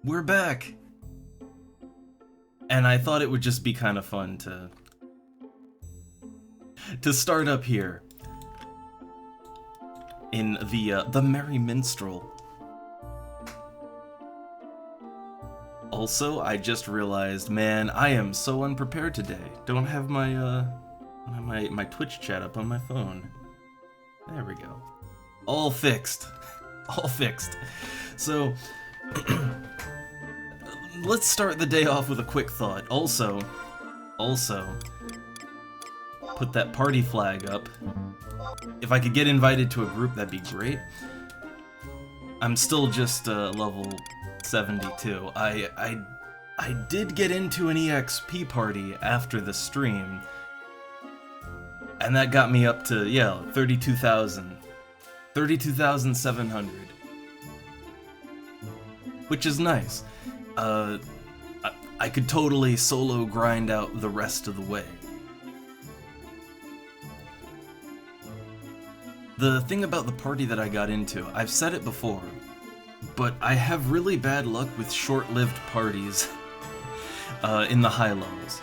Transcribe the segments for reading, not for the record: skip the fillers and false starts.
We're back! And I thought it would just be kind of fun to start up here in the Merry Minstrel. Also, I just realized, man, I am so unprepared today. Don't have my my Twitch chat up on my phone. There we go. All fixed. All fixed. So, let's start the day off with a quick thought. Also, put that party flag up. If I could get invited to a group, that'd be great. I'm still just level 72. I did get into an EXP party after the stream, and that got me up to, yeah, 32,700. Which is nice. I could totally solo grind out the rest of the way. The thing about the party that I got into, I've said it before, but I have really bad luck with short-lived parties in the high levels.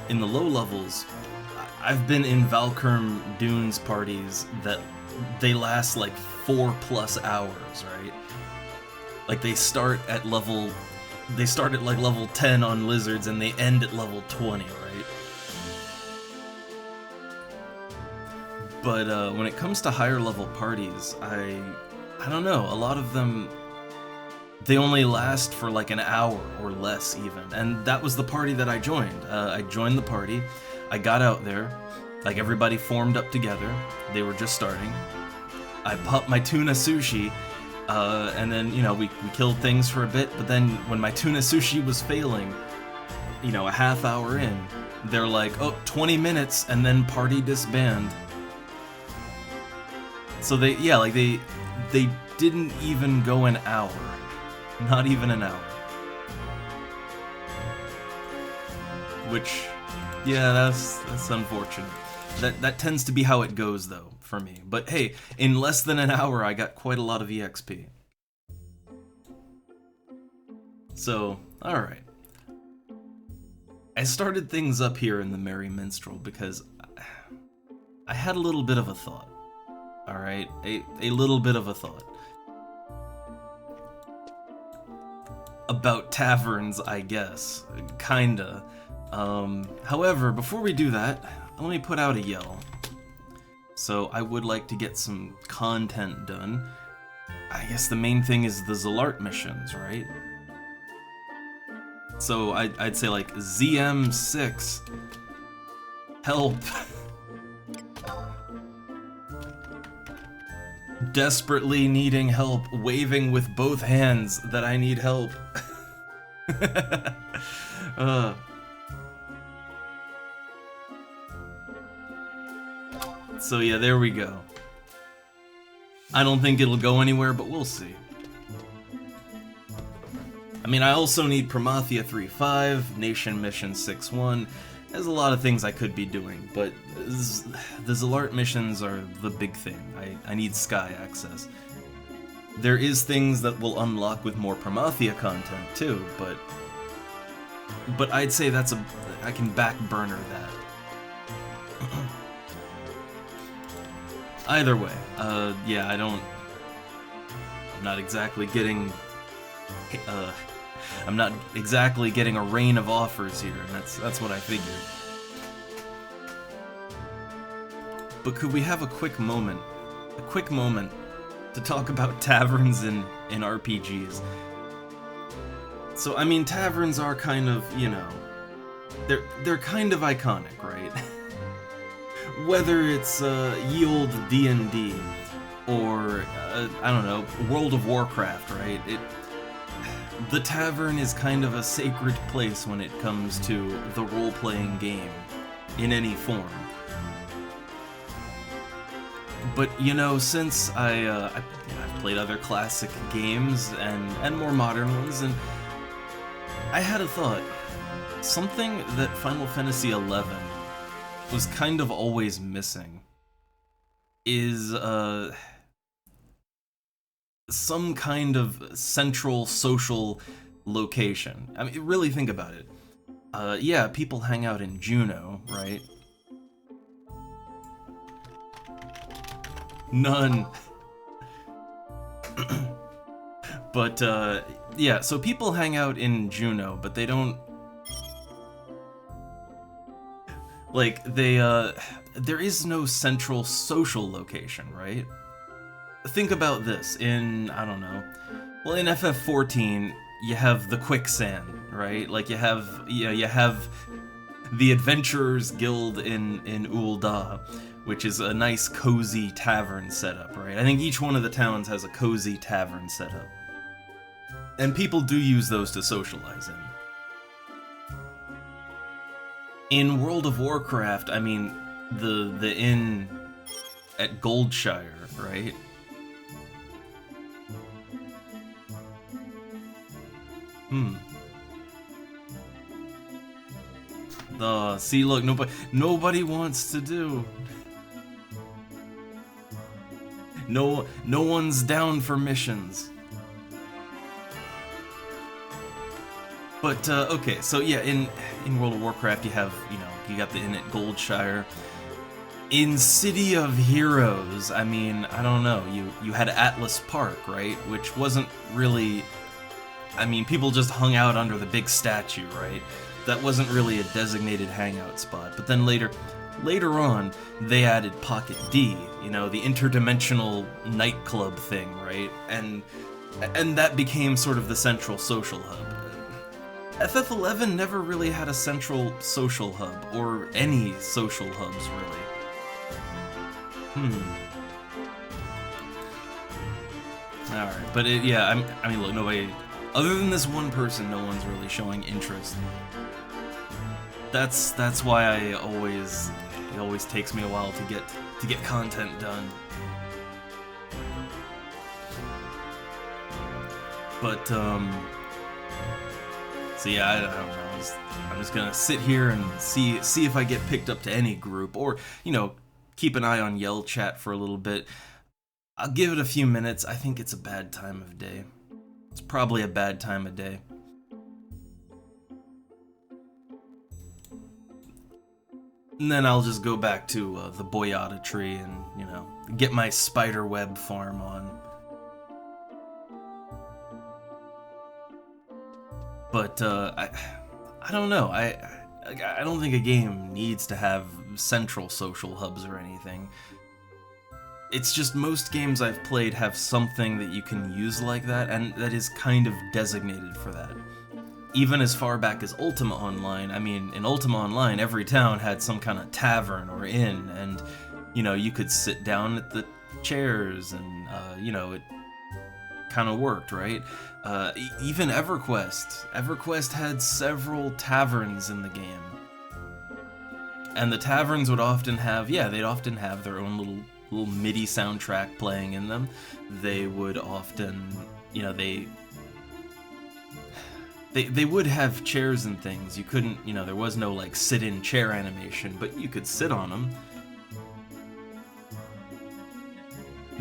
In the low levels, I've been in Valkurm Dunes parties that they last like 4+ hours, right? Like they start at like level 10 on lizards and they end at level 20, right? But when it comes to higher level parties, I don't know, a lot of them, they only last for like an hour or less even, and that was the party that I joined. I joined the party, I got out there, like everybody formed up together, they were just starting, I popped my tuna sushi, and then, you know, we killed things for a bit, but then when my tuna sushi was failing, you know, a half hour in, they're like, oh, 20 minutes, and then party disband. So they didn't even go an hour. Not even an hour. Which, yeah, that's unfortunate. That tends to be how it goes, though, for me. But hey, in less than an hour, I got quite a lot of EXP. So, alright. I started things up here in the Merry Minstrel because I had a little bit of a thought. Alright, a little bit of a thought. About taverns, I guess. Kinda. However, before we do that, let me put out a yell. So I would like to get some content done. I guess the main thing is the Zalart missions, right? So I'd say like ZM6, help. Desperately needing help, waving with both hands that I need help. So yeah, there we go. I don't think it'll go anywhere, but we'll see. I mean, I also need Promathia 3.5, Nation Mission 6.1. There's a lot of things I could be doing, but the Zalart missions are the big thing. I need Sky access. There is things that will unlock with more Promathia content too, but I'd say I can back burner that. Either way, yeah, I'm not exactly getting a rain of offers here, and that's what I figured. But could we have a quick moment to talk about taverns in RPGs? So, I mean, taverns are kind of, you know, they're kind of iconic, right? Whether it's ye olde D&D or I don't know, World of Warcraft, right? The tavern is kind of a sacred place when it comes to the role-playing game, in any form. But, you know, since I've played other classic games and more modern ones, and I had a thought. Something that Final Fantasy XI was kind of always missing is some kind of central social location. I mean, really think about it. Yeah, people hang out in Juneau, right? None. But, yeah, so people hang out in Juneau, but they don't... Like, there is no central social location, right? Think about this, I don't know... Well, in FF14, you have the quicksand, right? Like, you have the Adventurers Guild in Ul'dah, which is a nice, cozy tavern setup, right? I think each one of the towns has a cozy tavern setup. And people do use those to socialize in. In World of Warcraft, I mean, the inn at Goldshire, right? See, look, nobody wants to do. No one's down for missions. But, okay, so yeah, in World of Warcraft you have, you got the inn at Goldshire. In City of Heroes, I mean, I don't know, you had Atlas Park, right? Which wasn't really... I mean, people just hung out under the big statue, right? That wasn't really a designated hangout spot. But then later on, they added Pocket D, the interdimensional nightclub thing, right? And that became sort of the central social hub. FF11 never really had a central social hub, or any social hubs, really. Alright, but yeah, I mean, look, nobody... Other than this one person, no one's really showing interest. That's why it always takes me a while to get content done. But so yeah, I don't know. I'm just gonna sit here and see if I get picked up to any group, or keep an eye on Yell Chat for a little bit. I'll give it a few minutes. I think it's a bad time of day. It's probably a bad time of day. And then I'll just go back to the Boyata tree and, get my spider web farm on. But, I don't know. I don't think a game needs to have central social hubs or anything. It's just most games I've played have something that you can use like that, and that is kind of designated for that. Even as far back as Ultima Online, I mean, in Ultima Online, every town had some kind of tavern or inn, and, you could sit down at the chairs, and, it kind of worked, right? Even EverQuest. EverQuest had several taverns in the game. And the taverns would often have, they'd often have their own little MIDI soundtrack playing in them. They would often, they would have chairs and things. You couldn't, there was no like sit-in chair animation, but you could sit on them.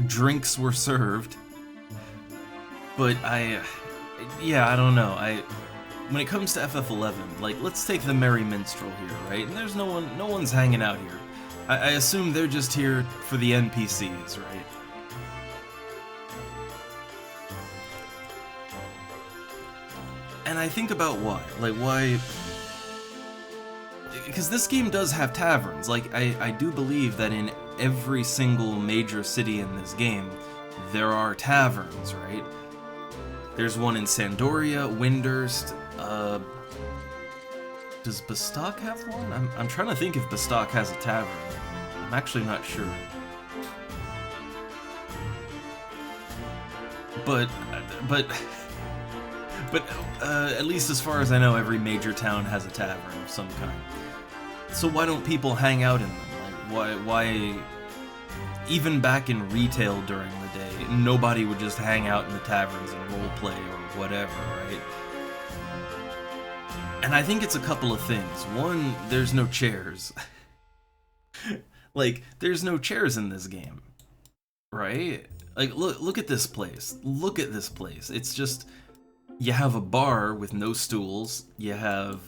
Drinks were served. But I don't know. When it comes to FF11, like, let's take the Merry Minstrel here, right? And there's no one's hanging out here. I assume they're just here for the NPCs, right? And I think about why. Like, why... Because this game does have taverns. Like, I do believe that in every single major city in this game, there are taverns, right? There's one in Sandoria, Windurst, does Bastok have one? I'm trying to think if Bastok has a tavern. I'm actually not sure. But at least as far as I know, every major town has a tavern of some kind. So why don't people hang out in them? Like, why even back in retail during the day, nobody would just hang out in the taverns and roleplay or whatever, right? And I think it's a couple of things. One, there's no chairs. Like, there's no chairs in this game, right? Like, look at this place. Look at this place. It's just... You have a bar with no stools, you have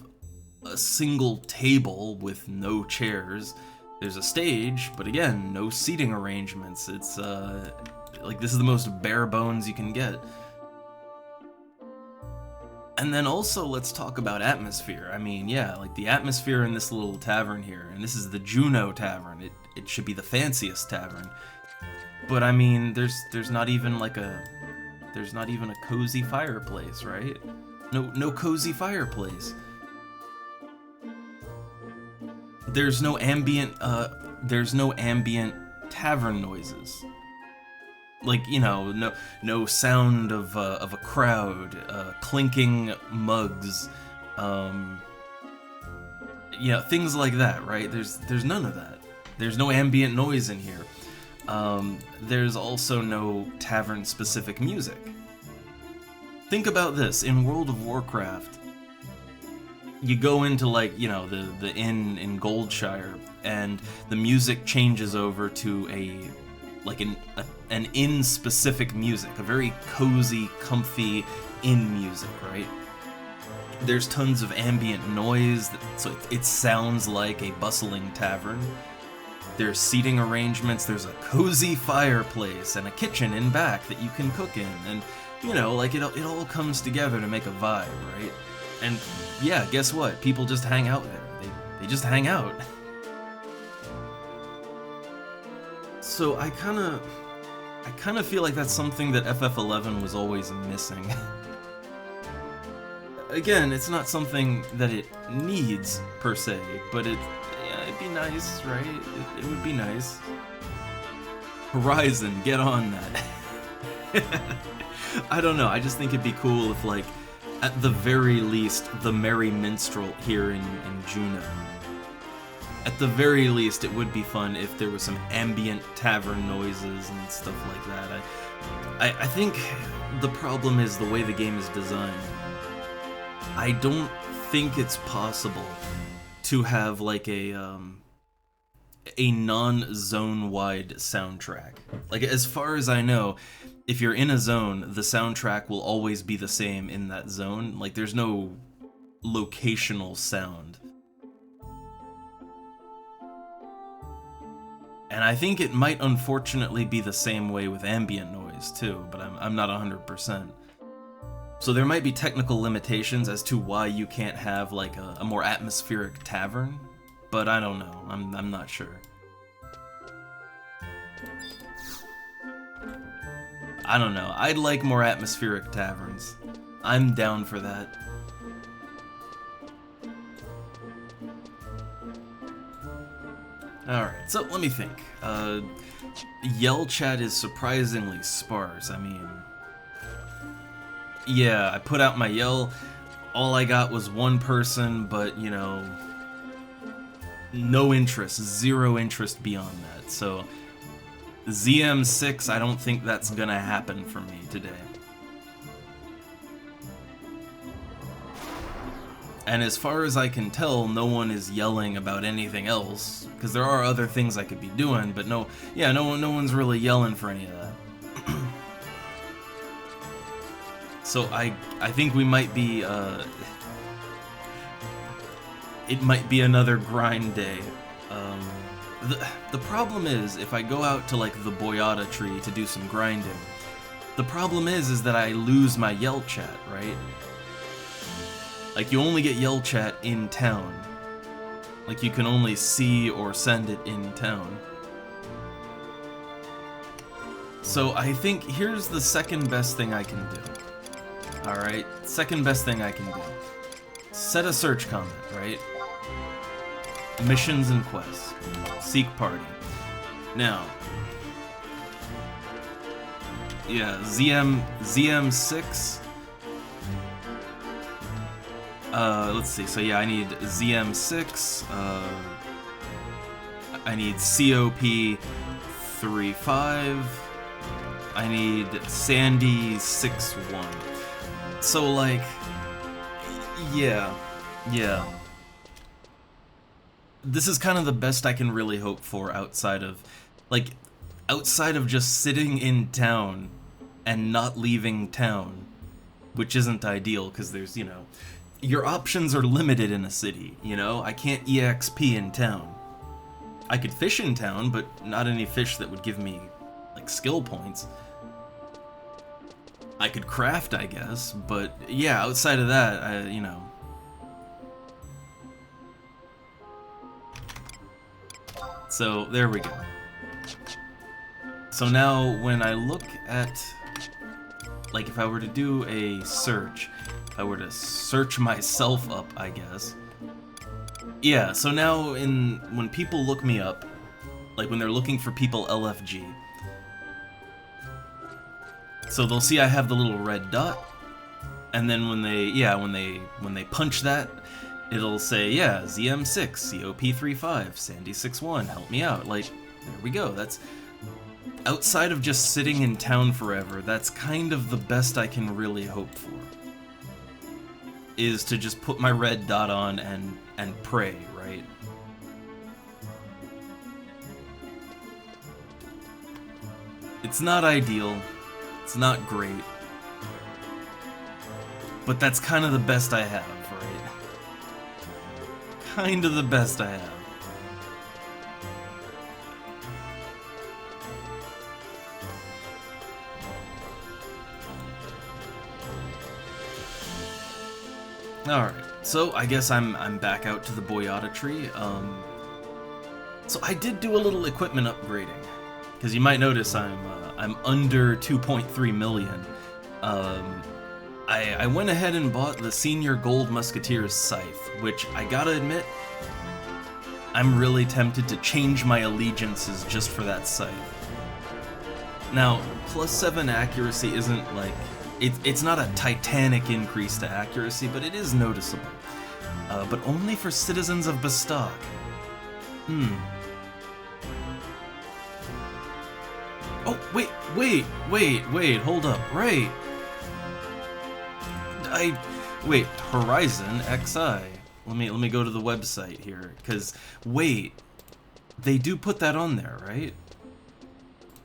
a single table with no chairs, there's a stage, but again, no seating arrangements. It's, like, this is the most bare bones you can get. And then also, let's talk about atmosphere. I mean, yeah, like, the atmosphere in this little tavern here, and this is the Juno Tavern, it should be the fanciest tavern. But I mean, there's not even like there's not even a cozy fireplace, right? No cozy fireplace. There's no ambient tavern noises. Like, you know, no sound of a crowd, clinking mugs, you know, things like that, right? There's none of that. There's no ambient noise in here. There's also no tavern-specific music. Think about this, in World of Warcraft, you go into, like, you know, the inn in Goldshire, and the music changes over to an inn-specific music, a very cozy, comfy inn music, right? There's tons of ambient noise, so it sounds like a bustling tavern. There's seating arrangements, there's a cozy fireplace, and a kitchen in back that you can cook in, and, you know, like, it all comes together to make a vibe, right? And, yeah, guess what? People just hang out there. They just hang out. So I kinda feel like that's something that FF11 was always missing. Again, it's not something that it needs, per se, but it'd be nice, right? It would be nice. Horizon, get on that. I don't know, I just think it'd be cool if, like, at the very least, the Merry Minstrel here in Juno. At the very least, it would be fun if there was some ambient tavern noises and stuff like that. I think the problem is the way the game is designed. I don't think it's possible to have, like, a non-zone-wide soundtrack. Like, as far as I know, if you're in a zone, the soundtrack will always be the same in that zone. Like, there's no locational sound. And I think it might unfortunately be the same way with ambient noise, too, but I'm not 100%. So there might be technical limitations as to why you can't have, like, a more atmospheric tavern, but I don't know. I'm not sure. I don't know. I'd like more atmospheric taverns. I'm down for that. Alright, so let me think. Yell chat is surprisingly sparse. I mean, yeah, I put out my yell. All I got was one person, but, you know, no interest, zero interest beyond that. So, ZM6, I don't think that's gonna happen for me today. And as far as I can tell, no one is yelling about anything else, because there are other things I could be doing, but no one's really yelling for any of that. So I think we might be, it might be another grind day. The problem is, if I go out to, like, the Boyata tree to do some grinding, the problem is that I lose my yell chat, right? Like, you only get yell chat in town. Like, you can only see or send it in town. So I think here's the second best thing I can do. Alright, second best thing I can do. Set a search comment, right? Missions and quests. Seek party. Now, yeah, ZM6. Let's see. So yeah, I need ZM6. I need COP35. I need Sandy 61. So, like, yeah. This is kind of the best I can really hope for outside of just sitting in town and not leaving town. which isn't ideal because there's, you know, your options are limited in a city, you know? I can't EXP in town. I could fish in town, but not any fish that would give me, like, skill points. I could craft, I guess, but yeah, outside of that, you know. So, there we go. So now, when I look at, like, if I were to do a search, if I were to search myself up, I guess. Yeah, so now when people look me up, like when they're looking for people LFG, so they'll see I have the little red dot, and then when they punch that, it'll say, yeah, ZM6, COP35, Sandy61, help me out. Like, there we go. That's outside of just sitting in town forever, that's kind of the best I can really hope for. Is to just put my red dot on and pray, right? It's not ideal, it's not great, but that's kind of the best I have, right? Kind of the best I have. Alright, so I guess I'm back out to the Boyata tree. So I did do a little equipment upgrading, because you might notice I'm under 2.3 million. I went ahead and bought the Senior Gold Musketeer's Scythe, which I gotta admit, I'm really tempted to change my allegiances just for that scythe. Now, +7 accuracy isn't like... It's not a titanic increase to accuracy, but it is noticeable. But only for citizens of Bastock. Oh, wait, hold up, right. Wait, HorizonXI. Let me go to the website here, because, wait, they do put that on there, right?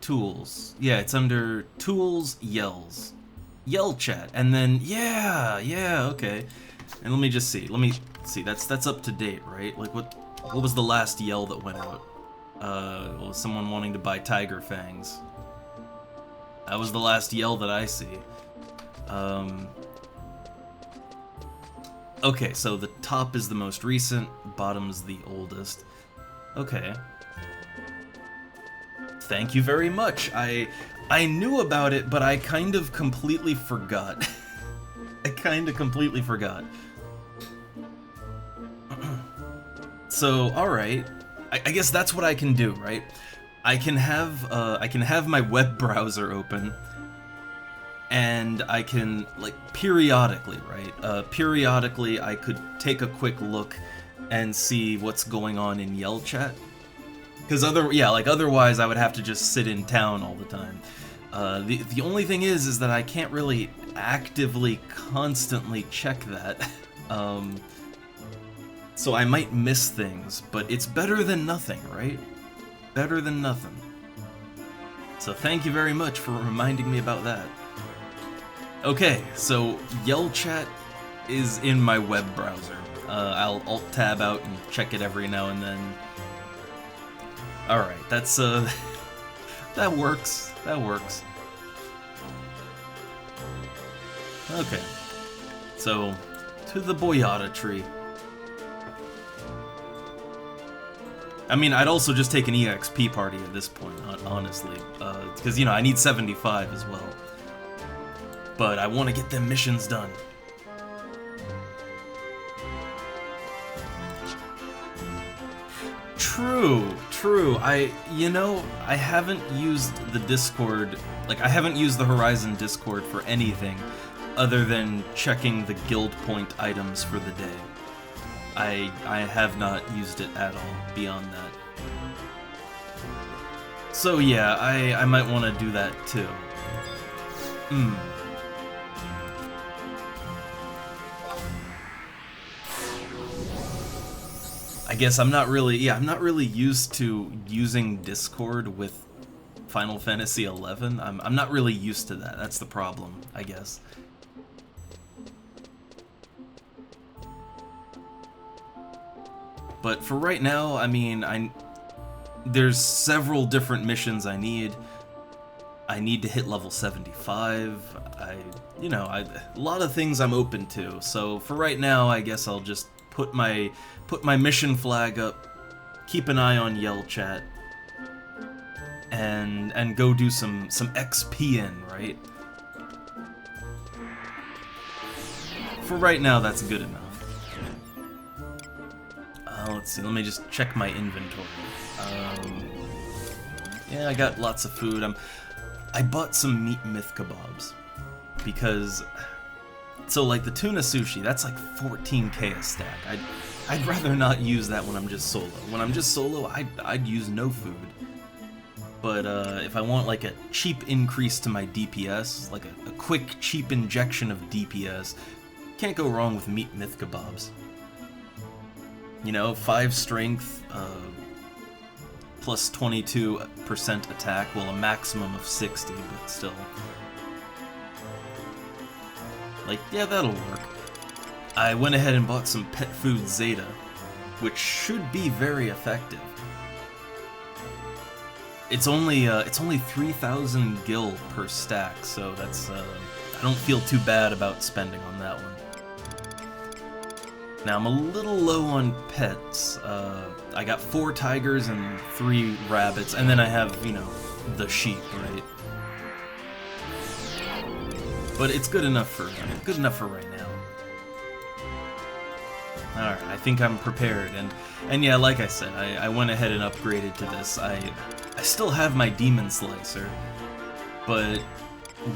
Tools. Yeah, it's under Tools, Yells. Yell chat, and then yeah, okay. And let me see. That's up to date, right? Like what was the last yell that went out? Well, someone wanting to buy Tiger Fangs. That was the last yell that I see. Okay, so the top is the most recent, bottom's the oldest. Okay. Thank you very much. I knew about it, but I kind of completely forgot. I kind of completely forgot. So, alright. I guess that's what I can do, right? I can have my web browser open, and I can, like, periodically, right? Periodically, I could take a quick look and see what's going on in Yell chat. Because otherwise I would have to just sit in town all the time. The only thing is that I can't really actively, constantly check that. So I might miss things, but it's better than nothing, right? Better than nothing. So thank you very much for reminding me about that. Okay, so Yell chat is in my web browser. I'll Alt-tab out and check it every now and then. Alright, that's, that works. That works. Okay. So, to the Boyata tree. I mean, I'd also just take an EXP party at this point, honestly. Because, you know, I need 75 as well. But I want to get them missions done. True. I haven't used the Discord, like, I haven't used the Horizon Discord for anything other than checking the guild point items for the day. I have not used it at all beyond that. So yeah, I might want to do that too. I guess I'm not really used to using Discord with Final Fantasy XI. I'm not really used to that. That's the problem, I guess. But for right now, I mean, there's several different missions I need. I need to hit level 75. A lot of things I'm open to. So for right now, I guess I'll just put my mission flag up, keep an eye on Yell Chat, and go do some XP in, right? For right now, that's good enough. Let's see, let me just check my inventory. Yeah, I got lots of food. I bought some meat myth kebabs because, so like the tuna sushi, that's like 14k a stack. I'd rather not use that when I'm just solo. When I'm just solo, I'd use no food. But if I want like a cheap increase to my DPS, like a quick cheap injection of DPS, can't go wrong with meat myth kebabs. 5 strength, plus 22% attack, well, a maximum of 60, but still. Like, yeah, that'll work. I went ahead and bought some pet food Zeta, which should be very effective. It's only 3,000 gil per stack, so that's, I don't feel too bad about spending on that one. Now, I'm a little low on pets. I got 4 tigers and 3 rabbits, and then I have, the sheep, right? But it's good enough for right now. Alright, I think I'm prepared, and yeah, like I said, I went ahead and upgraded to this. I still have my Demon Slicer, but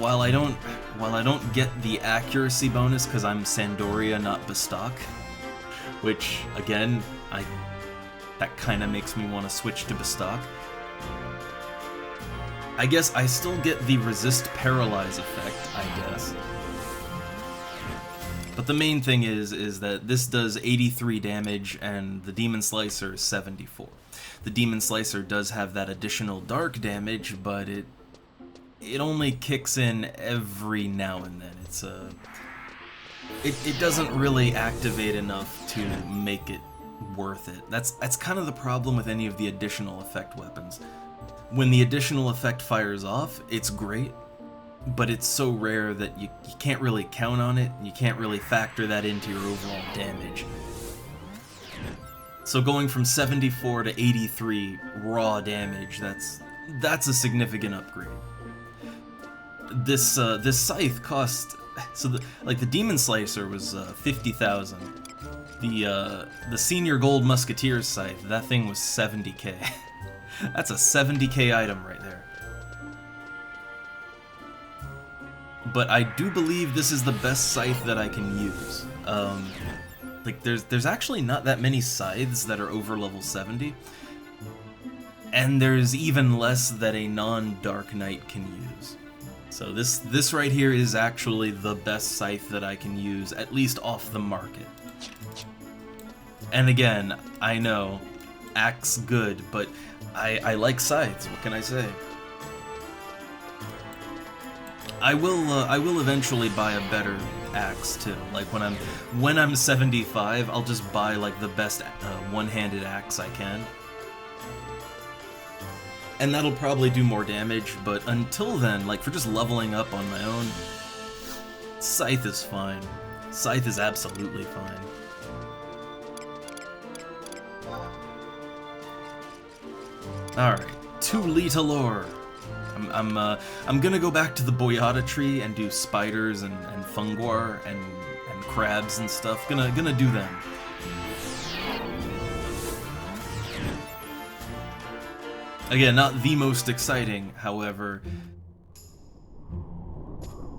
while I don't get the accuracy bonus because I'm Sandoria, not Bestock, which, again, that kind of makes me want to switch to Bestock. I guess I still get the resist paralyze effect, I guess. But the main thing is that this does 83 damage and the Demon Slicer is 74. The Demon Slicer does have that additional dark damage, but it only kicks in every now and then. It doesn't really activate enough to make it worth it. That's kind of the problem with any of the additional effect weapons. When the additional effect fires off, it's great, but it's so rare that you can't really count on it, you can't really factor that into your overall damage. So going from 74 to 83 raw damage, that's a significant upgrade. This scythe cost, so the Demon Slicer was 50,000. The Senior Gold Musketeer scythe, that thing was 70k. That's a 70k item right there. But I do believe this is the best scythe that I can use. Like there's actually not that many scythes that are over level 70. And there's even less that a non-Dark Knight can use. So this right here is actually the best scythe that I can use, at least off the market. And again, I know, axe good, but I like scythes, what can I say? I will eventually buy a better axe too. Like when I'm 75, I'll just buy like the best one-handed axe I can. And that'll probably do more damage, but until then, like for just leveling up on my own, Scythe is fine. Scythe is absolutely fine. Alright, to Litalor. I'm gonna go back to the Boyata tree and do spiders and funguar and crabs and stuff. Gonna do them. Again, not the most exciting, however,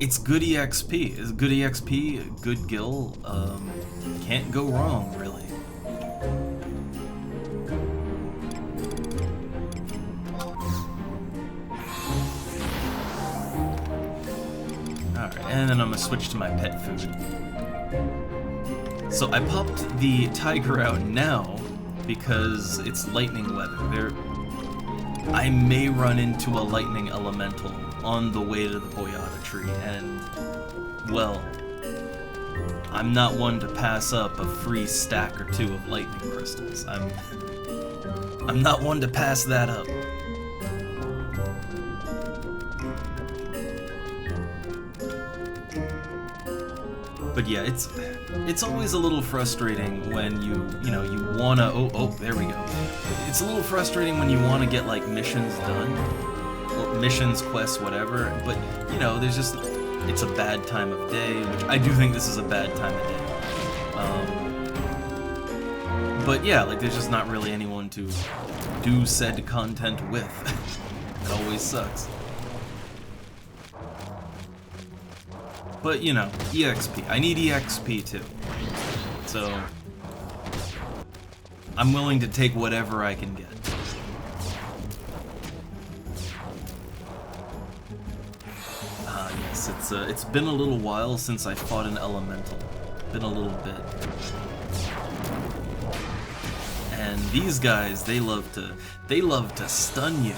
it's good EXP. It's good EXP, good gil, can't go wrong, really. Alright, and then I'm gonna switch to my pet food. So I popped the tiger out now because it's lightning weather. I may run into a lightning elemental on the way to the Boyata tree, and, well, I'm not one to pass up a free stack or two of lightning crystals. I'm not one to pass that up. But yeah, it's always a little frustrating when you wanna there we go. It's a little frustrating when you wanna get like missions done, or missions, quests, whatever, but there's just, it's a bad time of day, which I do think this is a bad time of day. But yeah, like there's just not really anyone to do said content with. It always sucks. But, EXP. I need EXP too. So, I'm willing to take whatever I can get. Yes, it's been a little while since I fought an elemental. Been a little bit. And these guys, they love to stun you.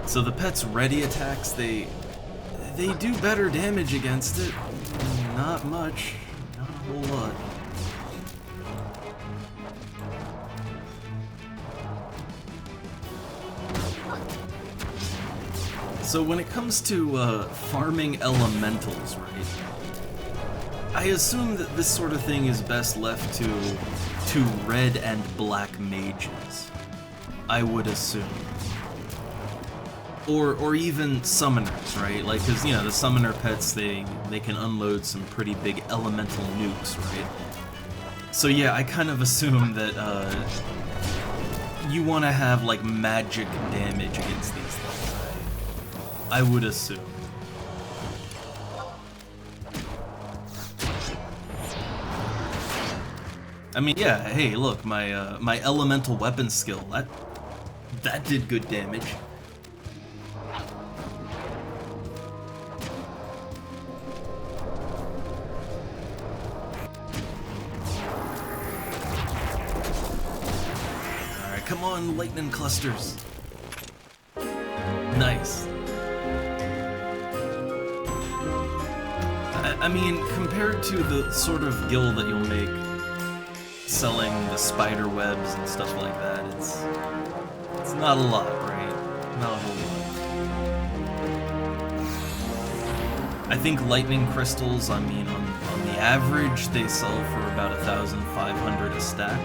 So the pet's ready attacks, they do better damage against it. Not much, not a whole lot. So when it comes to farming elementals, right? I assume that this sort of thing is best left to red and black mages. I would assume. Or even summoners, right? Like, because, the summoner pets, they can unload some pretty big elemental nukes, right? So yeah, I kind of assume that you want to have, like, magic damage against these things, right? I would assume. I mean, yeah, hey, look, my elemental weapon skill, that did good damage. Come on, lightning clusters. Nice. I mean, compared to the sort of gil that you'll make selling the spider webs and stuff like that, it's not a lot, right? Not a whole lot. I think lightning crystals, I mean, on the average, they sell for about 1,500 a stack.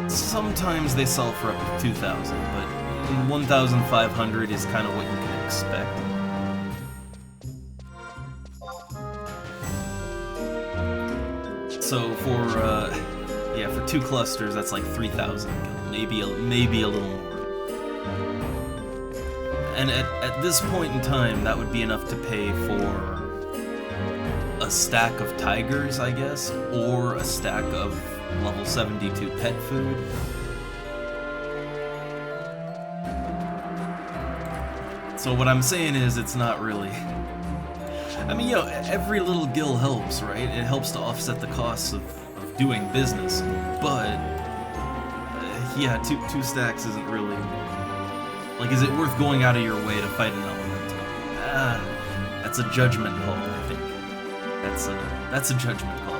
Sometimes they sell for up to 2,000, but 1,500 is kind of what you can expect. So for 2 clusters, that's like 3,000, maybe a little more. And at this point in time, that would be enough to pay for a stack of tigers, I guess, or a stack of level 72 pet food. So what I'm saying is, it's not really... I mean, every little gil helps, right? It helps to offset the costs of doing business, but... yeah, two stacks isn't really... Like, is it worth going out of your way to fight an elemental? That's a judgment call, I think. That's a judgment call.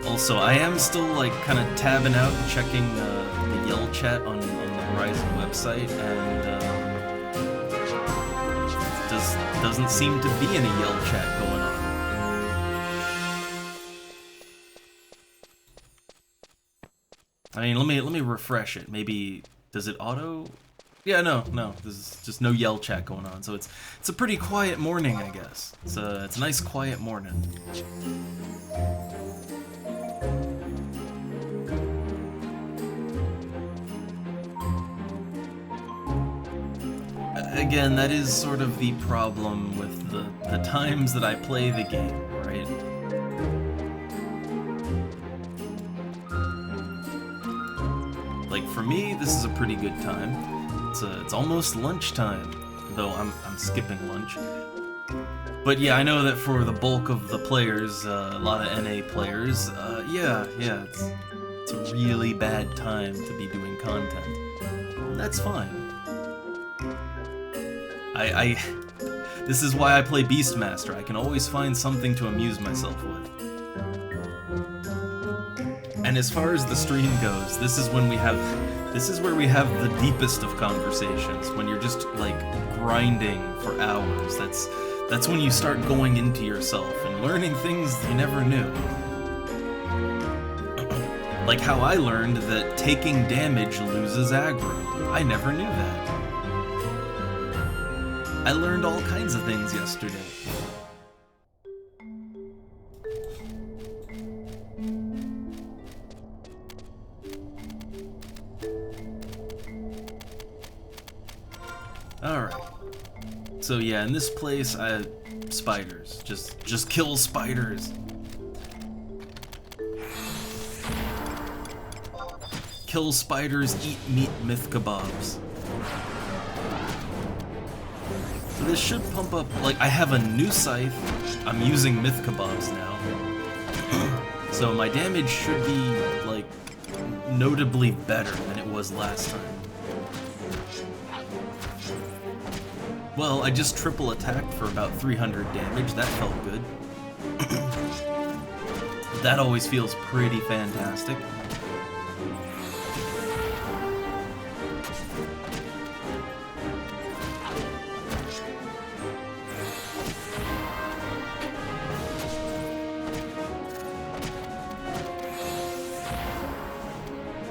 Also, I am still, like, kind of tabbing out and checking the Yell chat on the Horizon website, and doesn't seem to be any Yell chat going on. I mean, let me refresh it. Maybe, does it auto? Yeah, no, there's just no Yell chat going on, so it's a pretty quiet morning, I guess. It's a nice quiet morning. Again, that is sort of the problem with the times that I play the game, right? like for me, this is a pretty good time. It's almost lunchtime, though I'm skipping lunch. But yeah, I know that for the bulk of the players, a lot of NA players, yeah, it's a really bad time to be doing content. That's fine. This is why I play Beastmaster. I can always find something to amuse myself with. And as far as the stream goes, this is where we have the deepest of conversations, when you're just like grinding for hours. That's when you start going into yourself and learning things you never knew. Like how I learned that taking damage loses aggro. I never knew that. I learned all kinds of things yesterday. Alright. So yeah, in this place, spiders. Just kill spiders. Kill spiders, eat meat, myth kebabs. So this should pump up, like, I have a new scythe. I'm using myth kebabs now. So my damage should be, like, notably better than it was last time. Well, I just triple attacked for about 300 damage. That felt good. That always feels pretty fantastic.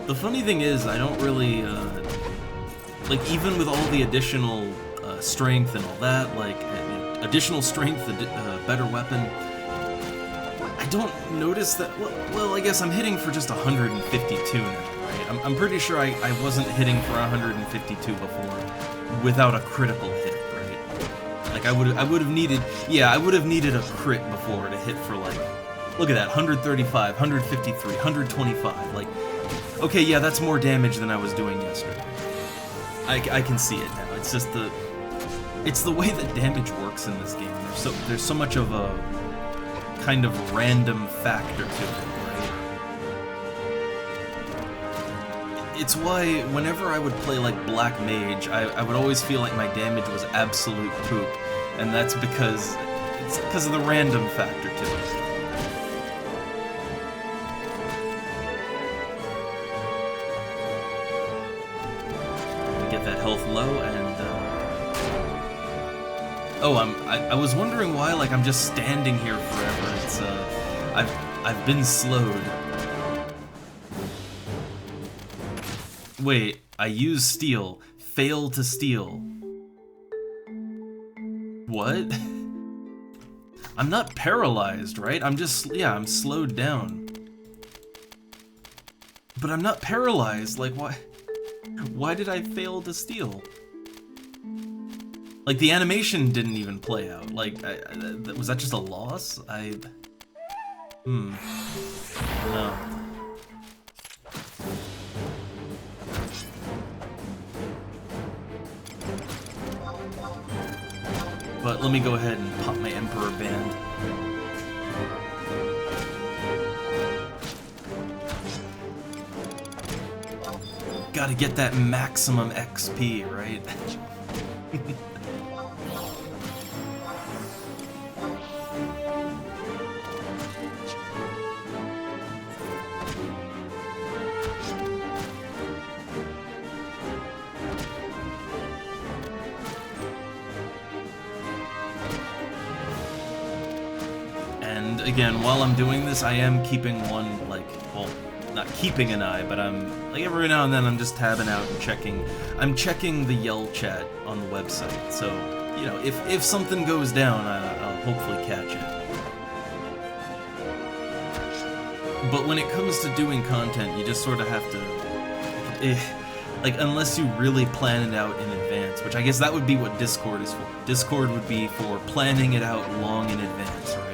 The funny thing is, I don't really, like, even with all the additional strength and all that, like, additional strength, better weapon, I don't notice that, well, I guess I'm hitting for just 152 now, right? I'm pretty sure I wasn't hitting for 152 before without a critical hit, right? Like, I would have needed, yeah, I would have needed a crit before to hit for, like, look at that, 135, 153, 125, like, okay, yeah, that's more damage than I was doing yesterday. I can see it now. It's just it's the way that damage works in this game. There's so much of a kind of random factor to it, right? It's why whenever I would play like Black Mage, I would always feel like my damage was absolute poop, and that's because of the random factor to it. Health low, and oh, I was wondering why, like, I'm just standing here forever. It's I've been slowed. Wait, I use steal, fail to steal. What? I'm not paralyzed, right? I'm just, yeah, I'm slowed down. But I'm not paralyzed, like, why? Why did I fail to steal? Like, the animation didn't even play out. Like, was that just a loss? No. But let me go ahead and pop my Emperor Band. Gotta get that maximum XP, right? And again, while I'm doing this, I am keeping one, like, well, not keeping an eye, but I'm, like, every now and then I'm just tabbing out and checking. I'm checking the Yell chat on the website, so, you know, if something goes down, I'll hopefully catch it. But when it comes to doing content, you just sort of have to, like, unless you really plan it out in advance, which I guess that would be what Discord is for. Discord would be for planning it out long in advance, right?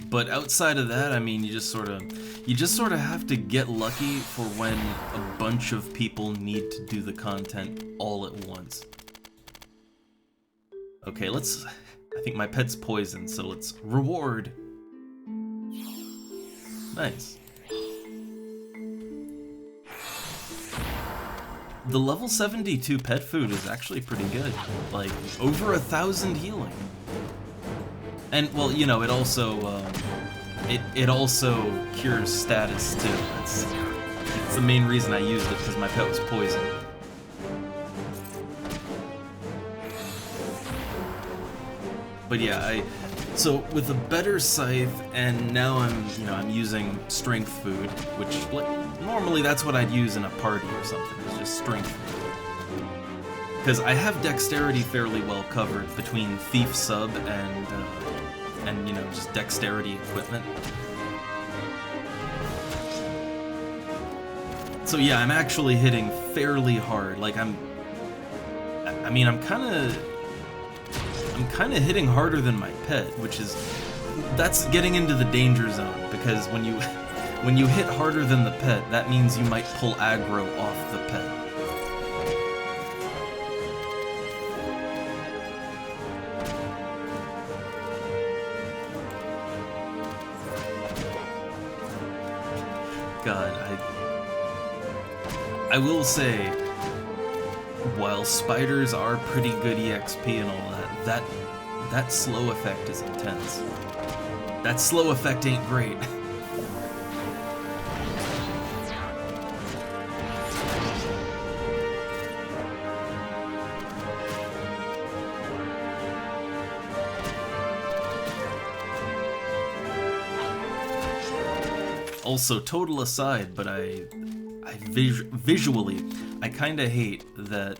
But outside of that, I mean, you just sort of have to get lucky for when a bunch of people need to do the content all at once. Okay, I think my pet's poisoned, so let's reward. Nice. The level 72 pet food is actually pretty good. Like, over 1,000 healing. And, well, you know, it also, it also cures status, too. It's the main reason I used it, because my pet was poisoned. But yeah, so with a better scythe, and now I'm using strength food, which, like, normally that's what I'd use in a party or something, is just strength food. Because I have dexterity fairly well covered between thief sub and you know, just dexterity equipment. So yeah, I'm actually hitting fairly hard. Like I'm kind of hitting harder than my pet, that's getting into the danger zone, because when you hit harder than the pet, that means you might pull aggro off the pet. God, I will say, while spiders are pretty good EXP and all that slow effect is intense. That slow effect ain't great. Also, total aside, but visually, I kind of hate that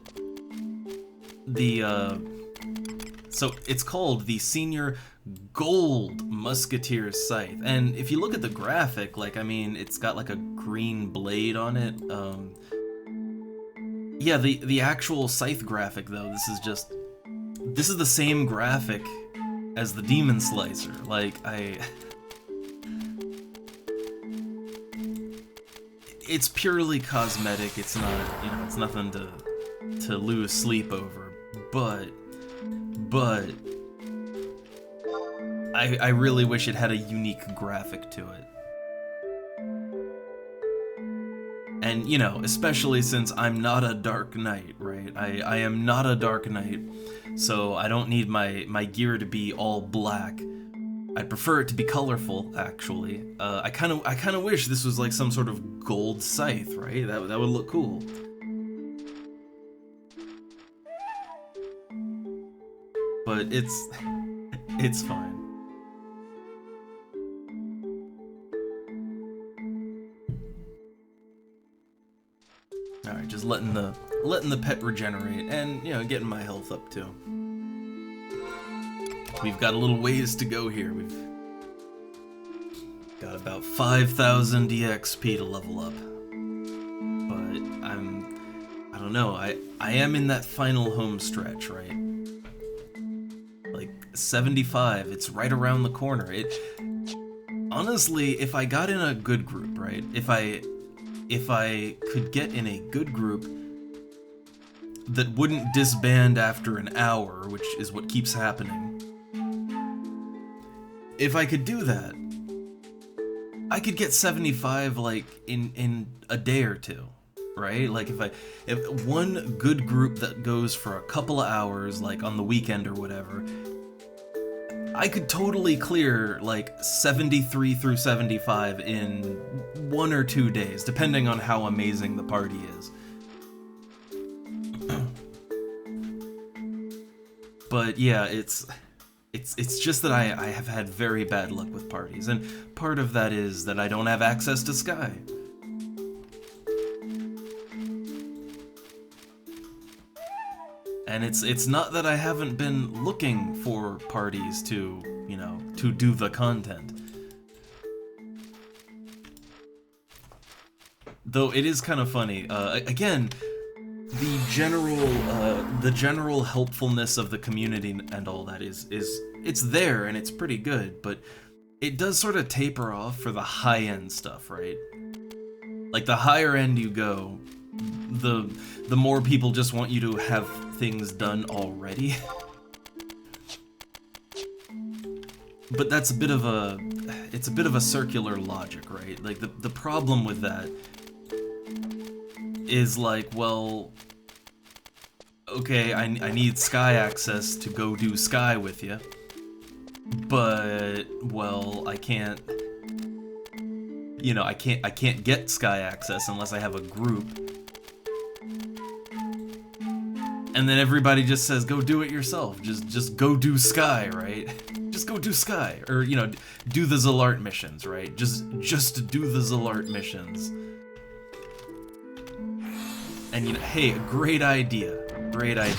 so it's called the Senior Gold Musketeer Scythe, and if you look at the graphic, like, I mean, it's got like a green blade on it. Yeah, the actual scythe graphic, though, this is the same graphic as the Demon Slicer. Like, it's purely cosmetic. It's not, you know, it's nothing to lose sleep over, but I really wish it had a unique graphic to it. And, you know, especially since I'm not a Dark Knight, right? I am not a Dark Knight, so I don't need my gear to be all black. I'd prefer it to be colorful, actually. I kind of wish this was like some sort of gold scythe, right? That would look cool. But it's fine. All right, just letting the pet regenerate, and, you know, getting my health up too. We've got a little ways to go here. We've got about 5,000 EXP to level up. But I don't know, I am in that final home stretch, right? Like 75, it's right around the corner. Honestly, if I got in a good group, right? If I could get in a good group that wouldn't disband after an hour, which is what keeps happening. If I could do that, I could get 75 like in a day or two, right? Like if one good group that goes for a couple of hours, like on the weekend or whatever, I could totally clear like 73 through 75 in 1 or 2 days, depending on how amazing the party is. But yeah, it's just that I have had very bad luck with parties, and part of that is that I don't have access to Sky. And it's not that I haven't been looking for parties to, you know, to do the content. Though it is kind of funny. Again, the general helpfulness of the community and all that is it's there and it's pretty good, but it does sort of taper off for the high-end stuff, right? Like, the higher end you go, the more people just want you to have things done already. But that's it's a bit of a circular logic, right? Like, the problem with that is like, well, okay, I need sky access to go do sky with you, but, well, I can't, you know, I can't get sky access unless I have a group. And then everybody just says, go do it yourself. Just go do sky, right? Just go do sky, or, you know, do the Zalart missions, right? Just do the Zalart missions. And, you know, hey, great idea. Great idea.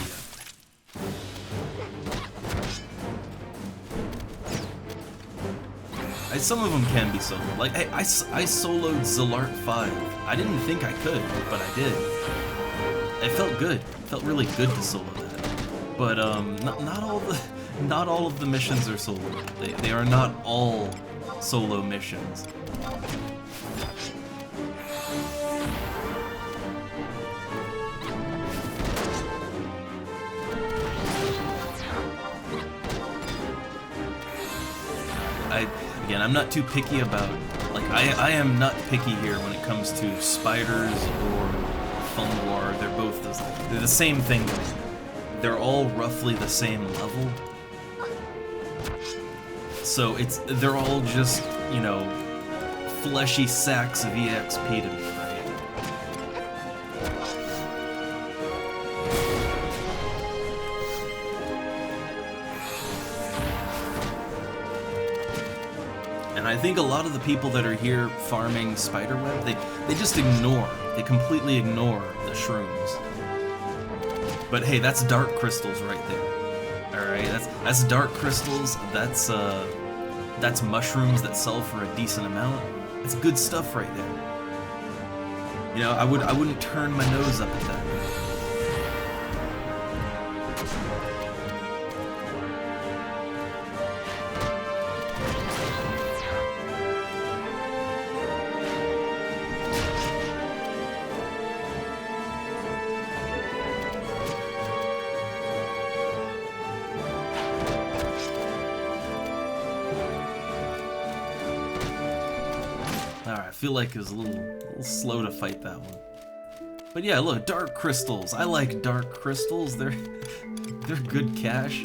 Some of them can be soloed. Like, hey, I soloed Zalart 5. I didn't think I could, but I did. It felt good. It felt really good to solo that. But not all of the missions are solo. They are not all solo missions. Again, I'm not too picky about, like, I am not picky here when it comes to spiders or Funguar. They're the same thing. They're all roughly the same level. So they're all just, you know, fleshy sacks of EXP to me, right? And I think a lot of the people that are here farming spiderweb, they just ignore, they completely ignore the shrooms. But hey, that's dark crystals right there. Alright, that's dark crystals, that's mushrooms that sell for a decent amount. That's good stuff right there. You know, I wouldn't turn my nose up at that. Alright, I feel like it was a little slow to fight that one. But yeah, look, dark crystals. I like dark crystals. They're good cash.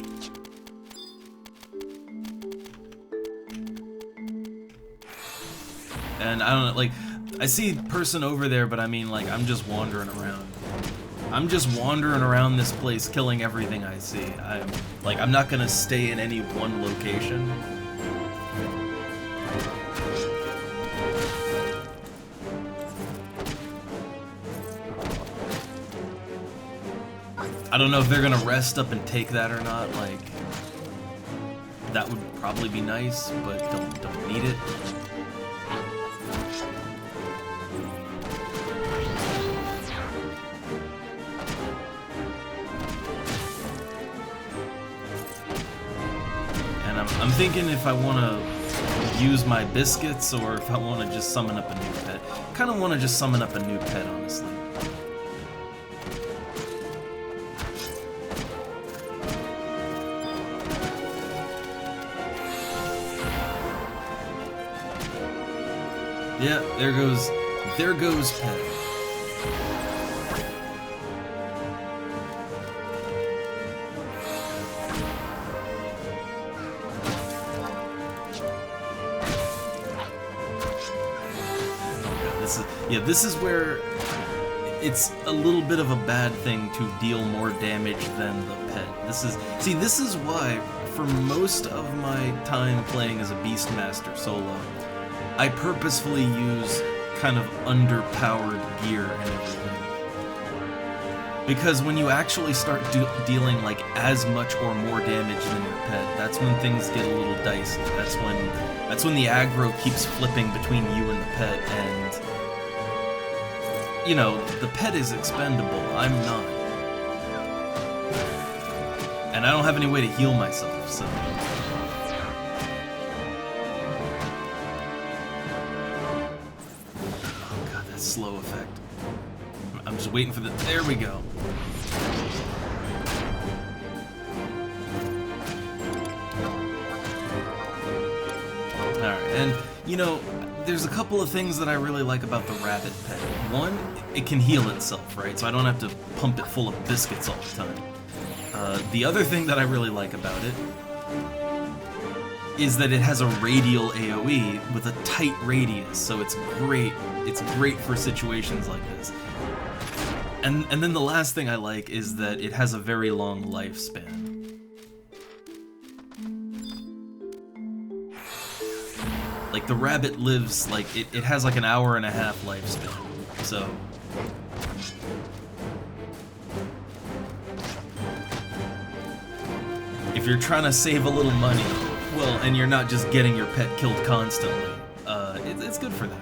And I don't know, like, I see a person over there, but I mean, like, I'm just wandering around. I'm just wandering around this place, killing everything I see. I'm not gonna stay in any one location. I don't know if they're gonna rest up and take that or not. Like, that would probably be nice, but don't need it. And I'm thinking if I want to use my biscuits or if I want to just summon up a new pet. Kind of want to just summon up a new pet, honestly. Yeah, there goes Pet. This is where it's a little bit of a bad thing to deal more damage than the pet. This is why, for most of my time playing as a Beastmaster solo, I purposefully use kind of underpowered gear and everything. Because when you actually start dealing like as much or more damage than your pet, that's when things get a little dicey. That's when the aggro keeps flipping between you and the pet, and you know, the pet is expendable, I'm not. And I don't have any way to heal myself, so Just waiting for the... There we go. Alright, and, you know, there's a couple of things that I really like about the rabbit pet. One, it can heal itself, right? So I don't have to pump it full of biscuits all the time. The other thing that I really like about it is that it has a radial AoE with a tight radius, so it's great. It's great for situations like this. And then the last thing I like is that it has a very long lifespan. Like, the rabbit lives, like, it has like an hour-and-a-half lifespan, so... If you're trying to save a little money, well, and you're not just getting your pet killed constantly, it's good for that.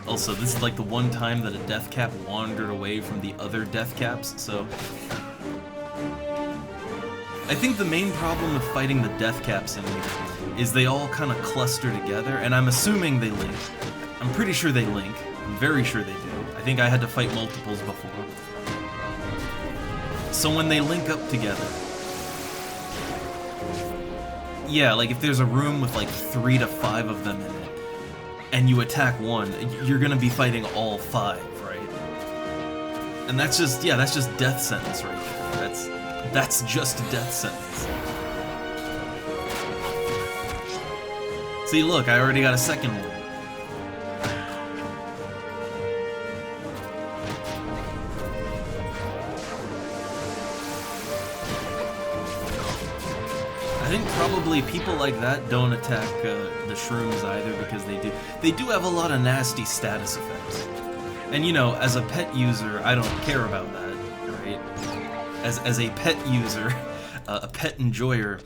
Also, this is like the one time that a death cap wandered away from the other death caps, so... I think the main problem with fighting the death caps in here is they all kind of cluster together, and I'm assuming they link. I'm pretty sure they link. I'm very sure they do. I think I had to fight multiples before. So when they link up together... Yeah, like if there's a room with like 3 to 5 of them in it, and you attack one, you're gonna be fighting all 5, right? And that's just, yeah, that's just death sentence right there. That's just a death sentence. See, look, I already got a second one. I think probably people like that don't attack the shrooms either, because they do have a lot of nasty status effects. And you know, as a pet user, I don't care about that, right? As a pet user, a pet enjoyer,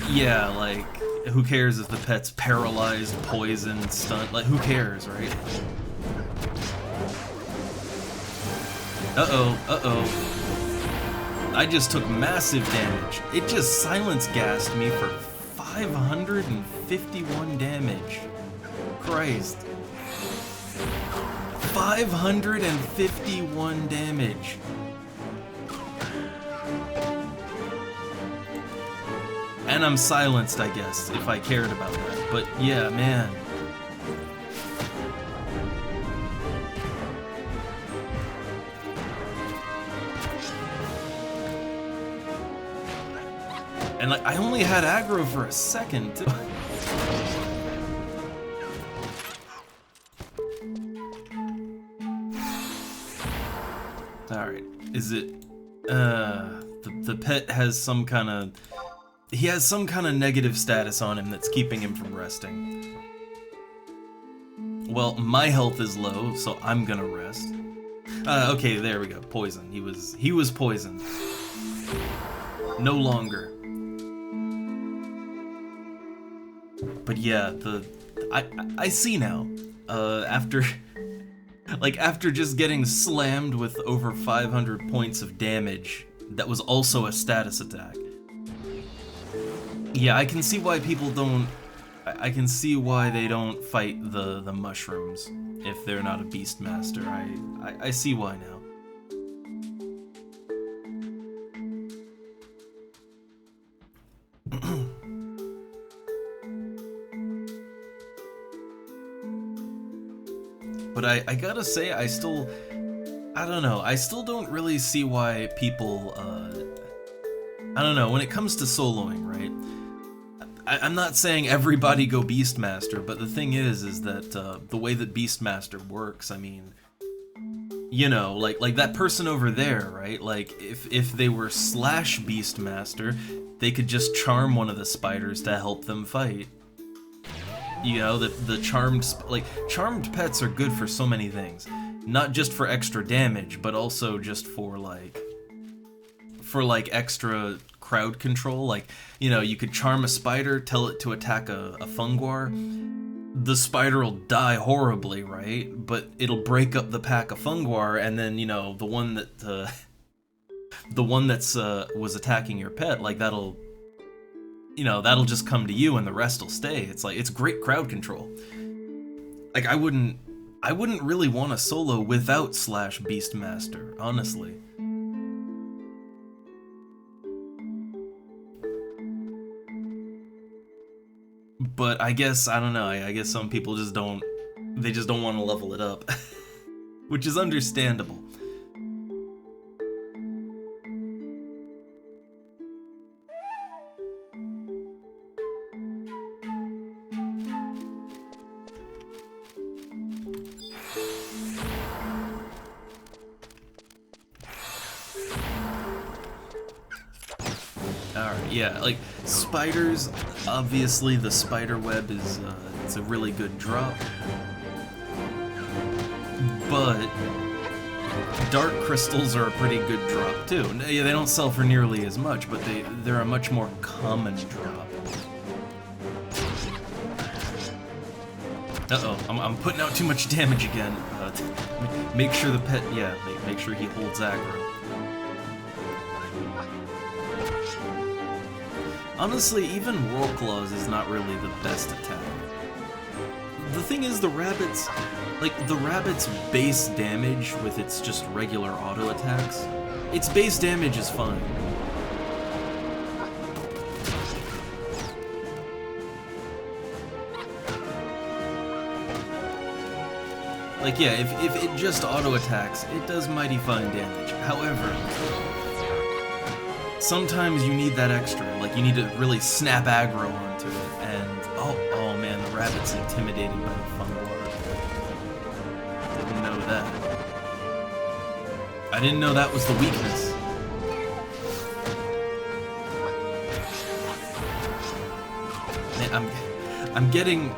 yeah, like, who cares if the pet's paralyzed, poisoned, stunned, like, who cares, right? Uh-oh. I just took massive damage. It just silence gassed me for 551 damage. Christ. 551 damage. And I'm silenced, I guess, if I cared about that. But yeah, man. And like, I only had aggro for a second, too. Alright, is it, the pet has some kind of, he has some kind of negative status on him that's keeping him from resting. Well, my health is low, so I'm gonna rest. Okay, there we go, poison. He was poisoned. No longer. But yeah, I see now, after just getting slammed with over 500 points of damage, that was also a status attack. Yeah, I can see why people don't, I can see why they don't fight the mushrooms if they're not a Beastmaster. I see why now. But I gotta say, I don't know, I still don't really see why people, I don't know, when it comes to soloing, right? I'm not saying everybody go Beastmaster, but the thing is that, the way that Beastmaster works, I mean, you know, like that person over there, right? Like, if they were slash Beastmaster, they could just charm one of the spiders to help them fight. You know, the charmed pets are good for so many things. Not just for extra damage, but also just for extra crowd control. Like, you know, you could charm a spider, tell it to attack a funguar. The spider will die horribly, right? But it'll break up the pack of funguar, and then, you know, the one that's was attacking your pet, like, that'll just come to you and the rest will stay. It's like, it's great crowd control. Like, I wouldn't really want to solo without Slash Beastmaster, honestly. But I guess, I don't know, I guess some people just don't, they just don't want to level it up. Which is understandable. Alright, yeah, like, spiders, obviously the spider web is, it's a really good drop. But dark crystals are a pretty good drop, too. Yeah, they don't sell for nearly as much, but they're a much more common drop. Uh-oh, I'm putting out too much damage again. Make sure the pet, yeah, make sure he holds aggro. Honestly, even Whirl Claws is not really the best attack. The thing is, the rabbit's base damage with its just regular auto attacks, its base damage is fine. Like, yeah, if it just auto attacks, it does mighty fine damage. However, sometimes you need that extra, like you need to really snap aggro onto it, and oh man, the rabbit's intimidated by the Fungar. Didn't know that. I didn't know that was the weakness. Man, I'm getting,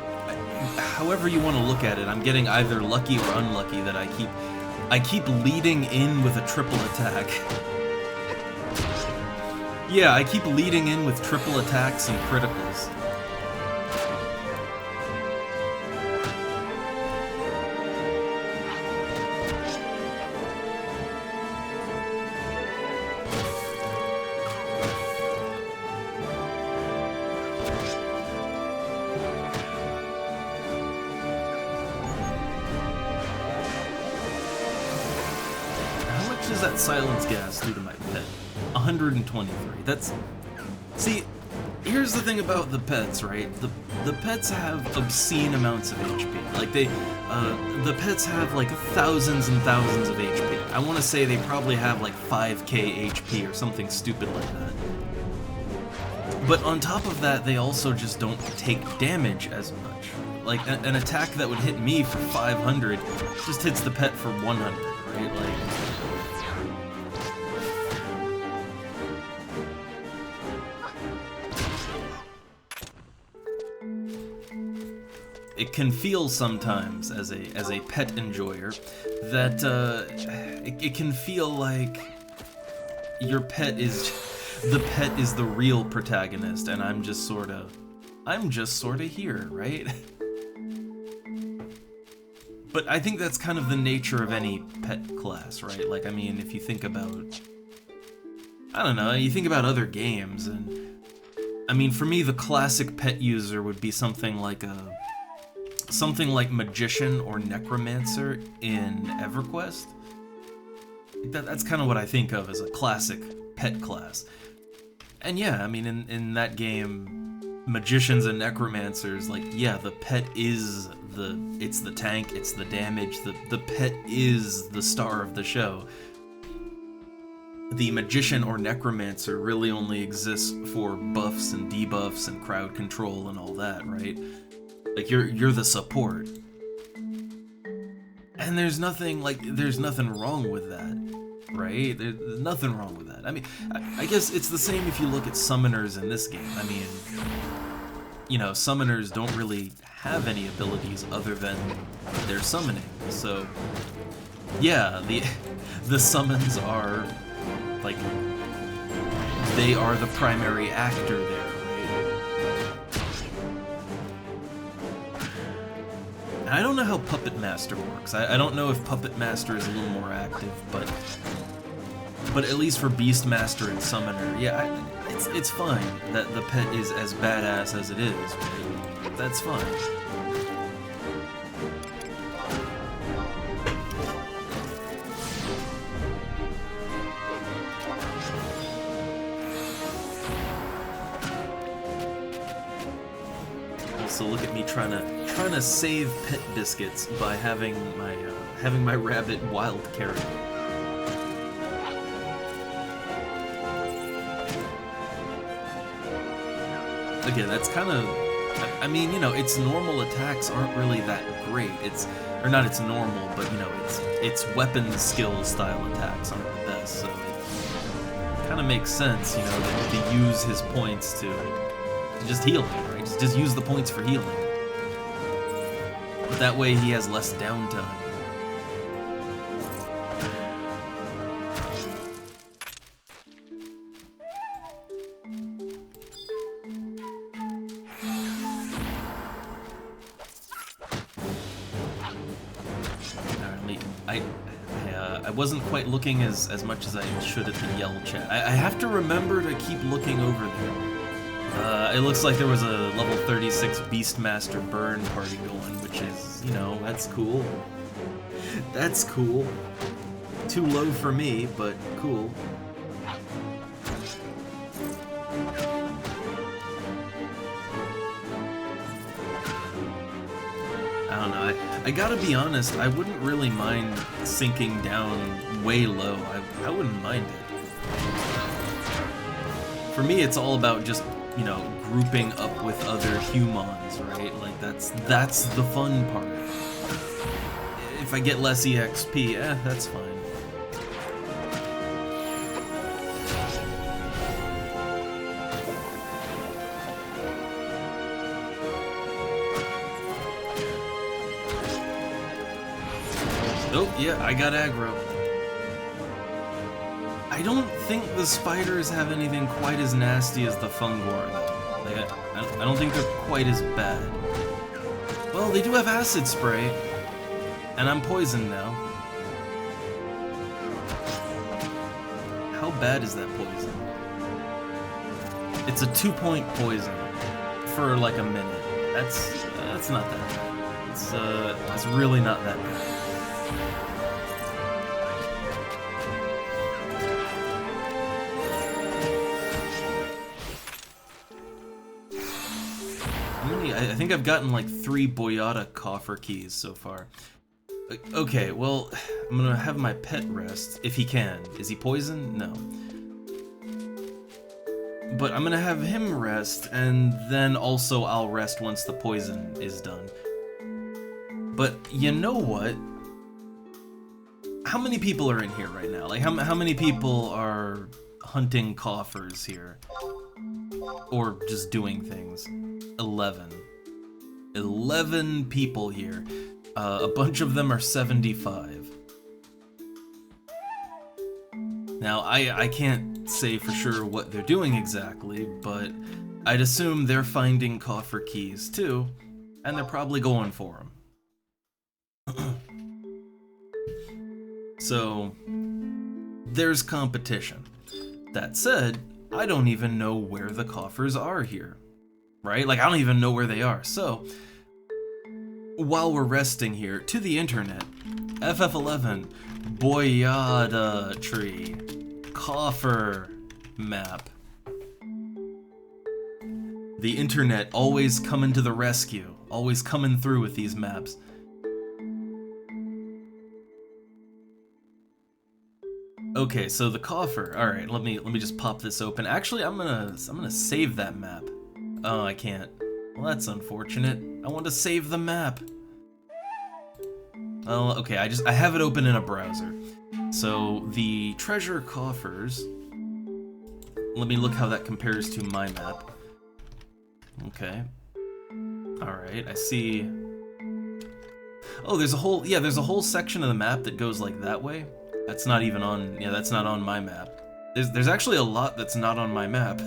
however you want to look at it, I'm getting either lucky or unlucky that I keep leading in with a triple attack. Yeah, I keep leading in with triple attacks and criticals. How much does that silence gas do to my pet? 123. That's... See, here's the thing about the pets, right? The pets have obscene amounts of HP. Like, the pets have, like, thousands and thousands of HP. I want to say they probably have, like, 5k HP or something stupid like that. But on top of that, they also just don't take damage as much. Like, an attack that would hit me for 500 just hits the pet for 100, right? Like... It can feel sometimes, as a pet enjoyer, that it can feel like your pet is the real protagonist, and I'm just sorta here, right? But I think that's kind of the nature of any pet class, right? Like, I mean, if you think about, I don't know, you think about other games, and I mean, for me, the classic pet user would be something like Magician or Necromancer in EverQuest. That's kind of what I think of as a classic pet class. And yeah, I mean, in that game, Magicians and Necromancers, like, yeah, the pet is it's the tank, it's the damage, the pet is the star of the show. The Magician or Necromancer really only exists for buffs and debuffs and crowd control and all that, right? Like, you're the support. And there's nothing wrong with that, right? There's nothing wrong with that. I mean, I guess it's the same if you look at summoners in this game. I mean, you know, summoners don't really have any abilities other than their summoning. So, yeah, the summons are, like, they are the primary actor there. I don't know how Puppet Master works. I don't know if Puppet Master is a little more active, but at least for Beastmaster and Summoner, yeah, it's fine that the pet is as badass as it is. Right? That's fine. So look at me trying to save pet biscuits by having my rabbit wild carry. Again, that's kind of, I mean, you know, its normal attacks aren't really that great. Or not its normal, but you know, its weapon skill style attacks aren't the best. So it kind of makes sense, you know, to use his points to just heal him, right? Just use the points for healing. But that way he has less downtime. I wasn't quite looking as much as I should at the yell chat. I have to remember to keep looking over there. It looks like there was a level 36 Beastmaster burn party going, which is, you know, that's cool. That's cool. Too low for me, but cool. I don't know, I gotta be honest, I wouldn't really mind sinking down way low. I wouldn't mind it. For me, it's all about just, you know, grouping up with other humans, right? Like, that's the fun part. If I get less EXP, that's fine. Oh, yeah, I got aggro. I don't think the spiders have anything quite as nasty as the Fungor, though. Like, I don't think they're quite as bad. Well, they do have acid spray, and I'm poisoned now. How bad is that poison? It's a 2-point poison for like a minute. That's not that bad. It's really not that bad. I think I've gotten like 3 Boyata coffer keys so far. Okay, well, I'm gonna have my pet rest, if he can. Is he poisoned? No. But I'm gonna have him rest, and then also I'll rest once the poison is done. But you know what? How many people are in here right now? Like, how many people are hunting coffers here? Or just doing things? 11. 11 people here. A bunch of them are 75. Now, I can't say for sure what they're doing exactly, but I'd assume they're finding coffer keys too, and they're probably going for them. So, there's competition. That said, I don't even know where the coffers are here. Right? Like, I don't even know where they are. So, while we're resting here, to the internet, FF11, Boyada Tree, Coffer Map. The internet always coming to the rescue, always coming through with these maps. Okay, so the coffer. All right, let me just pop this open. Actually, I'm gonna save that map. Oh, I can't. Well, that's unfortunate. I want to save the map. Oh, okay, I have it open in a browser. So, the treasure coffers... Let me look how that compares to my map. Okay. Alright, I see... Oh, there's a whole section of the map that goes like that way. That's not even on... Yeah, that's not on my map. There's actually a lot that's not on my map.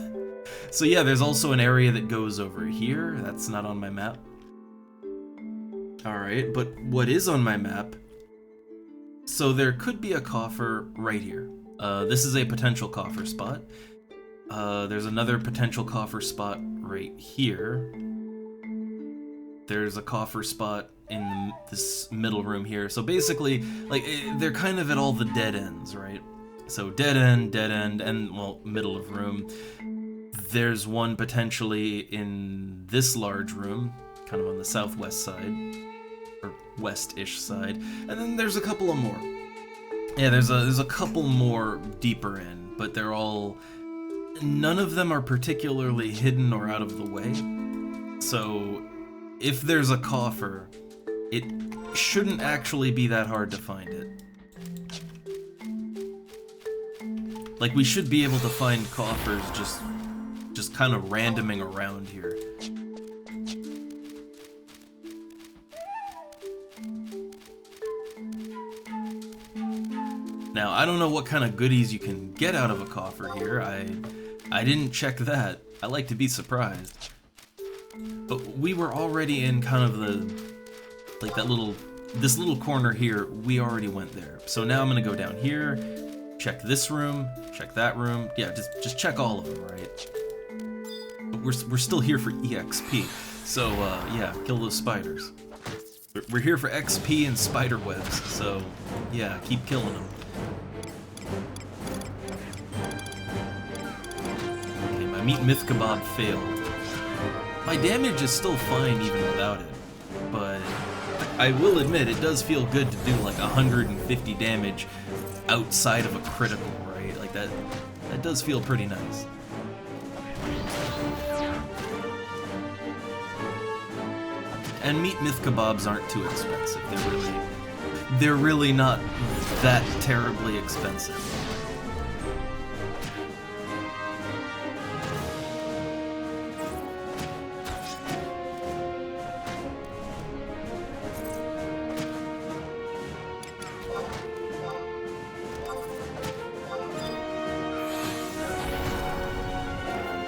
So yeah, there's also an area that goes over here. That's not on my map. Alright, but what is on my map? So there could be a coffer right here. This is a potential coffer spot. There's another potential coffer spot right here. There's a coffer spot in this middle room here. So basically, like, they're kind of at all the dead ends, right? So dead end, and, well, middle of room. There's one potentially in this large room. kind of on the southwest side, or west-ish side, and then there's a couple of more. Yeah, there's a couple more deeper in, but they're all, none of them are particularly hidden or out of the way. So if there's a coffer, it shouldn't actually be that hard to find it. Like, we should be able to find coffers just kind of randoming around here. Now, I don't know what kind of goodies you can get out of a coffer here. I didn't check that. I like to be surprised. But we were already in kind of the, like this little corner here, we already went there. So now I'm gonna go down here, check this room, check that room. Yeah, just check all of them, right? But we're still here for EXP. So, yeah, kill those spiders. We're here for XP and spider webs, so yeah, keep killing them. Okay, my meat myth kebab failed. My damage is still fine even without it, but I will admit it does feel good to do like 150 damage outside of a critical, right? Like that does feel pretty nice. And meat myth kebabs aren't too expensive. They're really not that terribly expensive.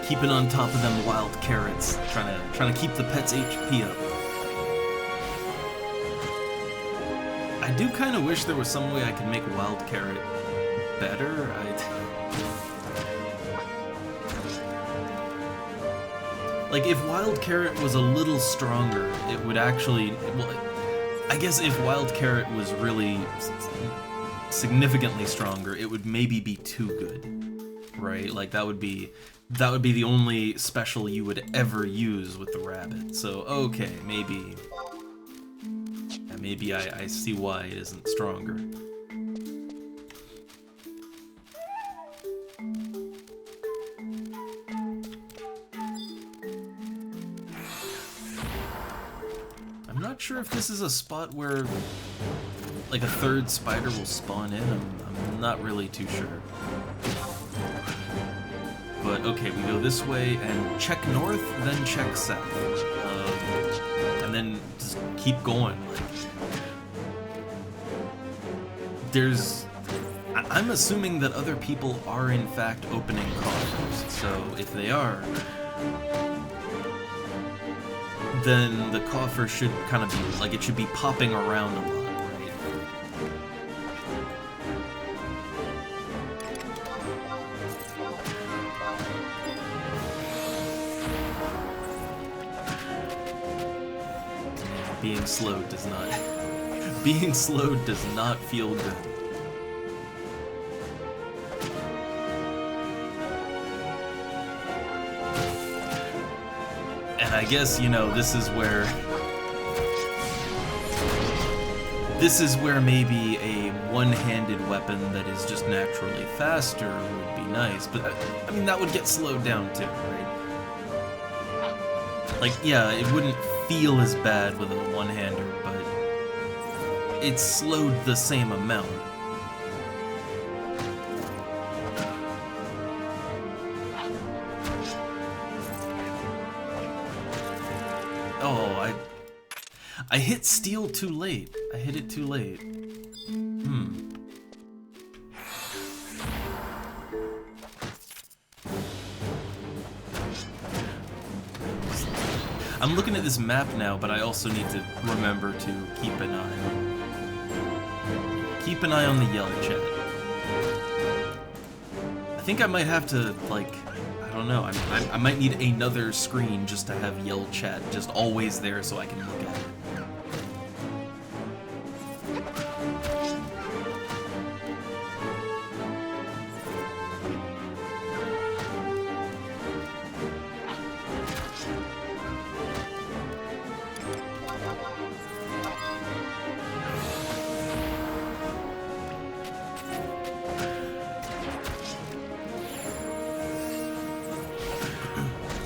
Keeping on top of them wild carrots, trying to keep the pet's HP up. I do kind of wish there was some way I could make wild carrot better. Like, if wild carrot was a little stronger, it would actually, well, I guess if wild carrot was really significantly stronger, it would maybe be too good, right? Like, that would be the only special you would ever use with the rabbit. So, okay, maybe I see why it isn't stronger. I'm not sure if this is a spot where, like, a third spider will spawn in. I'm not really too sure. But, okay, we go this way and check north, then check south. And then just keep going. Like, I'm assuming that other people are in fact opening coffers, so if they are, then the coffer should kind of be, like, it should be popping around a lot, right? Being slowed does not... Being slowed does not feel good. And I guess, you know, this is where maybe a one-handed weapon that is just naturally faster would be nice, but I mean, that would get slowed down too, right? Like, yeah, it wouldn't feel as bad with a one-hander, but it's slowed the same amount. Oh, I hit steel too late. I hit it too late. I'm looking at this map now, but I also need to remember to keep an eye on the yell chat. I think I might have to, like, I don't know, I might need another screen just to have yell chat just always there so I can look at it.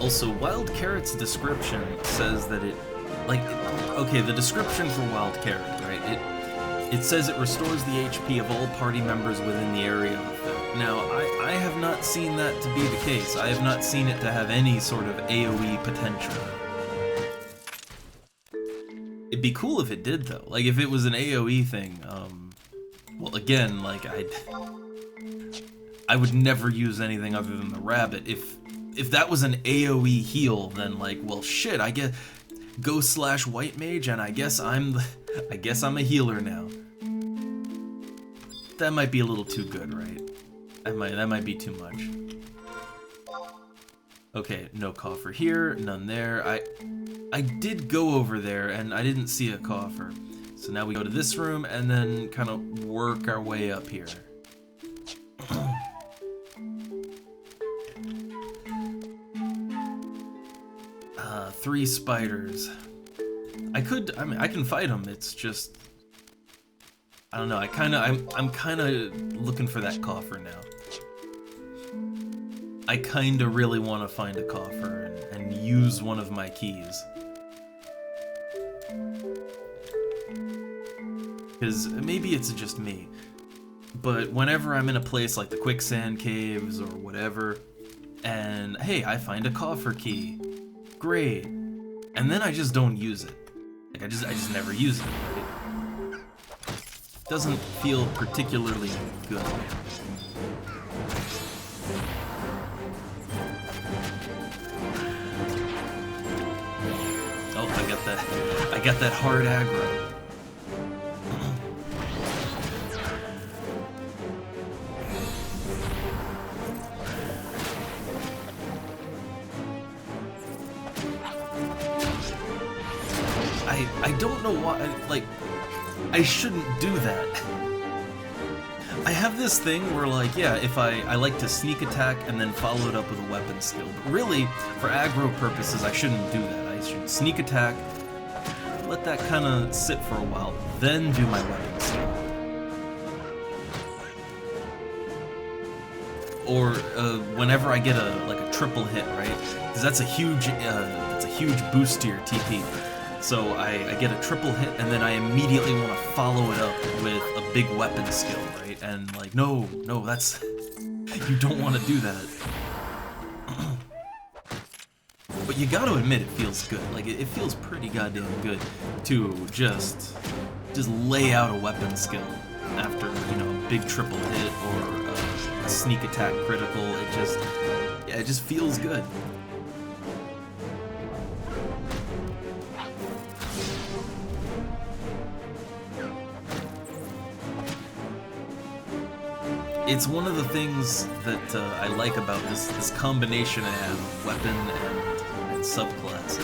Also, Wild Carrot's description says that okay, the description for Wild Carrot, right? It says it restores the HP of all party members within the area of effect. Now, I have not seen that to be the case. I have not seen it to have any sort of AoE potential. It'd be cool if it did, though. Like, if it was an AoE thing, well, again, like, I would never use anything other than the rabbit. If that was an AoE heal, then, like, well, shit, I guess go/white mage, and I guess I'm a healer now. That might be a little too good, right? That might be too much. Okay, no coffer here, none there. I did go over there and I didn't see a coffer. So now we go to this room and then kind of work our way up here. 3 spiders. I can fight them. It's just, I don't know. I'm kind of looking for that coffer now. I kind of really want to find a coffer and use one of my keys. Because maybe it's just me, but whenever I'm in a place like the quicksand caves or whatever, and hey, I find a coffer key, great, and then I just don't use it. Like I just never use it. Right? Doesn't feel particularly good. Oh, I got that hard aggro. I don't know why, like, I shouldn't do that. I have this thing where, like, yeah, if I like to sneak attack and then follow it up with a weapon skill, but really, for aggro purposes, I shouldn't do that. I should sneak attack, let that kind of sit for a while, then do my weapon skill. Or whenever I get a triple hit, right? Because that's a huge boost to your TP. So I get a triple hit, and then I immediately want to follow it up with a big weapon skill, right? And like, no, that's... you don't want to do that. But you gotta admit it feels good. Like, it feels pretty goddamn good to just lay out a weapon skill after, you know, a big triple hit or a sneak attack critical. It just feels good. It's one of the things that I like about this combination I have of weapon and subclass.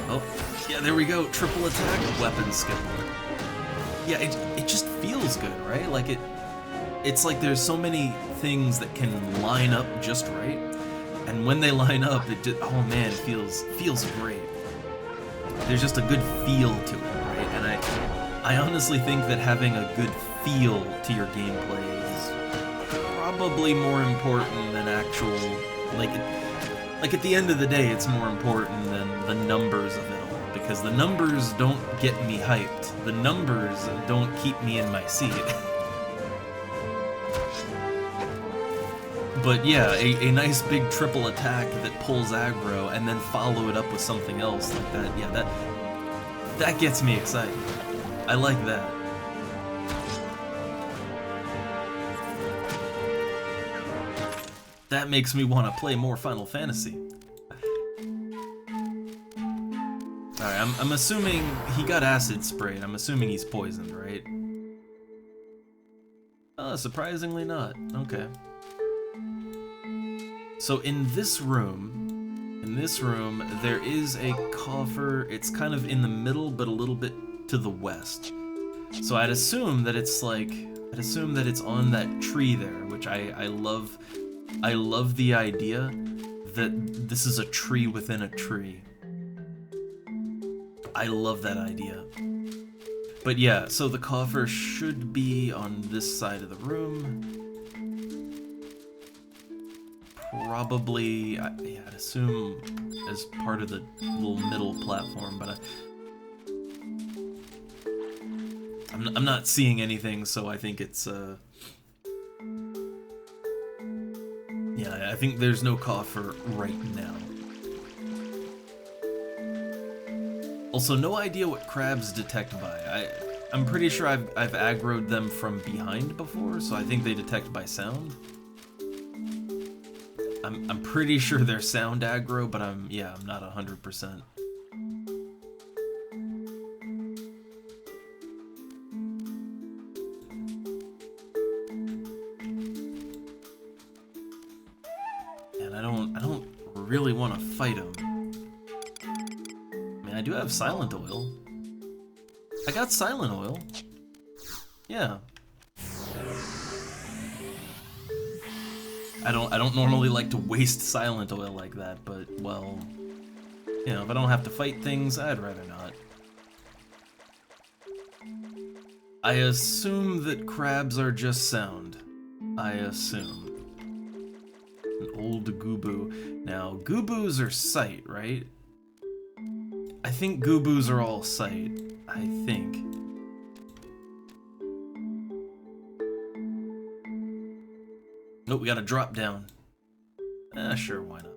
Oh, yeah, there we go. Triple attack, weapon skill. Yeah, it just feels good, right? Like it's like there's so many things that can line up just right, and when they line up, oh man, it feels great. There's just a good feel to it, right? And I honestly think that having a good feel to your gameplay is probably more important than actual, like at the end of the day, it's more important than the numbers of it all, because the numbers don't get me hyped. The numbers don't keep me in my seat. But yeah, a nice big triple attack that pulls aggro and then follow it up with something else like that, yeah, that gets me excited. I like that. That makes me want to play more Final Fantasy. Alright, I'm assuming he got acid sprayed. I'm assuming he's poisoned, right? Surprisingly not. Okay. So in this room, there is a coffer. It's kind of in the middle, but a little bit to the west. So I'd assume that it's on that tree there, which I love. I love the idea that this is a tree within a tree. I love that idea. But yeah, so the coffer should be on this side of the room. probably, yeah, I'd assume as part of the little middle platform, but I'm not seeing anything, so I think it's, yeah, I think there's no coffer right now. Also, no idea what crabs detect by. I'm pretty sure I've aggroed them from behind before, so I think they detect by sound. I'm pretty sure they're sound aggro, but I'm not 100%. And I don't really want to fight them. I mean, I do have silent oil. I got silent oil. Yeah. I don't normally like to waste silent oil like that, but, well, you know, if I don't have to fight things, I'd rather not. I assume that crabs are just sound. I assume. An old gooboo. Now, gooboos are sight, right? I think gooboos are all sight. I think. Oh, we gotta drop down. Sure, why not?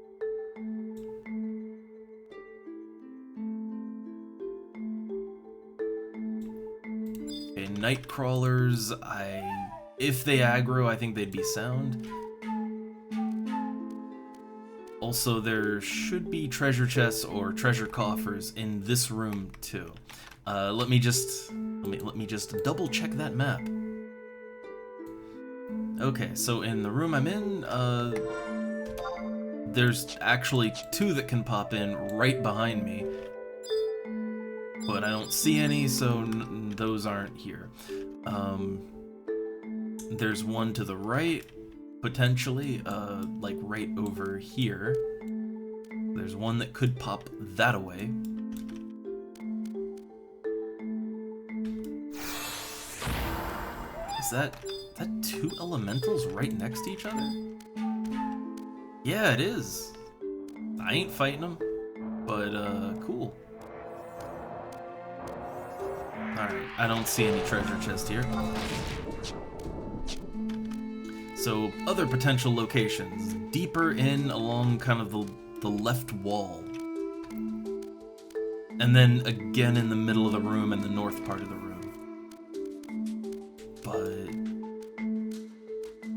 Okay, night crawlers, if they aggro, I think they'd be sound. Also, there should be treasure chests or treasure coffers in this room too. Let me just double check that map. Okay, so in the room I'm in, there's actually two that can pop in right behind me, but I don't see any, so those aren't here. There's one to the right, potentially, like right over here. There's one that could pop that away. Is that two elementals right next to each other? Yeah, it is. I ain't fighting them, but cool. Alright, I don't see any treasure chest here. So, other potential locations. Deeper in along kind of the left wall. And then again in the middle of the room and the north part of the room. But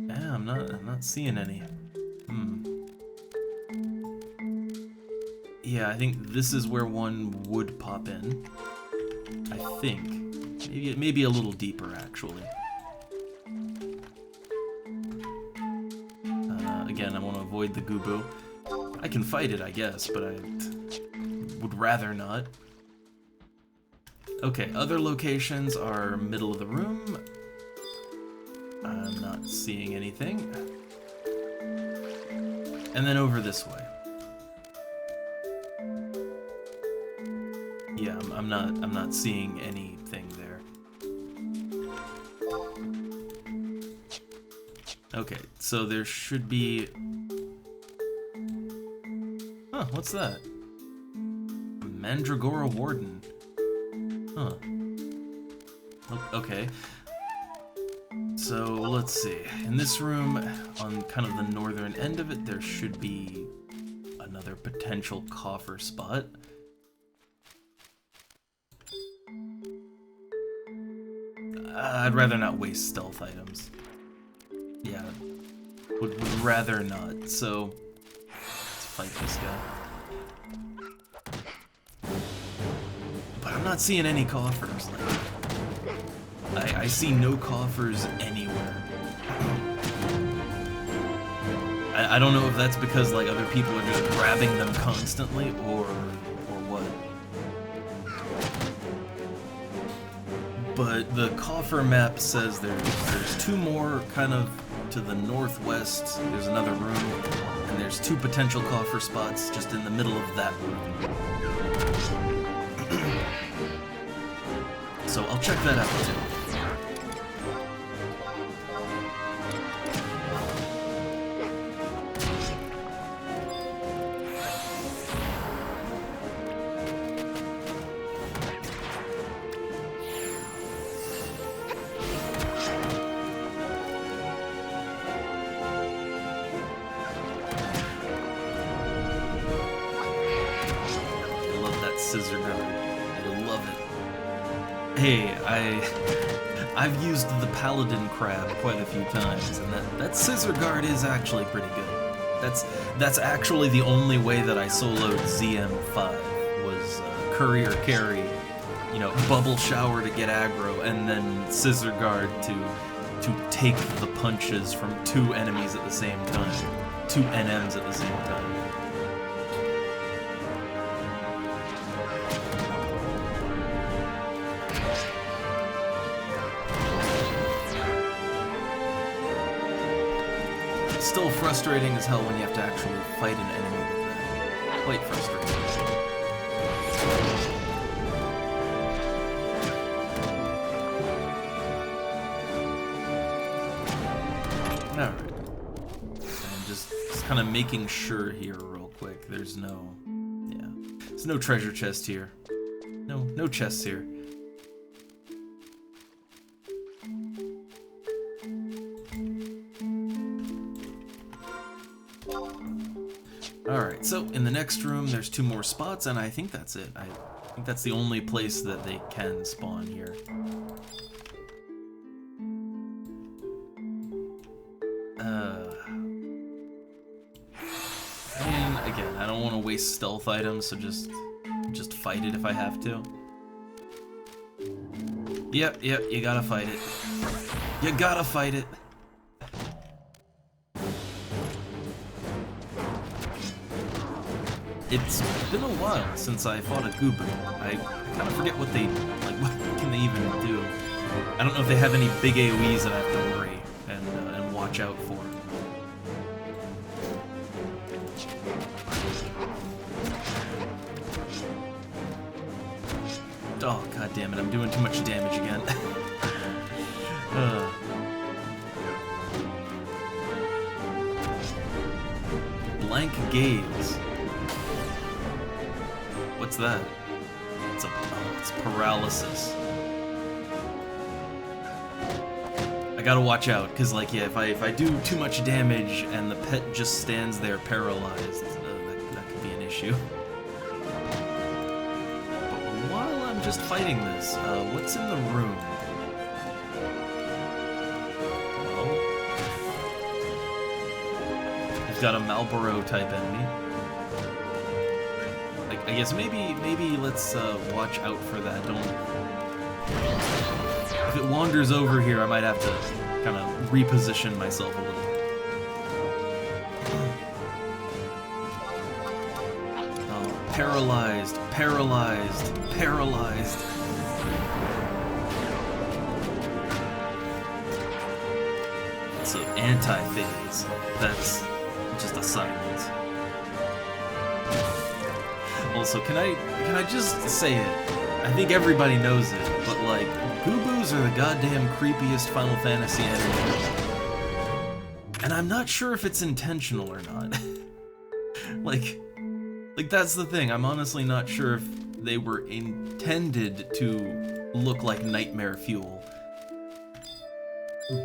yeah, I'm not seeing any. Yeah, I think this is where one would pop in. I think. Maybe a little deeper, actually. Again, I want to avoid the gooboo. I can fight it, I guess, but I would rather not. Okay, other locations are middle of the room. I'm not seeing anything. And then over this way. Yeah, I'm not seeing anything there. Okay, so there should be... Huh, what's that? Mandragora Warden. Huh. Okay. So, let's see. In this room, on kind of the northern end of it, there should be another potential coffer spot. I'd rather not waste stealth items. Yeah, would rather not, so let's fight this guy. But I'm not seeing any coffers, like, I see no coffers anywhere. I don't know if that's because, like, other people are just grabbing them constantly, or what. But the coffer map says there's two more kind of to the northwest. There's another room, and there's two potential coffer spots just in the middle of that room. So I'll check that out too. hey, I've used the Paladin Crab quite a few times, and that Scissor Guard is actually pretty good. That's actually the only way that I soloed ZM5 was Courier Carry, you know, Bubble Shower to get aggro, and then Scissor Guard to take the punches from two enemies at the same time, two NMs at the same time. Still frustrating as hell when you have to actually fight an enemy with that. Quite frustrating. Alright. I'm just kind of making sure here real quick. There's no treasure chest here. No chests here. Alright, so in the next room there's 2 more spots, and I think that's it. I think that's the only place that they can spawn here. I mean, again, I don't want to waste stealth items, so just fight it if I have to. Yep, you gotta fight it. You gotta fight it. It's been a while since I fought a Goober. I kind of forget what what can they even do. I don't know if they have any big AoEs that I have to worry and watch out for. Oh, god damn it, I'm doing too much damage again. Blank gaze. What's that? It's paralysis. I gotta watch out, cause like, yeah, if I do too much damage and the pet just stands there paralyzed, that could be an issue. But while I'm just fighting this, what's in the room? Well, you've got a Malboro type enemy. I guess maybe let's watch out for that. If it wanders over here, I might have to kind of reposition myself a little. Oh, paralyzed. So anti-phase. That's just a silence. Also, can I just say it? I think everybody knows it, but like, Goobos are the goddamn creepiest Final Fantasy enemies. And I'm not sure if it's intentional or not. like that's the thing, I'm honestly not sure if they were intended to look like nightmare fuel.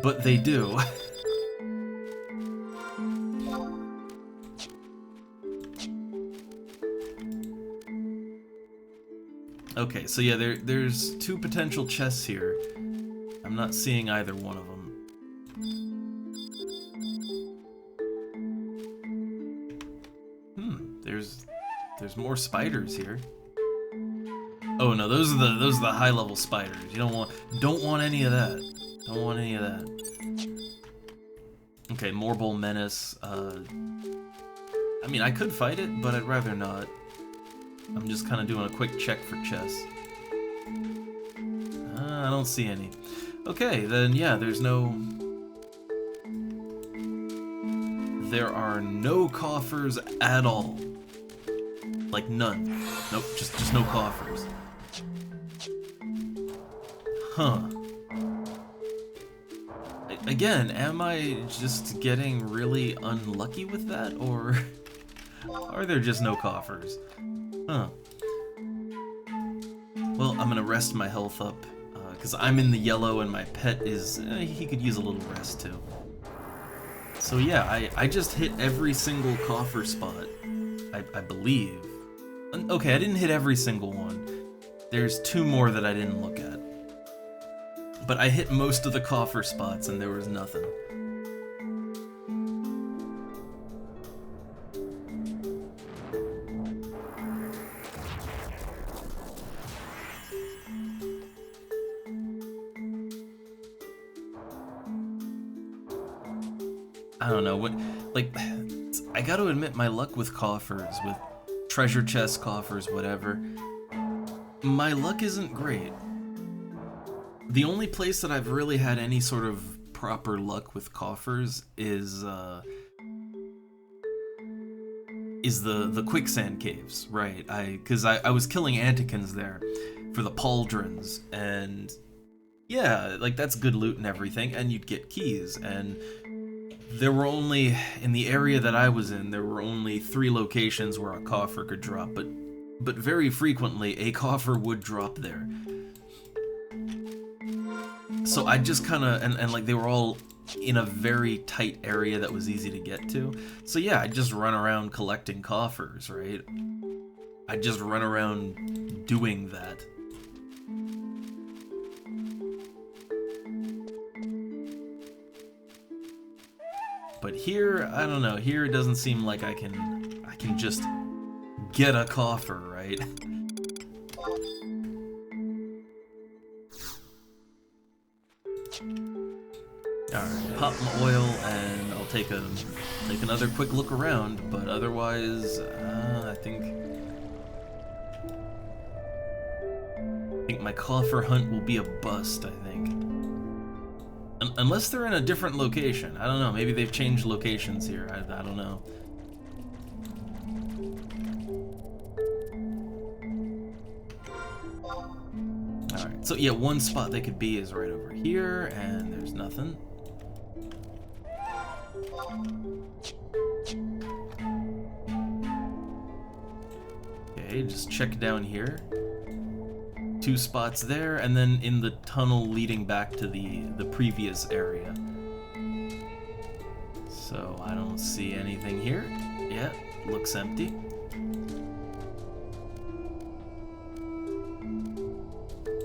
But they do. Okay, so yeah, there's 2 potential chests here. I'm not seeing either one of them. There's more spiders here. Oh no, those are the high-level spiders. You don't want any of that. Don't want any of that. Okay, Morbol Menace. I mean, I could fight it, but I'd rather not. I'm just kind of doing a quick check for chests. I don't see any. Okay, then yeah, there are no coffers at all. Like none. Nope, just no coffers. Huh. Again, am I just getting really unlucky with that, or are there just no coffers? Huh. Well, I'm gonna rest my health up, because I'm in the yellow and my pet is... he could use a little rest too. So yeah, I just hit every single coffer spot, I believe. Okay, I didn't hit every single one. There's 2 more that I didn't look at. But I hit most of the coffer spots and there was nothing. I don't know, I gotta admit, my luck with coffers, with treasure chests, coffers, whatever, my luck isn't great. The only place that I've really had any sort of proper luck with coffers is the quicksand caves, right? Because I was killing Antikins there for the pauldrons, and yeah, like that's good loot and everything, and you'd get keys, and there were only, in the area that I was in, there were only 3 locations where a coffer could drop, but very frequently a coffer would drop there. So I just kind of, and like they were all in a very tight area that was easy to get to. So yeah, I just run around collecting coffers, right? I just run around doing that. But here, I don't know, here it doesn't seem like I can just get a coffer, right? Alright, pop my oil and I'll take another quick look around, but otherwise, I think my coffer hunt will be a bust, I think. Unless they're in a different location. I don't know, maybe they've changed locations here, I don't know. Alright, so yeah, one spot they could be is right over here, and there's nothing. Okay, just check down here. 2 spots there, and then in the tunnel leading back to the previous area. So I don't see anything here. Yeah, looks empty.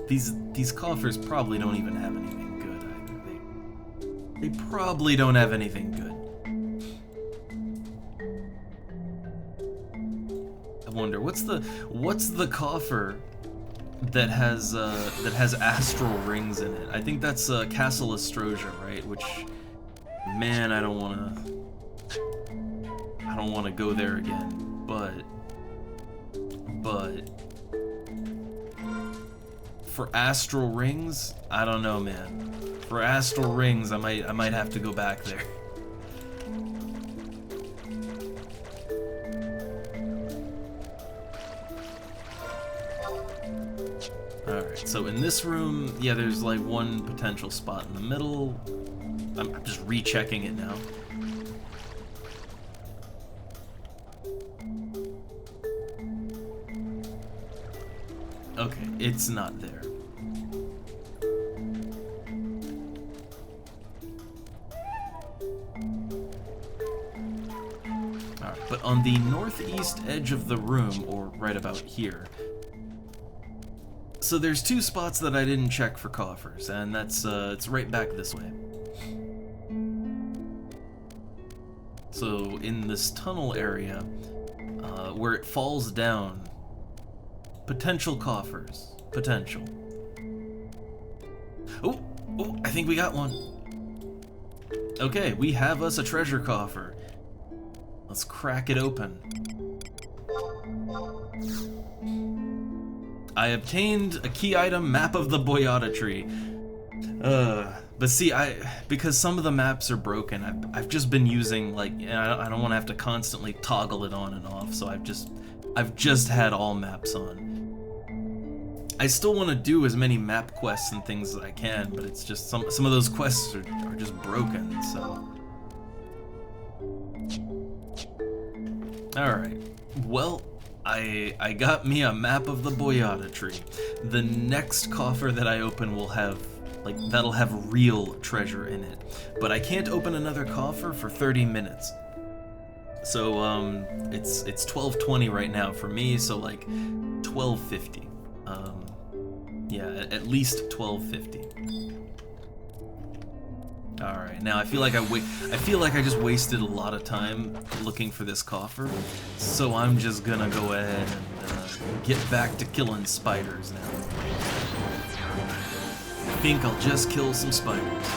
These coffers probably don't even have anything good either. They probably don't have anything good. I wonder what's the coffer that has astral rings in it. I think that's Castle Astrosia, right? Which, man, I don't wanna go there again. But for astral rings, I don't know, man. For astral rings, I might have to go back there. Alright, so in this room, yeah, there's like one potential spot in the middle. I'm just rechecking it now. Okay, it's not there. Alright, but on the northeast edge of the room, or right about here, so there's 2 spots that I didn't check for coffers, and that's it's right back this way. So in this tunnel area, where it falls down, potential coffers, potential. Oh, I think we got one. Okay, we have us a treasure coffer. Let's crack it open. I obtained a key item, map of the Boyata tree. But see, because some of the maps are broken, I've just been using, like, I don't want to have to constantly toggle it on and off, so I've just had all maps on. I still want to do as many map quests and things as I can, but it's just some of those quests are just broken, so. Alright, well, I got me a map of the Boyata tree. The next coffer that I open will have, like, that'll have real treasure in it. But I can't open another coffer for 30 minutes. So, it's 12:20 right now for me, so like 12:50. Yeah, at least 1250. Alright, now I feel like I just wasted a lot of time looking for this coffer, so I'm just gonna go ahead and get back to killing spiders now. I think I'll just kill some spiders.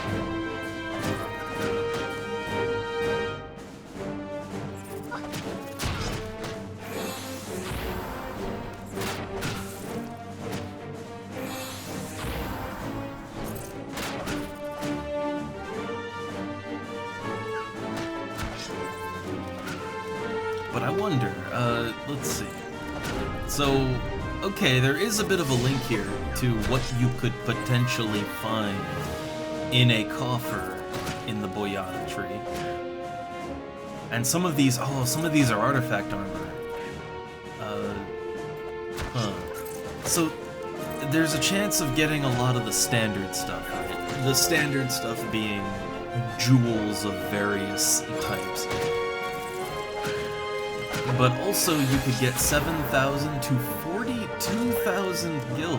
But I wonder, let's see. So, okay, there is a bit of a link here to what you could potentially find in a coffer in the Boyata tree. And some of these are artifact armor. So, there's a chance of getting a lot of the standard stuff, right? The standard stuff being jewels of various types. But also you could get 7,000 to 42,000 gil.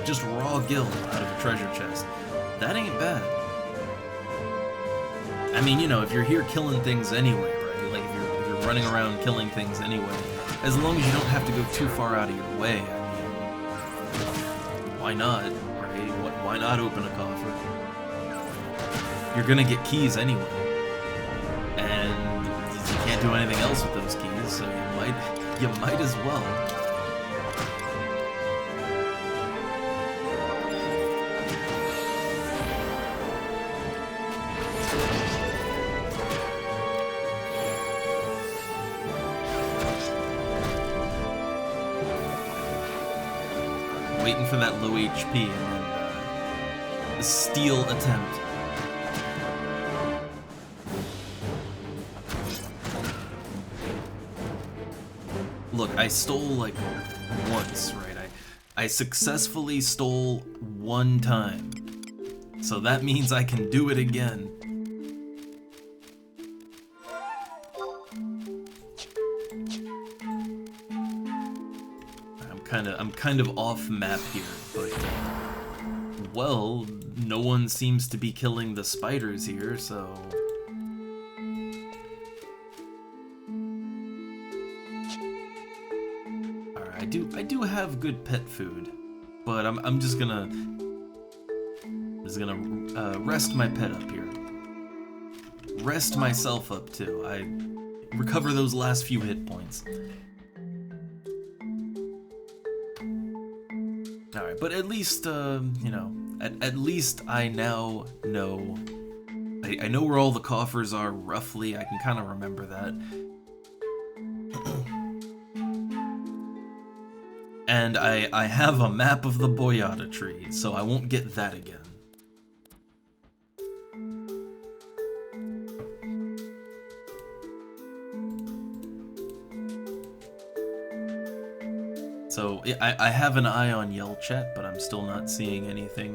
Just raw gil out of a treasure chest. That ain't bad. I mean, you know, if you're here killing things anyway, right? Like if you're running around killing things anyway, as long as you don't have to go too far out of your way, I mean, why not, right? Why not open a coffer? You're gonna get keys anyway. And you can't do anything else with those keys, so you might as well. Waiting for that low HP and then a steal attempt. Look, I stole like once, right? I successfully stole one time. So that means I can do it again. I'm kind of off map here, but well, no one seems to be killing the spiders here, so I do have good pet food, but I'm just gonna rest my pet up here. Rest myself up too. I recover those last few hit points. Alright, but at least, you know, at least I now know. I know where all the coffers are roughly. I can kind of remember that. And I have a map of the Boyata tree, so I won't get that again. So I have an eye on Yell Chat, but I'm still not seeing anything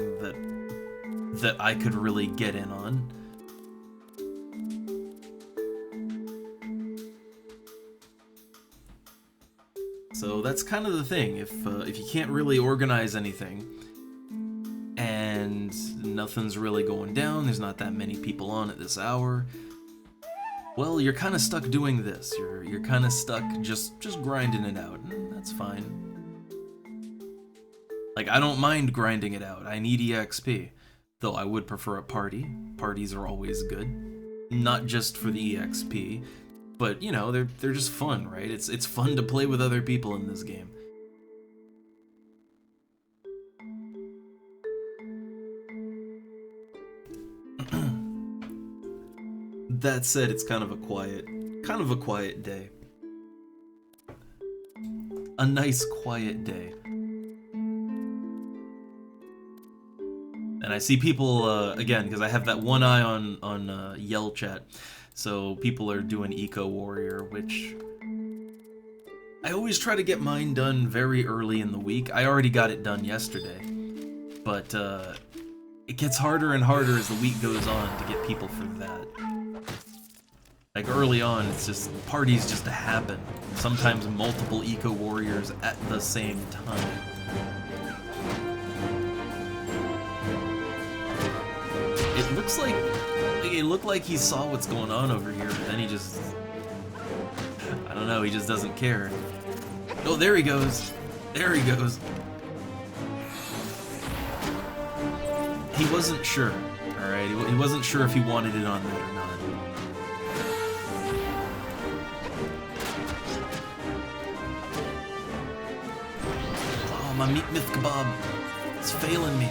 that I could really get in on. So that's kind of the thing. If you can't really organize anything, and nothing's really going down, there's not that many people on at this hour, well, you're kind of stuck doing this. You're kind of stuck just grinding it out, and that's fine. Like, I don't mind grinding it out. I need EXP, though I would prefer a party. Parties are always good, not just for the EXP. But, you know, they're just fun, right? It's fun to play with other people in this game. That said, it's kind of a quiet day. A nice quiet day. And I see people, again, because I have that one eye on Yell Chat. So people are doing Eco Warrior, which I always try to get mine done very early in the week. I already got it done yesterday, but it gets harder and harder as the week goes on to get people for that. Like early on, it's just parties just happen. Sometimes multiple Eco Warriors at the same time. It looked like he saw what's going on over here, but then he just, I don't know, he just doesn't care. Oh, there he goes. There he goes. He wasn't sure, alright? He wasn't sure if he wanted it on that or not. Oh, my meat myth kebab. It's failing me.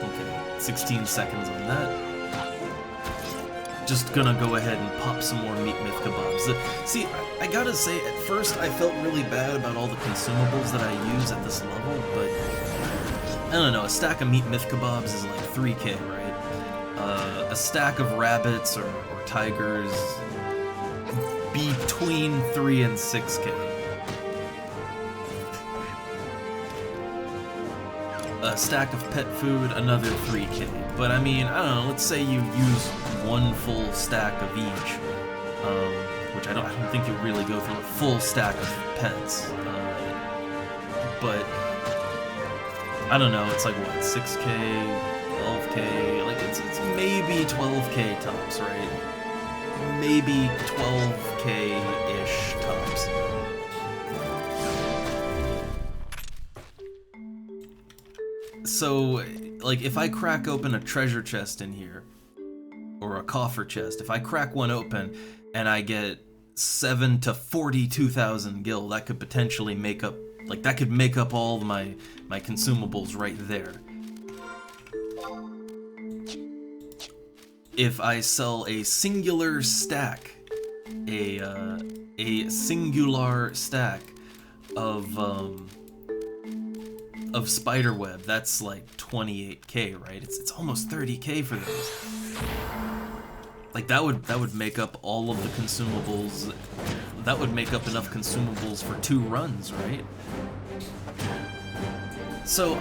Okay, 16 seconds on that. Just gonna go ahead and pop some more meat myth kebabs. See, I gotta say, at first I felt really bad about all the consumables that I use at this level, but I don't know, a stack of meat myth kebabs is like 3k, right? A stack of rabbits or tigers between 3 and 6k. A stack of pet food, another 3k. But I mean, I don't know, let's say you use one full stack of each, which I don't think you'll really go through a full stack of pets, but I don't know, it's like what, 6k, 12k, like it's maybe 12k tops, right? Maybe 12k-ish tops. So, like, if I crack open a treasure chest in here, or a coffer chest, if I crack one open and I get 7 to 42,000 gil, that could potentially make up, like, that could make up all my consumables right there. If I sell a singular stack, a singular stack of spiderweb, that's like 28k, right? It's almost 30k for those. Like that would make up all of the consumables. That would make up enough consumables for 2 runs, right? So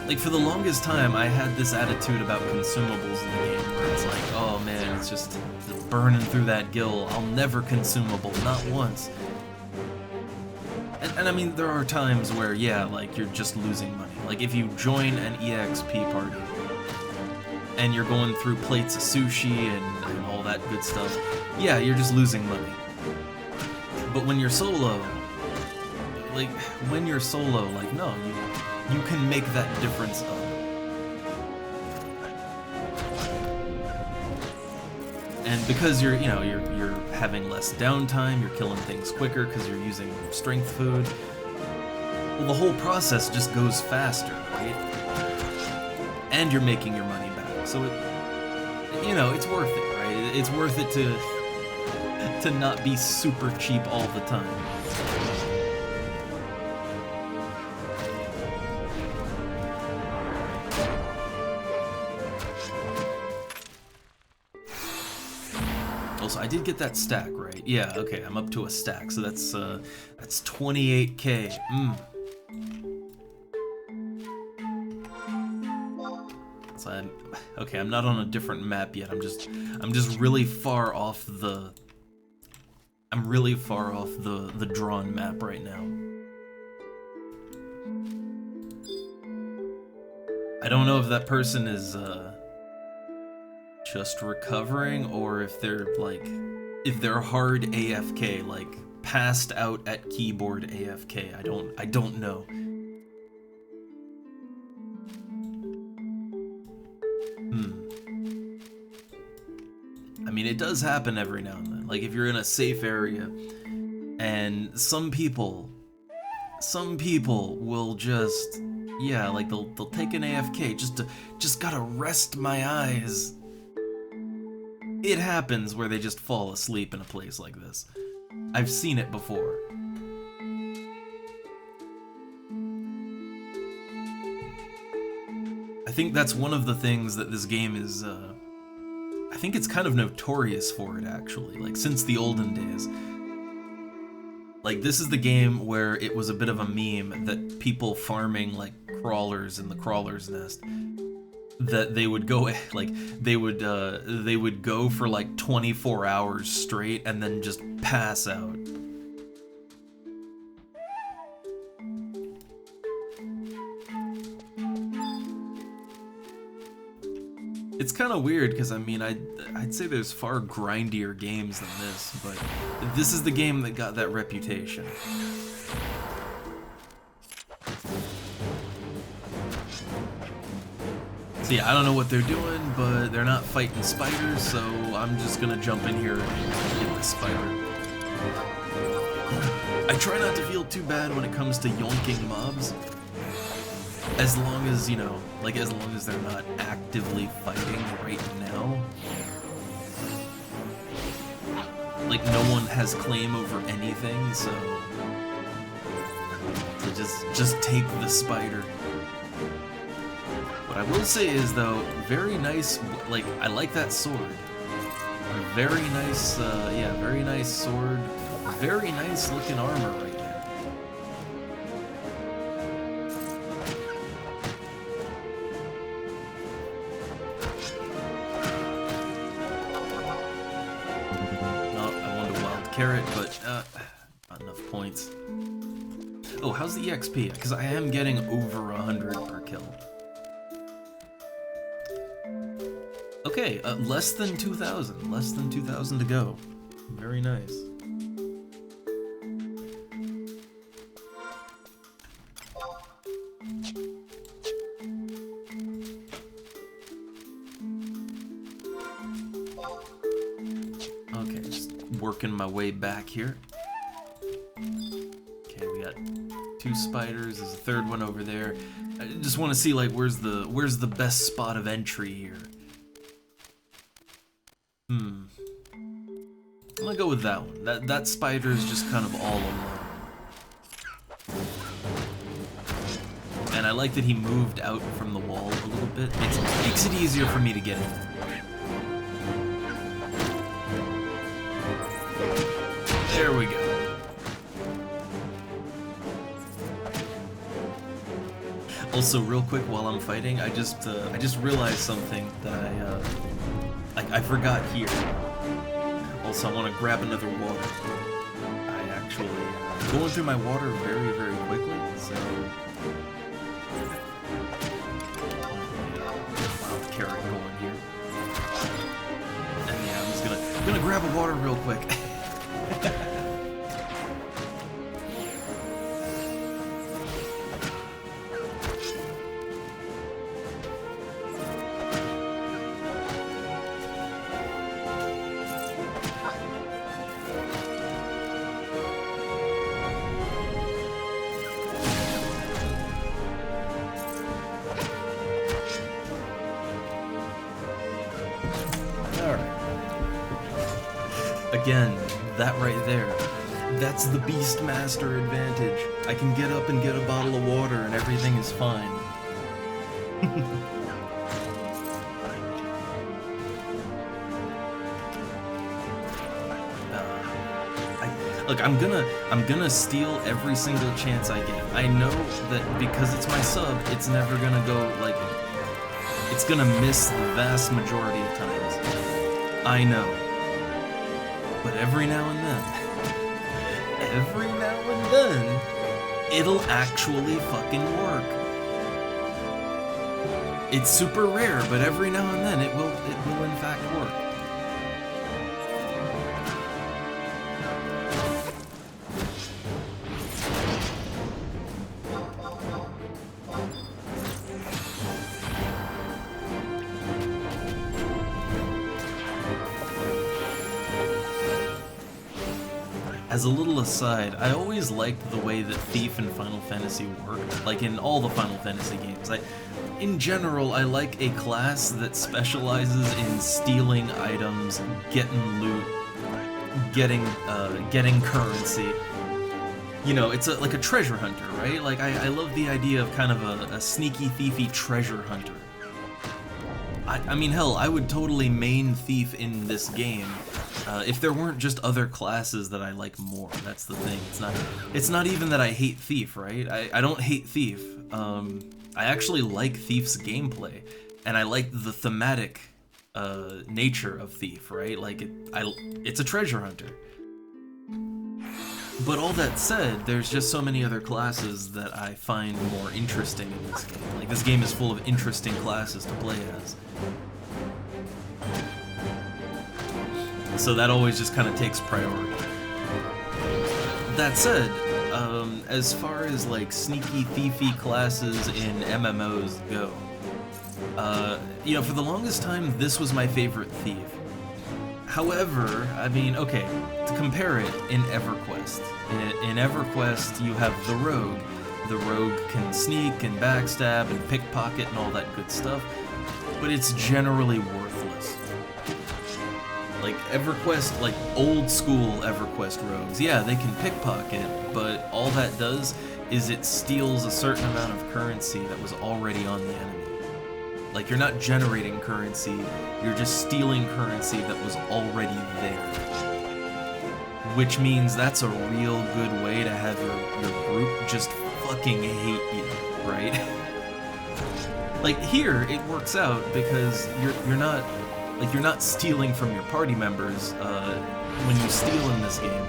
like for the longest time I had this attitude about consumables in the game where it's like, oh man, it's just burning through that gil. I'll never consumable, not once. And I mean, there are times where, yeah, like, you're just losing money. Like, if you join an EXP party, and you're going through plates of sushi and all that good stuff, yeah, you're just losing money. But when you're solo, like, no, you can make that difference up. And because you're having less downtime, you're killing things quicker because you're using strength food, well, the whole process just goes faster, right? And you're making your money back, so it's worth it, right? It's worth it to not be super cheap all the time. Also, I did get that stack, right? Yeah, okay, I'm up to a stack, so that's 28k. So I'm not on a different map yet. I'm just really far off the drawn map right now. I don't know if that person is just recovering, or if they're hard AFK, like passed out at keyboard AFK. I don't know. I mean, it does happen every now and then. Like, if you're in a safe area, and some people will just, yeah, like they'll take an AFK just gotta rest my eyes. It happens where they just fall asleep in a place like this. I've seen it before. I think that's one of the things that this game is, I think it's kind of notorious for it, actually, like, since the olden days. Like, this is the game where it was a bit of a meme that people farming, like, crawlers in the crawler's nest, that they would go like they would go for like 24 hours straight and then just pass out. It's kind of weird because I mean I'd say there's far grindier games than this, but this is the game that got that reputation. So yeah, I don't know what they're doing, but they're not fighting spiders, so I'm just gonna jump in here and get the spider. I try not to feel too bad when it comes to yoinking mobs, as long as, you know, like as long as they're not actively fighting right now. Like no one has claim over anything, so just take the spider. What I will say is, though, very nice, like, I like that sword. Very nice, yeah, very nice sword. Very nice looking armor right there. Oh, I wanted a wild carrot, but, not enough points. Oh, how's the EXP? Because I am getting over 100 per kill. Okay, less than 2,000. Less than 2,000 to go. Very nice. Okay, just working my way back here. Okay, we got 2 spiders. There's a 3rd one over there. I just want to see, like, where's the best spot of entry here. I'm gonna go with that one. That spider is just kind of all alone. And I like that he moved out from the wall a little bit. It makes it easier for me to get in. There we go. Also, real quick while I'm fighting, I just realized something that I forgot here. Also, I want to grab another water. I actually going through my water very, very quickly, so wild carrot going here. And yeah, I'm just gonna grab a water real quick. Again, that right there, that's the Beastmaster advantage. I can get up and get a bottle of water and everything is fine. Look, I'm gonna steal every single chance I get. I know that because it's my sub, it's never gonna go, like, it's gonna miss the vast majority of times. I know. But every now and then, it'll actually fucking work. It's super rare, but every now and then it will in fact work. As a little aside, I always liked the way that Thief in Final Fantasy worked, like in all the Final Fantasy games. In general, I like a class that specializes in stealing items, getting loot, getting currency. You know, it's like a treasure hunter, right? Like, I love the idea of kind of a sneaky, thiefy treasure hunter. I mean, hell, I would totally main Thief in this game. If there weren't just other classes that I like more, that's the thing. It's not even that I hate Thief, right? I don't hate Thief. I actually like Thief's gameplay. and I like the thematic nature of Thief, right? Like it's a treasure hunter. But all that said, there's just so many other classes that I find more interesting in this game. Like, this game is full of interesting classes to play as. So that always just kind of takes priority. That said, as far as like sneaky, thiefy classes in MMOs go, you know, for the longest time, this was my favorite thief. However, I mean, okay, to compare it, in EverQuest. In EverQuest, you have the Rogue. The Rogue can sneak and backstab and pickpocket and all that good stuff, but it's generally worthless. Like, EverQuest, like old school EverQuest rogues, yeah, they can pickpocket, but all that does is it steals a certain amount of currency that was already on the enemy. Like, you're not generating currency, you're just stealing currency that was already there. Which means that's a real good way to have your group just fucking hate you, right? Like, here, it works out because you're not stealing from your party members. When you steal in this game,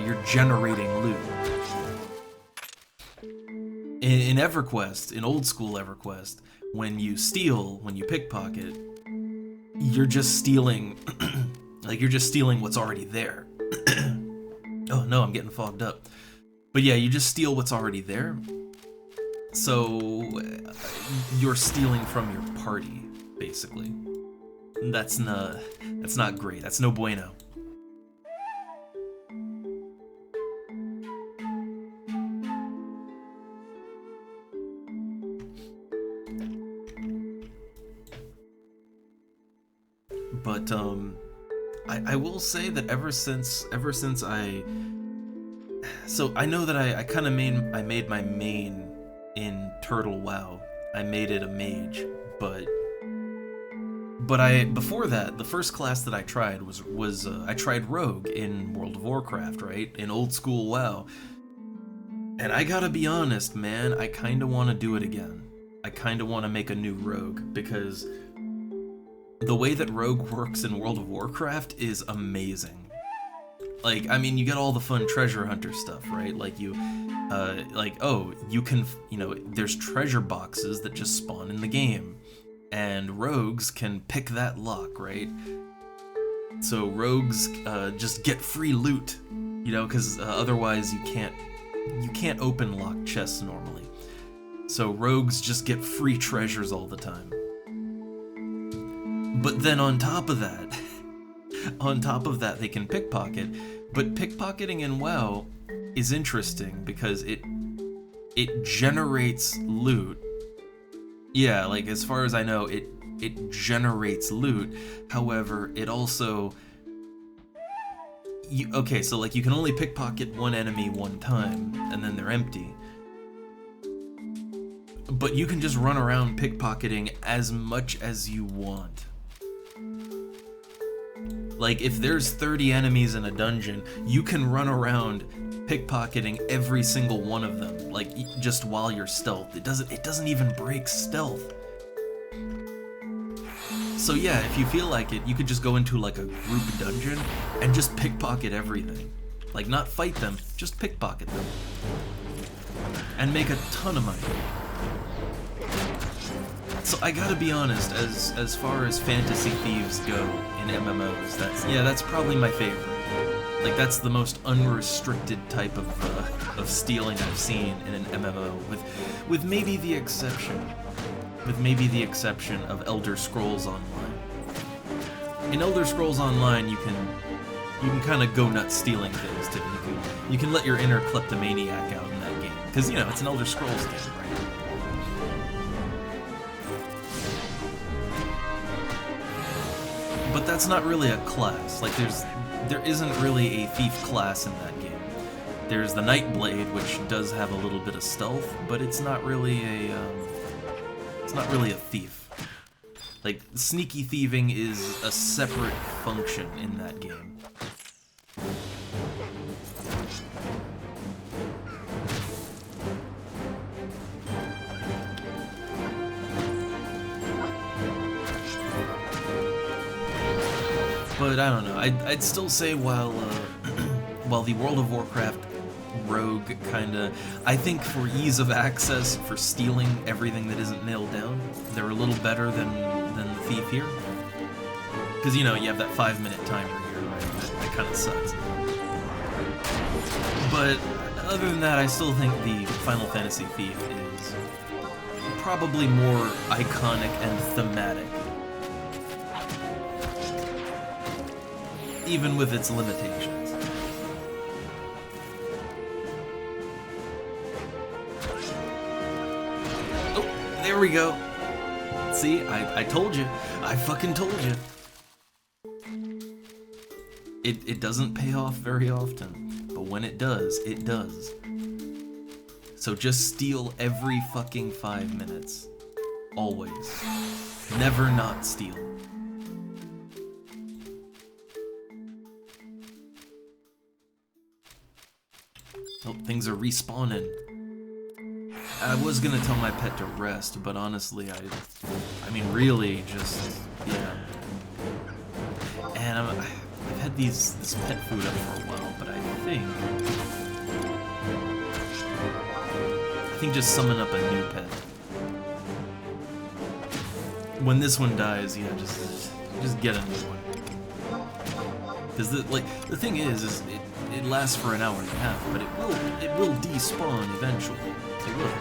you're generating loot. In EverQuest, in old school EverQuest, when you steal, when you pickpocket, you're just stealing, like, you're just stealing what's already there. Oh no, I'm getting fogged up. But yeah, you just steal what's already there. So, you're stealing from your party, basically. That's not great, that's no bueno. But I will say that ever since so I know that I kind of made my main in Turtle WoW. I made it a mage, but before that, the first class that I tried was I tried Rogue in World of Warcraft, right? In old school WoW. And I gotta be honest, man, I kinda wanna do it again. I kinda wanna make a new Rogue, because the way that Rogue works in World of Warcraft is amazing. Like, I mean, you get all the fun treasure hunter stuff, right? Like, you can, you know, there's treasure boxes that just spawn in the game, and rogues can pick that lock, right? So rogues just get free loot, you know, because otherwise you can't open locked chests normally. So rogues just get free treasures all the time. But then on top of that, they can pickpocket. But pickpocketing in WoW is interesting because it generates loot. Yeah, like, as far as I know, it generates loot. However, it also... okay, so like, you can only pickpocket one enemy one time, and then they're empty. But you can just run around pickpocketing as much as you want. Like, if there's 30 enemies in a dungeon, you can run around pickpocketing every single one of them, like, just while you're stealth. It doesn't even break stealth. So yeah, if you feel like it, you could just go into like a group dungeon and just pickpocket everything. Like, not fight them, just pickpocket them. And make a ton of money. So I gotta be honest, as far as fantasy thieves go in MMOs, that's probably my favorite. Like, that's the most unrestricted type of stealing I've seen in an MMO, with maybe the exception of Elder Scrolls Online. In Elder Scrolls Online, you can kind of go nuts stealing things too. You can let your inner kleptomaniac out in that game, because, you know, it's an Elder Scrolls game, right? But that's not really a class. Like, there isn't really a thief class in that game. There's the Nightblade, which does have a little bit of stealth, but it's not really a thief. Like, sneaky thieving is a separate function in that game. But I don't know. I'd still say while while the World of Warcraft rogue kinda, I think for ease of access, for stealing everything that isn't nailed down, they're a little better than the thief here. Because you know you have that 5-minute timer here, right? That kind of sucks. But other than that, I still think the Final Fantasy Thief is probably more iconic and thematic, even with its limitations. Oh, there we go. See, I told you. I fucking told you. It doesn't pay off very often, but when it does, it does. So just steal every fucking 5 minutes. Always. Never not steal. Oh, things are respawning. I was gonna tell my pet to rest, but honestly, I mean, really, just, yeah. And I've had this pet food up for a while, but I think just summon up a new pet. When this one dies, yeah, just get a new one. Because the thing is it lasts for an hour and a half, but it will despawn eventually. It will.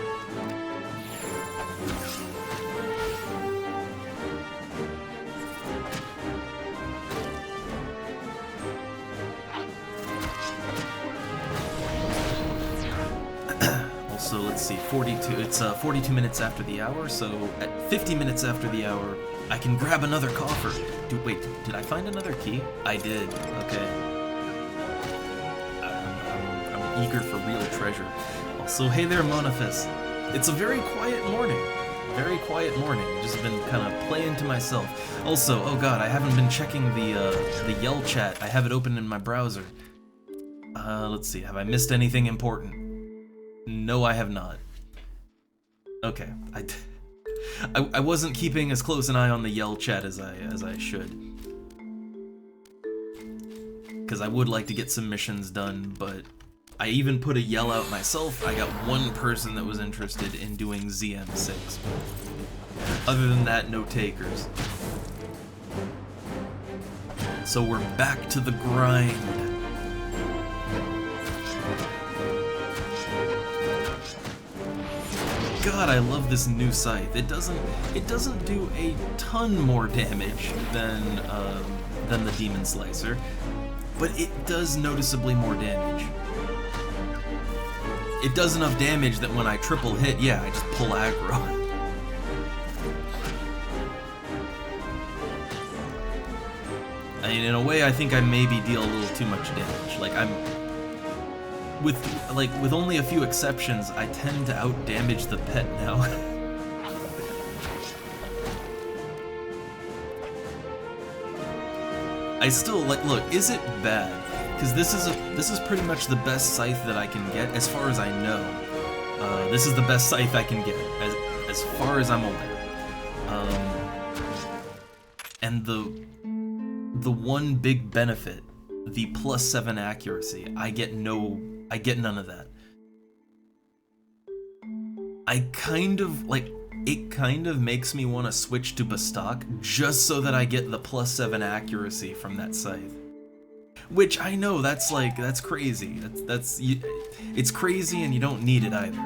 Also, let's see, 42. It's 42 minutes after the hour, so at 50 minutes after the hour, I can grab another coffer. Wait, did I find another key? I did. Okay. I'm eager for real treasure. Also, hey there, Monifus. It's a very quiet morning. Very quiet morning. Just been kind of playing to myself. Also, oh god, I haven't been checking the Yell chat. I have it open in my browser. Let's see. Have I missed anything important? No, I have not. Okay, I wasn't keeping as close an eye on the Yell chat as I should, because I would like to get some missions done. But I even put a Yell out myself. I got one person that was interested in doing ZM6. Other than that, no takers. So we're back to the grind. God, I love this new scythe. It doesn't do a ton more damage than the Demon Slicer, but it does noticeably more damage. It does enough damage that when I triple hit, yeah, I just pull aggro. I mean, in a way, I think I maybe deal a little too much damage. Like with only a few exceptions, I tend to out-damage the pet now. I still, look, is it bad? Because this is pretty much the best scythe that I can get, as far as I know. This is the best scythe I can get, as far as I'm aware. And the one big benefit, the +7 accuracy, I get none of that. It kind of makes me want to switch to Bastok just so that I get the +7 accuracy from that scythe. Which I know that's crazy. It's crazy and you don't need it either.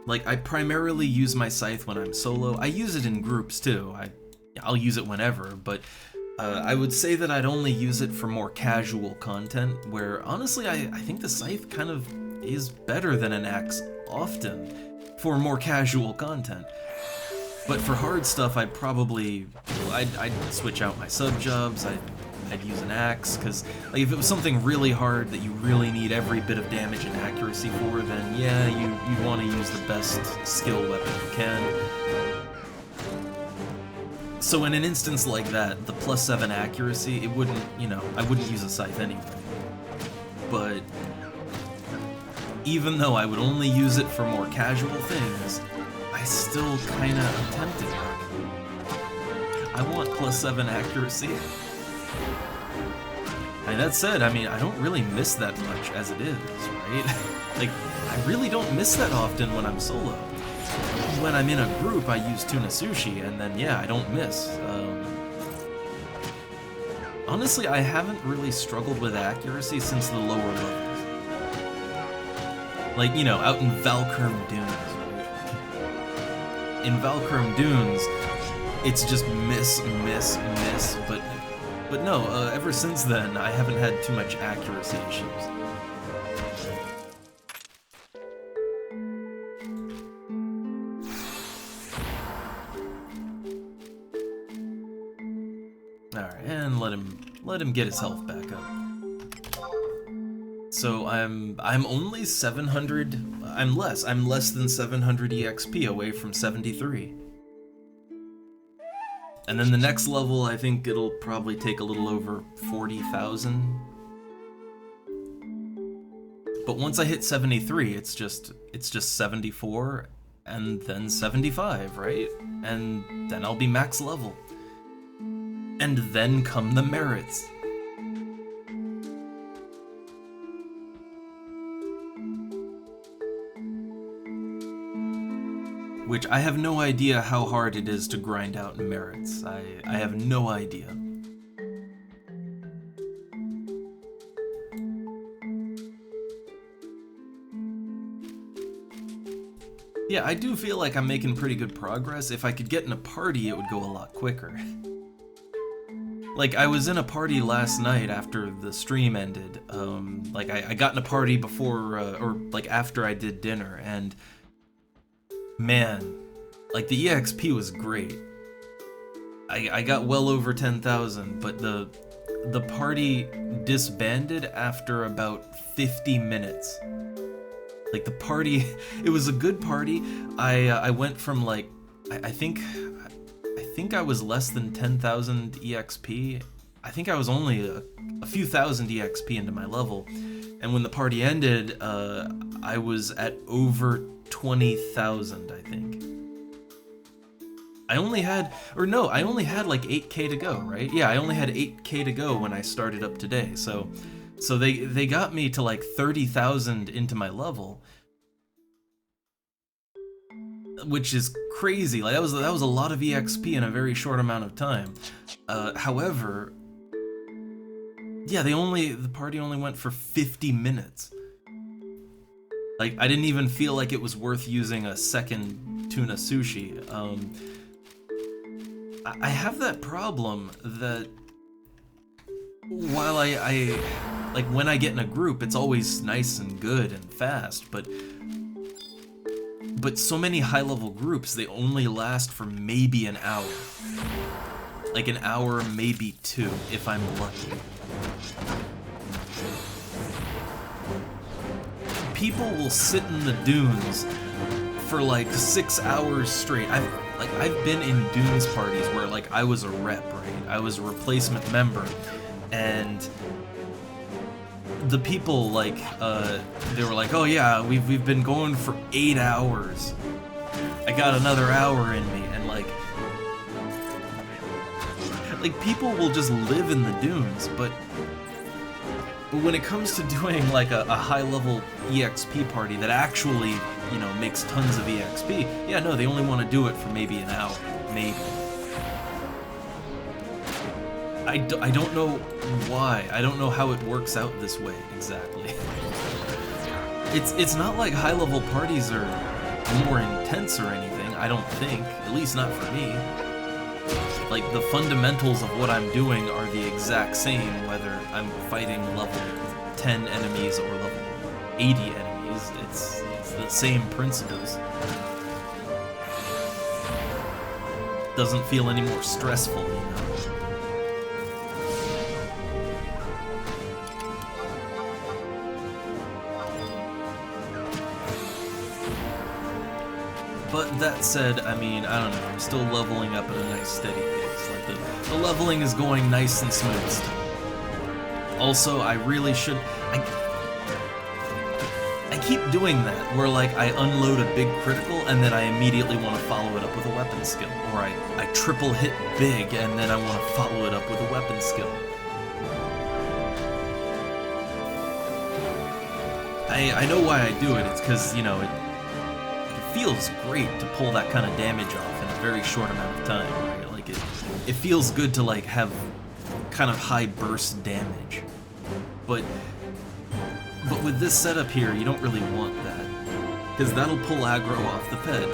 Like, I primarily use my scythe when I'm solo. I use it in groups too. I'll use it whenever, but I would say that I'd only use it for more casual content, where honestly I think the scythe kind of is better than an axe often for more casual content. But for hard stuff, I'd switch out my sub jobs. I'd use an axe, because like, if it was something really hard that you really need every bit of damage and accuracy for, then yeah, you'd want to use the best skill weapon you can. So in an instance like that, the +7 accuracy, it wouldn't, I wouldn't use a scythe anyway. But even though I would only use it for more casual things, I still kinda am tempted. I want +7 accuracy. I mean, that said, I mean, I don't really miss that much as it is, right? Like, I really don't miss that often when I'm solo. When I'm in a group, I use tuna sushi, and then, yeah, I don't miss. Honestly, I haven't really struggled with accuracy since the lower levels. Like, you know, out in Valkyrie Dunes, right? In Valkyrie Dunes, it's just miss, miss, miss, but no, ever since then, I haven't had too much accuracy issues. Alright, and let him get his health back up. So I'm only 700, I'm less than 700 EXP away from 73. And then the next level, I think it'll probably take a little over 40,000. But once I hit 73, it's just 74 and then 75, right? And then I'll be max level. And then come the merits. Which I have no idea how hard it is to grind out merits. I have no idea. Yeah, I do feel like I'm making pretty good progress. If I could get in a party, it would go a lot quicker. Like, I was in a party last night after the stream ended. Like, I got in a party before, or like after I did dinner, and man, like the EXP was great. I got well over 10,000, but the party disbanded after about 50 minutes. Like the party, it was a good party. I went from like, I think I was less than 10,000 EXP. I think I was only a few thousand EXP into my level. And when the party ended, I was at over 20,000, I think. I only had like 8k to go, right? Yeah, I only had 8k to go when I started up today. So they got me to like 30,000 into my level, which is crazy. Like that was a lot of EXP in a very short amount of time. However, yeah, the party only went for 50 minutes. Like, I didn't even feel like it was worth using a second tuna sushi. I have that problem that while I like when I get in a group, it's always nice and good and fast, but so many high-level groups, they only last for maybe an hour. Like an hour, maybe two, if I'm lucky. People will sit in the dunes for like 6 hours straight. I've been in dunes parties where like I was a rep, right? I was a replacement member, and the people like they were like, oh yeah, we've been going for 8 hours. I got another hour in me, and like people will just live in the dunes, but when it comes to doing like a high-level EXP party that actually, you know, makes tons of EXP, yeah, no, they only want to do it for maybe an hour, maybe. I don't know why. I don't know how it works out this way exactly. It's not like high-level parties are more intense or anything, I don't think, at least not for me. Like, the fundamentals of what I'm doing are the exact same, whether I'm fighting level 10 enemies or level 80 enemies. It's the same principles. Doesn't feel any more stressful, you know? But that said, I mean, I don't know, I'm still leveling up at a nice steady pace. Like, the leveling is going nice and smooth still. Also, I really should... I keep doing that, where like I unload a big critical and then I immediately want to follow it up with a weapon skill. Or I triple hit big and then I want to follow it up with a weapon skill. I know why I do it. It's because, you know, it feels great to pull that kind of damage off in a very short amount of time, right? Like, it feels good to, like, have kind of high burst damage. But with this setup here, you don't really want that, because that'll pull aggro off the pet.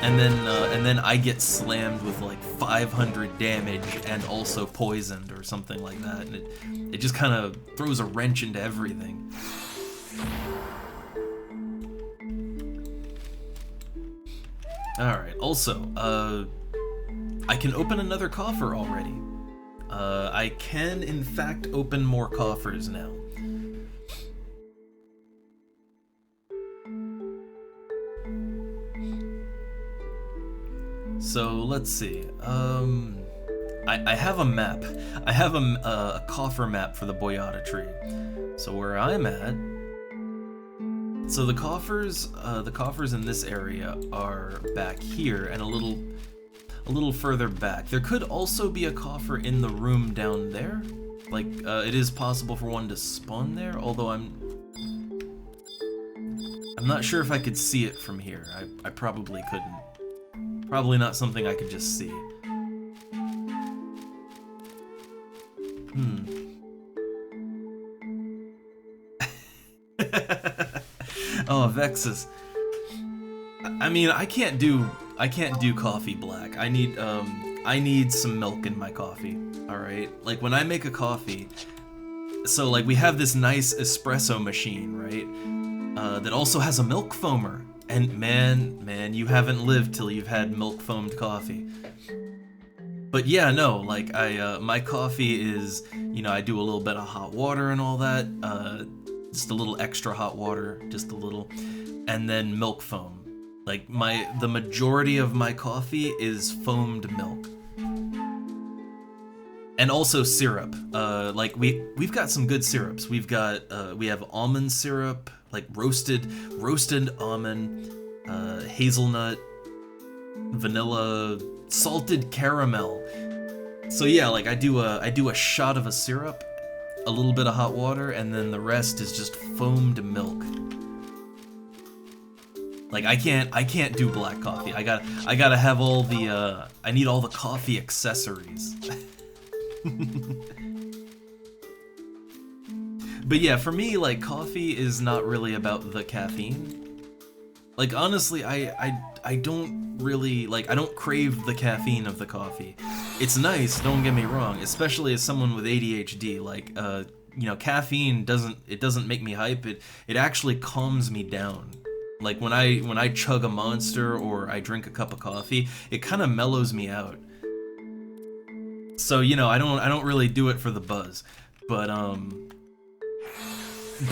And then I get slammed with like 500 damage and also poisoned or something like that, and it just kind of throws a wrench into everything. Alright, also, I can open another coffer already. I can, in fact, open more coffers now. So, let's see. I have a map. I have a coffer map for the Boyata tree. So where I'm at... So the coffers in this area are back here and a little further back. There could also be a coffer in the room down there. Like, it is possible for one to spawn there, although I'm not sure if I could see it from here. I probably couldn't. Probably not something I could just see. Oh, Vexus. I mean, I can't do coffee black. I need some milk in my coffee. All right? Like, when I make a coffee, so like we have this nice espresso machine, right? That also has a milk foamer. And man, you haven't lived till you've had milk foamed coffee. But yeah, no, like my coffee is, you know, I do a little bit of hot water and all that, just a little extra hot water, just a little, and then milk foam. Like the majority of my coffee is foamed milk. And also syrup. Like we've got some good syrups. We have almond syrup, like roasted almond, hazelnut, vanilla, salted caramel. So yeah, like I do a shot of a syrup, a little bit of hot water, and then the rest is just foamed milk. Like I can't do black coffee. I gotta have all the I need all the coffee accessories. But yeah, for me, like, coffee is not really about the caffeine. Like, honestly, I don't really, like, I don't crave the caffeine of the coffee. It's nice, don't get me wrong, especially as someone with ADHD. Like, you know, caffeine doesn't make me hype. It actually calms me down. Like, when I chug a Monster or I drink a cup of coffee, it kind of mellows me out. So, you know, I don't really do it for the buzz. But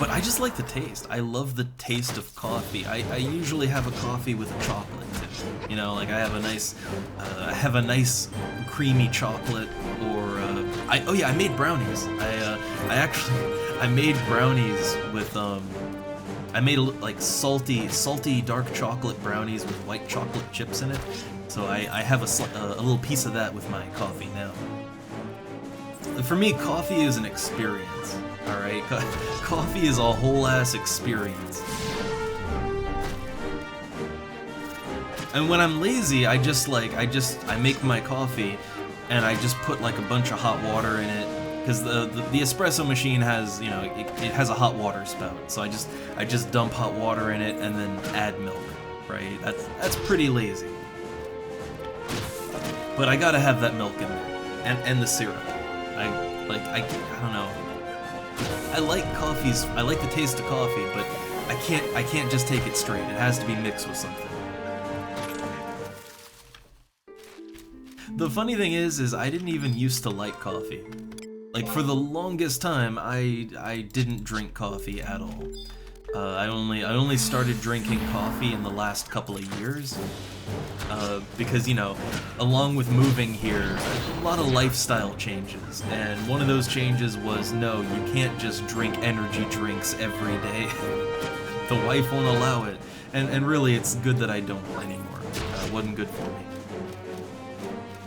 I just like the taste. I love the taste of coffee. I usually have a coffee with a chocolate tip. You know, like I have a nice creamy chocolate, or oh yeah, I made brownies. I made brownies with I made like salty dark chocolate brownies with white chocolate chips in it. So I have a little piece of that with my coffee now. For me, coffee is an experience. All right, coffee is a whole ass experience. And when I'm lazy, I make my coffee, and I just put like a bunch of hot water in it, because the espresso machine has, you know, it has a hot water spout. So I just dump hot water in it and then add milk, right? That's pretty lazy. But I gotta have that milk in there, and the syrup. I don't know. I like the taste of coffee, but I can't just take it straight. It has to be mixed with something. The funny thing is I didn't even used to like coffee. Like, for the longest time, I didn't drink coffee at all. I only started drinking coffee in the last couple of years. Because, you know, along with moving here, a lot of lifestyle changes, and one of those changes was, no, you can't just drink energy drinks every day. The wife won't allow it, and really, it's good that I don't anymore. It wasn't good for me.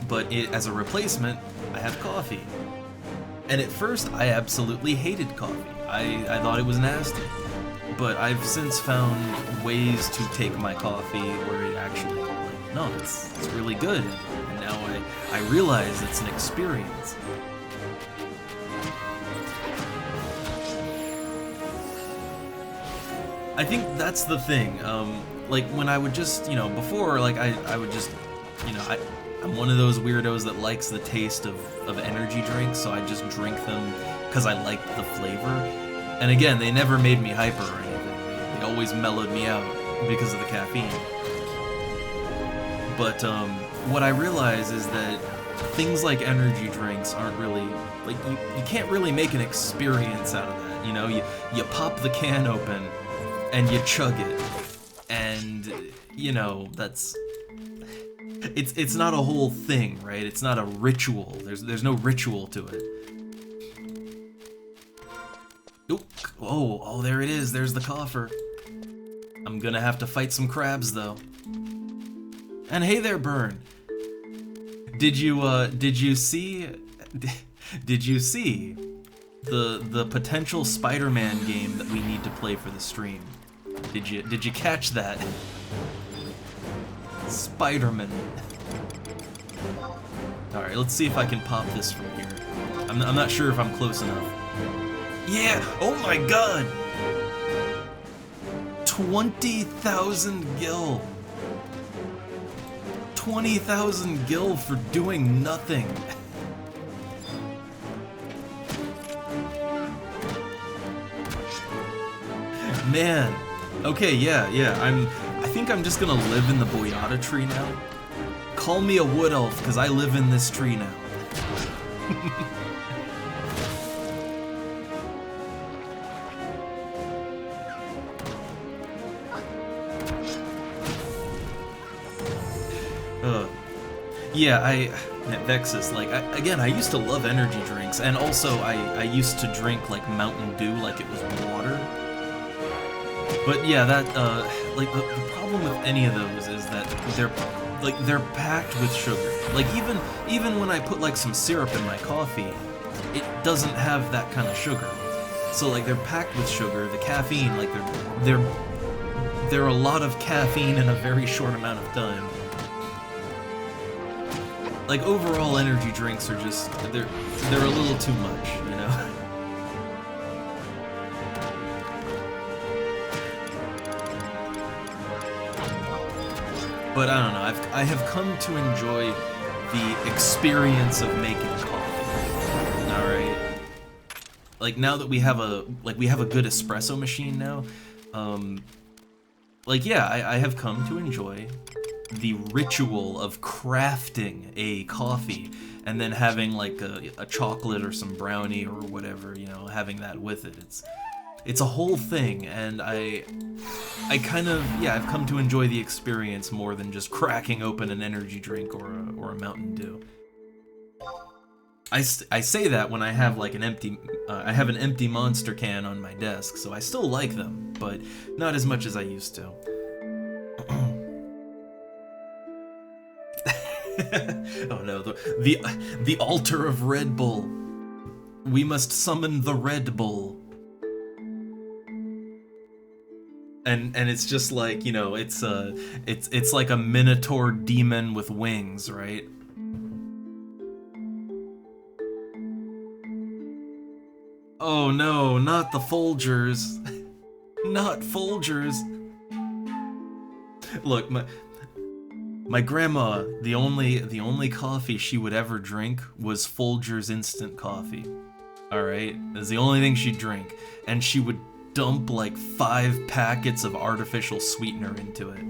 But as a replacement, I have coffee. And at first, I absolutely hated coffee. I thought it was nasty. But I've since found ways to take my coffee where it actually, like, no, it's really good. And now I realize it's an experience. I think that's the thing. Like, when I would just, you know, before, like, I would just, you know, I'm one of those weirdos that likes the taste of energy drinks, so I just drink them because I like the flavor. And again, they never made me hyper or anything. They always mellowed me out because of the caffeine. But what I realize is that things like energy drinks aren't really, like, you can't really make an experience out of that, you know? You pop the can open and you chug it, and, you know, that's... It's not a whole thing, right? It's not a ritual. There's no ritual to it. Oop. Oh, there it is. There's the coffer. I'm gonna have to fight some crabs, though. And hey there, Burn. Did you see the potential Spider-Man game that we need to play for the stream? Did you catch that? Spider-Man. Alright, let's see if I can pop this from here. I'm not sure if I'm close enough. Yeah! Oh my god! 20,000 gil! 20,000 gil for doing nothing! Man! Okay, yeah, I think I'm just gonna live in the Boyata tree now. Call me a wood elf, because I live in this tree now. Yeah, Vexus, like, again, I used to love energy drinks, and also I used to drink, like, Mountain Dew like it was water. But yeah, that, like, the problem with any of those is that they're packed with sugar. Like, even when I put, like, some syrup in my coffee, it doesn't have that kind of sugar. So, like, they're packed with sugar, the caffeine, like, they're a lot of caffeine in a very short amount of time. Like, overall energy drinks are just, they're a little too much, you know? But I don't know, I have come to enjoy the experience of making coffee. Alright? Like, now that we have a good espresso machine now, like, yeah, I have come to enjoy the ritual of crafting a coffee and then having, like, a chocolate or some brownie or whatever, you know, having that with it. It's a whole thing, and I kind of, yeah, I've come to enjoy the experience more than just cracking open an energy drink or a Mountain Dew. I say that when I have, like, I have an empty Monster can on my desk, so I still like them, but not as much as I used to. Oh no, the altar of Red Bull. We must summon the Red Bull. And it's just like, you know, it's like a Minotaur demon with wings, right? Oh no, not the Folgers. Not Folgers. Look, my grandma, the only coffee she would ever drink was Folgers instant coffee. Alright? That's the only thing she'd drink. And she would dump like 5 packets of artificial sweetener into it.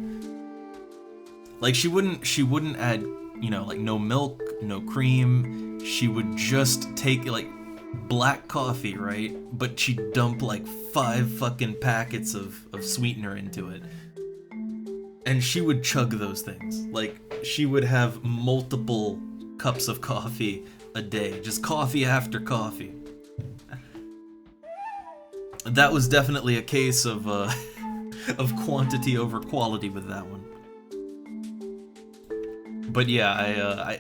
Like, she wouldn't add, you know, like, no milk, no cream. She would just take, like, black coffee, right? But she'd dump like 5 fucking packets of sweetener into it. And she would chug those things. Like, she would have multiple cups of coffee a day. Just coffee after coffee. That was definitely a case of quantity over quality with that one. But yeah,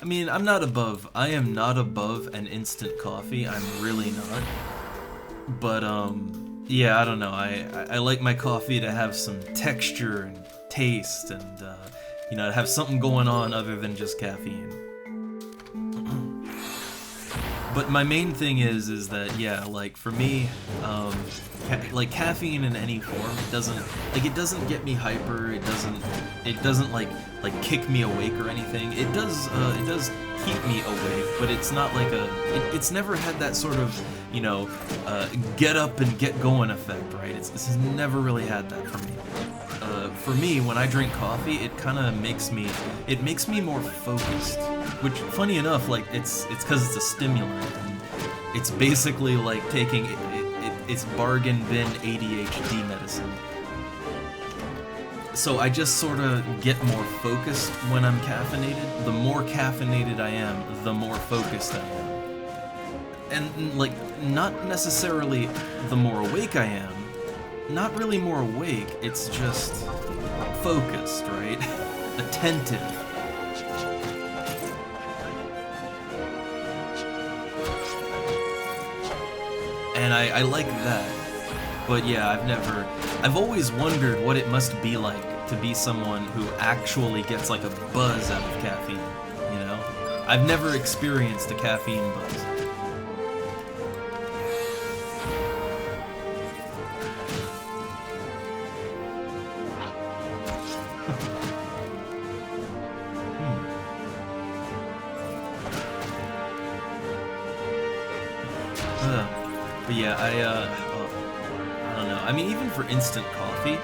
I mean, I'm not above. I am not above an instant coffee. I'm really not. But yeah, I don't know. I like my coffee to have some texture and taste, and you know, to have something going on other than just caffeine. But my main thing is that, yeah, like for me, like caffeine in any form, it doesn't get me hyper. It doesn't like kick me awake or anything. It does keep me awake, but it's not like it's never had that sort of, you know, get up and get going effect, right? This has never really had that for me. For me, when I drink coffee, it kind of makes me more focused. Which, funny enough, like it's because it's a stimulant. And it's basically like taking it's bargain bin ADHD medicine. So I just sort of get more focused when I'm caffeinated. The more caffeinated I am, the more focused I am. And like, not necessarily the more awake I am. Not really more awake, it's just focused, right? Attentive. And I like that. But yeah, I've always wondered what it must be like to be someone who actually gets like a buzz out of caffeine, you know? I've never experienced a caffeine buzz. But yeah, I don't know. I mean, even for instant coffee,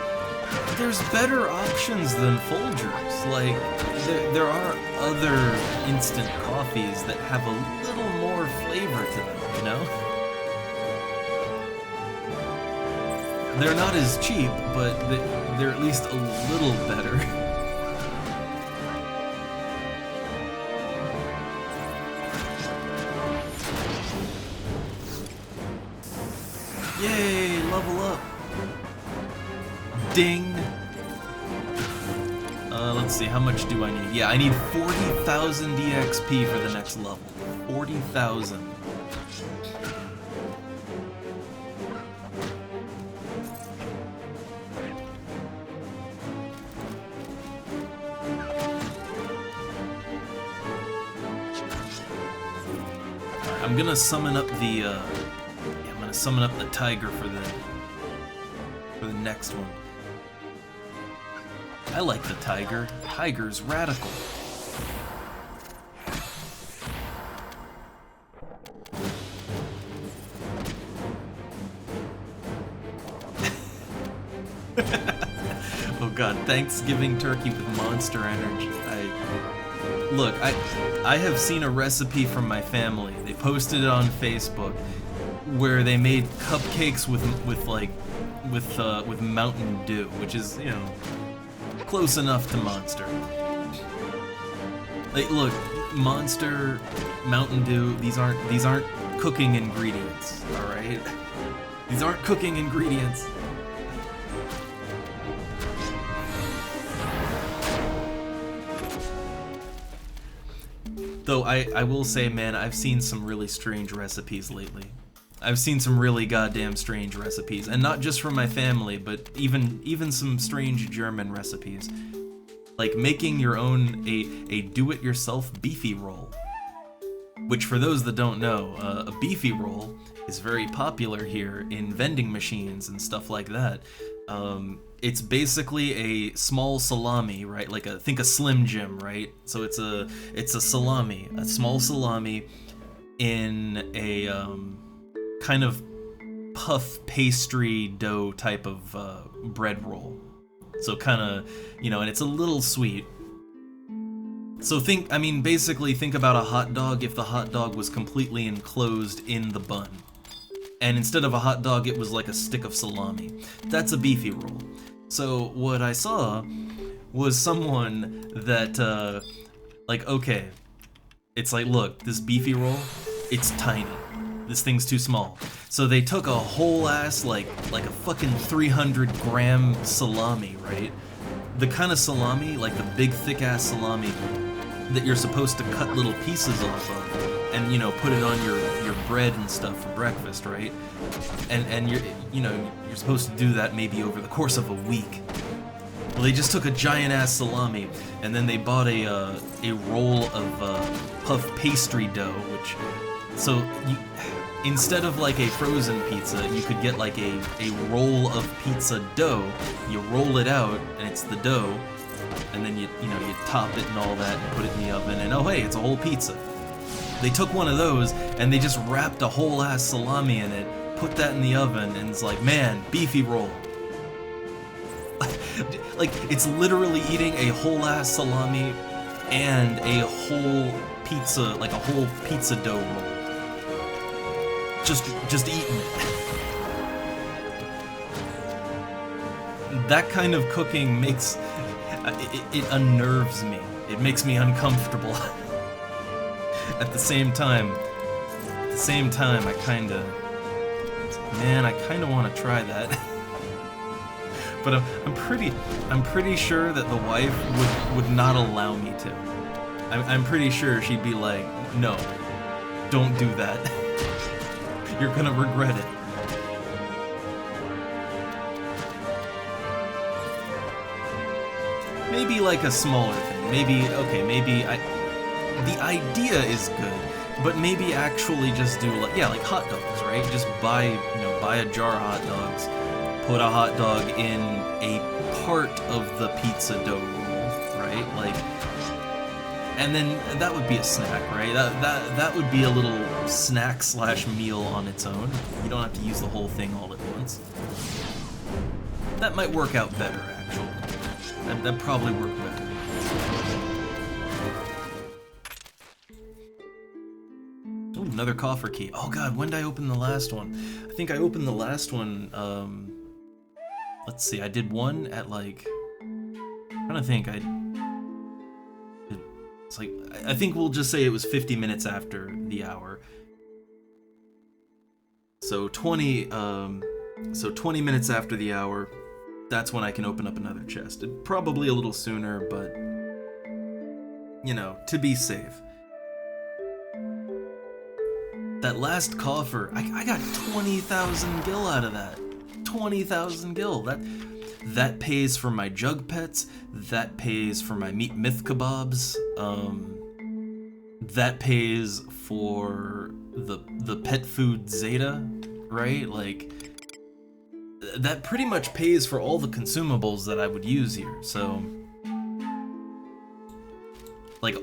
there's better options than Folgers. Like, there are other instant coffees that have a little more flavor to them, you know? They're not as cheap, but they're at least a little better. Yay, level up. Ding. Let's see, how much do I need? Yeah, I need 40,000 EXP for the next level. 40,000. I'm gonna summon up the, summon up the tiger for the next one. I like the tiger. Tiger's radical. Oh god, Thanksgiving turkey with Monster Energy. Look, I have seen a recipe from my family. They posted it on Facebook, where they made cupcakes with Mountain Dew, which is, you know, close enough to Monster. Like, look, Monster, Mountain Dew, these aren't cooking ingredients, all right? These aren't cooking ingredients. Though I will say, man, I've seen some really strange recipes lately. I've seen some really goddamn strange recipes, and not just from my family, but even some strange German recipes. Like making your own a do-it-yourself beefy roll. Which, for those that don't know, a beefy roll is very popular here in vending machines and stuff like that. It's basically a small salami, right? Like think a Slim Jim, right? So it's a salami, a small salami in a kind of puff pastry dough type of bread roll. So kind of, you know, and it's a little sweet. So basically think about a hot dog if the hot dog was completely enclosed in the bun. And instead of a hot dog, it was like a stick of salami. That's a beefy roll. So what I saw was someone that, like, okay, it's like, look, this beefy roll, it's tiny. This thing's too small. So they took a whole ass, like a fucking 300-gram salami, right? The kind of salami, like the big thick ass salami that you're supposed to cut little pieces off of, and you know, put it on your bread and stuff for breakfast, right? And you're supposed to do that maybe over the course of a week. Well, they just took a giant ass salami, and then they bought a roll of puff pastry dough, which instead of like a frozen pizza, you could get like a roll of pizza dough. You roll it out, and it's the dough, and then you top it and all that, and put it in the oven, and oh hey, it's a whole pizza. They took one of those, and they just wrapped a whole ass salami in it, put that in the oven, and it's like, man, beefy roll. Like, it's literally eating a whole ass salami and a whole pizza, like a whole pizza dough roll. Just eating it. That kind of cooking makes it unnerves me. It makes me uncomfortable. At the same time, I kind of want to try that. But I'm pretty sure that the wife would not allow me to. I'm pretty sure she'd be like, no, don't do that. You're gonna regret it. Maybe like a smaller thing. Maybe the idea is good, but maybe actually just do like hot dogs, right? Just buy a jar of hot dogs. Put a hot dog in a part of the pizza dough roll, right? Like, and then that would be a snack, right? That would be a little snack / meal on its own. You don't have to use the whole thing all at once. That might work out better, actually. That'd probably work better. Oh, another coffer key. Oh god, when did I open the last one? I think I opened the last one, let's see, I did one at like, I'm trying to think, it's like, I think we'll just say it was 50 minutes after the hour. So 20 minutes after the hour, that's when I can open up another chest. Probably a little sooner, but, you know, to be safe. That last coffer, I got 20,000 gil out of that. 20,000 gil. That pays for my jug pets. That pays for my meat myth kebabs. That pays for the pet food Zeta, right? Like, that pretty much pays for all the consumables that I would use here. So, like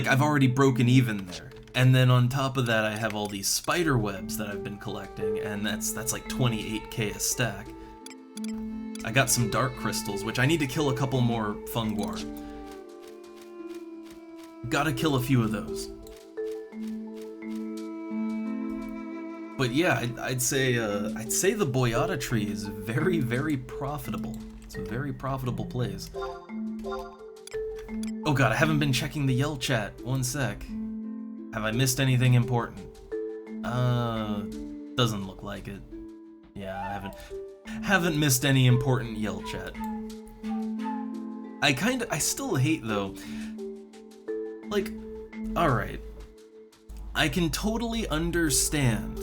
I've already broken even there. And then on top of that, I have all these spider webs that I've been collecting, and that's like 28k a stack. I got some dark crystals, which I need to kill a couple more funguar. Gotta kill a few of those. But yeah, I'd say the Boyata tree is very, very profitable. It's a very profitable place. Oh god, I haven't been checking the Yell chat. One sec. Have I missed anything important? Doesn't look like it. Yeah, I haven't missed any important Yell chat. I still hate though. Like, alright. I can totally understand.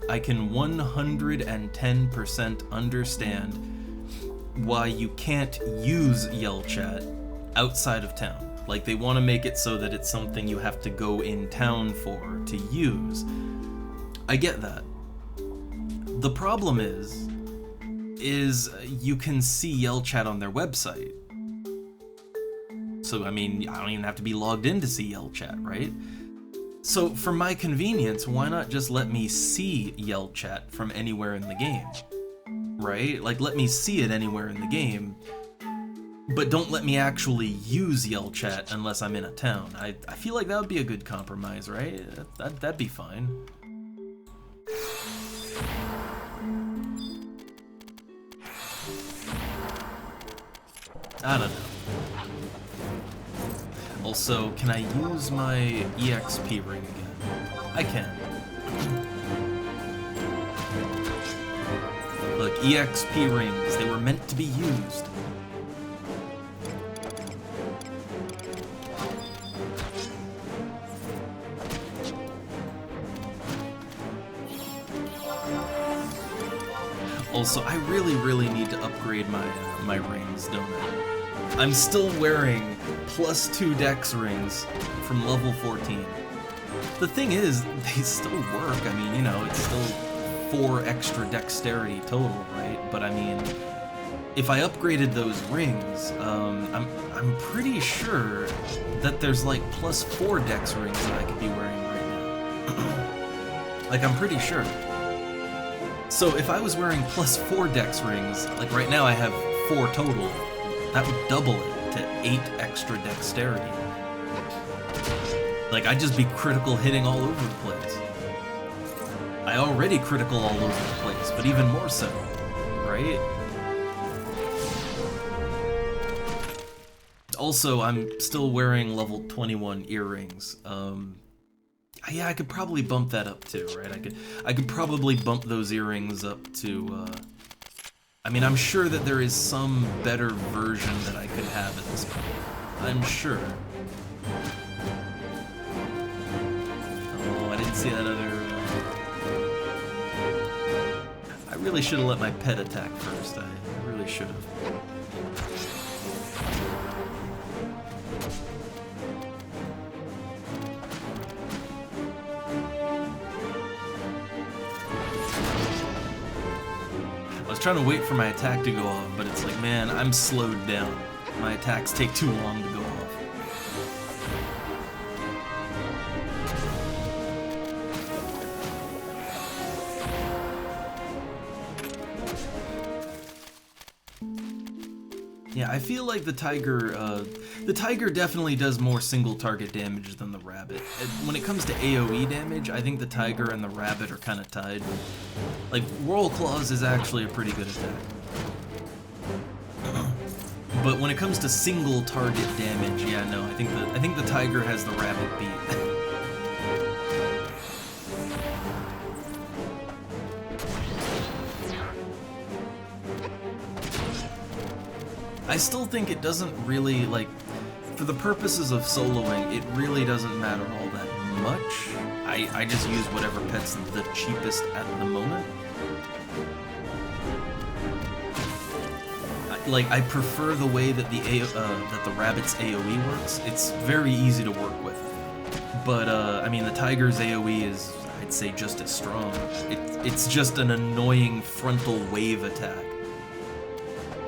I can 110% understand why you can't use Yell chat outside of town. Like, they want to make it so that it's something you have to go in town for to use. I get that. The problem is you can see Yell chat on their website. So, I mean, I don't even have to be logged in to see Yell chat, right? So, for my convenience, why not just let me see Yell chat from anywhere in the game? Right? Like, let me see it anywhere in the game. But don't let me actually use Yell chat unless I'm in a town. I feel like that would be a good compromise, right? That'd be fine. I don't know. Also, can I use my EXP ring again? I can. Look, EXP rings, they were meant to be used. Also, I really need to upgrade my rings, don't I? I'm still wearing +2 dex rings from level 14. The thing is, they still work. I mean, you know, it's still 4 extra dexterity total, right? But I mean, if I upgraded those rings, I'm pretty sure that there's like +4 dex rings that I could be wearing right now. Like, I'm pretty sure. So if I was wearing +4 dex rings, like right now I have 4 total, that would double it to 8 extra dexterity. Like, I'd just be critical hitting all over the place. I already critical all over the place, but even more so, right? Also, I'm still wearing level 21 earrings. Yeah, I could probably bump that up too, right? I could probably bump those earrings up to, I mean, I'm sure that there is some better version that I could have at this point. I'm sure. Oh, I didn't see that other... I really should have let my pet attack first. I really should have. I was trying to wait for my attack to go off, but it's like, man, I'm slowed down. My attacks take too long to go off. Yeah, I feel like the tiger definitely does more single target damage than the rabbit. When it comes to AoE damage, I think the tiger and the rabbit are kind of tied. Like, Whirl Claws is actually a pretty good attack. But when it comes to single target damage, yeah, no, I think the tiger has the rabbit beat. I still think it doesn't really, like, for the purposes of soloing, it really doesn't matter all that much. I just use whatever pet's the cheapest at the moment. I prefer the way that the rabbit's AoE works. It's very easy to work with. But, I mean, the tiger's AoE is, I'd say, just as strong. It's just an annoying frontal wave attack.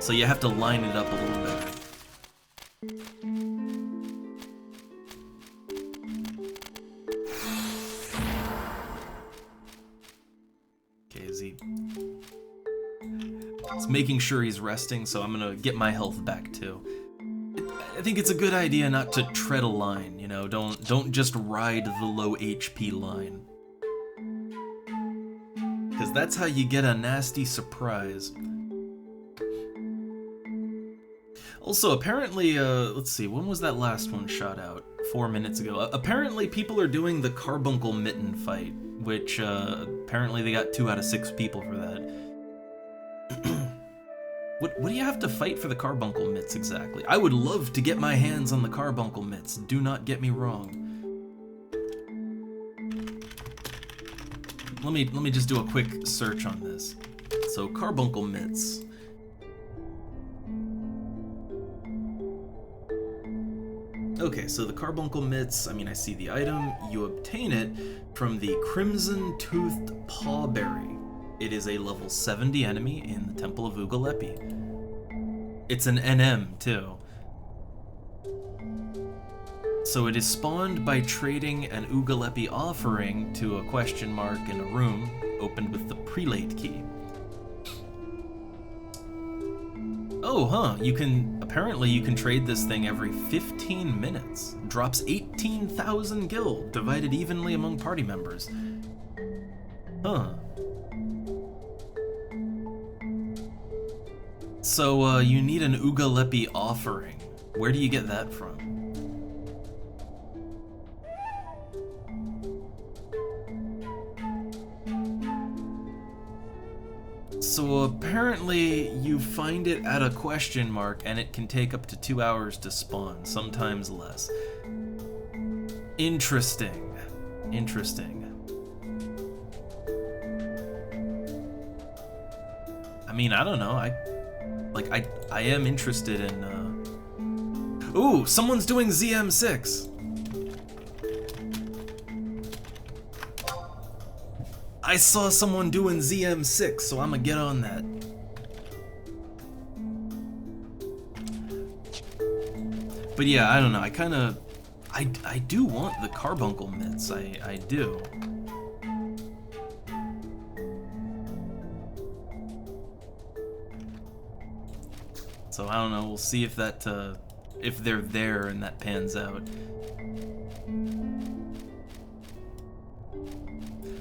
So you have to line it up a little bit. Okay, is he... He's making sure he's resting, so I'm gonna get my health back too. I think it's a good idea not to tread a line, you know, don't just ride the low HP line. Because that's how you get a nasty surprise. Also, apparently, let's see, when was that last one shot out? 4 minutes ago. Apparently, people are doing the Carbuncle Mitten fight, which, apparently they got 2 out of 6 people for that. What do you have to fight for the Carbuncle Mitts, exactly? I would love to get my hands on the Carbuncle Mitts, do not get me wrong. Let me just do a quick search on this. So, Carbuncle Mitts. Okay, so the Carbuncle Mitts, I mean, I see the item. You obtain it from the Crimson-Toothed Pawberry. It is a level 70 enemy in the Temple of Ugalepi. It's an NM, too. So it is spawned by trading an Ugalepi offering to a question mark in a room opened with the Prelate key. Oh, huh, apparently you can trade this thing every 15 minutes. Drops 18,000 gil, divided evenly among party members. Huh. So, you need an Ugalepi offering. Where do you get that from? So apparently you find it at a question mark and it can take up to 2 hours to spawn, sometimes less. Interesting. Interesting. I mean, I don't know. I am interested in. Ooh, someone's doing ZM6. I saw someone doing ZM6, so I'm gonna get on that. But yeah, I don't know. I do want the carbuncle mitts. I do. So I don't know. We'll see if that if they're there and that pans out.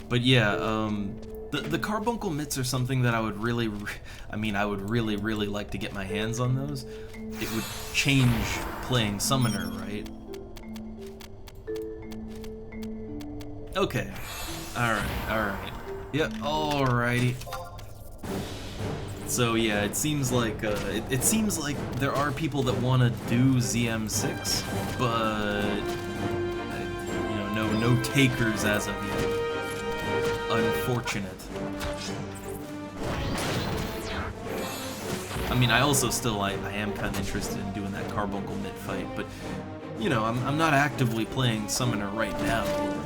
But yeah, the carbuncle mitts are something that I would really, I would really like to get my hands on those. It would change playing Summoner, right? Okay. Alright. Yep, alrighty. So yeah, it seems like it seems like there are people that want to do ZM6, but you know, no takers as of yet. Unfortunate. I mean, I also still I am kind of interested in doing that carbuncle mitt fight, but you know, I'm not actively playing Summoner right now, right?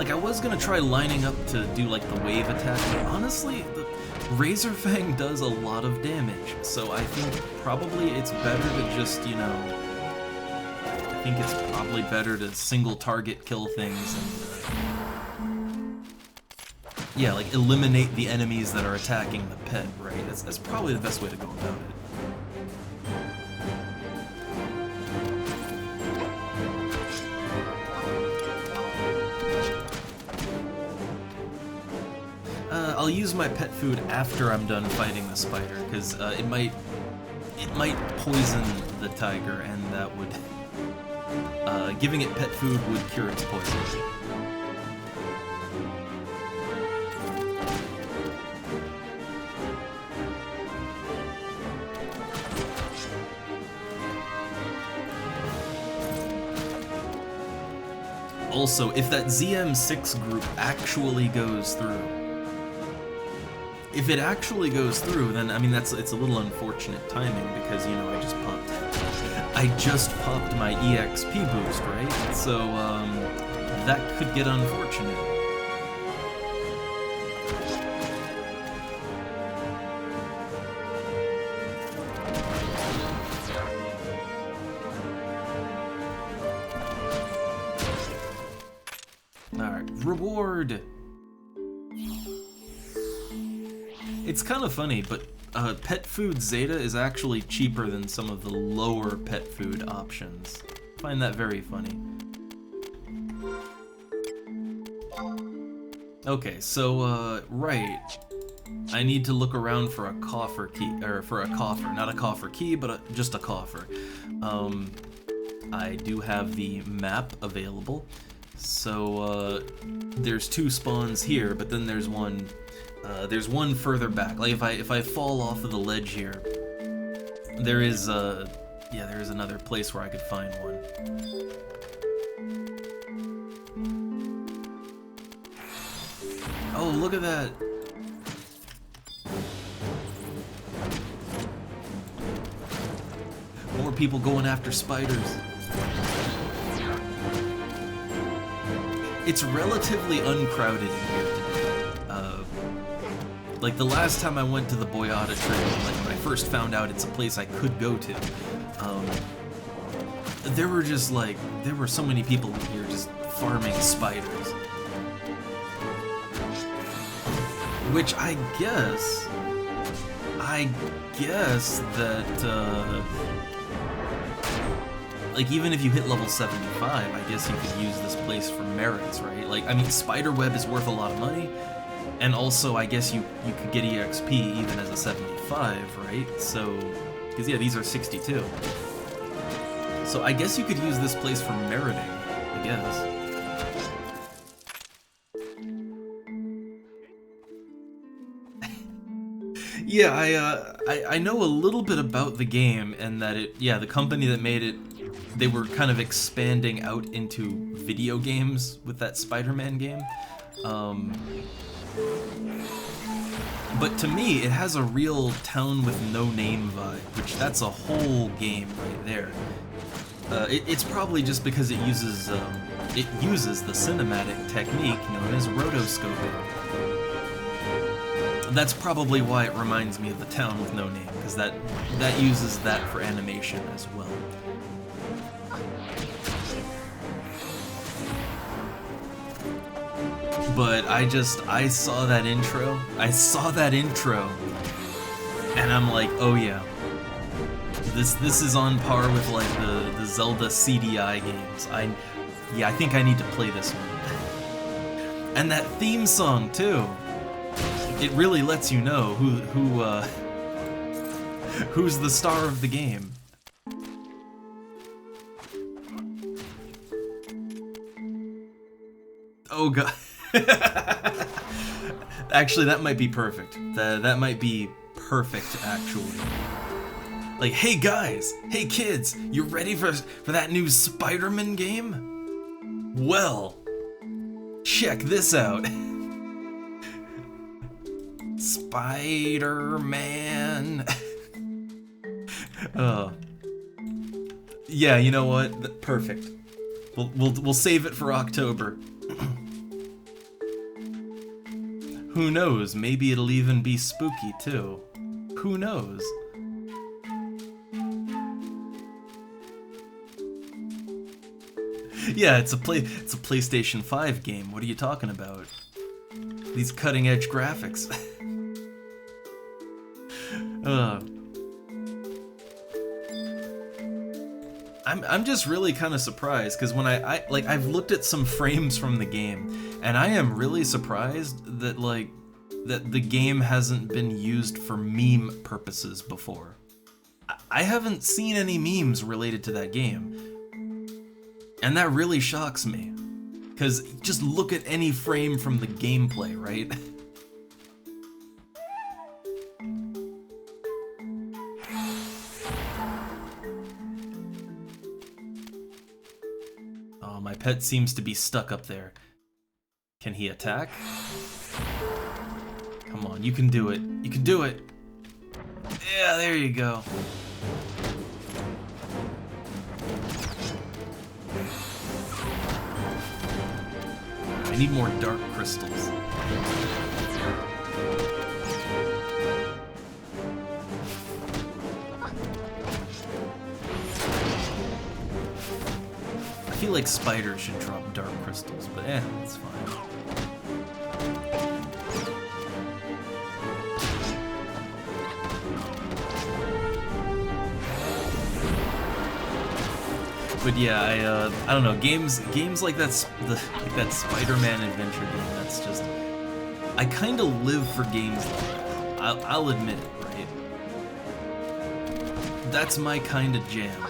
I was gonna try lining up to do like the wave attack, but honestly, the Razor Fang does a lot of damage, so I think probably it's better to just, you know, I think it's probably better to single target kill things and yeah, like eliminate the enemies that are attacking the pet, right? That's probably the best way to go about it. I'll use my pet food after I'm done fighting the spider, because it might poison the tiger, and that would giving it pet food would cure its poison. Also, if that ZM6 group actually goes through, if it actually goes through, then I mean it's a little unfortunate timing because, you know, I just popped my EXP boost, right? So that could get unfortunate. All right, reward. It's kind of funny, but pet food Zeta is actually cheaper than some of the lower pet food options. I find that very funny. Okay, so, right. I need to look around for a coffer key, or for a coffer. Not a coffer key, but just a coffer. I do have the map available. So, there's 2 spawns here, but then there's one further back. Like if I fall off of the ledge here, there is another place where I could find one. Oh, look at that. More people going after spiders. It's relatively uncrowded in here today. Like the last time I went to the Boyata trail, like when I first found out it's a place I could go to, there were so many people here just farming spiders. Which I guess that, like even if you hit level 75, I guess you could use this place for merits, right? Like, I mean, spiderweb is worth a lot of money. And also, I guess you could get EXP even as a 75, right? So, because yeah, these are 62. So I guess you could use this place for meriting, I guess. Yeah, I know a little bit about the game, and that the company that made it, they were kind of expanding out into video games with that Spider-Man game. But to me, it has a real town with no name vibe, which that's a whole game right there. It's probably just because it uses the cinematic technique known as rotoscoping. That's probably why it reminds me of the town with no name, because that uses that for animation as well. But I saw that intro, and I'm like, oh yeah, this is on par with like the Zelda CDI games. I think I need to play this one. And that theme song too. It really lets you know who's the star of the game. Oh god. Actually, that might be perfect. That might be perfect, actually. Like, hey guys, hey kids, you ready for that new Spider-Man game? Well, check this out. Spider-Man. Yeah, you know what? Perfect. We'll save it for October. Who knows? Maybe it'll even be spooky too. Who knows? Yeah, it's a PlayStation 5 game. What are you talking about? These cutting-edge graphics. I'm just really kind of surprised, because when I've looked at some frames from the game, and I am really surprised that that the game hasn't been used for meme purposes before. I haven't seen any memes related to that game, and that really shocks me. Because just look at any frame from the gameplay, right? Oh, my pet seems to be stuck up there. Can he attack? Come on, you can do it. You can do it! Yeah, there you go. I need more dark crystals. I feel like spiders should drop dark crystals, but it's fine. But yeah, I don't know, games like that Spider-Man adventure game, that's just, I kind of live for games like that. I'll admit it, right? That's my kind of jam.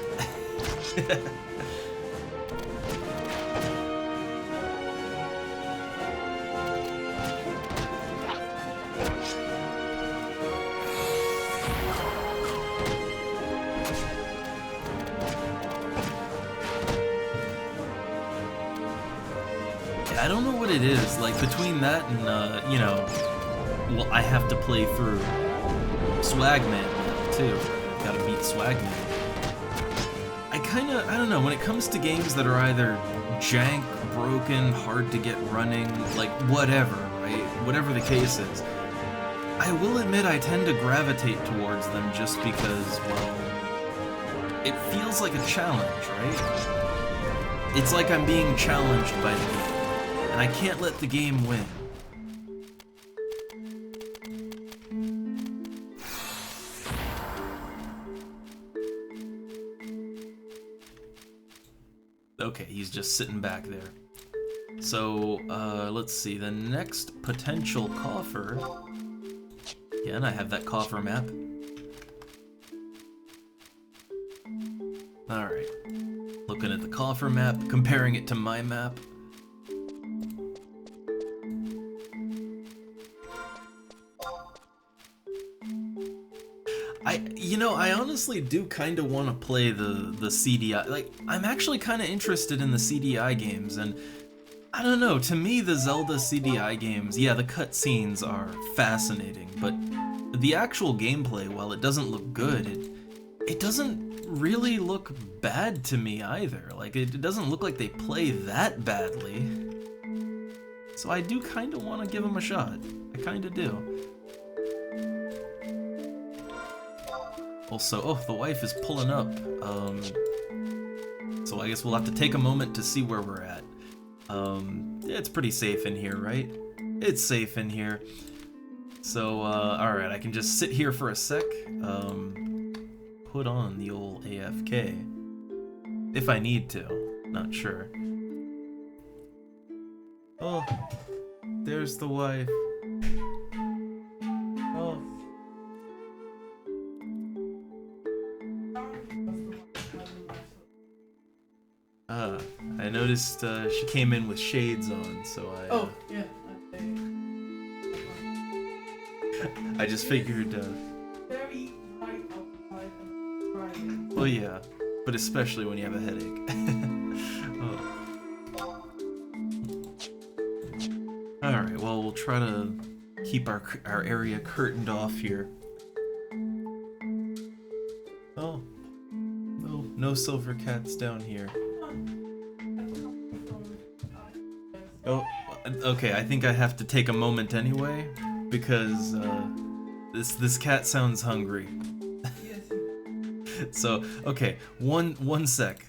I don't know what it is, like between that and, you know, well, I have to play through Swagman now, too. Gotta beat Swagman. I don't know, when it comes to games that are either jank, broken, hard to get running, like whatever, right? Whatever the case is, I will admit I tend to gravitate towards them just because, well, it feels like a challenge, right? It's like I'm being challenged by the game. And I can't let the game win. Okay, he's just sitting back there. So, let's see, the next potential coffer... Again, I have that coffer map. Alright. Looking at the coffer map, comparing it to my map. I honestly do kind of want to play the CDI. Like, I'm actually kind of interested in the CDI games, and I don't know, to me the Zelda CDI games, yeah, the cutscenes are fascinating, but the actual gameplay, while it doesn't look good, it doesn't really look bad to me either. Like, it doesn't look like they play that badly. So I do kind of want to give them a shot. I kind of do. Also, oh, the wife is pulling up. So I guess we'll have to take a moment to see where we're at. It's pretty safe in here, right? It's safe in here. So, alright, I can just sit here for a sec. Put on the old AFK. If I need to. Not sure. Oh, there's the wife. Oh. I noticed she came in with shades on, so I... Oh, yeah. I just figured... Very light outside and Friday. Well, yeah, but especially when you have a headache. Oh. Alright, well, we'll try to keep our area curtained off here. Oh. No silver cats down here. Oh, okay, I think I have to take a moment anyway, because this cat sounds hungry. So, okay, one sec.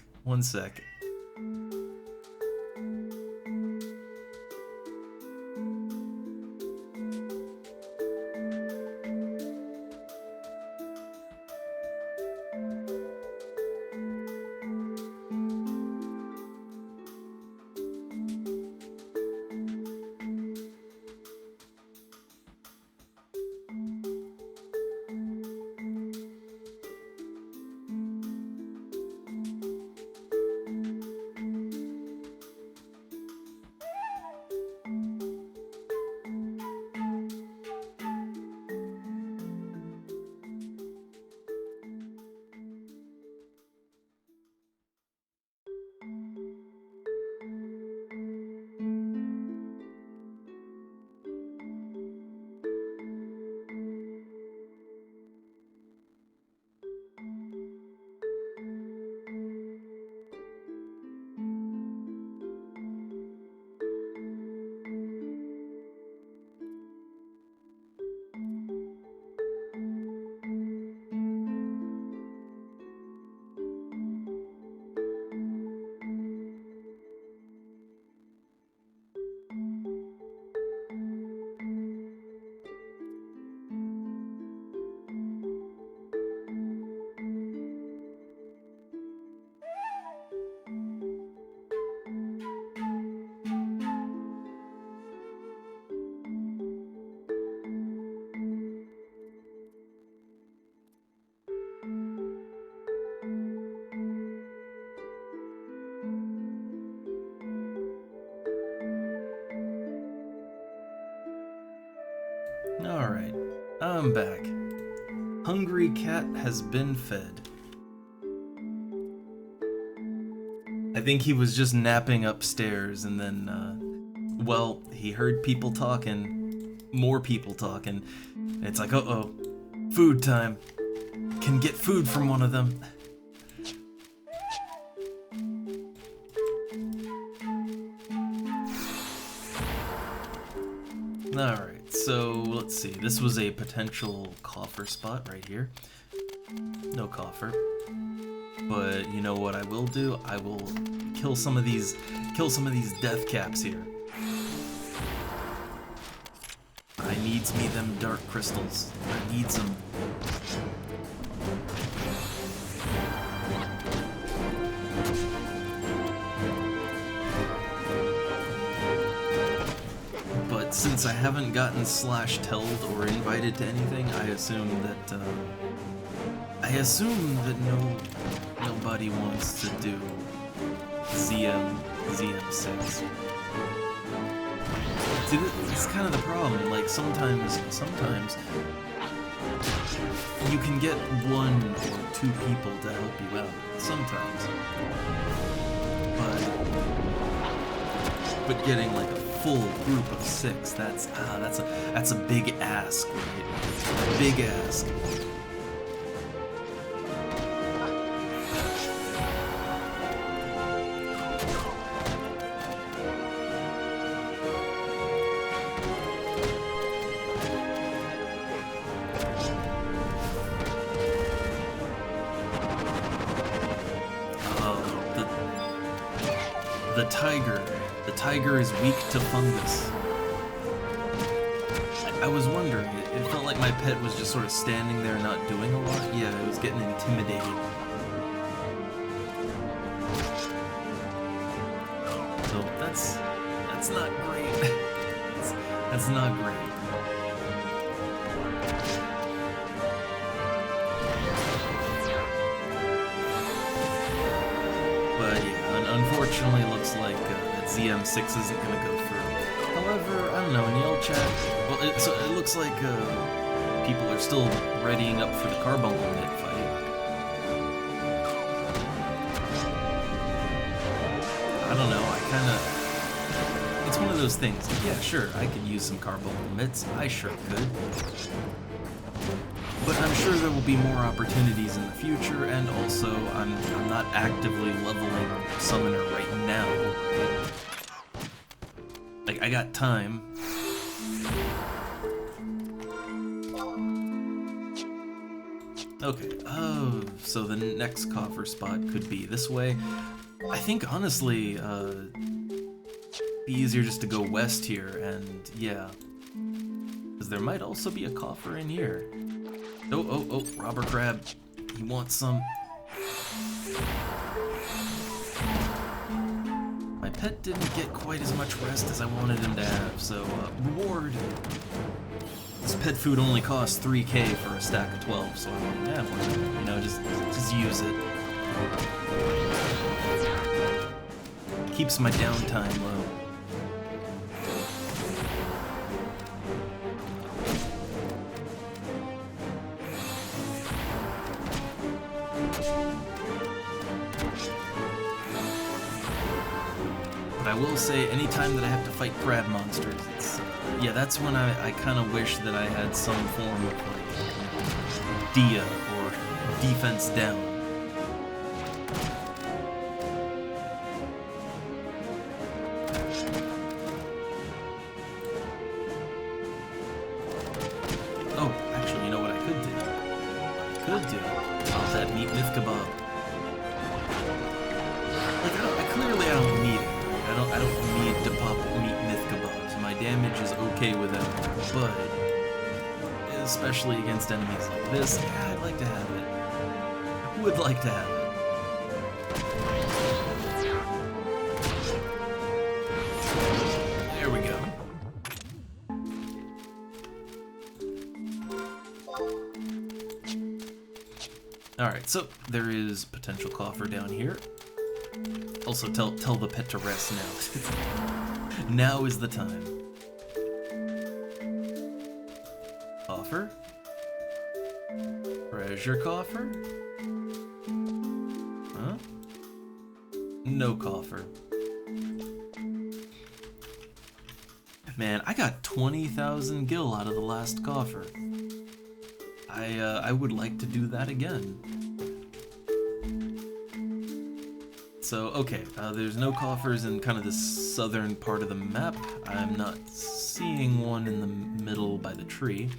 Alright, I'm back. Hungry cat has been fed. I think he was just napping upstairs and then, well, he heard people talking, more people talking. And it's like, uh-oh, food time. Can get food from one of them. Alright, so let's see. This was a potential coffer spot right here. No coffer. But you know what I will do? I will kill some of these death caps here. I needs me them dark crystals. I need some. But since I haven't gotten /telled or invited to anything, I assume that nobody wants to do ZM6. See, it's kind of the problem. Like sometimes you can get 1 or 2 people to help you out sometimes, but getting like a full group of 6, that's a big ask, right? Big ask. The tiger is weak to fungus. I was wondering, it felt like my pet was just sort of standing there not doing a lot. Yeah, it was getting intimidated. So that's not great. That's not great. Unfortunately, looks like that ZM6 isn't going to go through. However, I don't know, in the old chat, well, it looks like people are still readying up for the Carbuncle Knit fight. I don't know, it's one of those things. Yeah, sure, I could use some Carbuncle Mitts. I sure could. But I'm sure there will be more opportunities in the future, and also I'm not actively leveling Summoner right now. Like, I got time. Okay, oh, so the next coffer spot could be this way. I think, honestly, it'd be easier just to go west here, and yeah. Because there might also be a coffer in here. Oh, robber crab. He wants some. My pet didn't get quite as much rest as I wanted him to have, so, reward. This pet food only costs 3k for a stack of 12, so I'm like, yeah, you know, just use it. Keeps my downtime low. But I will say, anytime that I have to fight crab monsters, it's, yeah, that's when I kind of wish that I had some form of, like, Dia, or defense down. Oh, actually, you know what I could do? Pop that meat myth kebab. Like, clearly I don't need it. I don't need to pop meat myth kebabs. My damage is okay without it, but especially against enemies like this, yeah, I'd like to have it. I would like to have it. There we go. Alright, so there is potential coffer down here. Also, tell the pet to rest now. Now is the time. Coffer? Treasure coffer? Huh? No coffer. Man, I got 20,000 gil out of the last coffer. I would like to do that again. So, okay, there's no coffers in kind of the southern part of the map. I'm not seeing one in the middle by the tree.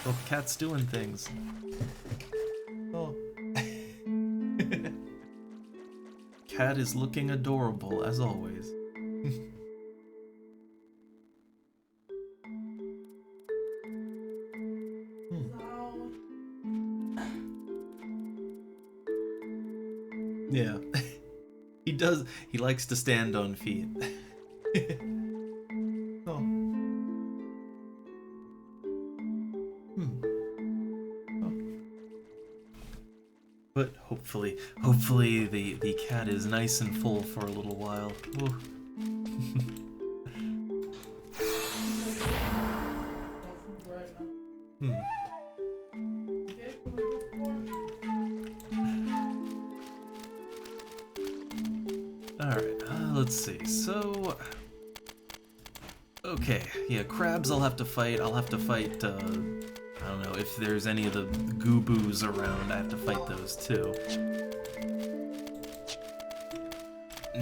Oh, cat's doing things. Oh. Cat is looking adorable, as always. Yeah. He likes to stand on feet. Oh. Oh. But hopefully the cat is nice and full for a little while. Alright, let's see. So... Okay, yeah, crabs I'll have to fight. I'll have to fight, I don't know, if there's any of the gooboos around, I have to fight those too.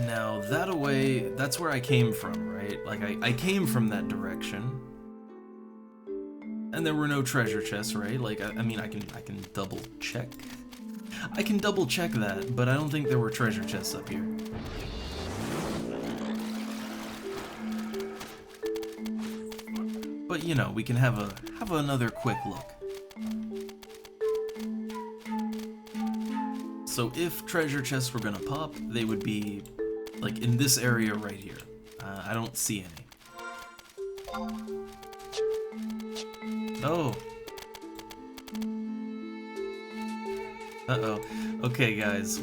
Now, that away, that's where I came from, right? Like, I came from that direction. And there were no treasure chests, right? Like, I mean, I can double check. I can double check that, but I don't think there were treasure chests up here. But you know, we can have another quick look. So if treasure chests were gonna pop, they would be like in this area right here. I don't see any. Oh. Uh-oh. Okay, guys.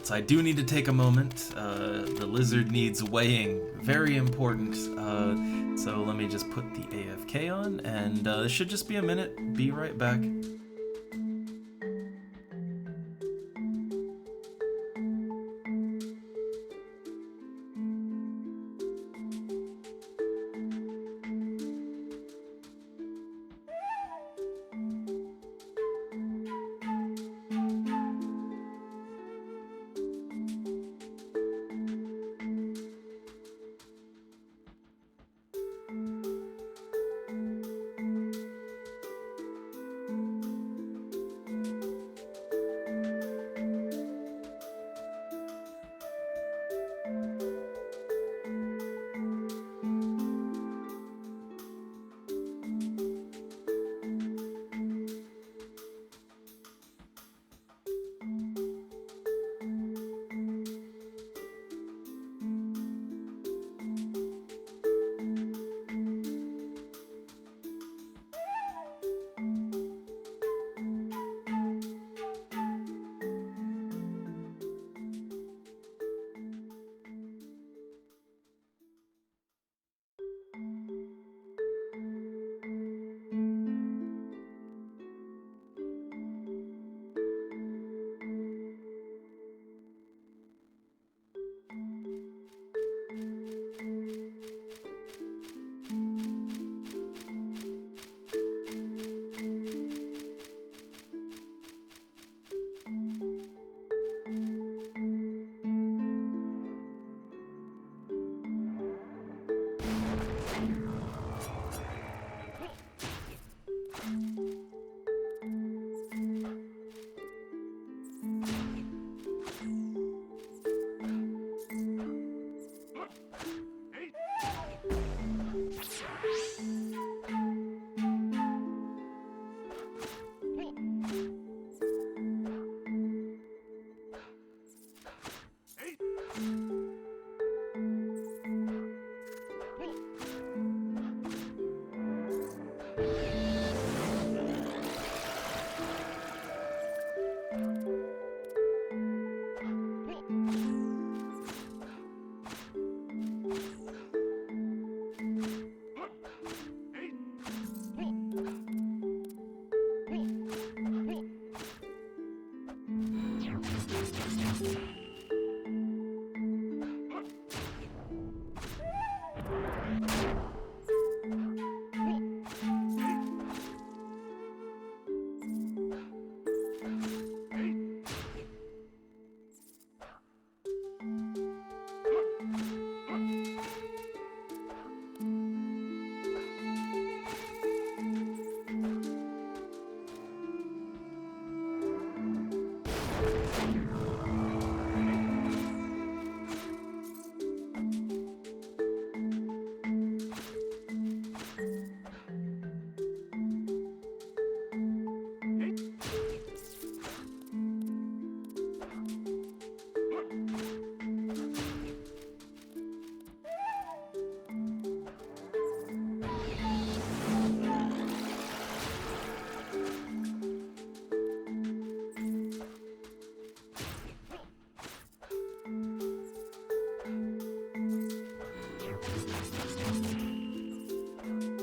So I do need to take a moment. The lizard needs weighing. Very important. So let me just put the AFK on, and it should just be a minute. Be right back.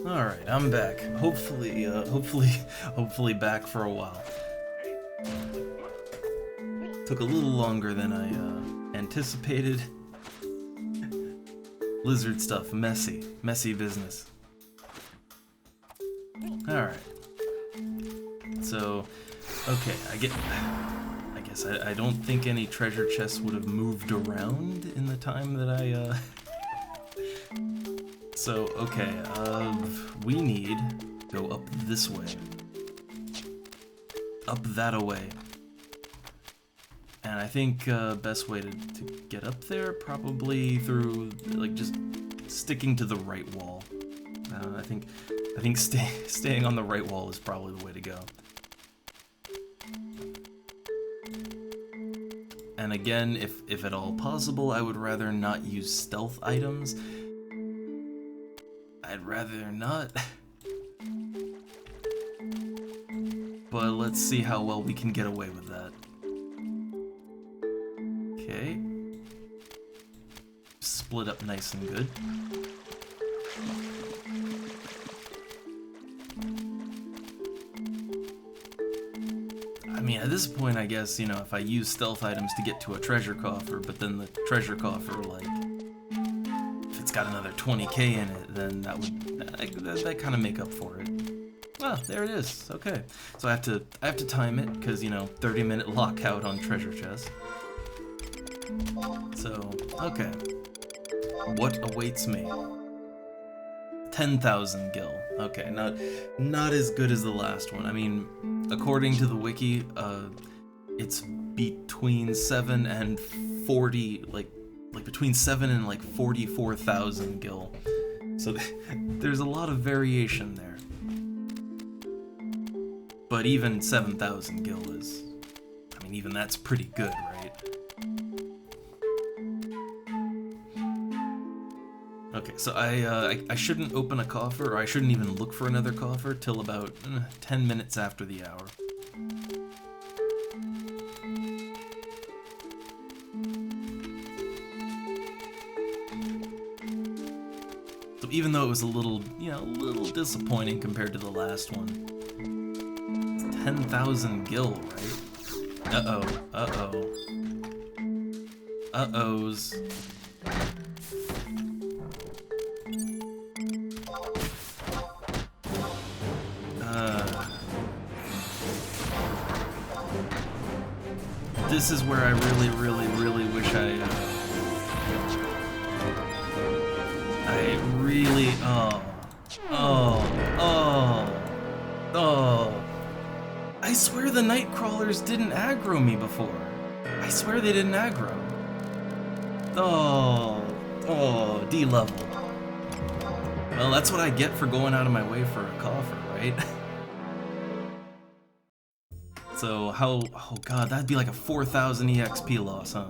Alright, I'm back. Hopefully back for a while. Took a little longer than I anticipated. Lizard stuff, messy business. Alright. So, okay, I guess I don't think any treasure chests would have moved around in the time that I, So, okay, we need to go up this way. Up that away. And I think best way to get up there, probably through, like, just sticking to the right wall. I think staying on the right wall is probably the way to go. And again, if at all possible, I would rather not use stealth items. I'd rather not. But let's see how well we can get away with that. Okay. Split up nice and good. I mean, at this point, I guess, you know, if I use stealth items to get to a treasure coffer, but then the treasure coffer, like, if it's got another 20k in it, then that would, that kind of make up for it. Ah, there it is. Okay. So I have to time it, because, you know, 30-minute lockout on treasure chests. So, okay. What awaits me? 10,000 gil. Okay, not as good as the last one. I mean, according to the wiki, it's between 7 and 40, like between 7 and like 44,000 gil. So there's a lot of variation there. But even 7,000 gil is, I mean, even that's pretty good, right? Okay, so I shouldn't open a coffer, or I shouldn't even look for another coffer till about 10 minutes after the hour. So even though it was a little, you know, a little disappointing compared to the last one. It's 10,000 gil, right? Uh-oh, uh-oh. Uh-ohs. This is where I really wish I really, I swear the night crawlers didn't aggro me before. I swear they didn't aggro. D level. Well, that's what I get for going out of my way for a coffer, right? So how, oh god, that'd be like a 4,000 EXP loss, huh?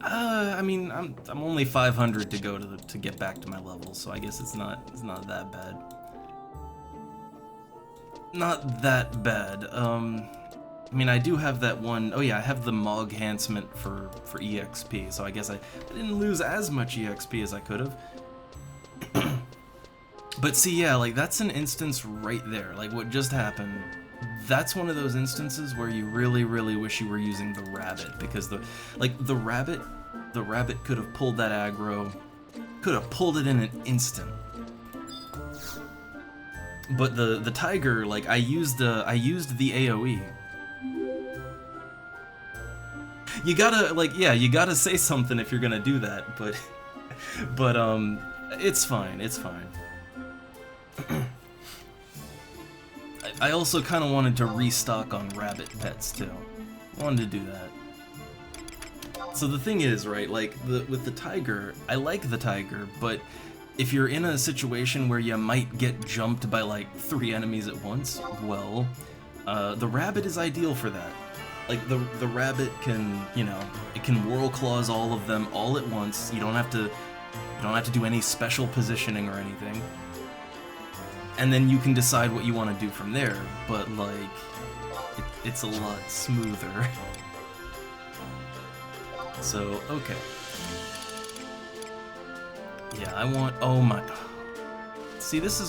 I mean, I'm only 500 to go to get back to my level, so I guess it's not that bad. Not that bad. I mean, I do have that one, oh yeah, I have the Mog enhancement for EXP, so I guess I didn't lose as much EXP as I could have. But see, yeah, like that's an instance right there, like what just happened. That's one of those instances where you really wish you were using the rabbit, because the rabbit could have pulled that aggro, could have pulled it in an instant. But the tiger, like I used the AoE. You gotta, like, yeah, you gotta say something if you're gonna do that, but it's fine, it's fine. I also kind of wanted to restock on rabbit pets too. Wanted to do that. So the thing is, right, like with the tiger, I like the tiger, but if you're in a situation where you might get jumped by like 3 enemies at once, well, the rabbit is ideal for that. Like the rabbit can, you know, it can whirl claws all of them all at once. You don't have to do any special positioning or anything. And then you can decide what you want to do from there, but like, it's a lot smoother. So, okay. Yeah, I want, oh my, see, this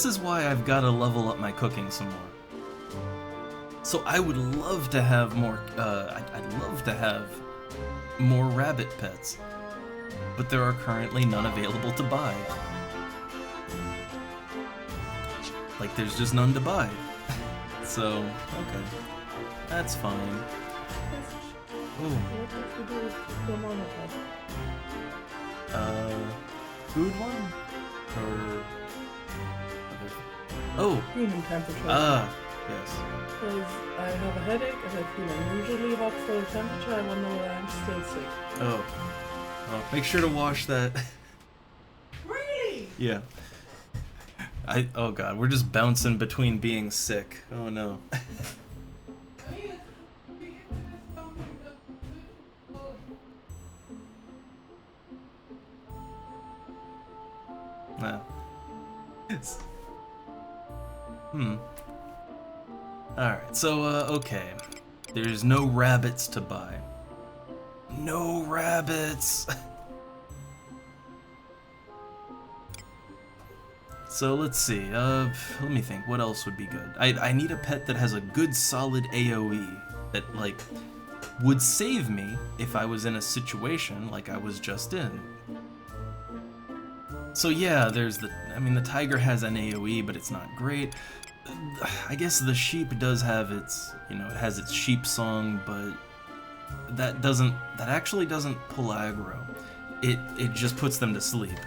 is why I've got to level up my cooking some more. So I would love to have more, I'd love to have more rabbit pets. but there are currently none available to buy. Like, there's just none to buy. So, okay. That's fine. Oh. What does it do with the monopod? Food one? Or... Oh! Human temperature. Ah, yes. Because I have a headache and I feel unusually hot for the temperature. I wonder whether I'm still sick. Oh. Well, make sure to wash that. Really? Yeah. Oh god, we're just bouncing between being sick. Oh no. Nah. Alright, so, okay. There's no rabbits to buy. No rabbits! So let's see, let me think, what else would be good? I need a pet that has a good solid AoE, that, like, would save me if I was in a situation like I was just in. So yeah, there's the tiger has an AoE, but it's not great. I guess the sheep does have its, it has its sheep song, but that actually doesn't pull aggro. It just puts them to sleep.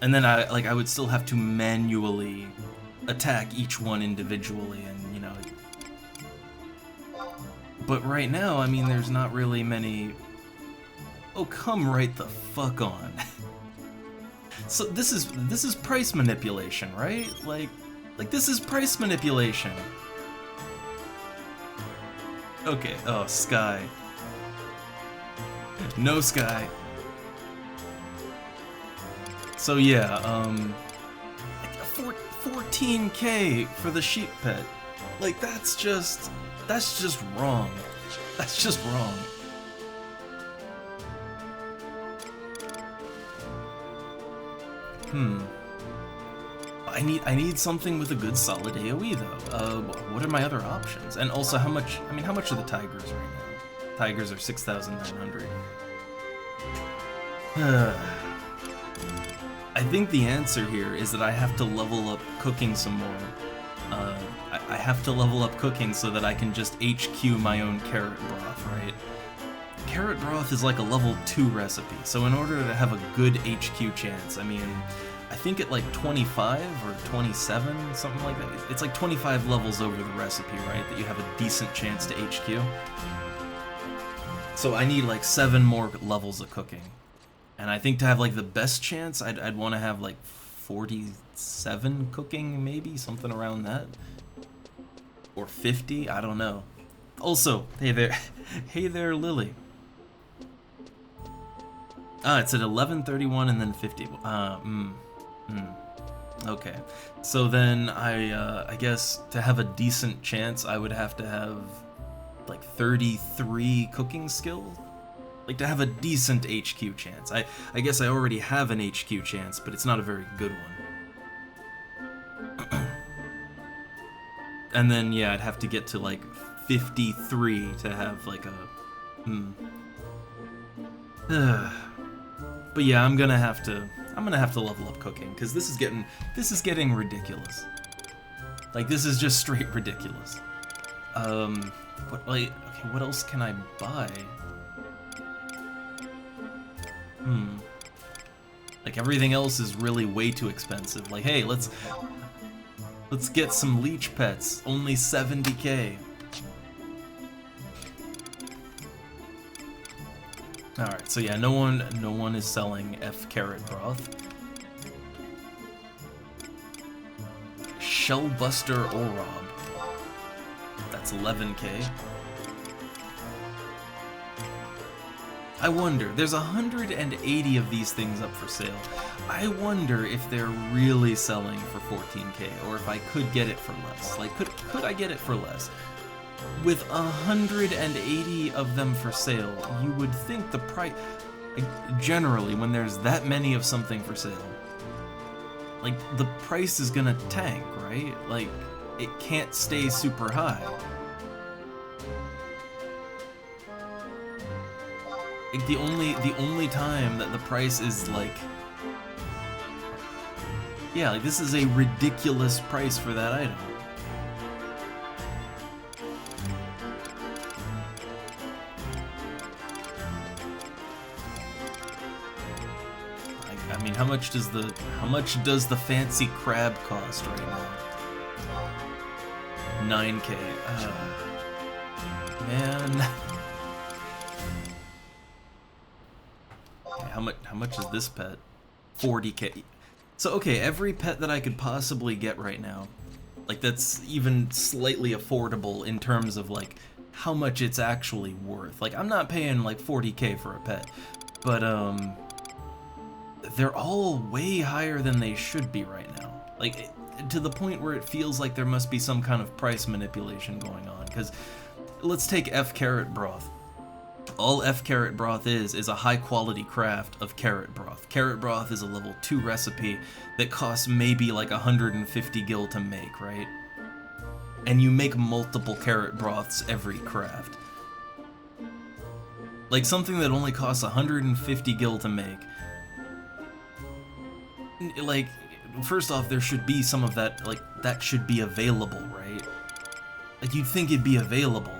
And then I would still have to manually attack each one individually, and but right now, I mean, there's not really many. Oh, come right the fuck on. So this is price manipulation, right? Like this is price manipulation. Okay, oh, Sky. No Sky. So yeah, 14K for the sheep pet. Like, that's just wrong. That's just wrong. I need something with a good solid AoE though. What are my other options? And also, how much are the tigers right now? Tigers are 6,900. I think the answer here is that I have to level up cooking some more. I have to level up cooking so that I can just HQ my own carrot broth, right? Carrot broth is like a level 2 recipe, so in order to have a good HQ chance, I think at like 25 or 27, something like that. It's like 25 levels over the recipe, right? That you have a decent chance to HQ. So I need like 7 more levels of cooking. And I think to have like the best chance, I'd want to have like 47 cooking, maybe, something around that. Or 50, I don't know. Also, hey there, Lily. It's at 11:31 and then 50. Okay. So then I guess to have a decent chance, I would have to have like 33 cooking skill. Like, to have a decent HQ chance. I guess I already have an HQ chance, but it's not a very good one. And then, yeah, I'd have to get to, like, 53 to have, like, a... But yeah, I'm gonna have to level up cooking, because this is getting ridiculous. Like, this is just straight ridiculous. What else can I buy? Like, everything else is really way too expensive. Like, hey, let's get some leech pets. Only 70K. Alright, so yeah, no one is selling F carrot broth. Shellbuster Orob. That's 11K. I wonder, there's 180 of these things up for sale. I wonder if they're really selling for 14K, or if I could get it for less. Like, could I get it for less? With 180 of them for sale, you would think the price... Like, generally, when there's that many of something for sale, like, the price is gonna tank, right? Like, it can't stay super high. Like, the only time that the price is like, yeah, like this is a ridiculous price for that item. I mean, how much does the fancy crab cost right now? 9K. Man. How much is this pet? 40K. So okay, every pet that I could possibly get right now, like that's even slightly affordable in terms of like how much it's actually worth. Like I'm not paying like 40K for a pet, but they're all way higher than they should be right now. Like to the point where it feels like there must be some kind of price manipulation going on. Because let's take F carrot broth. All F carrot broth is a high quality craft of carrot broth. Carrot broth is a level 2 recipe that costs maybe like 150 gil to make, right? And you make multiple carrot broths every craft. Like something that only costs 150 gil to make. Like, first off, there should be some of that, like, that should be available, right? Like, you'd think it'd be available.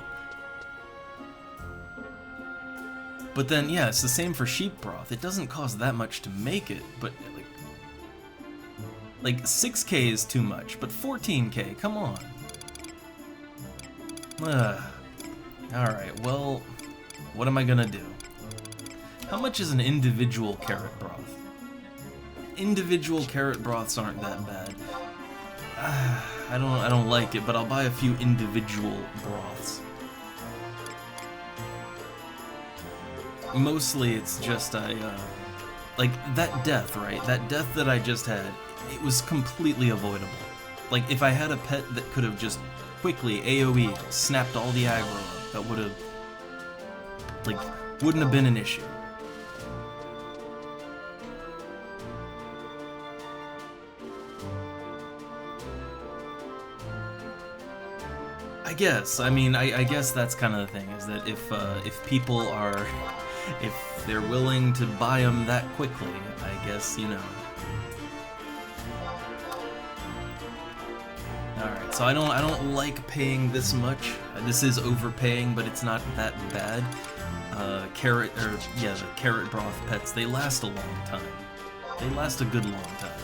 But then, yeah, it's the same for sheep broth. It doesn't cost that much to make it, but, like 6K is too much, but 14K, come on. Alright, well, what am I gonna do? How much is an individual carrot broth? Individual carrot broths aren't that bad. I don't like it, but I'll buy a few individual broths. Mostly it's just like that death, right? That death that I just had, it was completely avoidable. Like if I had a pet that could have just quickly AoE snapped all the aggro up, that would have, like, wouldn't have been an issue. I guess. I mean, I guess that's kind of the thing, is that if people are, if they're willing to buy them that quickly, I guess, you know. Alright, so I don't like paying this much. This is overpaying, but it's not that bad. The carrot broth pets, they last a long time. They last a good long time.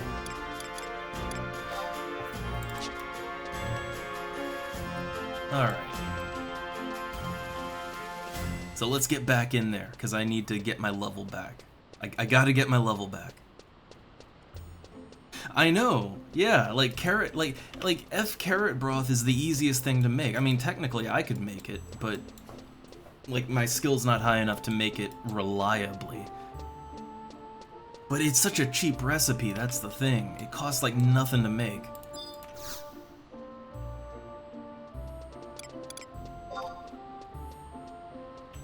Alright. So let's get back in there, because I need to get my level back. I gotta get my level back. I know, yeah, like carrot, like F carrot broth is the easiest thing to make. I mean, technically I could make it, but like my skill's not high enough to make it reliably. But it's such a cheap recipe, that's the thing. It costs like nothing to make.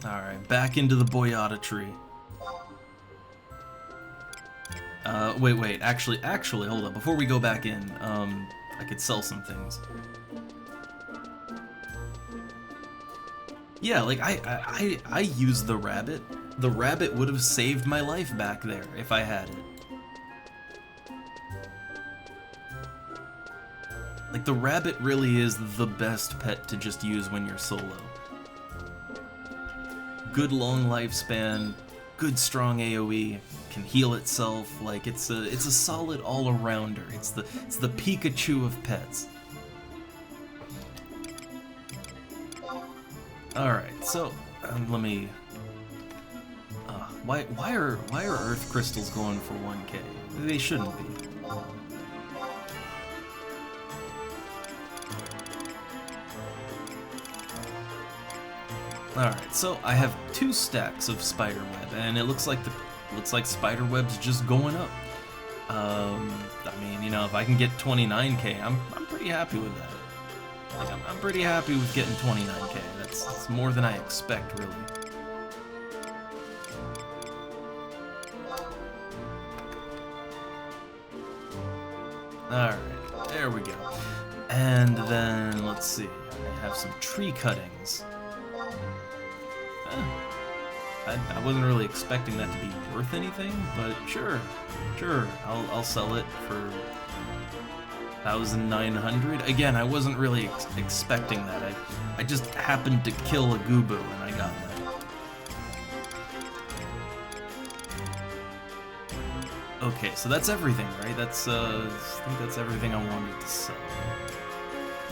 Alright, back into the boyata tree. Wait, actually, hold up. Before we go back in, I could sell some things. Yeah, like, I used the rabbit. The rabbit would have saved my life back there if I had it. Like, the rabbit really is the best pet to just use when you're solo. Good long lifespan, good strong AoE, can heal itself. Like it's a solid all-arounder. It's the Pikachu of pets. All right, so let me. Why are Earth crystals going for 1K? They shouldn't be. Alright, so I have 2 stacks of spiderweb, and it looks like spiderweb's just going up. I mean, you know, if I can get 29K, I'm pretty happy with that. Like, I'm pretty happy with getting 29K. That's more than I expect, really. Alright, there we go. And then, let's see, I have some tree cuttings. I wasn't really expecting that to be worth anything, but sure, I'll sell it for 1,900. Again, I wasn't really expecting that. I just happened to kill a Goobo and I got that. Okay, so that's everything, right? That's I think that's everything I wanted to sell.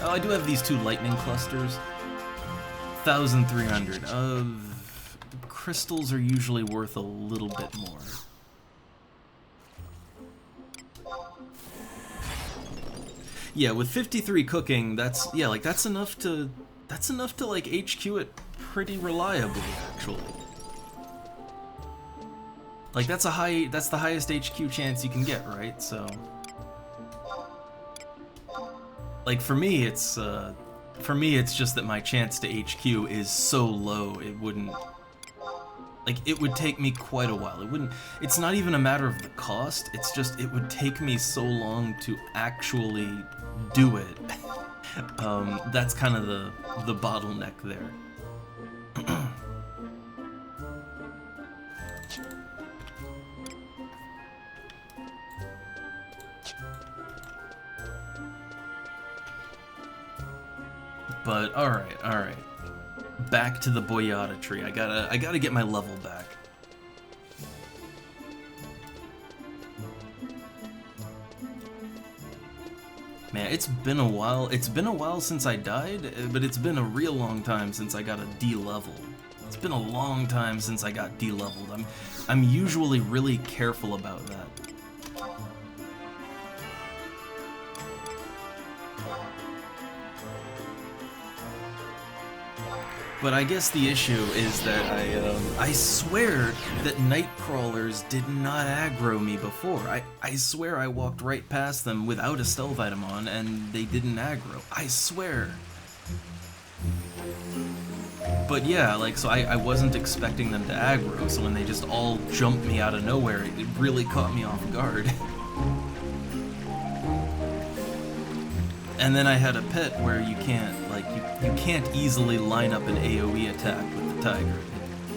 Oh, I do have these 2 lightning clusters. 1,300. Crystals are usually worth a little bit more. Yeah, with 53 cooking, that's enough to like HQ it pretty reliably, actually. Like that's the highest HQ chance you can get, right? So like for me it's just that my chance to HQ is so low it would take me quite a while. It's not even a matter of the cost, it's just it would take me so long to actually do it. That's kind of the bottleneck there. But alright. Back to the Boyata tree. I gotta get my level back. Man, it's been a while. It's been a while since I died, but it's been a real long time since I got a D level. It's been a long time since I got D leveled. I'm usually really careful about that. But I guess the issue is that I swear that night crawlers did not aggro me before. I swear I walked right past them without a stealth item on and they didn't aggro. I swear. But yeah, like, so I wasn't expecting them to aggro, so when they just all jumped me out of nowhere, it really caught me off guard. And then I had a pet where you can't, like, you can't easily line up an AoE attack with the tiger.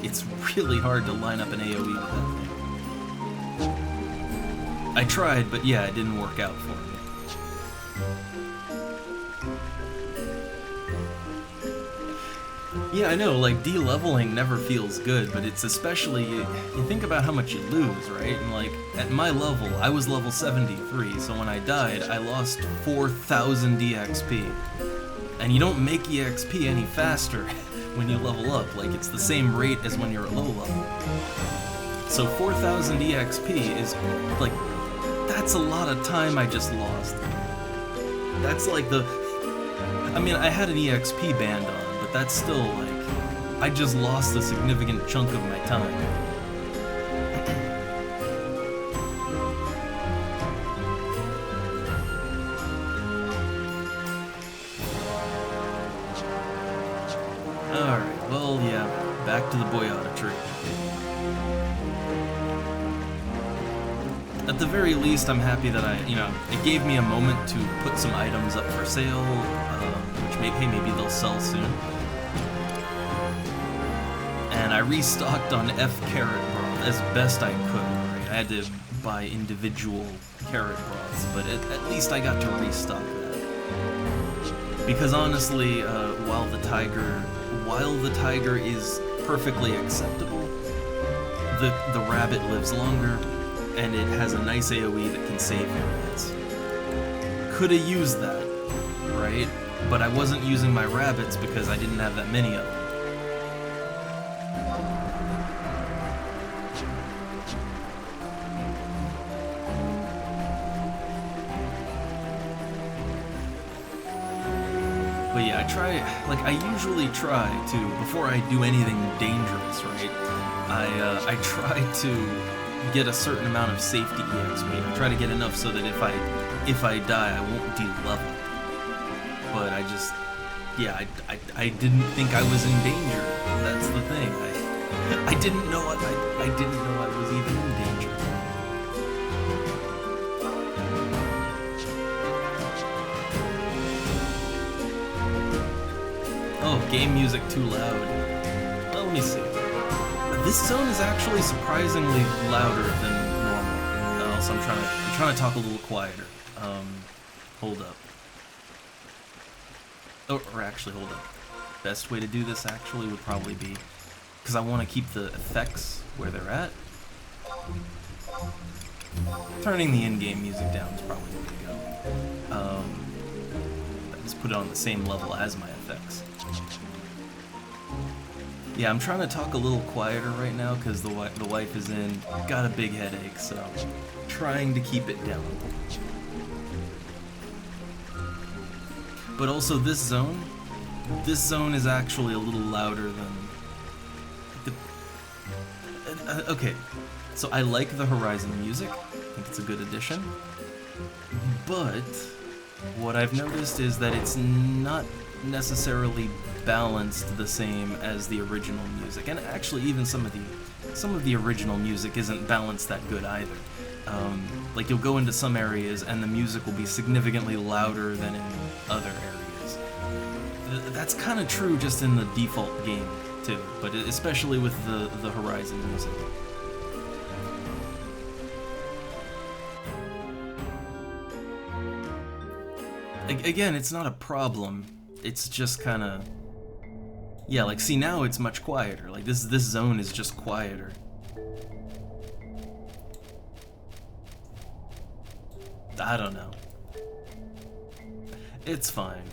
It's really hard to line up an AoE with that thing. I tried, but yeah, it didn't work out for me. Yeah, I know, like, de-leveling never feels good, but it's especially, you think about how much you lose, right? And like, at my level, I was level 73, so when I died, I lost 4,000 EXP. And you don't make EXP any faster when you level up, like, it's the same rate as when you're at low level. So 4,000 EXP is, like, that's a lot of time I just lost. That's like I mean, I had an EXP band on, but that's still, like, I just lost a significant chunk of my time. Alright, well, yeah, back to the Boyata tree. At the very least, I'm happy that it gave me a moment to put some items up for sale, which maybe they'll sell soon. And I restocked on F carrot broth as best I could, right? I had to buy individual carrot broths, but at least I got to restock that. Because honestly, while the tiger is perfectly acceptable, the rabbit lives longer, and it has a nice AoE that can save your hits. Coulda used that, right? But I wasn't using my rabbits because I didn't have that many of them. But yeah, I usually try to, before I do anything dangerous, right? I try to get a certain amount of safety EXP. I try to get enough so that if I die, I won't de-level. But I just, yeah, I didn't think I was in danger. That's the thing. I didn't know I didn't know I was even in danger. Oh, game music too loud. Well, let me see. This zone is actually surprisingly louder than normal. Also, I'm trying to talk a little quieter. Hold up. Oh, or actually, hold up. Best way to do this actually would probably be, because I want to keep the effects where they're at. Turning the in-game music down is probably the way to go. Just put it on the same level as my effects. Yeah, I'm trying to talk a little quieter right now because the wife is in, got a big headache, so trying to keep it down. But also this zone is actually a little louder than the... okay, so I like the Horizon music, I think it's a good addition, but what I've noticed is that it's not necessarily balanced the same as the original music, and actually even some of the original music isn't balanced that good either. Like you'll go into some areas and the music will be significantly louder than in other areas. That's kind of true just in the default game too, but especially with the Horizon music. Again, it's not a problem. It's just kind of, yeah. Like, see, now it's much quieter. Like this zone is just quieter. I don't know. It's fine.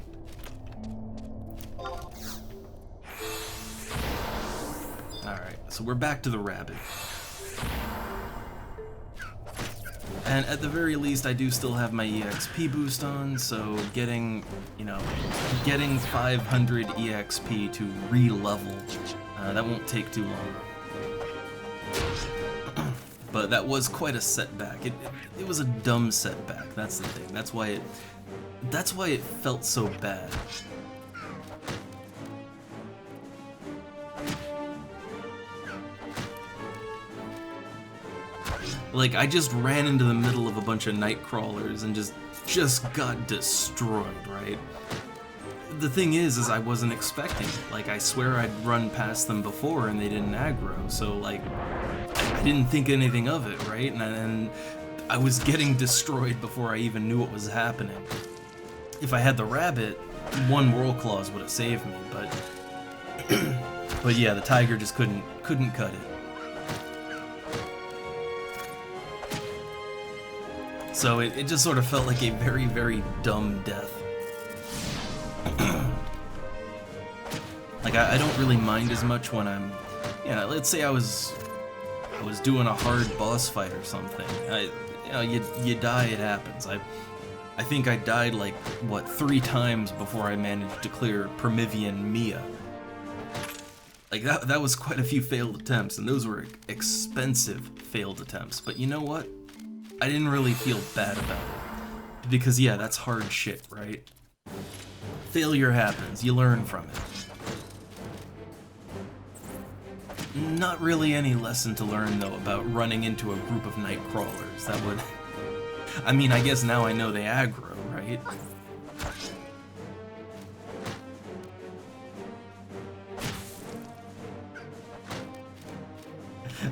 Alright, so we're back to the rabbit. And at the very least, I do still have my EXP boost on, so getting 500 EXP to re-level, that won't take too long. But that was quite a setback. It was a dumb setback. That's the thing. That's why it felt so bad. Like, I just ran into the middle of a bunch of night crawlers and just got destroyed, right? The thing is I wasn't expecting it. Like, I swear I'd run past them before and they didn't aggro, so like, I didn't think anything of it, right? And I was getting destroyed before I even knew what was happening. If I had the rabbit, one Whirl Claws would have saved me, but yeah, the tiger just couldn't cut it. So it just sort of felt like a very, very dumb death. Like, I don't really mind as much when I'm, let's say I was doing a hard boss fight or something. You die, it happens. I think I died like, what, 3 times before I managed to clear Permivian Mia. Like, that was quite a few failed attempts, and those were expensive failed attempts. But you know what? I didn't really feel bad about it. Because, yeah, that's hard shit, right? Failure happens, you learn from it. Not really any lesson to learn, though, about running into a group of night crawlers. That would... I mean, I guess now I know they aggro, right?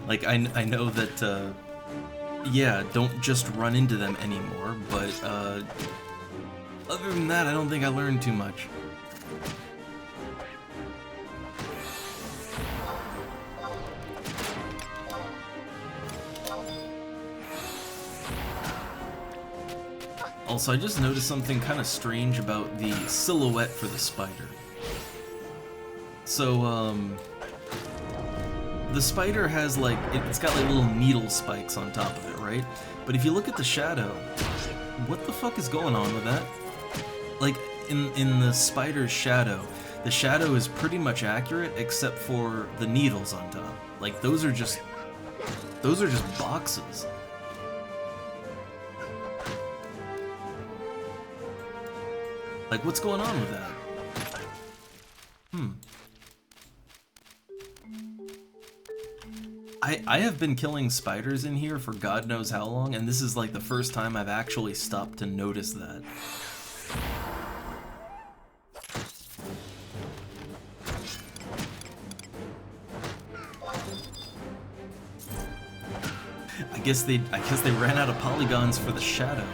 Like, I know that, yeah, don't just run into them anymore, but, other than that, I don't think I learned too much. Also, I just noticed something kind of strange about the silhouette for the spider. So, the spider has, like, it's got, like, little needle spikes on top of it, right? But if you look at the shadow, what the fuck is going on with that? Like, in the spider's shadow, the shadow is pretty much accurate except for the needles on top. Like, those are just boxes. Like, what's going on with that? I have been killing spiders in here for God knows how long, and this is like the first time I've actually stopped to notice that. guess they ran out of polygons for the shadow.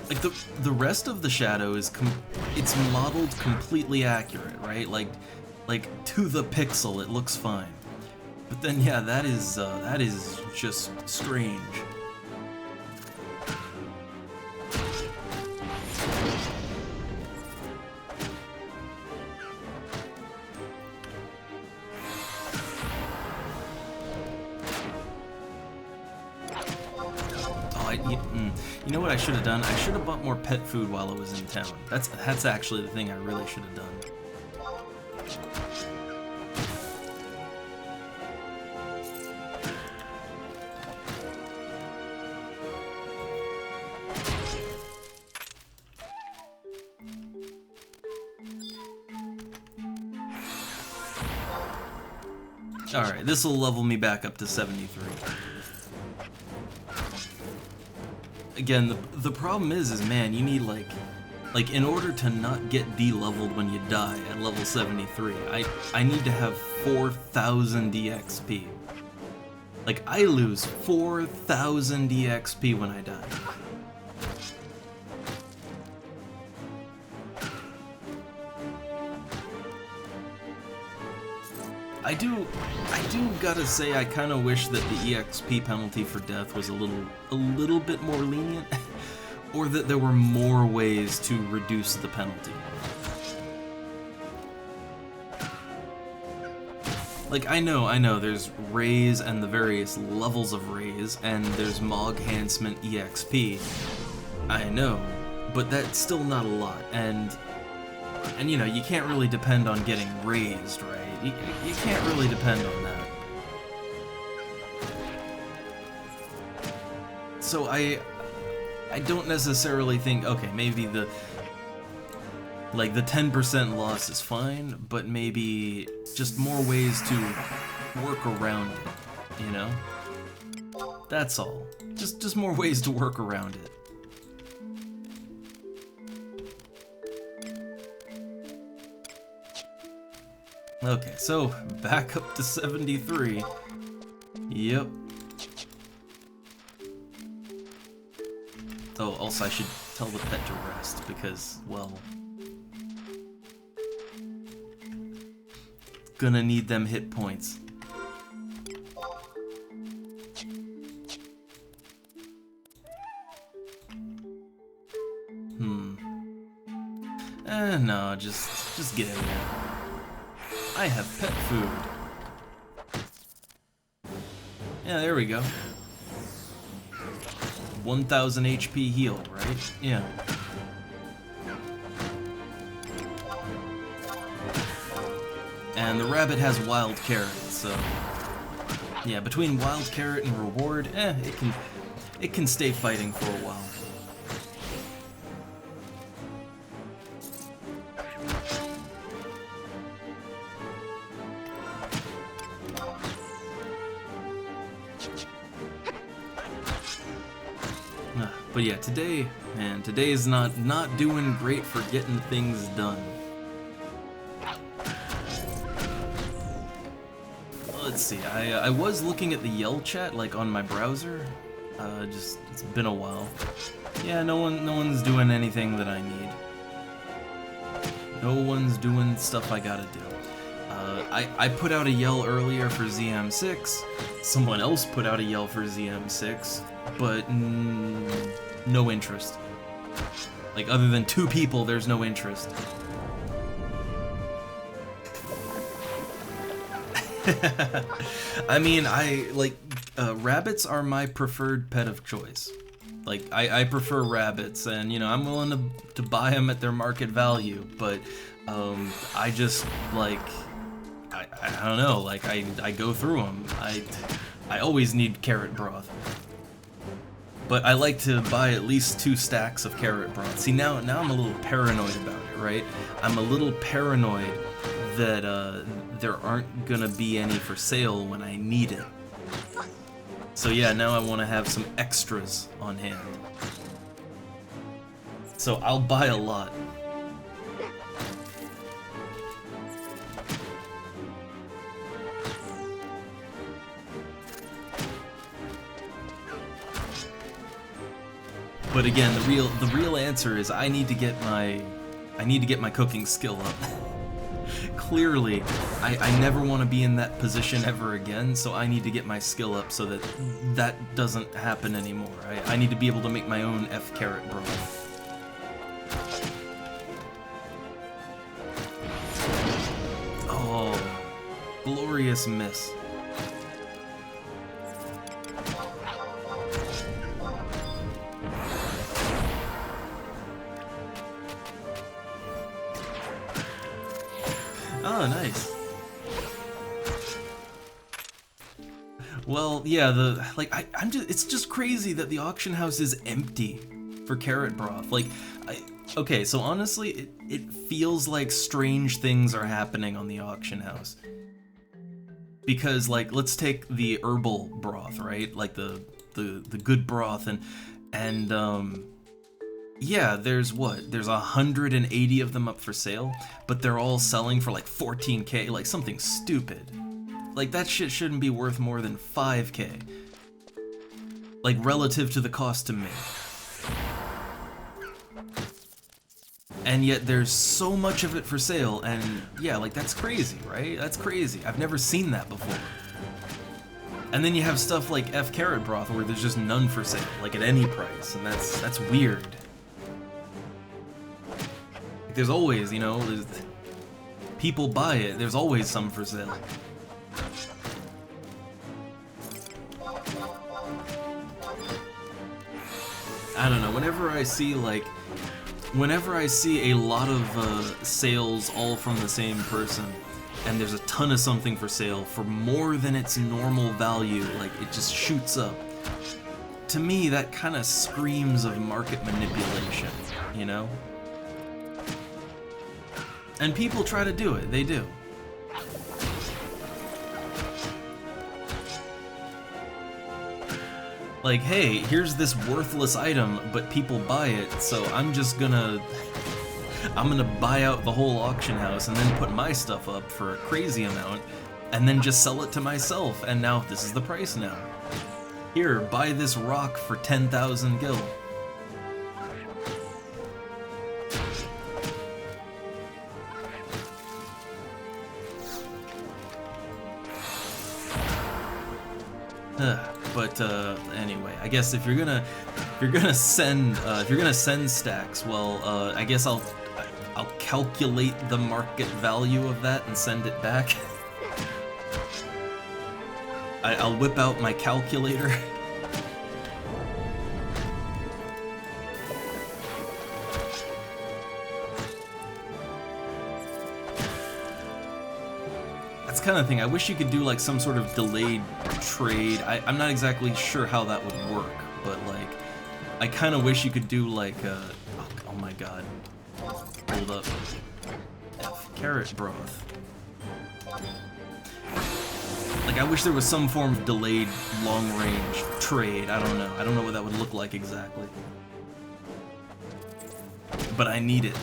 Like the rest of the shadow is it's modeled completely accurate, right? Like to the pixel, it looks fine. But then yeah, that is just strange. You know what I should have done? I should have bought more pet food while I was in town. That's actually the thing I really should have done. Alright, this will level me back up to 73. Again, the problem is man, you need like in order to not get de-leveled when you die at level 73, I need to have 4,000 EXP. Like, I lose 4,000 EXP when I die. I do gotta say, I kind of wish that the EXP penalty for death was a little bit more lenient, or that there were more ways to reduce the penalty. Like, I know, there's raise and the various levels of raise, and there's Mog Enhancement EXP. I know, but that's still not a lot, and you know, you can't really depend on getting raised, right? You can't really depend on that. So I don't necessarily think, okay, maybe the 10% loss is fine, but maybe just more ways to work around it, you know? That's all. Just more ways to work around it. Okay, so back up to 73. Yep. Oh, also I should tell the pet to rest because, well, gonna need them hit points. No, just get in there. I have pet food. Yeah, there we go. 1,000 HP healed, right? Yeah. And the rabbit has wild carrot, so yeah, between wild carrot and reward, it can stay fighting for a while. But yeah, today is not doing great for getting things done. Let's see, I was looking at the Yell chat, like, on my browser. It's been a while. Yeah, no one's doing anything that I need. No one's doing stuff I gotta do. I put out a Yell earlier for ZM6. Someone else put out a Yell for ZM6, but no interest. Like, other than 2 people, there's no interest. I mean, rabbits are my preferred pet of choice. Like, I prefer rabbits, and, you know, I'm willing to buy them at their market value, but, I just, like, I don't know, like, I go through them. I always need carrot broth. But I like to buy at least 2 stacks of carrot broth. See, now I'm a little paranoid about it, right? I'm a little paranoid that there aren't gonna be any for sale when I need it. So yeah, now I want to have some extras on hand. So I'll buy a lot. But again, the real answer is I need to get my cooking skill up. Clearly, I never want to be in that position ever again, so I need to get my skill up so that that doesn't happen anymore. I need to be able to make my own F-carrot broth. Oh, glorious miss. Oh, nice. Well, yeah, it's just crazy that the auction house is empty for carrot broth. Like, okay, so honestly, it feels like strange things are happening on the auction house. Because, like, let's take the herbal broth, right? Like the good broth, and yeah, there's 180 of them up for sale, but they're all selling for like 14K, like something stupid. Like, that shit shouldn't be worth more than 5K. Like, relative to the cost to make. And yet there's so much of it for sale, and yeah, like, that's crazy, right? That's crazy. I've never seen that before. And then you have stuff like F-carrot broth where there's just none for sale, like at any price, and that's weird. There's always, you know, people buy it, there's always some for sale. I don't know, whenever I see a lot of sales all from the same person, and there's a ton of something for sale for more than its normal value, like, it just shoots up. To me, that kind of screams of market manipulation, you know? And people try to do it, they do. Like, hey, here's this worthless item, but people buy it, so I'm gonna buy out the whole auction house and then put my stuff up for a crazy amount, and then just sell it to myself, and now this is the price now. Here, buy this rock for 10,000 gil. But anyway, I guess if you're gonna send stacks, well, I guess I'll calculate the market value of that and send it back. I'll whip out my calculator. That's the kind of thing. I wish you could do like some sort of delayed trade. I'm not exactly sure how that would work, but like, I kind of wish you could do like oh my god. Hold up. Carrot broth. Like, I wish there was some form of delayed long-range trade. I don't know. I don't know what that would look like exactly. But I need it.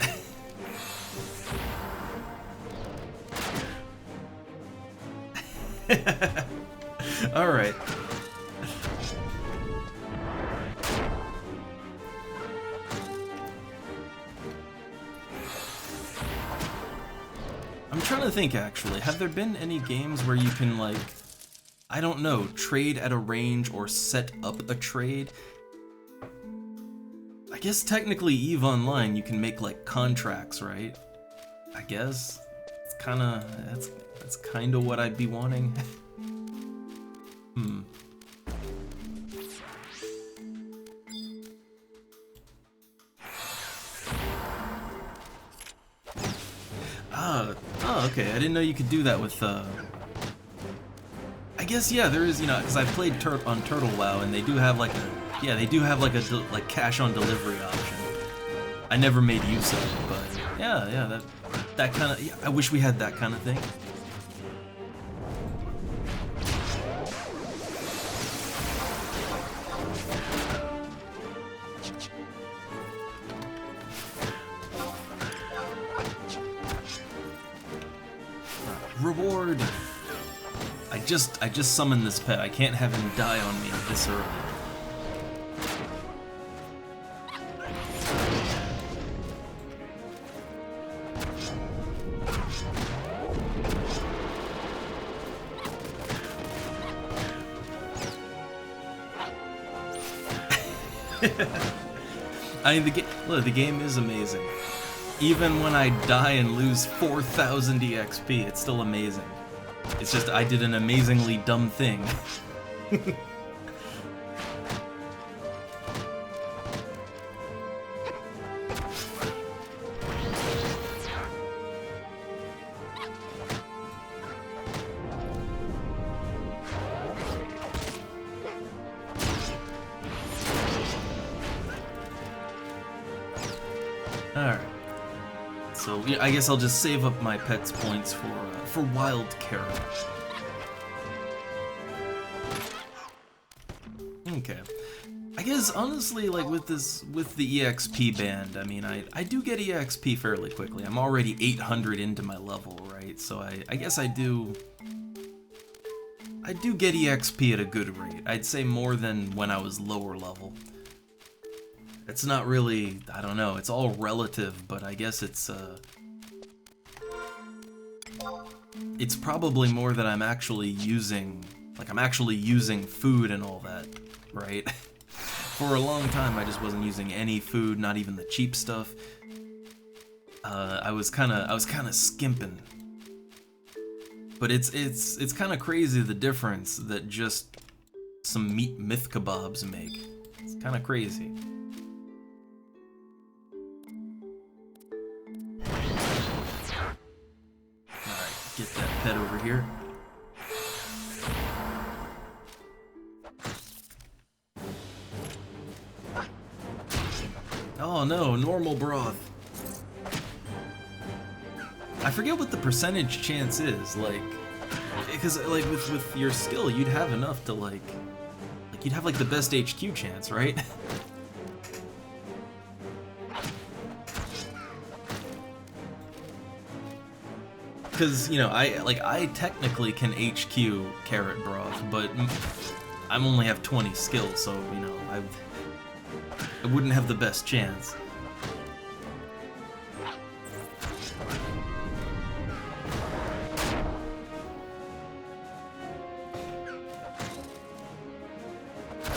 Alright. I'm trying to think, actually. Have there been any games where you can, like, I don't know, trade at a range or set up a trade? I guess technically EVE Online you can make, like, contracts, right? I guess. It's kinda, that's kinda what I'd be wanting. Oh, okay, I didn't know you could do that with, I guess, yeah, there is, you know, because I've played on Turtle WoW, and they do have, like, a cash on delivery option. I never made use of it, but, yeah, that kind of, yeah, I wish we had that kind of thing. Reward! I just summoned this pet. I can't have him die on me this early. I mean, look, the game is amazing. Even when I die and lose 4,000 EXP, it's still amazing. It's just I did an amazingly dumb thing. Alright. So yeah, I guess I'll just save up my pet's points for wild carrot. Okay. I guess honestly, like with the EXP band, I mean I do get EXP fairly quickly. I'm already 800 into my level, right? So I guess I do get EXP at a good rate. I'd say more than when I was lower level. It's not really, I don't know, it's all relative, but I guess it's probably more that I'm actually using, like I'm actually using food and all that, right? For a long time I just wasn't using any food, not even the cheap stuff. I was kind of skimping. But it's kind of crazy the difference that just some meat myth kebabs make. It's kind of crazy. Get that pet over here. Oh no, normal broth. I forget what the percentage chance is, like, because like with your skill, you'd have enough to like you'd have like the best HQ chance, right? Because, you know, I technically can HQ carrot broth, but I only have 20 skills, so, you know, I wouldn't have the best chance.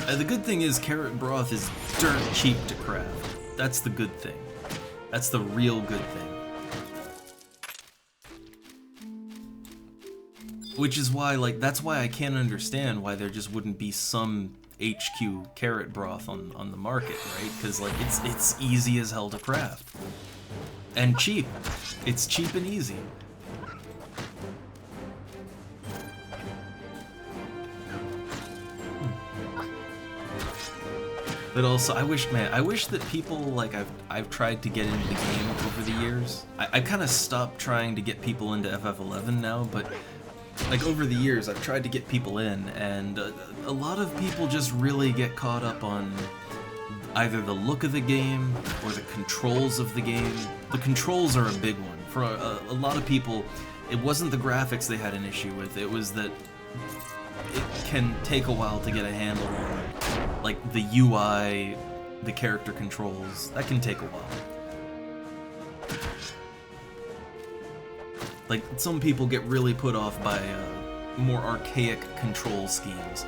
The good thing is carrot broth is dirt cheap to craft. That's the good thing. That's the real good thing. Which is why, like, that's why I can't understand why there just wouldn't be some HQ carrot broth on the market, right? Because, like, it's easy as hell to craft. And cheap. It's cheap and easy. But also, I wish that people, like, I've tried to get into the game over the years. I kind of stopped trying to get people into FF11 now, but like over the years I've tried to get people in, and a lot of people just really get caught up on either the look of the game or the controls of the game. The controls are a big one. For a lot of people, it wasn't the graphics they had an issue with, it was that it can take a while to get a handle on, like, the UI, the character controls. That can take a while. Like, some people get really put off by more archaic control schemes.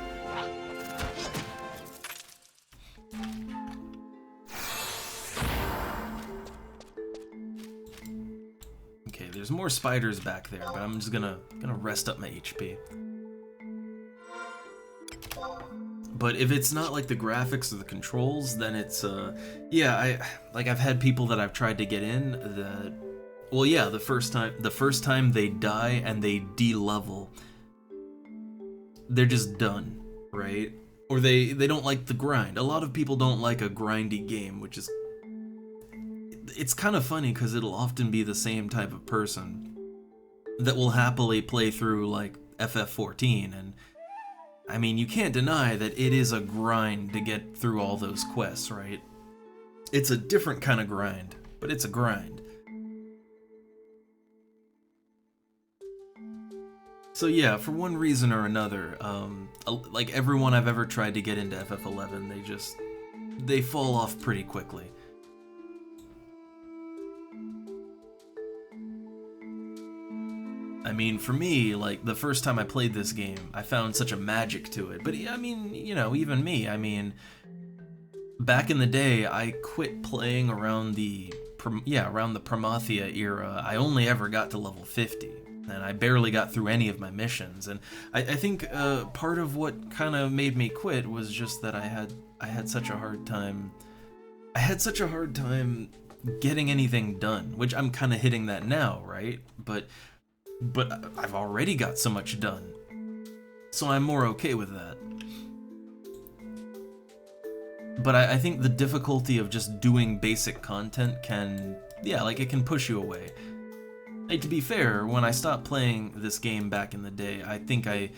Okay, there's more spiders back there, but I'm just gonna rest up my HP. But if it's not like the graphics or the controls, then it's yeah, I've had people that I've tried to get in that, well, yeah, the first time they die and they de-level, they're just done, right? Or they don't like the grind. A lot of people don't like a grindy game, which is, it's kind of funny because it'll often be the same type of person that will happily play through like FF14, and I mean, you can't deny that it is a grind to get through all those quests, right? It's a different kind of grind, but it's a grind. So yeah, for one reason or another, like everyone I've ever tried to get into FF11, they fall off pretty quickly. I mean, for me, like, the first time I played this game, I found such a magic to it. But, I mean, you know, even me, I mean, back in the day, I quit playing around around the Promathia era. I only ever got to level 50, and I barely got through any of my missions. And I think part of what kind of made me quit was just that I had such a hard time. I had such a hard time getting anything done, which I'm kind of hitting that now, right? But I've already got so much done, so I'm more okay with that. But I think the difficulty of just doing basic content can, it can push you away. Hey, to be fair, when I stopped playing this game back in the day, I think I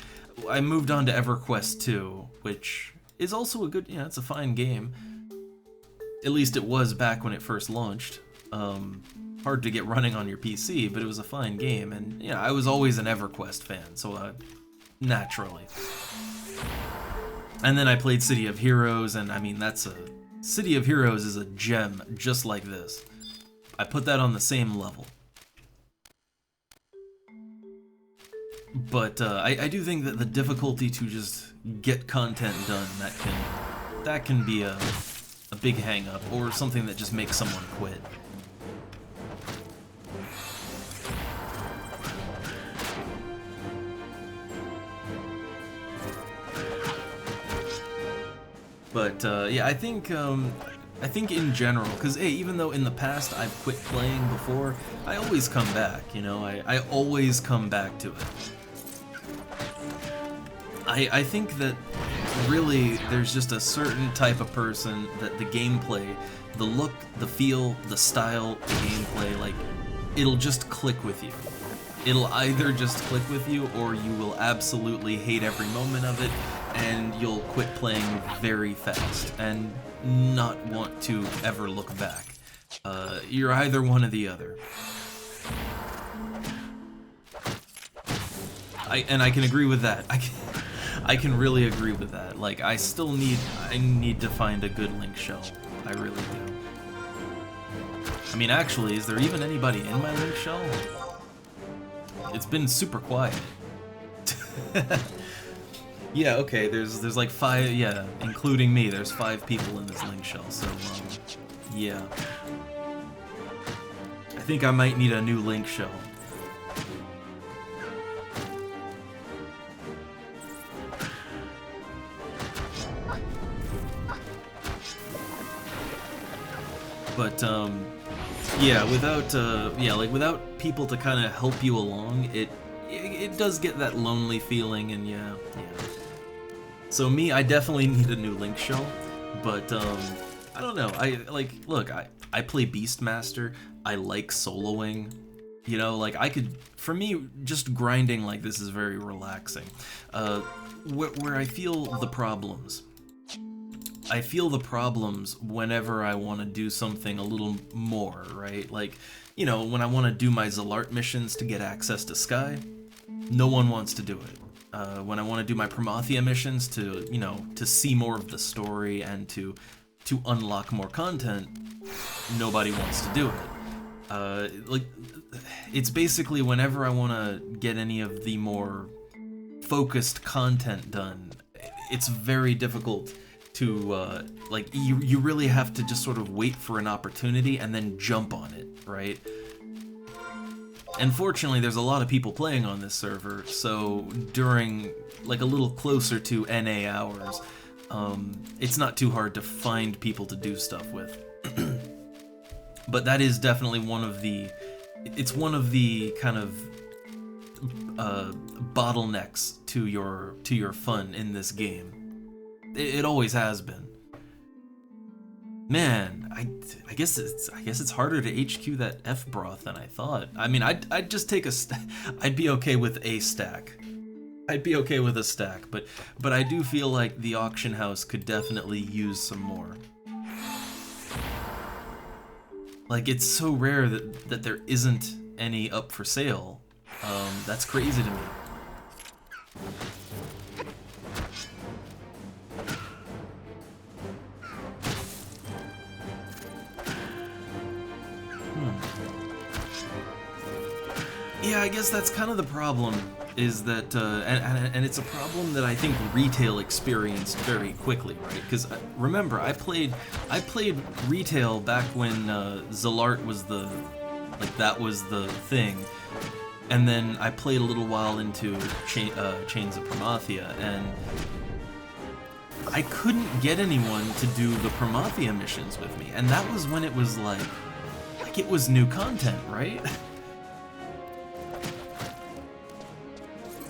moved on to EverQuest 2, which is also a good, it's a fine game. At least it was back when it first launched. Hard to get running on your PC, but it was a fine game, and I was always an EverQuest fan, so naturally. And then I played City of Heroes, and I mean, City of Heroes is a gem just like this. I put that on the same level. But I do think that the difficulty to just get content done, that can be a big hang-up, or something that just makes someone quit. But I think in general, because hey, even though in the past I've quit playing before, I always come back. I always come back to it. I think that really there's just a certain type of person that the gameplay, the look, the feel, the style, the gameplay, like, it'll just click with you. It'll either just click with you, or you will absolutely hate every moment of it, and you'll quit playing very fast and not want to ever look back. You're either one or the other. I can agree with that. I can really agree with that. Like, I need to find a good link shell. I really do. I mean, actually, is there even anybody in my link shell? It's been super quiet. Yeah, okay, there's like 5, including me, there's 5 people in this link shell, so, yeah. I think I might need a new link shell. But, without people to kind of help you along, it does get that lonely feeling, and yeah. So me, I definitely need a new link shell, but, I don't know, I play Beastmaster, I like soloing, for me, just grinding like this is very relaxing. Where I feel the problems. I feel the problems whenever I want to do something a little more, right? Like, when I want to do my Zalart missions to get access to Sky, no one wants to do it. When I want to do my Promathia missions to, to see more of the story and to unlock more content, nobody wants to do it. It's basically whenever I want to get any of the more focused content done, it's very difficult to, you really have to just sort of wait for an opportunity and then jump on it, right? And fortunately, there's a lot of people playing on this server, so during, a little closer to NA hours, it's not too hard to find people to do stuff with. But that is definitely one of the kind of bottlenecks to your fun in this game. It always has been. Man, I guess it's harder to HQ that F broth than I thought. I mean, I'd just take I'd be okay with a stack. I'd be okay with a stack, but I do feel like the auction house could definitely use some more. Like, it's so rare that there isn't any up for sale. That's crazy to me. Yeah, I guess guess that's kind of the problem, is that, and it's a problem that I think retail experienced very quickly, right? Because remember, I played retail back when Zalart was that was the thing, and then I played a little while into Chains of Promathia, and I couldn't get anyone to do the Promathia missions with me, and that was when it was like it was new content, right?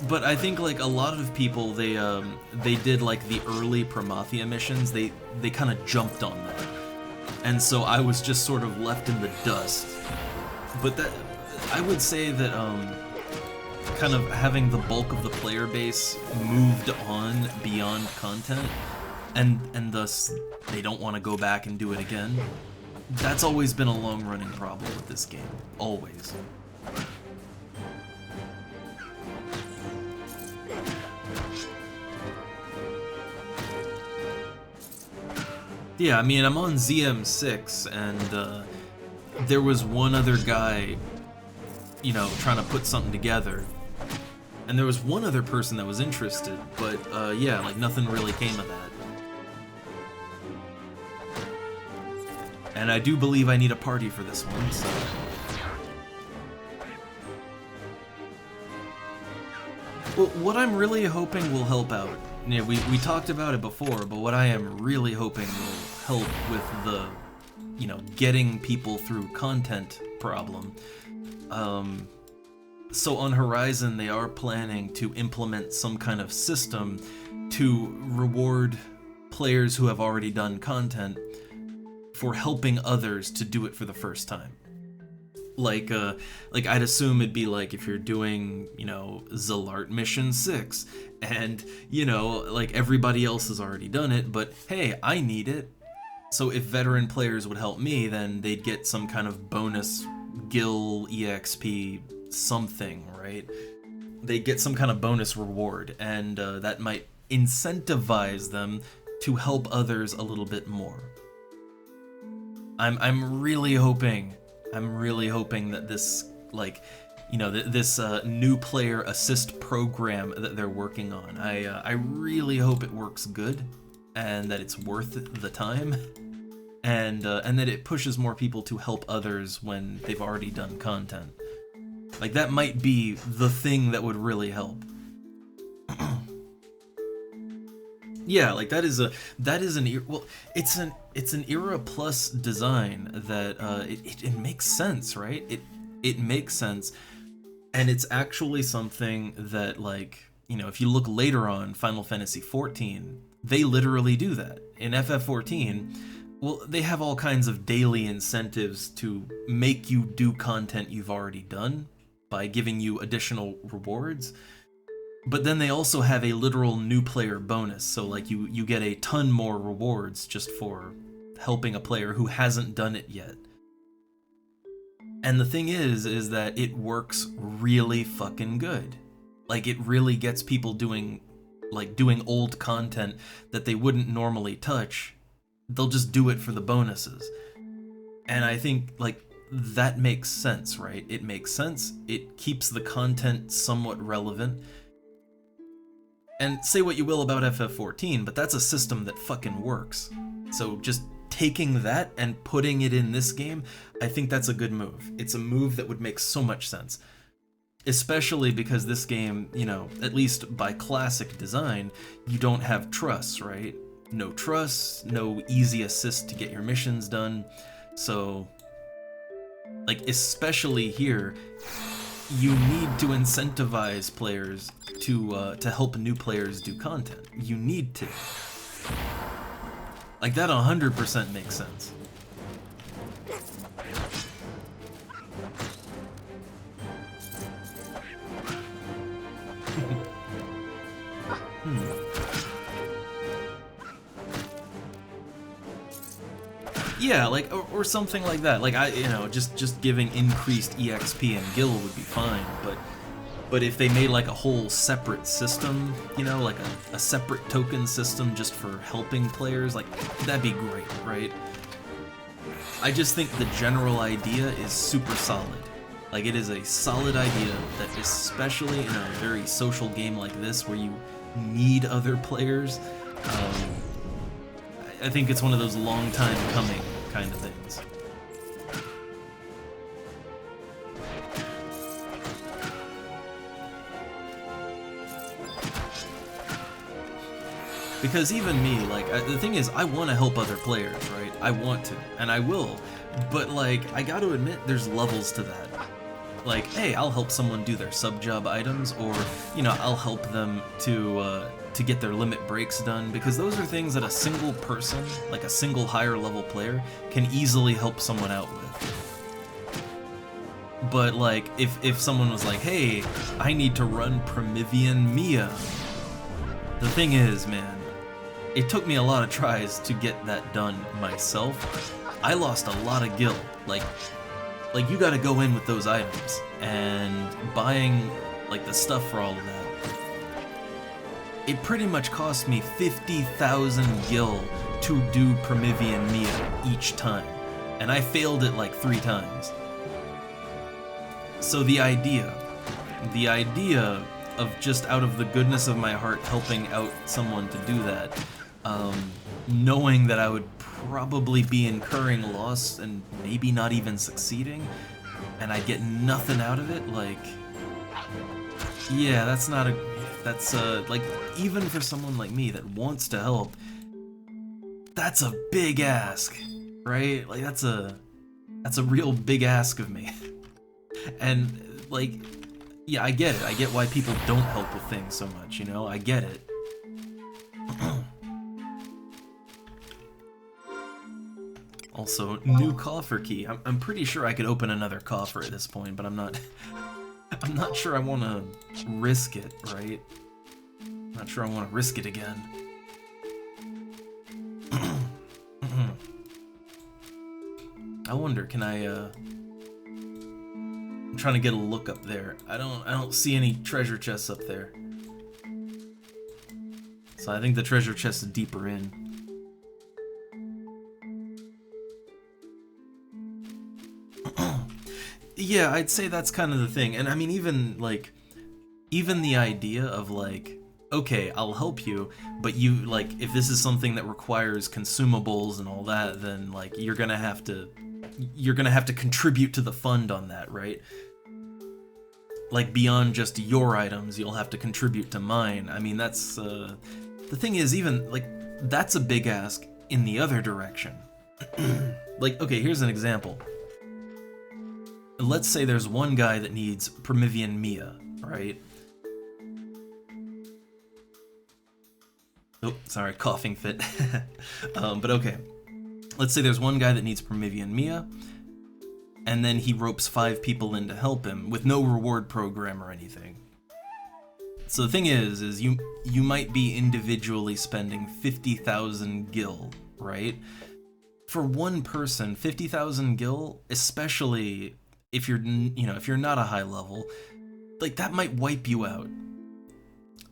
But I think like a lot of people, they did like the early Promathia missions, they kind of jumped on that, and so I was just sort of left in the dust. But that, I would say that kind of having the bulk of the player base moved on beyond content, and thus they don't want to go back and do it again. That's always been a long-running problem with this game, always. Yeah, I mean, I'm on ZM6, and there was one other guy, you know, trying to put something together. And there was one other person that was interested, but yeah, like nothing really came of that. And I do believe I need a party for this one, so... Well, what I'm really hoping will help out, yeah, we talked about it before, but what I am really hoping will help with the, you know, getting people through content problem. So on Horizon, they are planning to implement some kind of system to reward players who have already done content for helping others to do it for the first time. Like I'd assume it'd be like if you're doing, you know, Zalart Mission 6, and, you know, like everybody else has already done it, but hey, I need it. So if veteran players would help me, then they'd get some kind of bonus Gil EXP something, right? They get some kind of bonus reward, and that might incentivize them to help others a little bit more. I'm really hoping that this, like, you know, this new player assist program that they're working on, I really hope it works good, and that it's worth the time, and that it pushes more people to help others when they've already done content. Like, that might be the thing that would really help. Yeah, like that is an well, it's an era plus design that it makes sense, right? It makes sense, and it's actually something that, like, you know, if you look later on Final Fantasy XIV, they literally do that. In FF14, well, they have all kinds of daily incentives to make you do content you've already done by giving you additional rewards. But then they also have a literal new player bonus, so like you get a ton more rewards just for helping a player who hasn't done it yet. And the thing is that it works really fucking good. Like, it really gets people doing old content that they wouldn't normally touch. They'll just do it for the bonuses. And I think, like, that makes sense, right? It makes sense. It keeps the content somewhat relevant. And say what you will about FF14, but that's a system that fucking works. So just taking that and putting it in this game, I think that's a good move. It's a move that would make so much sense. Especially because this game, you know, at least by classic design, you don't have truss, right? No truss, no easy assist to get your missions done. So, like, especially here, you need to incentivize players to help new players do content. You need to. Like, that 100% makes sense. Yeah, like, or something like that. Like, you know, just giving increased EXP and Gil would be fine, but if they made like a whole separate system, you know, like a separate token system just for helping players, like, that'd be great, right? I just think the general idea is super solid. Like, it is a solid idea that, especially in a very social game like this where you need other players, I think it's one of those long time coming kind of things. Because even me, like, the thing is, I want to help other players, right? I want to, and I will. But, like, I gotta admit, there's levels to that. Like, hey, I'll help someone do their sub-job items, or, you know, I'll help them to get their limit breaks done, because those are things that a single person, like a single higher level player, can easily help someone out with. But, like, if someone was like, hey, I need to run Promethean Mia, the thing is, man, it took me a lot of tries to get that done myself. I lost a lot of gil. Like you gotta go in with those items, and buying, like, the stuff for all of that. It pretty much cost me 50,000 gil to do Promethean Mia each time, and I failed it like 3 times. So the idea of just out of the goodness of my heart helping out someone to do that, knowing that I would probably be incurring loss and maybe not even succeeding, and I'd get nothing out of it, like, yeah, that's like, even for someone like me that wants to help, that's a big ask, right? Like, that's a real big ask of me. And, like, yeah, I get it. I get why people don't help with things so much, you know? I get it. Also, new coffer key. I'm pretty sure I could open another coffer at this point, but I'm not sure I want to risk it, right? I'm not sure I want to risk it again. I wonder, can I, I'm trying to get a look up there. I don't see any treasure chests up there. So I think the treasure chest is deeper in. Yeah, I'd say that's kind of the thing. And I mean, even the idea of, like, okay, I'll help you, but you, like, if this is something that requires consumables and all that, then, like, you're gonna have to contribute to the fund on that, right? Like, beyond just your items, you'll have to contribute to mine. I mean, that's, the thing is, even, like, that's a big ask in the other direction. Like, okay, here's an example. Let's say there's one guy that needs Promethean Mia, right? Oh, sorry, coughing fit. But okay. Let's say there's one guy that needs Promethean Mia, and then he ropes 5 people in to help him with no reward program or anything. So the thing is you might be individually spending 50,000 gil, right? For one person, 50,000 gil, especially if you're, you know, if you're not a high level, like, that might wipe you out.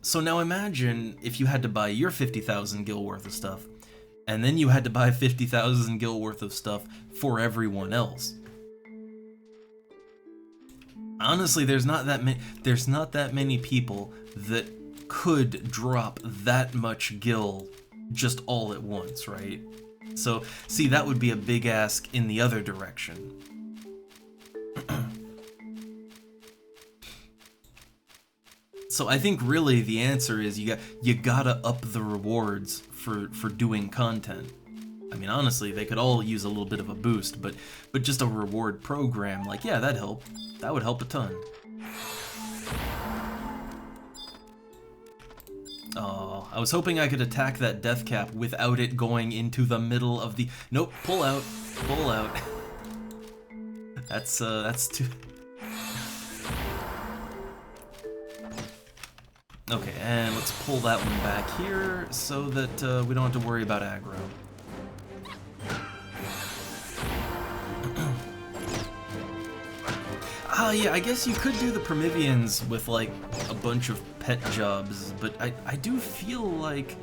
So now imagine if you had to buy your 50,000 gil worth of stuff, and then you had to buy 50,000 gil worth of stuff for everyone else. Honestly, there's not that many people that could drop that much gil just all at once, right? So, see, that would be a big ask in the other direction. So I think really the answer is you gotta up the rewards for doing content. I mean, honestly, they could all use a little bit of a boost, but just a reward program, like, yeah, that'd help. That would help a ton. Oh, I was hoping I could attack that death cap without it going into the middle of the... Nope, pull out. Pull out. That's too... Okay, and let's pull that one back here so that we don't have to worry about aggro. Yeah, I guess you could do the Prometheans with, like, a bunch of pet jobs, but I do feel like,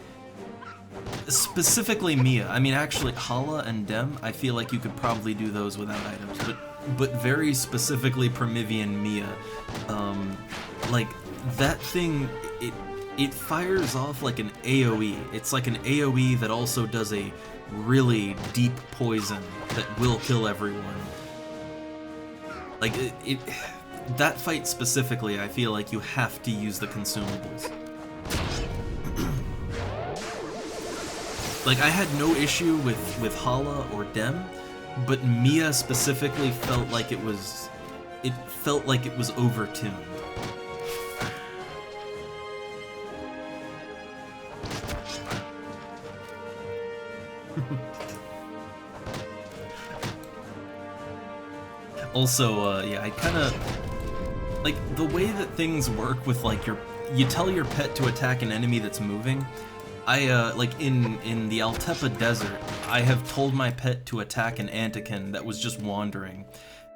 specifically Mia, I mean, actually, Hala and Dem, I feel like you could probably do those without items, but but very specifically Promethean Mia. Like, that thing, it fires off like an AoE. It's like an AoE that also does a really deep poison that will kill everyone. Like, that fight specifically, I feel like you have to use the consumables. Like, I had no issue with Hala or Dem, but Mia specifically felt like it was overtuned. Also, yeah, I kind of like the way that things work with like you tell your pet to attack an enemy that's moving. I like in the Altepa Desert, I have told my pet to attack an Antikin that was just wandering,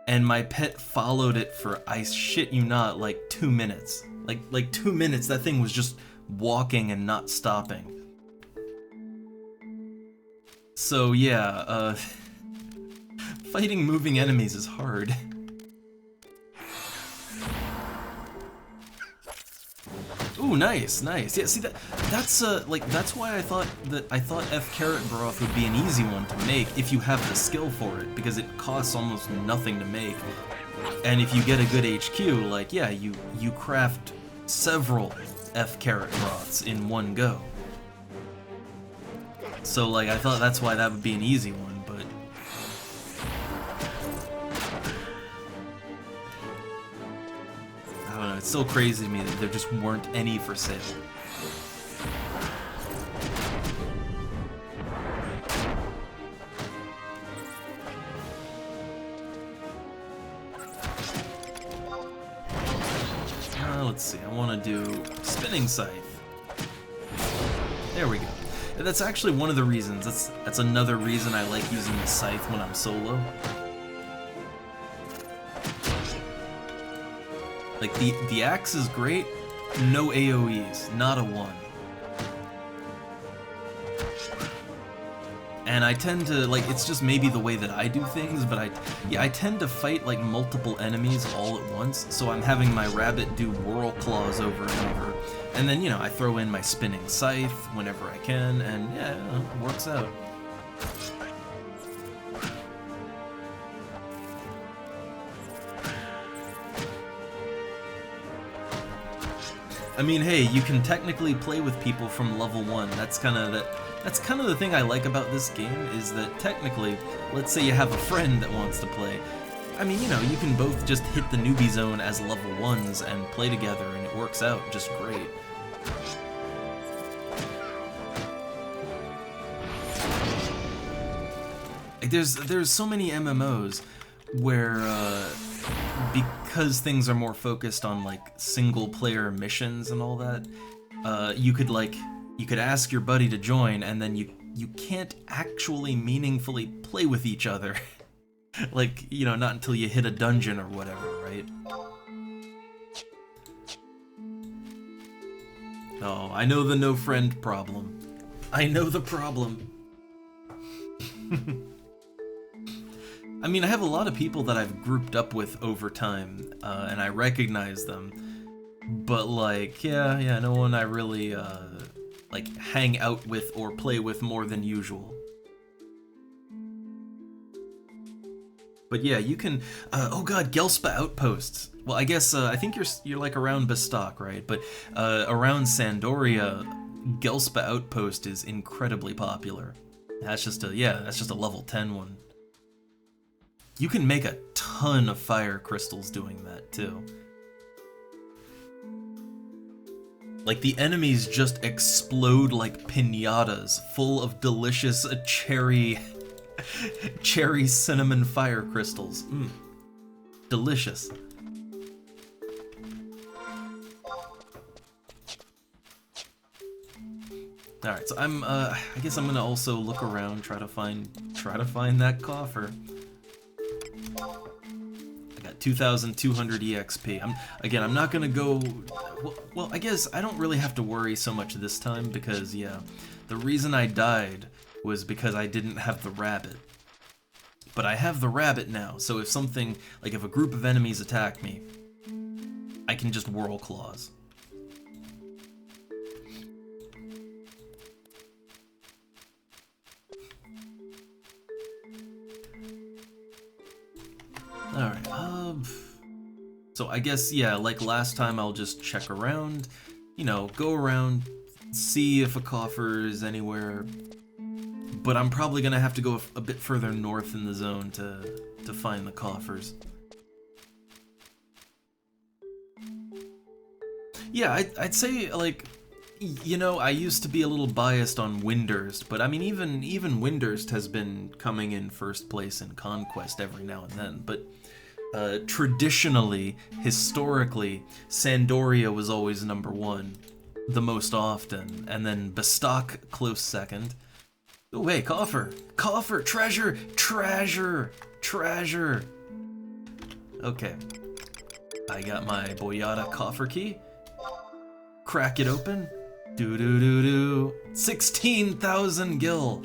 and my pet followed it for, I shit you not, like 2 minutes. Like 2 minutes, that thing was just walking and not stopping. So yeah, fighting moving enemies is hard. Ooh, nice, nice. Yeah, see that's why I thought F carrot broth would be an easy one to make if you have the skill for it, because it costs almost nothing to make. And if you get a good HQ, like yeah, you craft several F carrot broths in one go. So like I thought that's why that would be an easy one, but I don't know, it's still crazy to me that there just weren't any for sale. Let's see, I want to do Spinning Scythe. There we go. That's actually one of the reasons, that's another reason I like using the Scythe when I'm solo. Like, the axe is great, no AoEs, not a one. And I tend to, like, it's just maybe the way that I do things, but I tend to fight, like, multiple enemies all at once, so I'm having my rabbit do whirl claws over and over. And then, you know, I throw in my spinning scythe whenever I can, and yeah, it works out. I mean, hey, you can technically play with people from level 1. That's kind of the thing I like about this game, is that technically, let's say you have a friend that wants to play. I mean, you know, you can both just hit the newbie zone as level 1s and play together, and it works out just great. Like, there's so many MMOs where, because things are more focused on, like, single-player missions and all that, you could ask your buddy to join, and then you can't actually meaningfully play with each other. Like, you know, not until you hit a dungeon or whatever, right? Oh, I know the no friend problem. I know the problem. I mean, I have a lot of people that I've grouped up with over time, and I recognize them, but like, yeah, no one I really, like, hang out with or play with more than usual. But yeah, you can, oh god, Gelspa Outposts. Well, I guess, I think you're like around Bastok, right? But, around Sandoria, Gelspa Outpost is incredibly popular. That's just a level 10 one. You can make a ton of fire crystals doing that, too. Like, the enemies just explode like piñatas, full of delicious cherry cinnamon fire crystals. Delicious. Alright, so I guess I'm gonna also look around, try to find that coffer. I got 2,200 EXP. I'm not gonna go... Well, I guess I don't really have to worry so much this time, because, yeah, the reason I died was because I didn't have the rabbit. But I have the rabbit now, so if something, like if a group of enemies attack me, I can just whirl claws. Alright, so I guess, yeah, like last time I'll just check around, you know, go around, see if a coffer is anywhere, but I'm probably gonna have to go a bit further north in the zone to find the coffers. Yeah, I'd say, like, you know, I used to be a little biased on Windurst, but I mean, even Windurst has been coming in first place in Conquest every now and then, but traditionally, historically, Sandoria was always number one, the most often, and then Bastok close second. Oh wait, coffer! Coffer! Treasure! Treasure! Treasure! Okay. I got my Boyata coffer key. Crack it open. Do-do-do-do. 16,000 gil!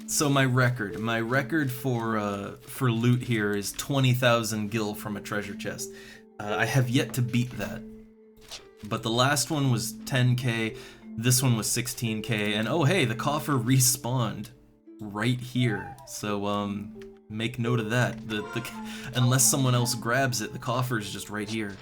So my record for loot here is 20,000 gil from a treasure chest. I have yet to beat that. But the last one was 10k, this one was 16k, and oh hey, the coffer respawned right here. So make note of that. Unless someone else grabs it, the coffer is just right here.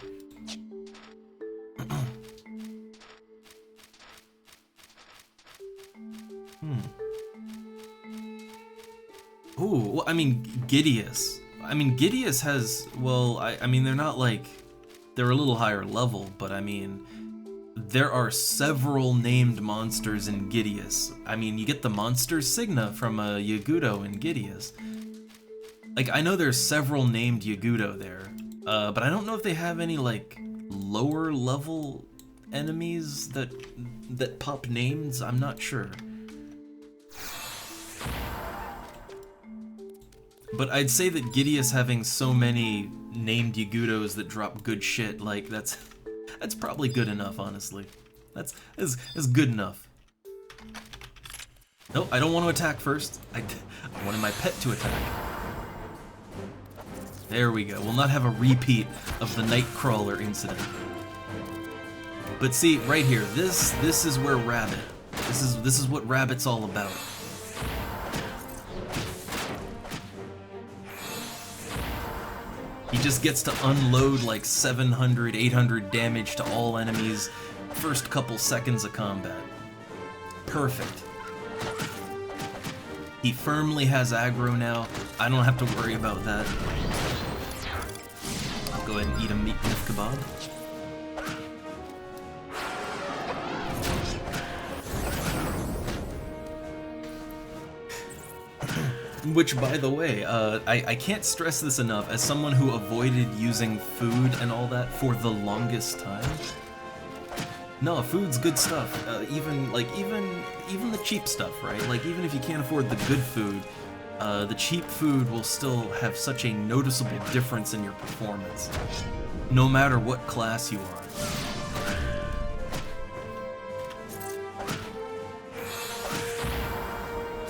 Ooh, well, I mean, Gideus. I mean, Gideus has, well, I mean, they're not like, they're a little higher level, but I mean, there are several named monsters in Gideus. I mean, you get the monster Signa from Yagudo in Gideus. Like, I know there's several named Yagudo there, but I don't know if they have any, like, lower level enemies that pop names. I'm not sure. But I'd say that Gideus having so many named Yagudos that drop good shit, like, that's probably good enough, honestly. That's good enough. Nope, I don't want to attack first. I wanted my pet to attack. There we go. We'll not have a repeat of the Nightcrawler incident. But see, right here, this is where Rabbit. This is what Rabbit's all about. He just gets to unload like 700, 800 damage to all enemies first couple seconds of combat. Perfect. He firmly has aggro now. I don't have to worry about that. I'll go ahead and eat a meat beef kebab. Which, by the way, I can't stress this enough, as someone who avoided using food and all that for the longest time. No, food's good stuff. Even the cheap stuff, right? Like, even if you can't afford the good food, the cheap food will still have such a noticeable difference in your performance, no matter what class you are.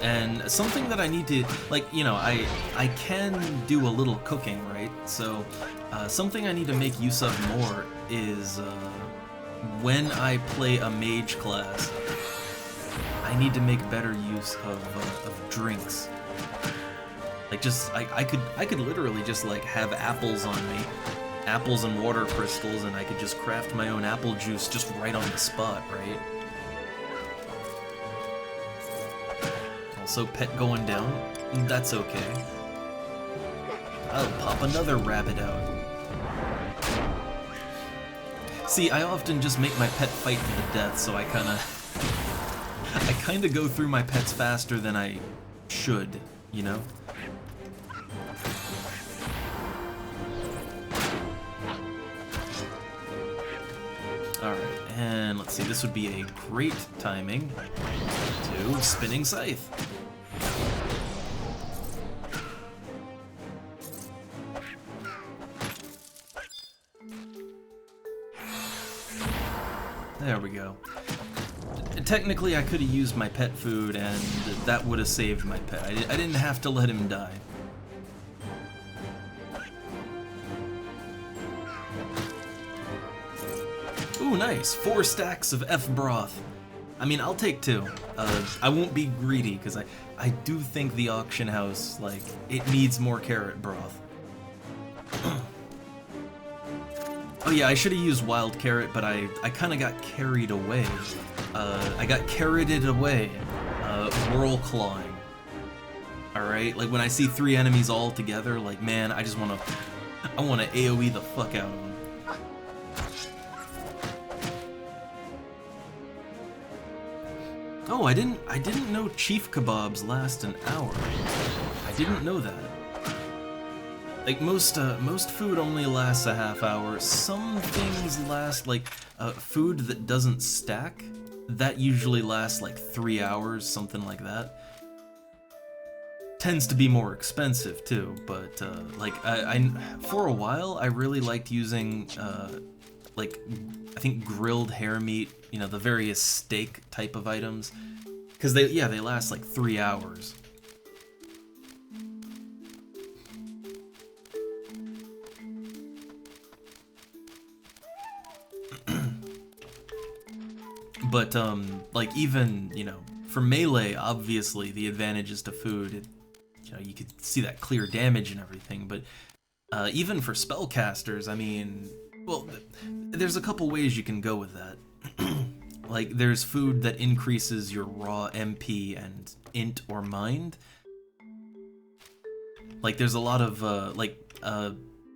And something that I need to, like, you know, I can do a little cooking, right? So, something I need to make use of more is, when I play a mage class, I need to make better use of drinks. Like, just, I could literally just, like, have apples on me, apples and water crystals, and I could just craft my own apple juice just right on the spot, right? Also, pet going down. That's okay. I'll pop another rabbit out. See, I often just make my pet fight to the death, so I kinda go through my pets faster than I should, you know? Alright, and let's see, this would be a great timing to Spinning Scythe. There we go. technically I could have used my pet food and that would have saved my pet. I didn't have to let him die. Ooh, nice. 4 stacks of F broth. I mean, I'll take 2. I won't be greedy, because I do think the auction house, like, it needs more carrot broth. Oh yeah, I should have used wild carrot, but I kind of got carried away. I got carroted away, whirl clawing. Alright, like when I see 3 enemies all together, like man, I wanna AoE the fuck out of them. Oh, I didn't know chief kebabs last an hour. I didn't know that. Like most food only lasts a half hour. Some things last like food that doesn't stack. That usually lasts like 3 hours, something like that. Tends to be more expensive too, but like I for a while I really liked using like I think grilled hare meat, you know, the various steak type of items, because they last like 3 hours. But like even, you know, for melee, obviously the advantage is to food. You know, you could see that clear damage and everything, but even for spellcasters, I mean, well, there's a couple ways you can go with that. Like, there's food that increases your raw MP and int or mind. Like, there's a lot of,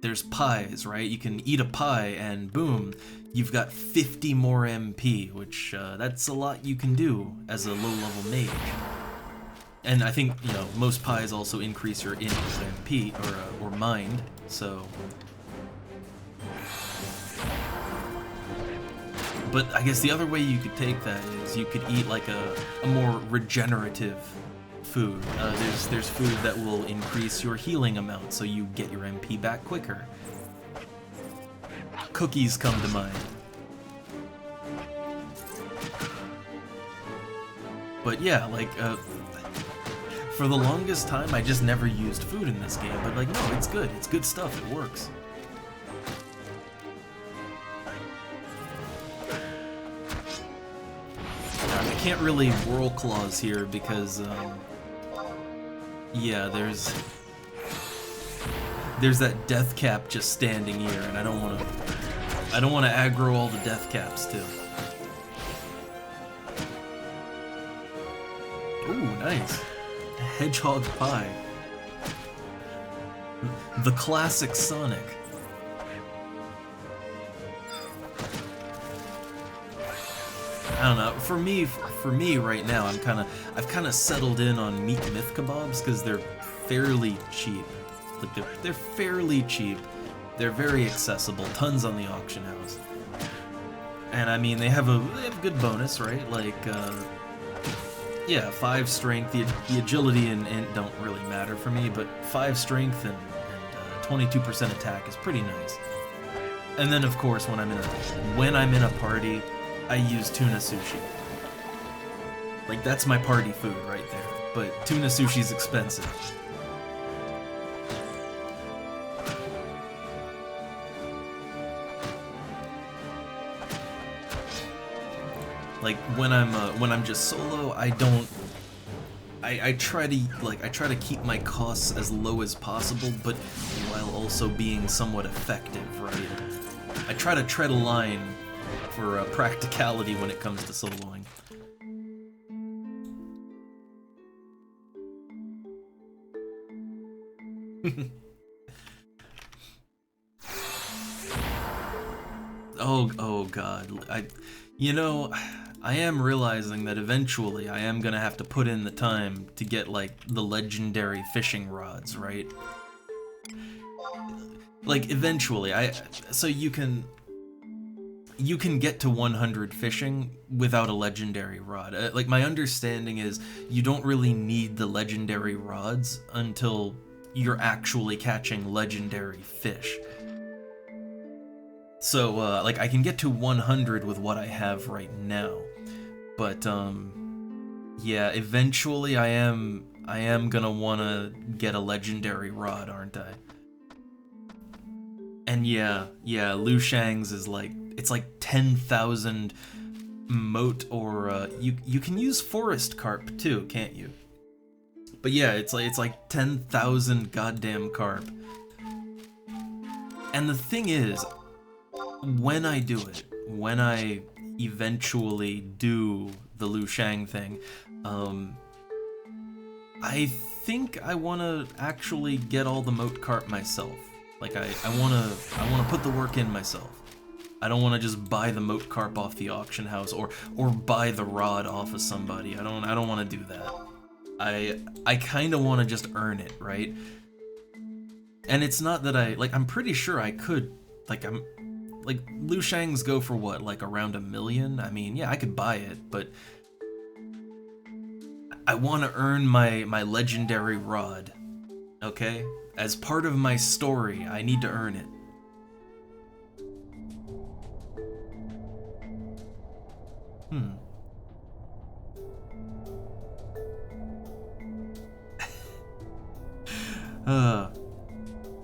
there's pies, right? You can eat a pie and boom, you've got 50 more MP, which, that's a lot you can do as a low-level mage. And I think, you know, most pies also increase your int or MP, or mind, so... But I guess the other way you could take that is you could eat like a more regenerative food. There's food that will increase your healing amount, so you get your MP back quicker. Cookies come to mind. But yeah, like, for the longest time I just never used food in this game, but like, no, it's good stuff, it works. I can't really whirl claws here because, yeah, there's that death cap just standing here, and I don't want to aggro all the death caps too. Ooh, nice. Hedgehog pie. The classic Sonic. I don't know. For me right now, I've kind of settled in on meat myth kebabs because they're fairly cheap. Like they're fairly cheap. They're very accessible. Tons on the auction house. And I mean, they have good bonus, right? Like, yeah, 5 strength. The agility and int don't really matter for me, but 5 strength and 22% attack is pretty nice. And then of course, when I'm in a party, I use tuna sushi. Like, that's my party food right there. But tuna sushi's expensive. Like, when I'm just solo, I try to keep my costs as low as possible, but while also being somewhat effective, right? I try to tread a line for practicality when it comes to soloing. Oh god. You know, I am realizing that eventually I am gonna have to put in the time to get, like, the legendary fishing rods, right? Like, eventually, so you can get to 100 fishing without a legendary rod. Like, my understanding is you don't really need the legendary rods until you're actually catching legendary fish. So, like, I can get to 100 with what I have right now. But yeah, eventually I am gonna wanna get a legendary rod, aren't I? And yeah, Liu Shang's is like, it's like 10,000 moat, or you can use forest carp too, can't you? But yeah, it's like 10,000 goddamn carp. And the thing is, when I do it, when I eventually do the Liu Shang thing, I think I want to actually get all the moat carp myself. Like I want to put the work in myself. I don't want to just buy the moat carp off the auction house, or buy the rod off of somebody. I don't want to do that. I kind of want to just earn it, right? And it's not that I'm pretty sure I could, Liu Shang's go for what, like around $1 million? I mean, yeah, I could buy it, but I want to earn my legendary rod, okay? As part of my story, I need to earn it.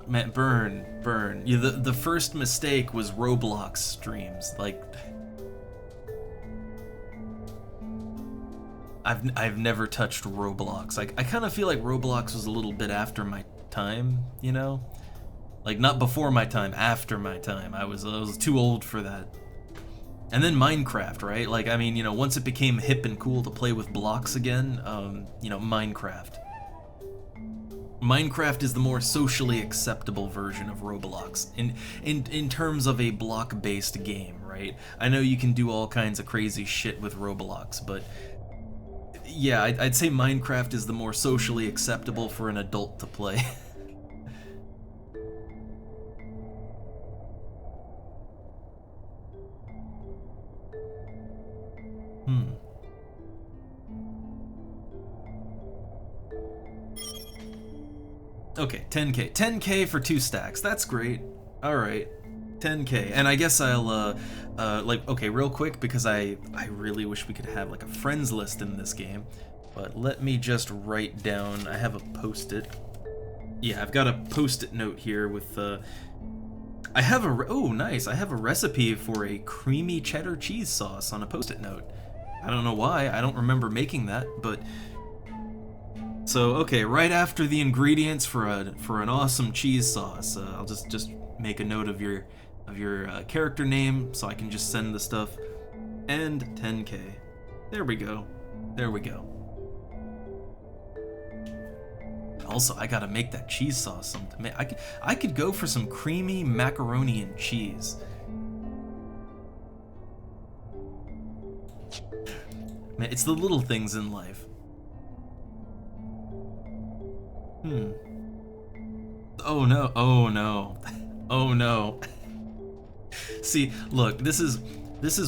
Man, burn. Yeah, the first mistake was Roblox streams. Like, I've never touched Roblox. I kind of feel like Roblox was a little bit after my time, you know? Like, not before my time, after my time. I was too old for that. And then Minecraft, right? Like, I mean, you know, once it became hip and cool to play with blocks again, you know, Minecraft. Minecraft is the more socially acceptable version of Roblox in terms of a block-based game, right? I know you can do all kinds of crazy shit with Roblox, but yeah, I'd say Minecraft is the more socially acceptable for an adult to play. Okay, 10k. 10k for 2 stacks. That's great. Alright. 10k. And I guess I'll, okay, real quick, because I really wish we could have, like, a friends list in this game. But let me just write down, I have a post-it. Yeah, I've got a post-it note here with, I have oh, nice. I have a recipe for a creamy cheddar cheese sauce on a post-it note. I don't know why, I don't remember making that, but... So, okay, right after the ingredients for an awesome cheese sauce, I'll just make a note of your character name so I can just send the stuff, and 10k. There we go. There we go. Also, I gotta make that cheese sauce sometime. I could go for some creamy macaroni and cheese. Man, it's the little things in life. Oh no, oh no, oh no. See, look, this is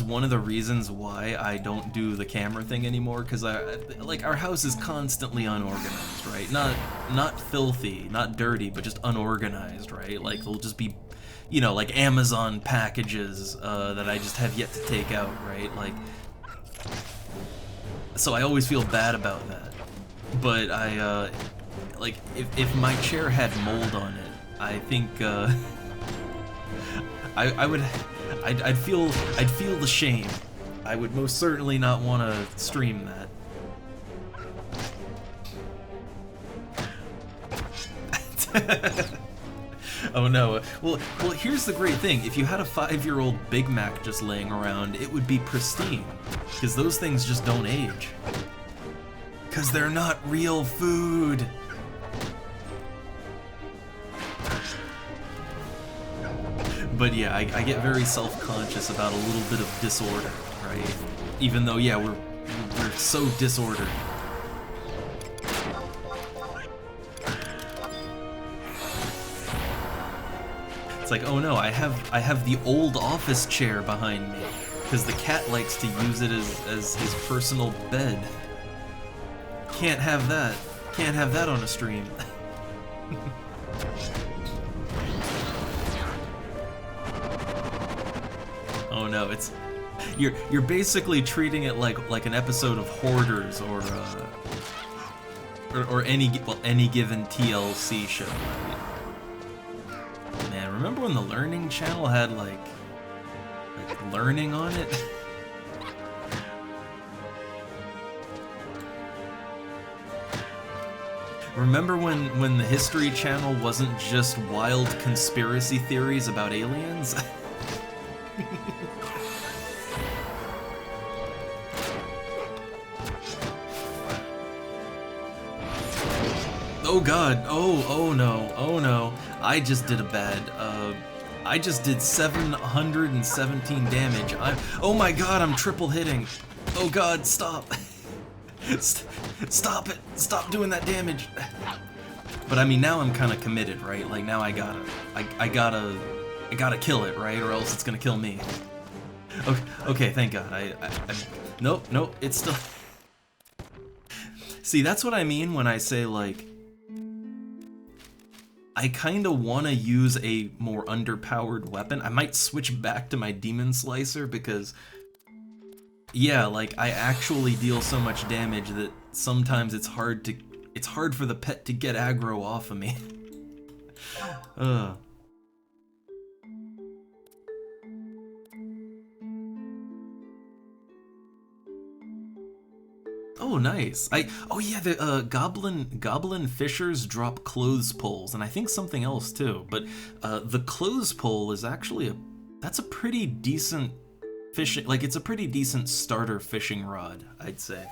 one of the reasons why I don't do the camera thing anymore, because our house is constantly unorganized, right? Not filthy, not dirty, but just unorganized, right? Like, there'll just be, you know, like Amazon packages that I just have yet to take out, right? Like, so I always feel bad about that. But like, if my chair had mold on it, I think, I'd feel the shame. I would most certainly not want to stream that. Oh no. Well, here's the great thing. If you had a 5-year-old Big Mac just laying around, it would be pristine, because those things just don't age. Because they're not real food. But yeah, I get very self-conscious about a little bit of disorder, right? Even though, yeah, we're so disordered. It's like, oh no, I have the old office chair behind me, because the cat likes to use it as his personal bed. Can't have that. Can't have that on a stream. Oh no, You're basically treating it like an episode of Hoarders or any given TLC show. Man, remember when the Learning Channel had like learning on it? Remember when the History Channel wasn't just wild conspiracy theories about aliens? Oh god, oh no, I just did a bad, I just did 717 damage. Oh my god, I'm triple hitting. Oh god, stop. Stop it, stop doing that damage. But I mean, now I'm kind of committed, right? Like now I gotta kill it, right? Or else it's gonna kill me. Okay, thank god, nope, it's still... See, that's what I mean when I say, like, I kinda wanna use a more underpowered weapon. I might switch back to my Demon Slicer because, yeah, like, I actually deal so much damage that sometimes it's hard for the pet to get aggro off of me. Oh, nice. Oh yeah, the goblin fishers drop clothes poles, and I think something else too. But the clothes pole is actually that's a pretty decent fishing, like it's a pretty decent starter fishing rod, I'd say.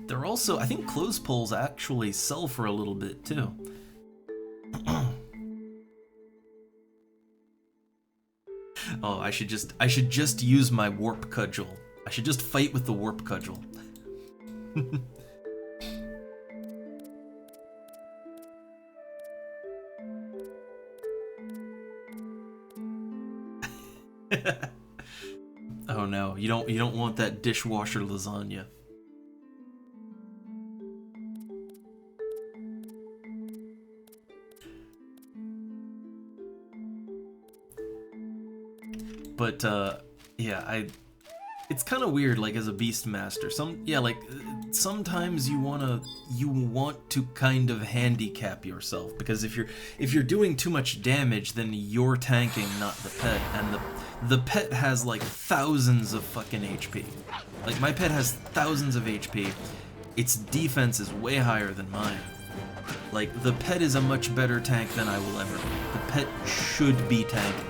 They're also, I think clothes poles actually sell for a little bit too. Oh, I should just use my warp cudgel. I should just fight with the warp cudgel. Oh no, you don't want that dishwasher lasagna. But yeah, it's kind of weird, like, as a Beastmaster. Sometimes you want to kind of handicap yourself, because if you're doing too much damage, then you're tanking, not the pet, and the pet has like thousands of fucking HP. Like, my pet has thousands of HP. Its defense is way higher than mine. Like, the pet is a much better tank than I will ever be. The pet should be tanking.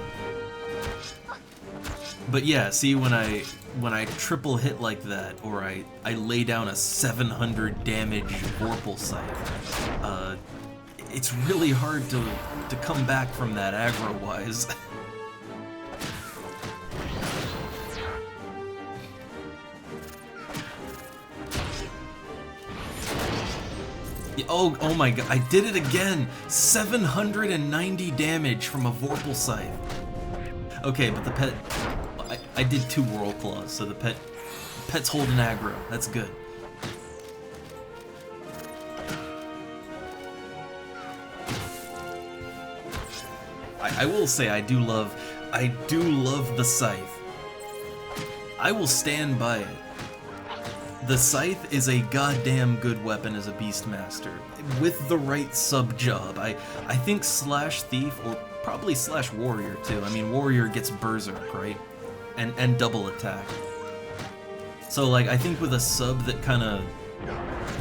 But yeah, see, when I triple hit like that, or I lay down a 700 damage Vorpal Scythe, it's really hard to come back from that aggro-wise. Oh my god, I did it again! 790 damage from a Vorpal Scythe. Okay, but the pet... I did 2 Whirl Claws, so the pet's holding aggro. That's good. I will say I do love the Scythe. I will stand by it. The Scythe is a goddamn good weapon as a Beastmaster. With the right sub-job. I think Slash Thief, or probably Slash Warrior too. I mean, Warrior gets Berserk, right? And double attack. So, like, I think with a sub that kind of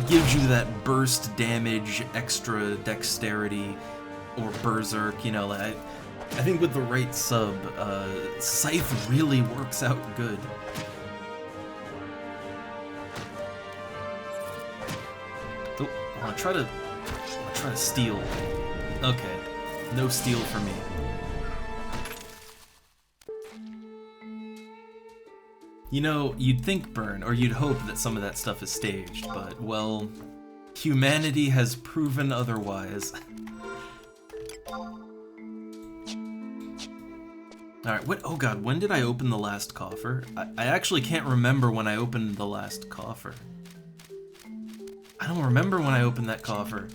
gives you that burst damage, extra dexterity, or Berserk, you know, like, I think with the right sub, Scythe really works out good. Oh, I'll try to steal. Okay, no steal for me. You know, you'd think, Burn, or you'd hope that some of that stuff is staged, but, well, humanity has proven otherwise. Alright, oh god, when did I open the last coffer? I actually can't remember when I opened the last coffer. I don't remember when I opened that coffer.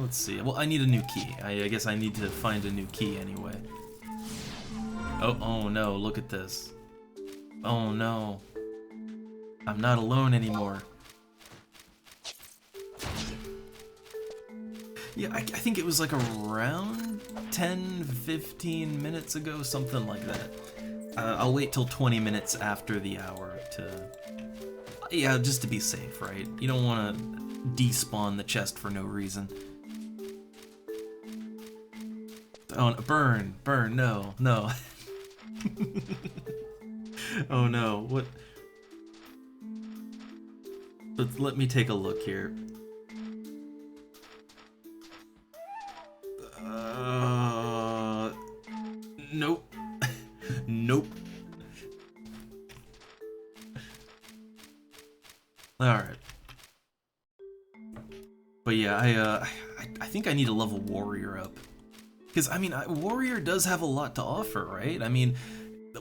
let's see. Well, I need a new key. I guess I need to find a new key anyway. Oh no, look at this. Oh no. I'm not alone anymore. Yeah, I think it was like around 10-15 minutes ago, something like that. I'll wait till 20 minutes after the hour to... Yeah, just to be safe, right? You don't want to despawn the chest for no reason. Oh, burn, no. Oh no, what? Let me take a look here. Nope. Nope. Alright. But yeah, I think I need to level Warrior up. Because, I mean, Warrior does have a lot to offer, right? I mean,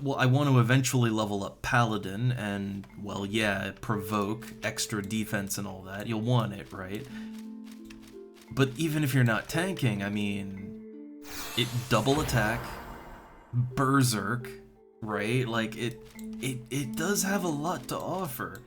well, I want to eventually level up Paladin, and, well, yeah, Provoke, extra defense and all that. You'll want it, right? But even if you're not tanking, I mean, it double attack, Berserk, right? Like, it does have a lot to offer.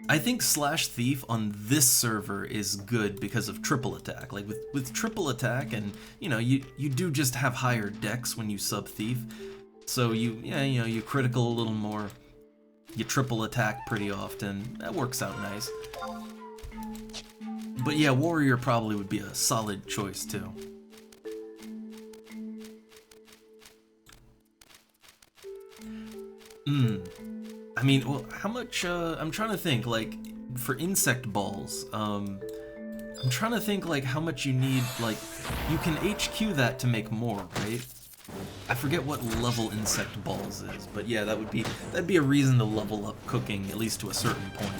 I think Slash Thief on this server is good because of triple attack. Like with triple attack, and you know, you do just have higher dex when you sub Thief, so you critical a little more, you triple attack pretty often. That works out nice. But yeah, Warrior probably would be a solid choice too. I mean, well, how much, I'm trying to think, like, for insect balls, I'm trying to think, like, how much you need, like, you can HQ that to make more, right? I forget what level insect balls is, but yeah, that'd be a reason to level up cooking, at least to a certain point.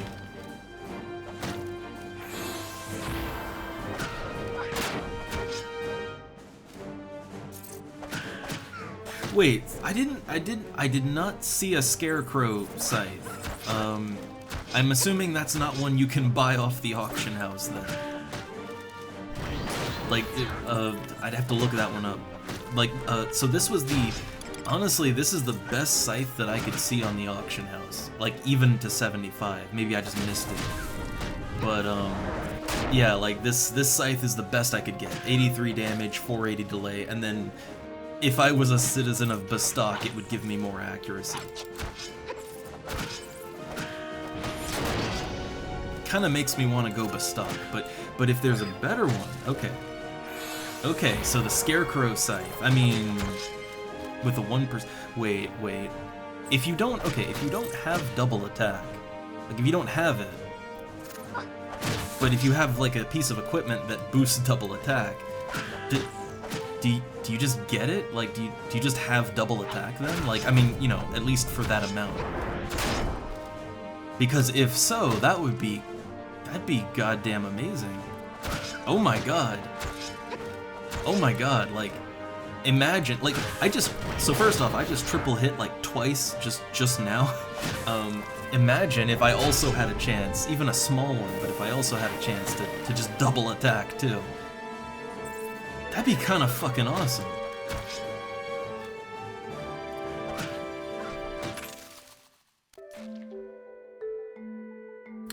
Wait, I did not see a scarecrow scythe. I'm assuming that's not one you can buy off the auction house then. Like, I'd have to look that one up. Like, so this was honestly, this is the best scythe that I could see on the auction house. Like, even to 75. Maybe I just missed it. But, yeah, like, this scythe is the best I could get. 83 damage, 480 delay, and then if I was a citizen of Bastok, it would give me more accuracy. Kinda makes me want to go Bastok, but if there's a better one, okay. Okay, so the Scarecrow Scythe, I mean, with a 1%, wait. If you don't have double attack, like if you don't have it, but if you have like a piece of equipment that boosts double attack, do you just get it? Like, do you just have double attack then? Like, I mean, you know, at least for that amount. Because if so, that'd be goddamn amazing. Oh my god. Oh my god, like, imagine, like, so first off, I just triple hit like twice just now. Imagine if I also had a chance, even a small one, but if I also had a chance to just double attack too. That'd be kind of fucking awesome.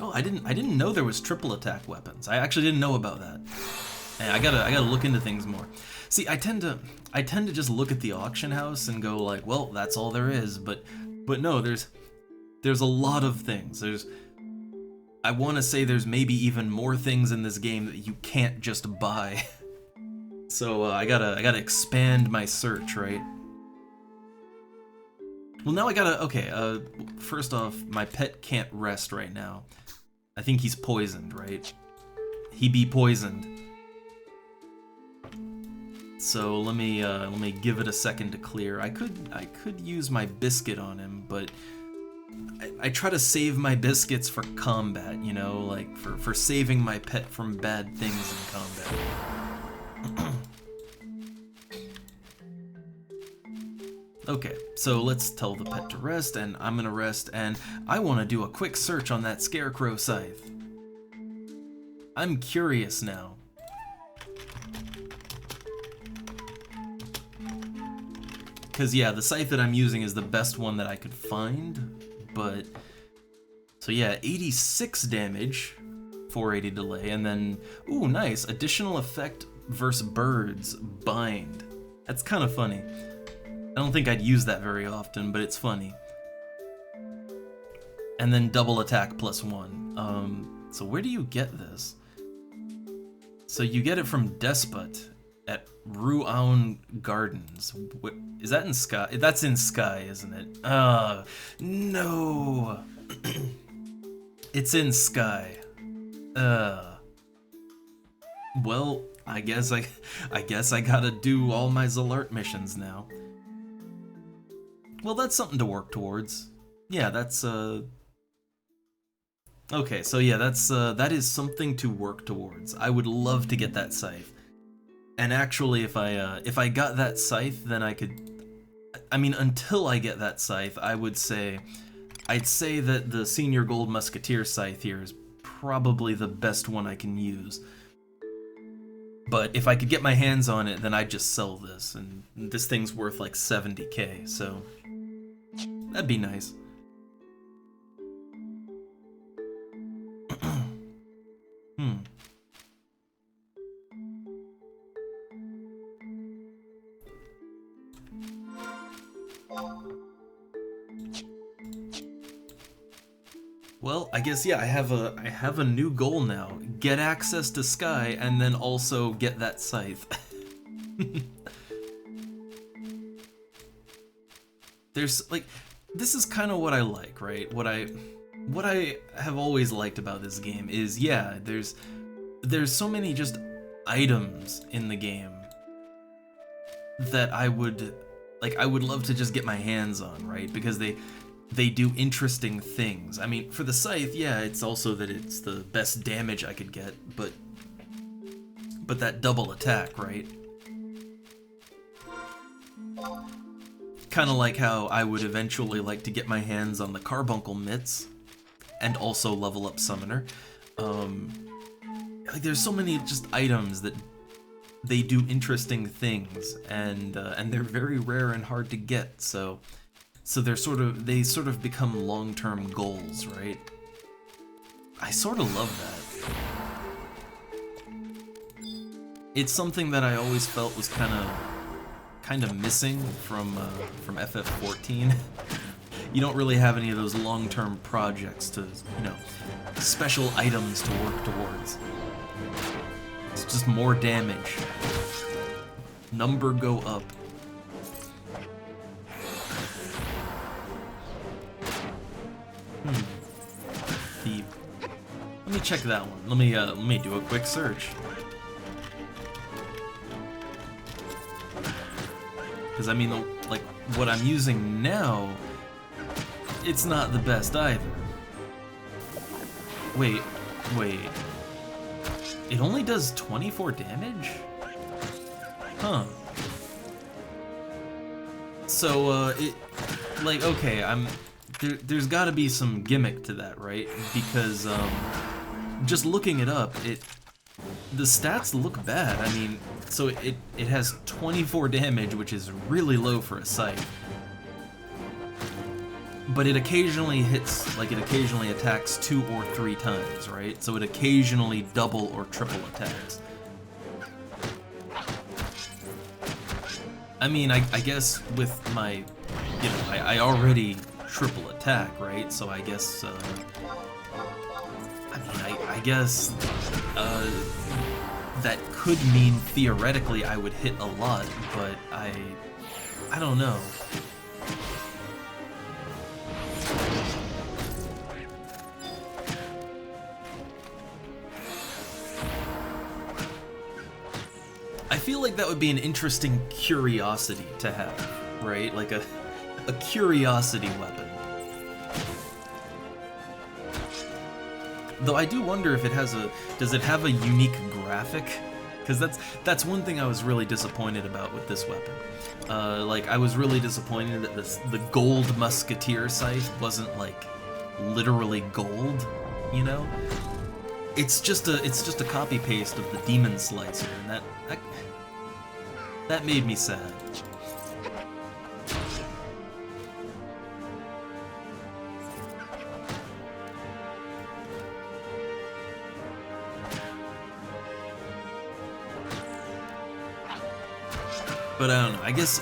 Oh, I didn't know there was triple attack weapons. I actually didn't know about that. Hey, I gotta look into things more. See, I tend to just look at the auction house and go like, well, that's all there is. But no, there's a lot of things. I want to say there's maybe even more things in this game that you can't just buy. So I gotta expand my search, right? Well, now okay, first off, my pet can't rest right now. I think he's poisoned, right? He be poisoned. So let me give it a second to clear. I could use my biscuit on him, but I try to save my biscuits for combat, you know, like for saving my pet from bad things in combat. Okay, so let's tell the pet to rest, and I'm gonna rest, and I want to do a quick search on that Scarecrow Scythe. I'm curious now. Because, yeah, the scythe that I'm using is the best one that I could find, but... So, yeah, 86 damage, 480 delay, and then... Ooh, nice! Additional effect versus birds, bind. That's kind of funny. I don't think I'd use that very often, but it's funny. And then double attack +1. So where do you get this? So you get it from Despot at Ruaun Gardens. Is that in Sky? That's in Sky, isn't it? No. It's in Sky. Well, I guess I gotta do all my Zalart missions now. Well, that's something to work towards. Yeah, that's okay, so yeah, that is something to work towards. I would love to get that scythe. And actually, if I got that scythe, then I could... I mean, until I get that scythe, I'd say that the Senior Gold Musketeer scythe here is probably the best one I can use. But if I could get my hands on it, then I'd just sell this, and this thing's worth like 70k, so that'd be nice. Well, I guess, yeah, I have a new goal now. Get access to Sky, and then also get that scythe. There's, like, this is kind of what I like, right? What I have always liked about this game is, yeah, there's so many just items in the game that I would love to just get my hands on, right? Because they do interesting things. I mean, for the scythe, yeah, it's also that it's the best damage I could get, but that double attack, right? Kind of like how I would eventually like to get my hands on the Carbuncle Mitts, and also level up Summoner. Like, there's so many just items that they do interesting things, and they're very rare and hard to get, so they sort of become long-term goals, right? I sort of love that. It's something that I always felt was kind of missing from FF14. You don't really have any of those long-term projects to, you know, special items to work towards. It's just more damage. Number go up. Let me check that one. Let me do a quick search. Because I mean, like, what I'm using now, it's not the best either. Wait. It only does 24 damage? Huh. So, like, okay, there's gotta be some gimmick to that, right? Because, just looking it up, the stats look bad. I mean, so it has 24 damage, which is really low for a scythe. But it occasionally hits, like, it occasionally attacks 2 or 3 times, right? So it occasionally double or triple attacks. I mean, I guess with my, you know, I already triple attack, right? So I guess, I guess that could mean theoretically I would hit a lot, but I don't know. I feel like that would be an interesting curiosity to have, right? Like a curiosity weapon. Though I do wonder if it has does it have a unique graphic? Because that's one thing I was really disappointed about with this weapon. Like, I was really disappointed that the gold musketeer scythe wasn't, like, literally gold, you know? it's just a copy paste of the demon slicer, and that made me sad. But I don't know, I guess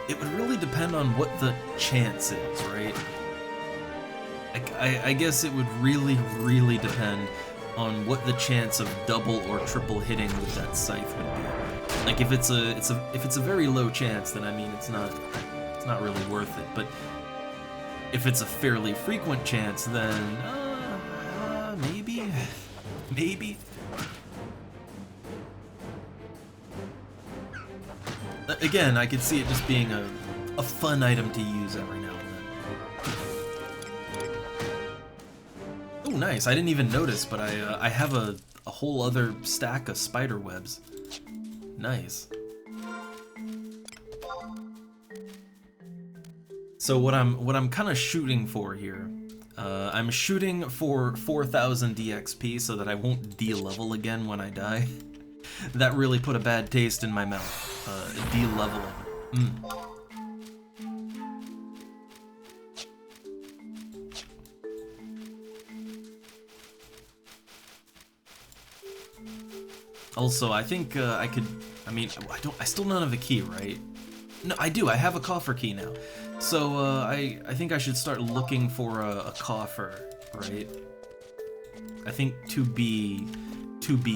it would really depend on what the chance is, right? I guess it would really depend on what the chance of double or triple hitting with that scythe would be. Like if it's a very low chance, then I mean it's not really worth it. But if it's a fairly frequent chance, then maybe. Again, I could see it just being a fun item to use every now and then. Oh, nice! I didn't even notice, but I have a whole other stack of spider webs. Nice. So what I'm kind of shooting for here, I'm shooting for 4,000 DXP so that I won't de-level again when I die. That really put a bad taste in my mouth. De-leveling. Also, I think I could. I mean, I still don't have a key, right? No, I do. I have a coffer key now. So I think I should start looking for a coffer, right? I think to be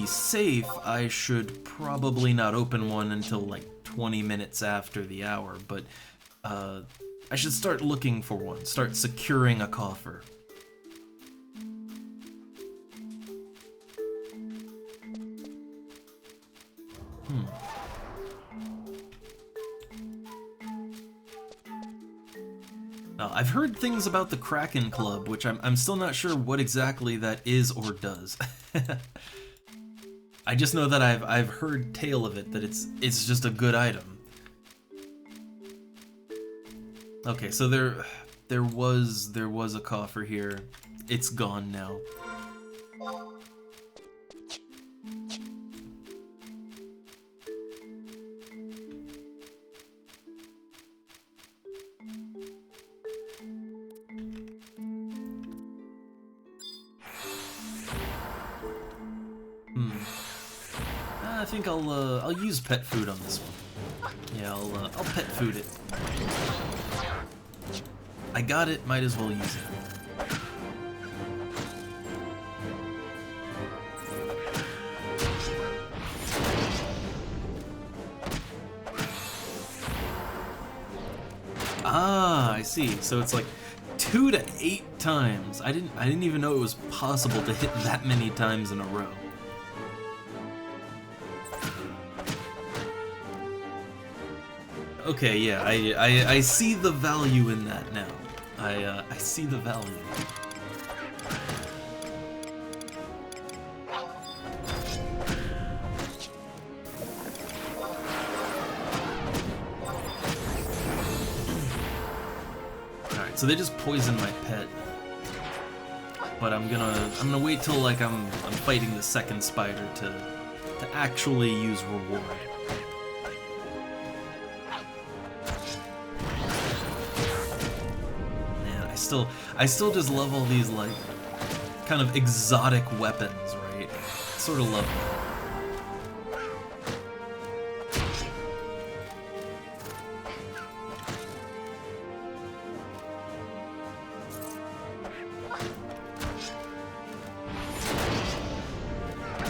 safe, I should probably not open one until like 20 minutes after the hour, but I should start looking for one, start securing a coffer. I've heard things about the Kraken Club, which I'm still not sure what exactly that is or does. I just know that I've heard tale of it, that it's just a good item. Okay, so there was a coffer here. It's gone now. I think I'll use pet food on this one. Yeah, I'll pet food it. I got it, might as well use it. Ah, I see. So it's like 2 to 8 times. I didn't even know it was possible to hit that many times in a row. Okay, yeah, I see the value in that now. I see the value. Alright, so they just poisoned my pet. But I'm gonna wait till like I'm fighting the second spider to actually use reward. I still just love all these, like, kind of exotic weapons, right? Sort of love them.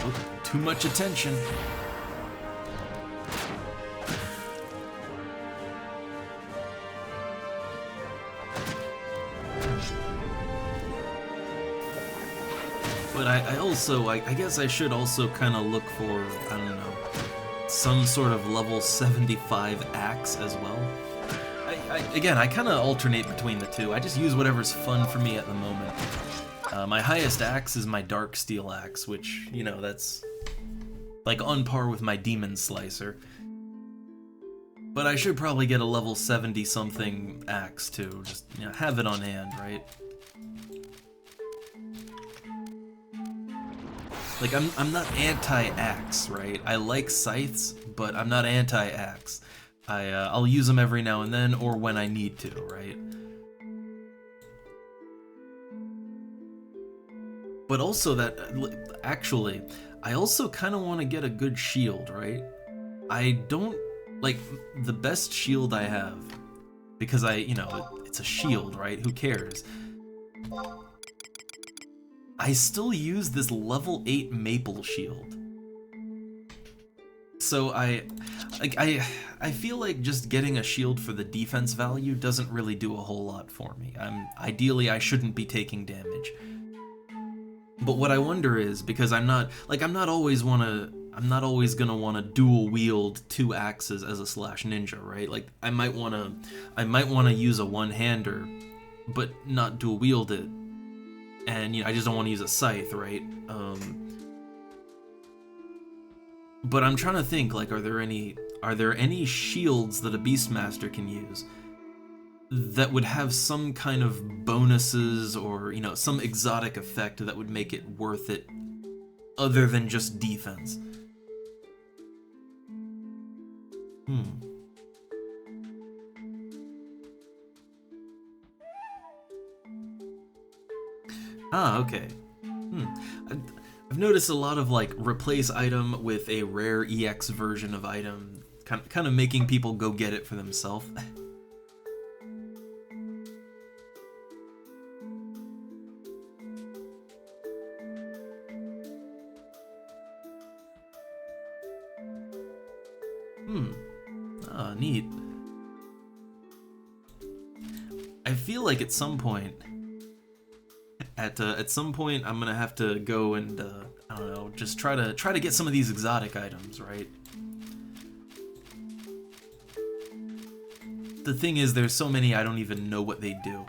Oh, too much attention. But I guess I should also kind of look for, I don't know, some sort of level 75 axe as well. Again, I kind of alternate between the two. I just use whatever's fun for me at the moment. My highest axe is my dark steel axe, which, you know, that's like on par with my demon slicer. But I should probably get a level 70 something axe too. Just, you know, have it on hand, right? Like, I'm not anti-axe, right? I like scythes, but I'm not anti-axe. I'll use them every now and then, or when I need to, right? But also actually, I also kind of want to get a good shield, right? I don't, like, the best shield I have, because it's a shield, right? Who cares? I still use this level 8 maple shield. So I feel like just getting a shield for the defense value doesn't really do a whole lot for me. Ideally I shouldn't be taking damage. But what I wonder is, because I'm not always gonna wanna dual wield 2 axes as a slash ninja, right? Like I might wanna use a one-hander, but not dual wield it. And I just don't want to use a scythe, right? But I'm trying to think, like, are there any shields that a Beastmaster can use that would have some kind of bonuses or, some exotic effect that would make it worth it other than just defense? Ah, okay. I've noticed a lot of, like, replace item with a rare EX version of item, kind of making people go get it for themselves. Ah, neat. I feel like at some point I'm gonna have to go and I don't know, just try to get some of these exotic items, right? The thing is, there's so many I don't even know what they do.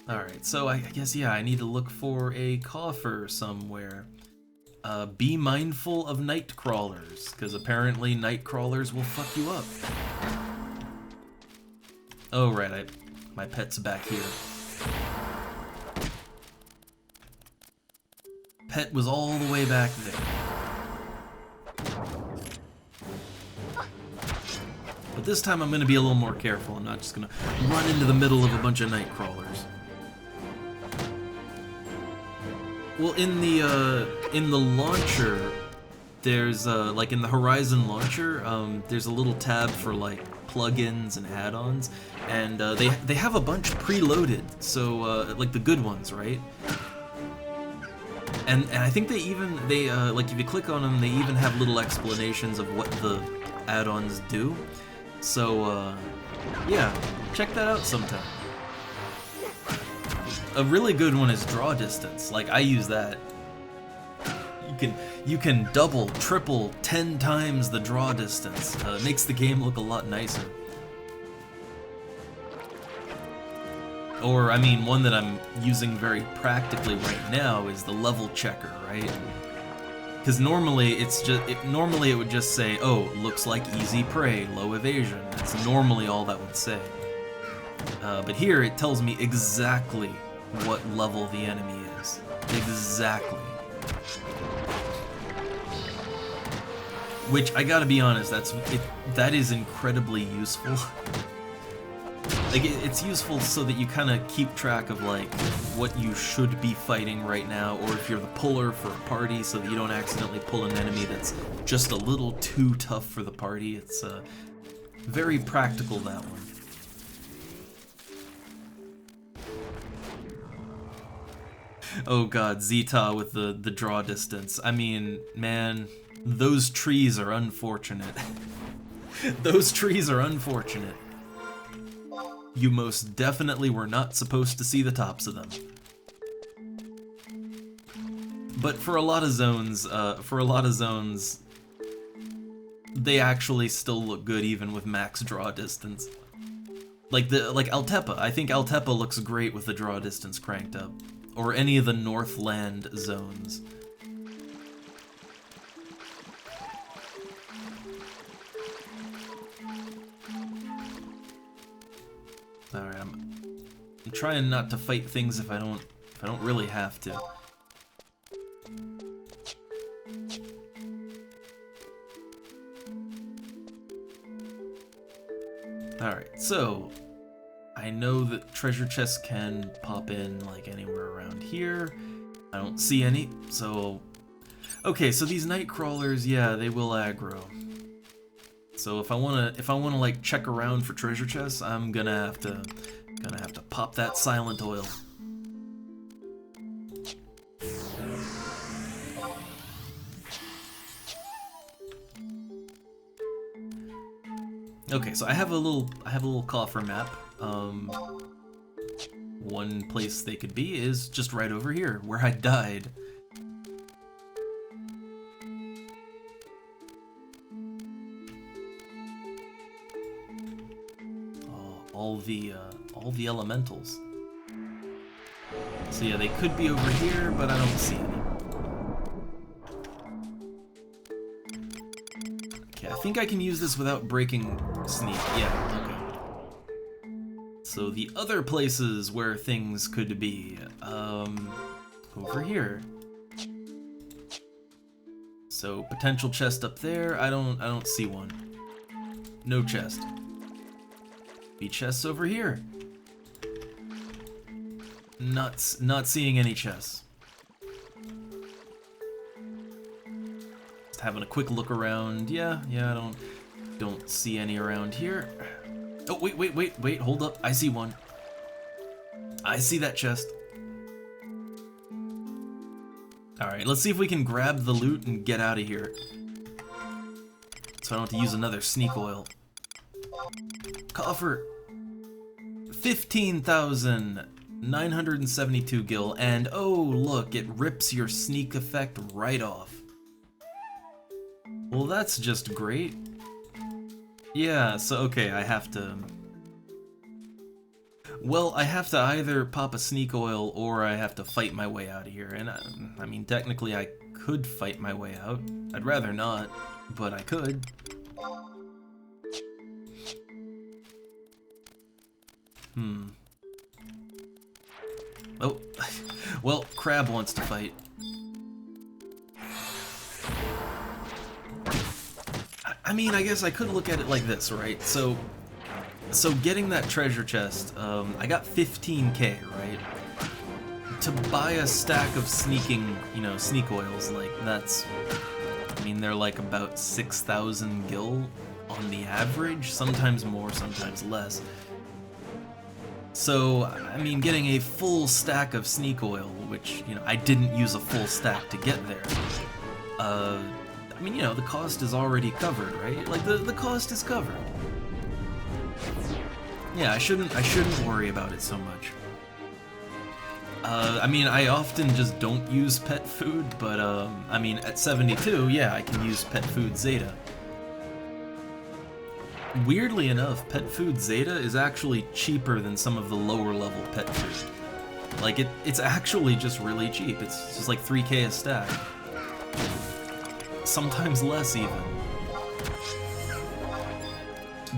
Alright, so I guess, yeah, I need to look for a coffer somewhere. Be mindful of night crawlers, because apparently night crawlers will fuck you up. Oh, right, my pet's back here. Pet was all the way back there. But this time I'm gonna be a little more careful. I'm not just gonna run into the middle of a bunch of night crawlers. Well, in the launcher, there's like in the Horizon launcher, there's a little tab for like plugins and add-ons, and they have a bunch preloaded, so like the good ones, right? And I think they like if you click on them, they even have little explanations of what the add-ons do. So yeah, check that out sometime. A really good one is draw distance. Like, I use that. You can double, triple, 10 times the draw distance. It makes the game look a lot nicer. Or, I mean, one that I'm using very practically right now is the level checker, right? Because normally normally it would just say, oh, looks like easy prey, low evasion. That's normally all that would say. But here it tells me exactly what level the enemy is. Exactly. Which, I gotta be honest, that is incredibly useful. Like, it's useful so that you kind of keep track of, like, what you should be fighting right now, or if you're the puller for a party, so that you don't accidentally pull an enemy that's just a little too tough for the party. It's very practical, that one. Oh god, Zeta with the draw distance. I mean, man, those trees are unfortunate. Those trees are unfortunate. You most definitely were not supposed to see the tops of them. But for a lot of zones, they actually still look good even with max draw distance. Like Altepa. I think Altepa looks great with the draw distance cranked up. Or any of the Northland zones. Alright, I'm trying not to fight things if I I don't really have to. Alright, so I know that treasure chests can pop in like anywhere around here. I don't see any, so... Okay, so these night crawlers, yeah, they will aggro. So if I wanna like check around for treasure chests, I'm gonna have to pop that silent oil. Okay, so I have a little coffer map. One place they could be is just right over here, where I died. All the elementals. So yeah, they could be over here, but I don't see any. Okay, I think I can use this without breaking sneak. Yeah, okay. So the other places where things could be, over here. So potential chest up there. I don't see one. No chest. Be chests over here. Not seeing any chests. Just having a quick look around. Yeah, I don't see any around here. Oh, wait, hold up. I see one. I see that chest. Alright, let's see if we can grab the loot and get out of here. So I don't have to use another sneak oil. Coffer. 15,972 gil, and oh look, it rips your sneak effect right off. Well, that's just great. Yeah, so okay, I have to... Well, I have to either pop a sneak oil or I have to fight my way out of here, and I mean, technically I could fight my way out. I'd rather not, but I could. Oh, well, Crab wants to fight. I mean, I guess I could look at it like this, right? So getting that treasure chest, I got 15k, right? To buy a stack of sneaking, sneak oils, like, that's... I mean, they're like about 6,000 gil on the average, sometimes more, sometimes less. So, I mean, getting a full stack of sneak oil, which, I didn't use a full stack to get there. I mean, the cost is already covered, right? Like, the cost is covered. Yeah, I shouldn't worry about it so much. I mean, I often just don't use pet food, but, I mean, at 72, yeah, I can use pet food Zeta. Weirdly enough, pet food Zeta is actually cheaper than some of the lower level pet food. Like, it's actually just really cheap. It's just like 3k a stack. Sometimes less, even.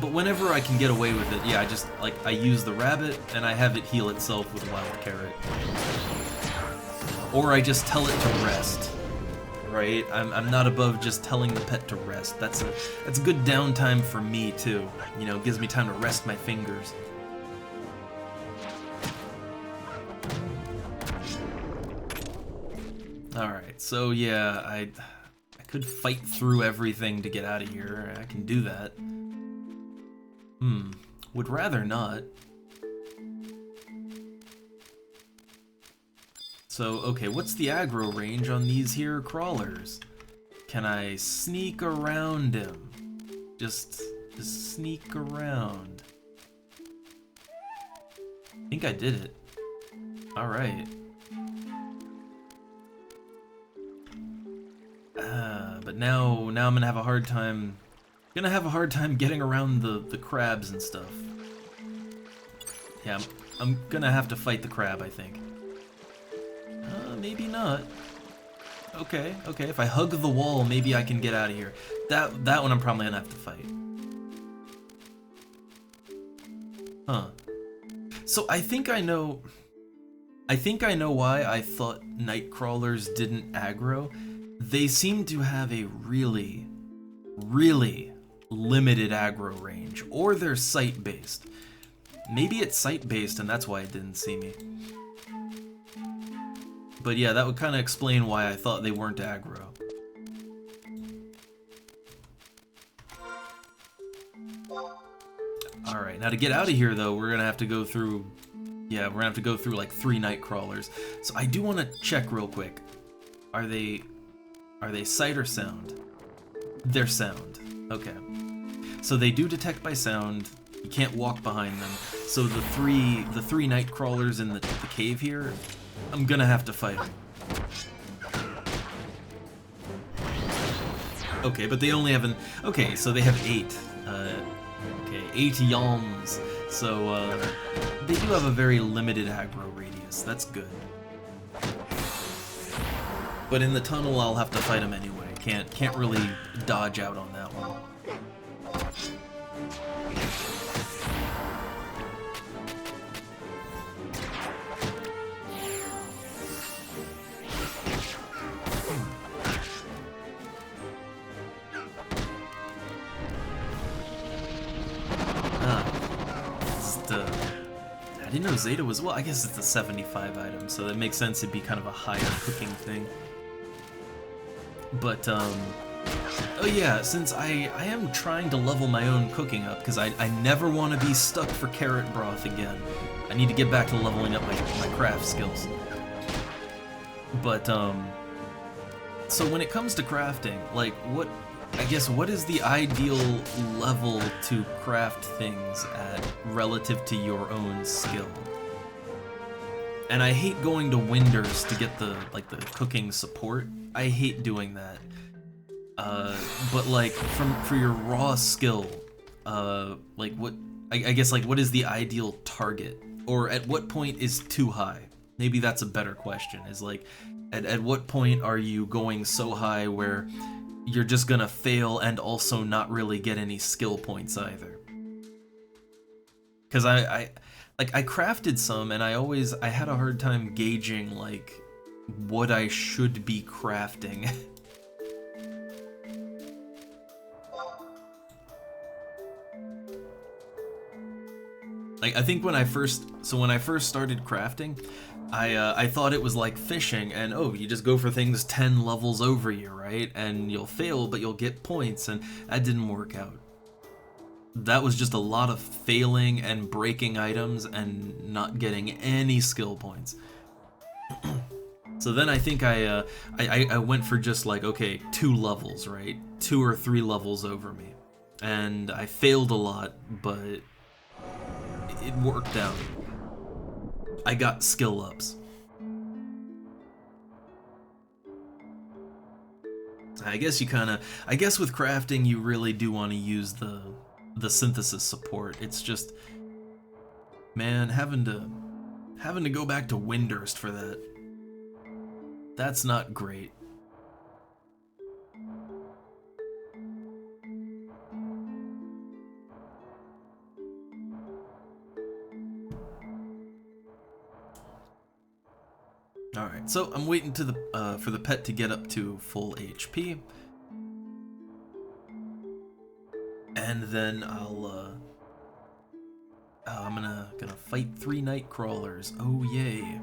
But whenever I can get away with it, yeah, I use the rabbit, and I have it heal itself with wild carrot. Or I just tell it to rest. Right? I'm not above just telling the pet to rest. That's good downtime for me too. It gives me time to rest my fingers. Alright, so yeah, I could fight through everything to get out of here. I can do that. Would rather not. So, okay, what's the aggro range on these here crawlers? Can I sneak around him? Just sneak around. I think I did it. Alright. But now I'm gonna have a hard time... getting around the crabs and stuff. Yeah, I'm gonna have to fight the crab, I think. Maybe not. Okay, if I hug the wall, maybe I can get out of here. That one I'm probably gonna have to fight. Huh. So I think I know... I think I know why I thought Nightcrawlers didn't aggro. They seem to have a really, really limited aggro range, or they're sight-based. Maybe it's sight-based and that's why it didn't see me. But yeah, that would kind of explain why I thought they weren't aggro. Alright, now to get out of here though, we're gonna have to go through... Yeah, we're gonna have to go through like 3 Nightcrawlers. So I do want to check real quick. Are they sight or sound? They're sound. Okay. So they do detect by sound. You can't walk behind them. So the three Nightcrawlers in the cave here, I'm gonna have to fight them. Okay, but they only have an... Okay, so they have 8. Okay, 8 yalms. So, they do have a very limited aggro radius. That's good. But in the tunnel, I'll have to fight them anyway. Can't really dodge out on that one. I didn't know Zeta was... Well, I guess it's a 75 item, so that makes sense it'd be kind of a higher cooking thing. But, oh yeah, since I am trying to level my own cooking up, because I never want to be stuck for carrot broth again. I need to get back to leveling up my craft skills. But, so when it comes to crafting, like, what is the ideal level to craft things at relative to your own skill? And I hate going to Winders to get the cooking support. I hate doing that. But like for your raw skill, like what I guess like what is the ideal target? Or at what point is too high? Maybe that's a better question. Is like at what point are you going so high where you're just gonna fail and also not really get any skill points either? Because I crafted some and I had a hard time gauging like what I should be crafting. Like I think when I first started crafting, I thought it was like fishing, and oh, you just go for things 10 levels over you, right? And you'll fail, but you'll get points, and that didn't work out. That was just a lot of failing and breaking items and not getting any skill points. So then I think I went for just like, okay, 2 levels, right? 2 or 3 levels over me. And I failed a lot, but it worked out. I got skill ups. I guess with crafting you really do want to use the synthesis support. It's just, man, having to go back to Windurst for that. That's not great. Alright, so I'm waiting for the pet to get up to full HP. And then I'm gonna fight 3 Nightcrawlers. Oh yay.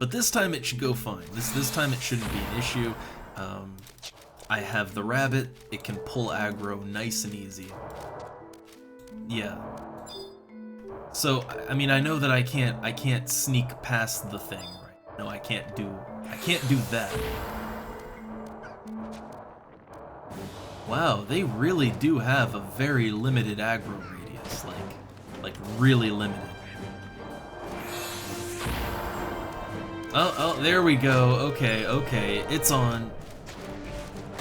But this time it should go fine. This time it shouldn't be an issue. I have the rabbit. It can pull aggro nice and easy. Yeah. So I mean, I know that I can't sneak past the thing, right? No, I can't do that. Wow, they really do have a very limited aggro radius, like really limited. Oh, there we go. Okay, it's on.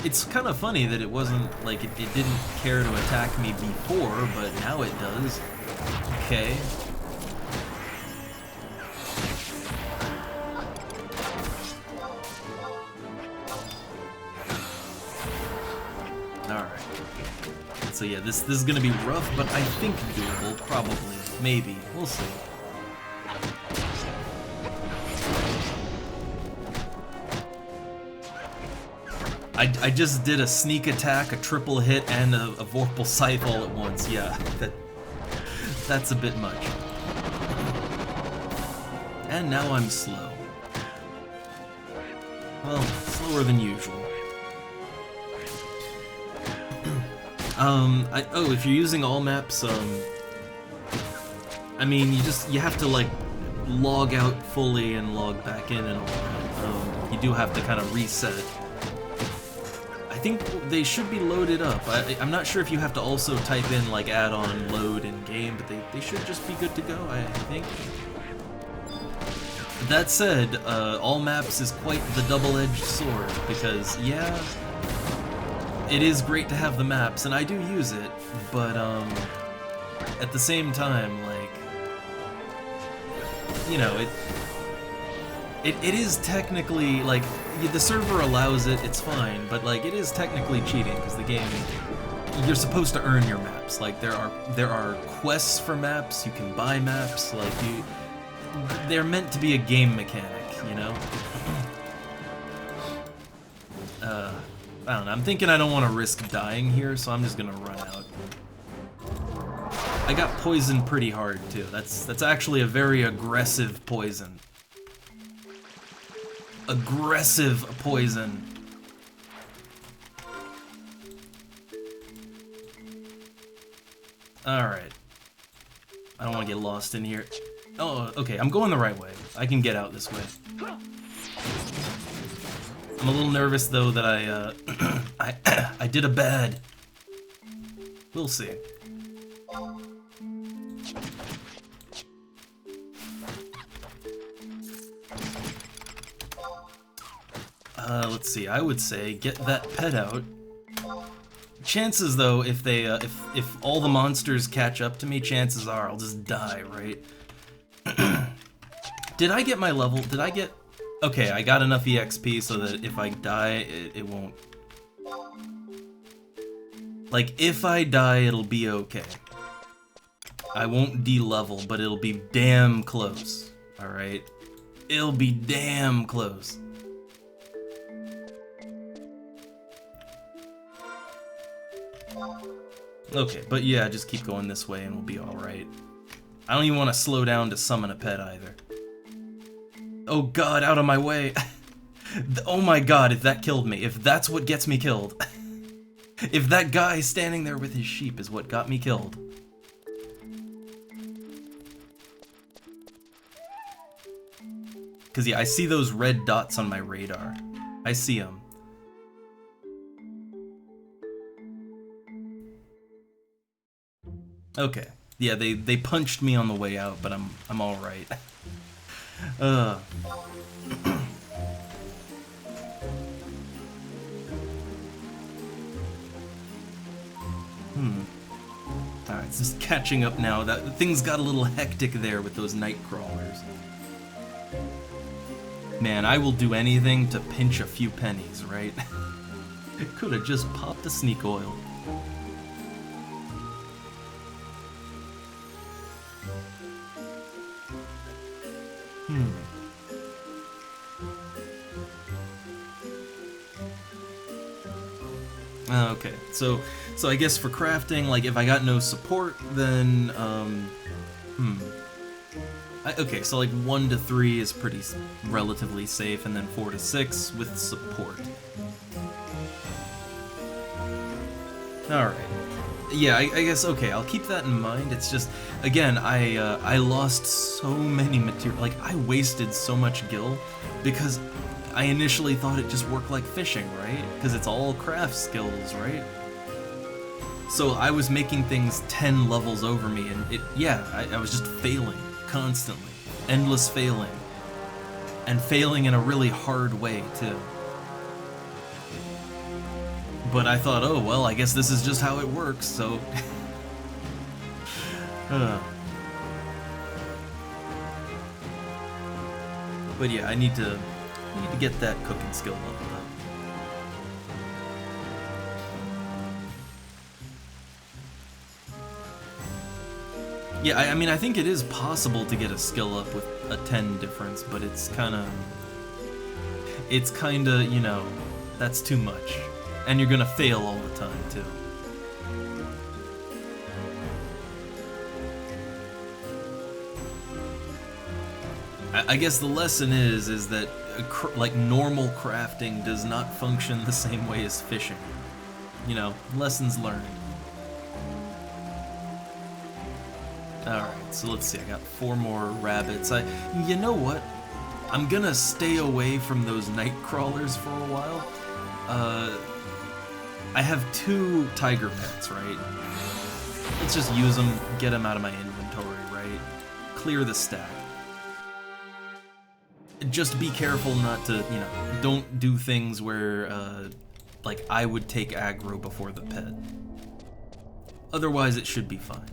It's kind of funny that it wasn't, like, it didn't care to attack me before, but now it does. Okay. Alright. So yeah, this is gonna be rough, but I think doable, probably. Maybe. We'll see. I just did a sneak attack, a triple hit, and a Vorpal Scythe all at once. Yeah, that's a bit much. And now I'm slow. Well, slower than usual. Oh, if you're using all maps, I mean, you have to, like, log out fully and log back in and all that. You do have to kind of reset. I think they should be loaded up. I'm not sure if you have to also type in, like, add-on load in-game, but they should just be good to go, I think. That said, all maps is quite the double-edged sword, because, yeah, it is great to have the maps, and I do use it, but, at the same time, like, you know, it is technically, like, the server allows it, it's fine, but, like, it is technically cheating, because the game, you're supposed to earn your maps. Like, there are quests for maps, you can buy maps, like, they're meant to be a game mechanic, you know? I don't know, I'm thinking I don't want to risk dying here, so I'm just gonna run out. I got poisoned pretty hard, too. That's actually a very aggressive poison. Aggressive poison. Alright. I don't want to get lost in here. Oh, okay, I'm going the right way. I can get out this way. I'm a little nervous, though, that I did a bad. We'll see. Let's see, I would say get that pet out. Chances, though, if they, if all the monsters catch up to me, chances are I'll just die, right? Did I get my level? Did I get... Okay, I got enough EXP so that if I die, it won't... Like, if I die, it'll be okay. I won't de-level, but it'll be damn close, alright? It'll be damn close. Okay, but yeah, just keep going this way and we'll be alright. I don't even want to slow down to summon a pet either. Oh god, out of my way! Oh my god, if that killed me, if that's what gets me killed. If that guy standing there with his sheep is what got me killed. Cause yeah, I see those red dots on my radar. I see them. Okay. Yeah, they punched me on the way out, but I'm all right. Alright, it's just catching up now. That things got a little hectic there with those night crawlers. Man, I will do anything to pinch a few pennies, right? Could have just popped a sneak oil. Okay, so I guess for crafting, like, if I got no support, then, okay, so like 1 to 3 is pretty relatively safe, and then 4 to 6 with support. Alright. Yeah, I guess, okay, I'll keep that in mind. It's just, again, I lost so many material, like, I wasted so much gil, because I initially thought it just worked like fishing, right? Because it's all craft skills, right? So I was making things 10 levels over me, and I was just failing, constantly. Endless failing. And failing in a really hard way, too. But I thought, oh, well, I guess this is just how it works, so... But yeah, I need to get that cooking skill leveled up. Yeah, I mean, I think it is possible to get a skill up with a 10 difference, but it's kind of, you know, that's too much. And you're gonna fail all the time, too. I guess the lesson is that, like, normal crafting does not function the same way as fishing. You know, lessons learned. Alright, so let's see, I got 4 more rabbits. You know what? I'm gonna stay away from those night crawlers for a while. I have 2 tiger pets, right? Let's just use them, get them out of my inventory, right? Clear the stack. Just be careful not to, you know, don't do things where, like, I would take aggro before the pet. Otherwise, it should be fine.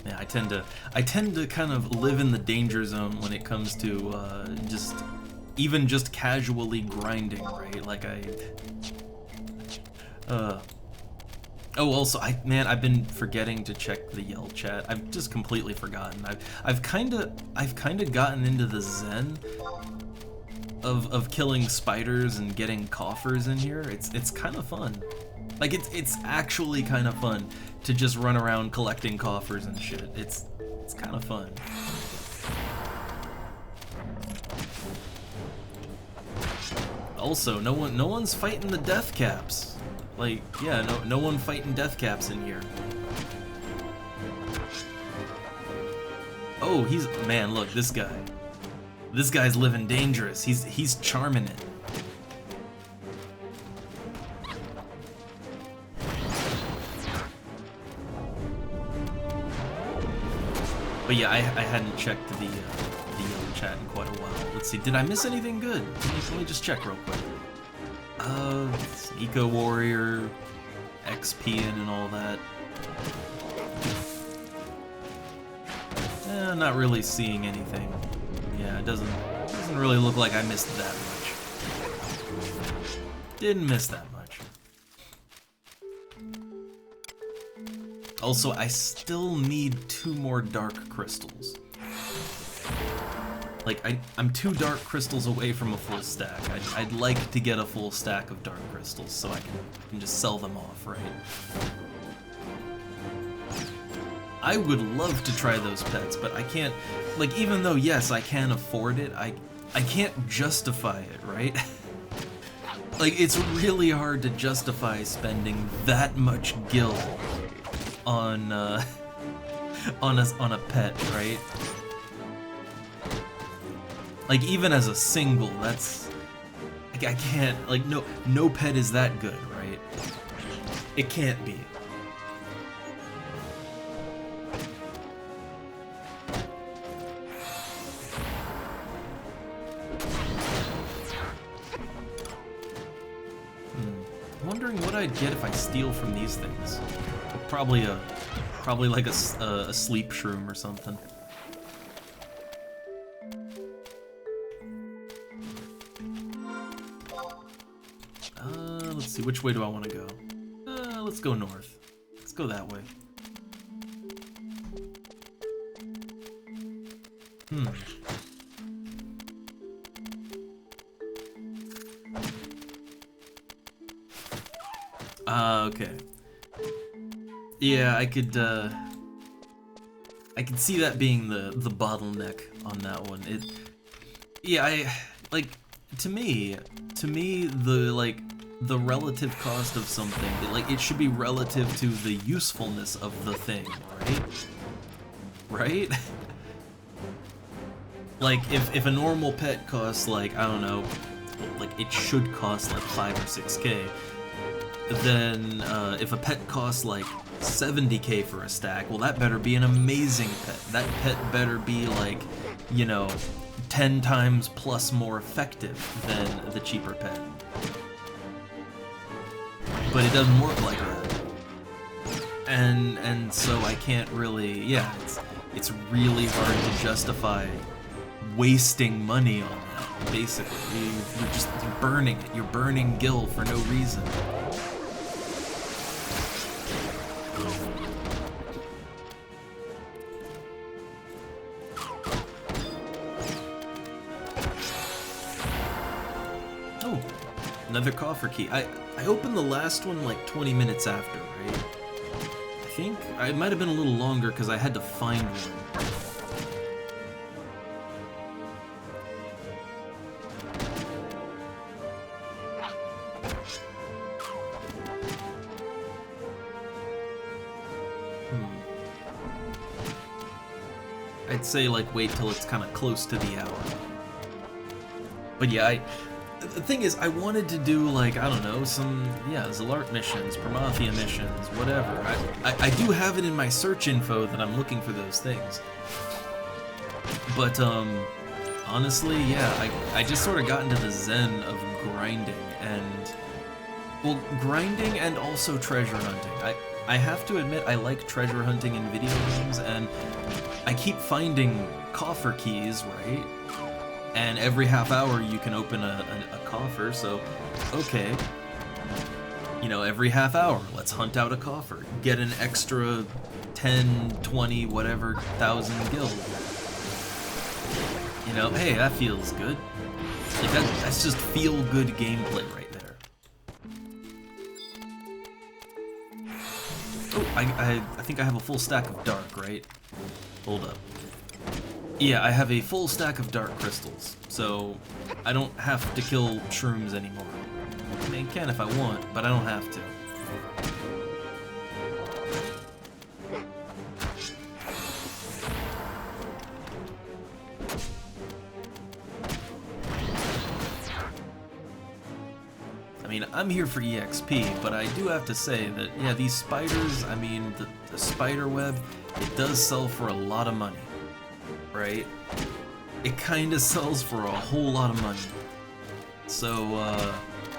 Yeah, I tend to kind of live in the danger zone when it comes to, even just casually grinding, right? Like oh, also, I've been forgetting to check the Yell chat. I've just completely forgotten. I've kind of gotten into the zen of killing spiders and getting coffers in here. It's kind of fun. Like, it's actually kind of fun to just run around collecting coffers and shit. It's kind of fun. Also, no one's fighting the death caps. Like, yeah, no one fighting death caps in here. Oh, man, look, this guy. This guy's living dangerous. He's charming it. But yeah, I hadn't checked the yellow chat in quite a while. Let's see, did I miss anything good? Let me just check real quick. Eco Warrior, XP and all that. Not really seeing anything. Yeah, it doesn't really look like I missed that much. Didn't miss that much. Also, I still need 2 more dark crystals. Like, I'm 2 dark crystals away from a full stack. I'd like to get a full stack of dark crystals so I can just sell them off, right? I would love to try those pets, but I can't, like, even though, yes, I can afford it, I can't justify it, right? Like, it's really hard to justify spending that much gil on a pet, right? Like, even as a single, that's, like, I can't, like, no pet is that good, right? It can't be. Wondering what I'd get if I steal from these things. Probably like a sleep shroom or something. Let's see, which way do I want to go? Let's go north. Let's go that way. Okay. Yeah, I could see that being the bottleneck on that one. Yeah, to me, the relative cost of something, it should be relative to the usefulness of the thing, right? Right? Like, if a normal pet costs, like, I don't know, like, it should cost, like, 5 or 6K, then, if a pet costs, like, 70K for a stack, well, that better be an amazing pet. That pet better be, like, you know, 10 times plus more effective than the cheaper pet. But it doesn't work like that. And so I can't really, yeah, it's really hard to justify wasting money on that, basically. You're burning it. You're burning gil for no reason. Oh, another coffer key. I opened the last one like 20 minutes after, right? I think it might have been a little longer because I had to find one. I'd say like wait till it's kind of close to the hour. But yeah, the thing is, I wanted to do like, I don't know, some, yeah, Zalart missions, Promathia missions, whatever. I do have it in my search info that I'm looking for those things. But honestly, yeah, I just sort of got into the zen of grinding and, well, grinding and also treasure hunting. I have to admit I like treasure hunting in video games, and I keep finding coffer keys, right? And every half hour you can open a coffer, so, okay. You know, every half hour, let's hunt out a coffer. Get an extra 10, 20, whatever, thousand gil. You know, hey, that feels good. Like, that's just feel-good gameplay right there. Oh, I think I have a full stack of dark, right? Hold up. Yeah, I have a full stack of dark crystals, so I don't have to kill shrooms anymore. I mean, I can if I want, but I don't have to. I mean, I'm here for EXP, but I do have to say that, yeah, these spiders, I mean, the spider web, it does sell for a lot of money, right? It kinda sells for a whole lot of money. So,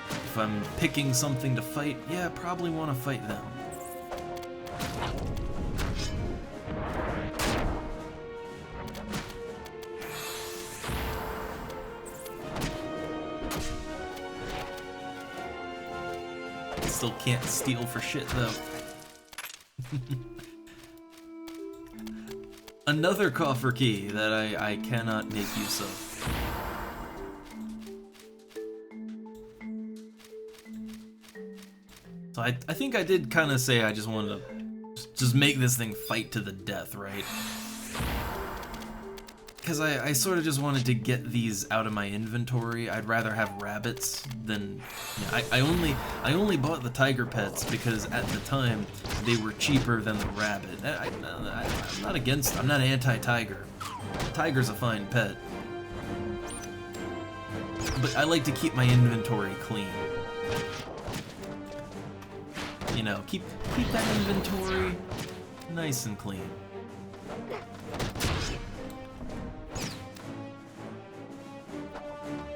if I'm picking something to fight, yeah, I probably want to fight them. Still can't steal for shit, though. Another coffer key that I cannot make use of. So I think I did kind of say I just wanted to just make this thing fight to the death, right? Because I sort of just wanted to get these out of my inventory. I'd rather have rabbits than... Yeah, I only bought the tiger pets because at the time they were cheaper than the rabbit. I'm not against... I'm not anti-tiger. Tiger's a fine pet. But I like to keep my inventory clean. You know, keep that inventory nice and clean.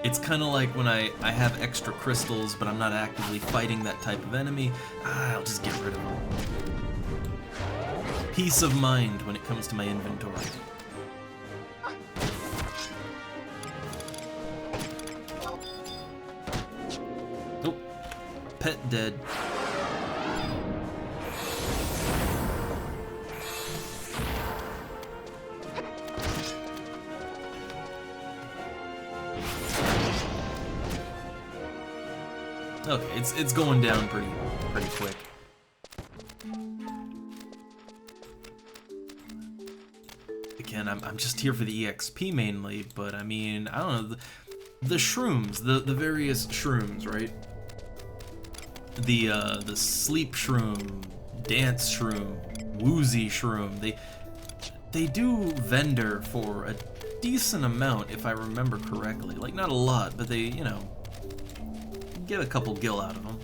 It's kind of like when I have extra crystals, but I'm not actively fighting that type of enemy, I'll just get rid of them. Peace of mind when it comes to my inventory. Oh, pet dead. Okay, it's going down pretty quick. Again, I'm just here for the EXP mainly, but I mean, I don't know, the shrooms, the various shrooms, right? The sleep shroom, dance shroom, woozy shroom, they do vendor for a decent amount if I remember correctly. Like, not a lot, but they, you know, get a couple gil out of them.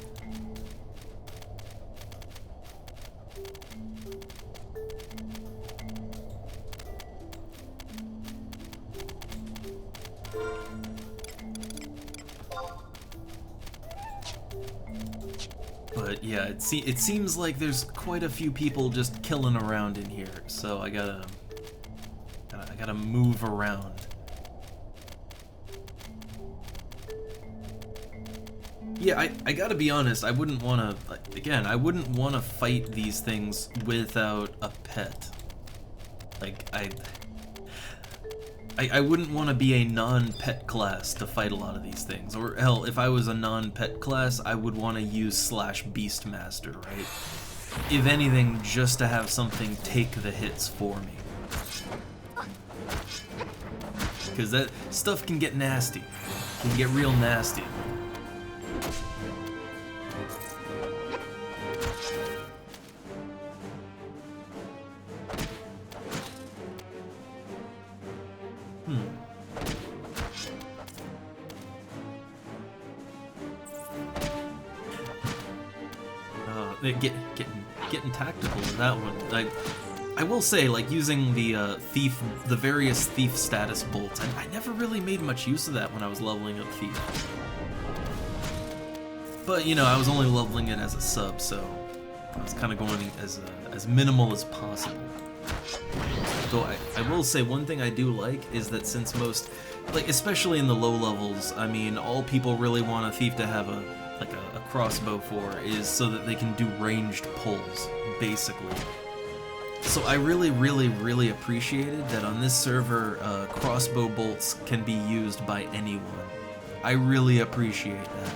But yeah, it seems like there's quite a few people just killing around in here, so I gotta gotta move around. Yeah, I gotta be honest, I wouldn't wanna, again, I wouldn't wanna fight these things without a pet. Like, I wouldn't want to be a non-pet class to fight a lot of these things. Or hell, if I was a non-pet class, I would want to use /Beastmaster, right? If anything, just to have something take the hits for me. Because that stuff can get nasty. Can get real nasty. Getting tactical with that one. I will say, like, using the various thief status bolts, I never really made much use of that when I was leveling up thief. But you know, I was only leveling it as a sub, so I was kind of going as minimal as possible. Though I will say one thing I do like is that since most, like especially in the low levels, I mean, all people really want a thief to have a crossbow for is so that they can do ranged pulls, basically. So I really, really, really appreciated that on this server, crossbow bolts can be used by anyone. I really appreciate that.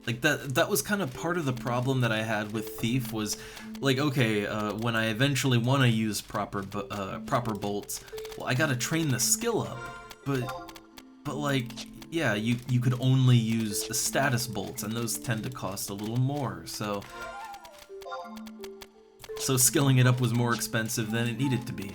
Like, that was kind of part of the problem that I had with Thief was, like, okay, when I eventually want to use proper bolts, well, I gotta train the skill up, but like, yeah, you could only use the status bolts, and those tend to cost a little more, so skilling it up was more expensive than it needed to be.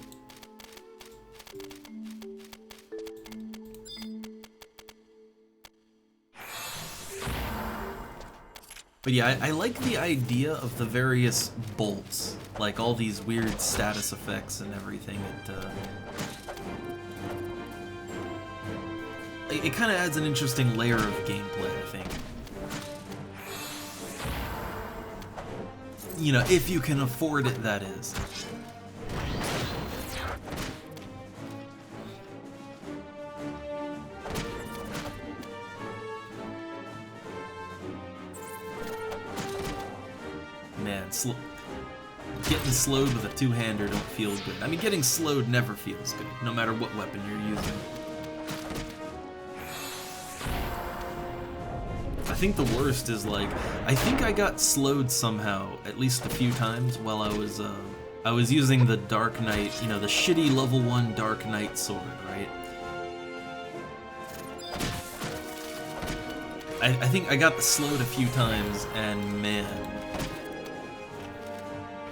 But yeah, I like the idea of the various bolts, like all these weird status effects and everything. It kind of adds an interesting layer of gameplay, I think. You know, if you can afford it, that is. Man, getting slowed with a two-hander don't feel good. I mean, getting slowed never feels good, no matter what weapon you're using. I think the worst is, like, I think I got slowed somehow, at least a few times, while I was using the Dark Knight, you know, the shitty level 1 Dark Knight sword, right? I think I got slowed a few times, and man,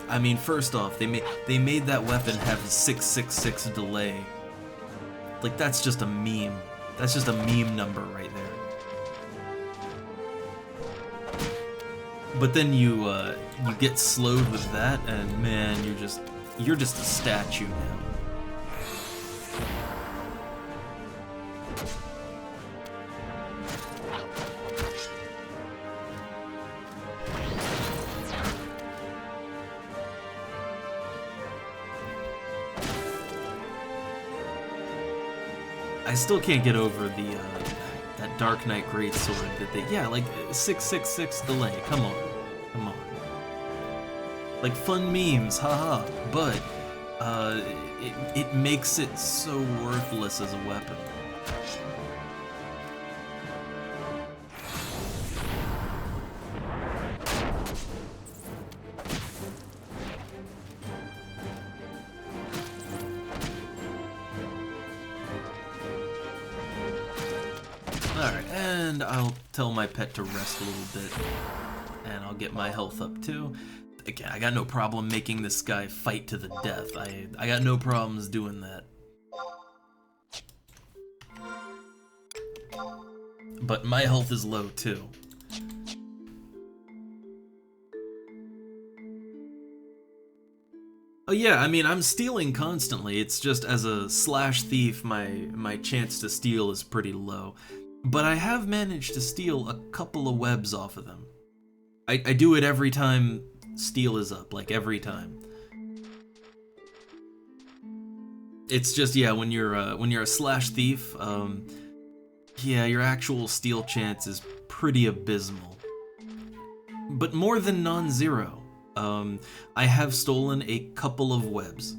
I mean, first off, they made that weapon have a 666 delay. Like, that's just a meme. That's just a meme number right there. But then you get slowed with that, and man, you're just a statue now. I still can't get over that Dark Knight Greatsword that they, yeah, like 666 delay. Come on. Like, fun memes, haha, but it makes it so worthless as a weapon. Alright, and I'll tell my pet to rest a little bit, and I'll get my health up too. Again, I got no problem making this guy fight to the death. I got no problems doing that. But my health is low too. Oh yeah, I mean, I'm stealing constantly. It's just as a slash thief, my chance to steal is pretty low. But I have managed to steal a couple of webs off of them. I do it every time steel is up, like every time. It's just, yeah, when you're a slash thief, yeah, your actual steal chance is pretty abysmal. But more than non-zero. I have stolen a couple of webs.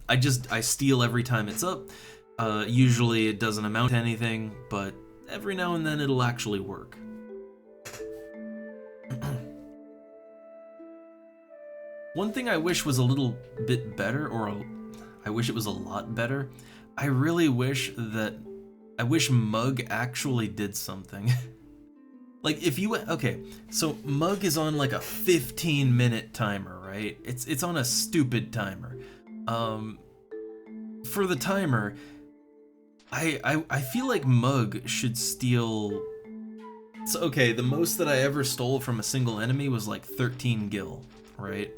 I steal every time it's up. Usually it doesn't amount to anything, but every now and then it'll actually work. One thing I wish was a little bit better, or I wish it was a lot better, I really wish Mug actually did something. Like, if you went, okay, so Mug is on like a 15-minute timer, right? It's on a stupid timer. For the timer, I feel like Mug should steal. So, okay, the most that I ever stole from a single enemy was like 13 gil, right?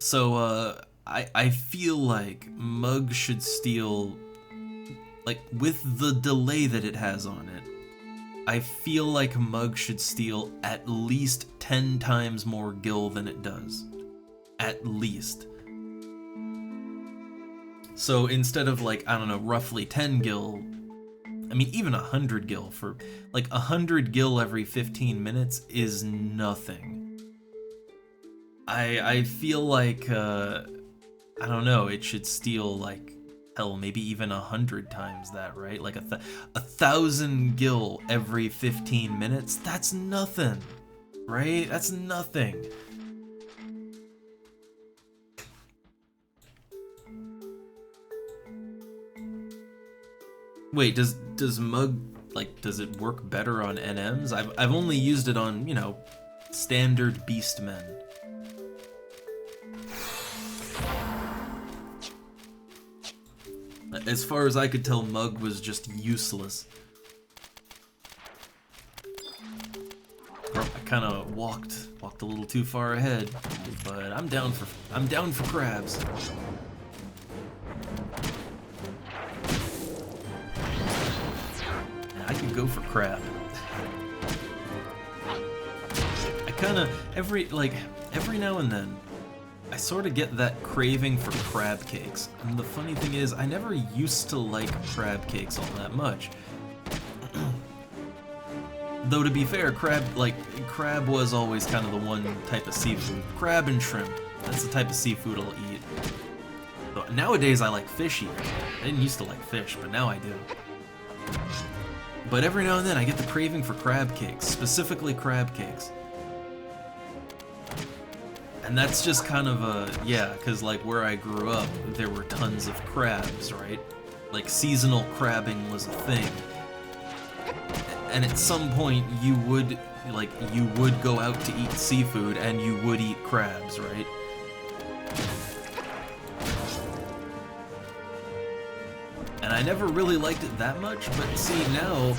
So, I feel like Mug should steal, like, with the delay that it has on it, I feel like Mug should steal at least 10 times more gil than it does. At least. So instead of, like, I don't know, roughly 10 gil, I mean, even 100 gil, for, like, 100 gil every 15 minutes is nothing. I feel like, I don't know, it should steal, like, hell, maybe even 100 times that, right? Like, 1,000 gil every 15 minutes? That's nothing, right? That's nothing. Wait, does Mug, like, does it work better on NMs? I've only used it on, you know, standard beastmen. As far as I could tell, Mug was just useless. Well, I kind of walked a little too far ahead, but I'm down for crabs. I could go for crab. I kind of every now and then, I sort of get that craving for crab cakes, and the funny thing is, I never used to like crab cakes all that much. Though to be fair, crab was always kind of the one type of seafood. Crab and shrimp, that's the type of seafood I'll eat. But nowadays I like fish even. I didn't used to like fish, but now I do. But every now and then I get the craving for crab cakes, specifically crab cakes. And that's just kind of yeah, because like where I grew up, there were tons of crabs, right? Like seasonal crabbing was a thing. And at some point you would go out to eat seafood and you would eat crabs, right? And I never really liked it that much, but see now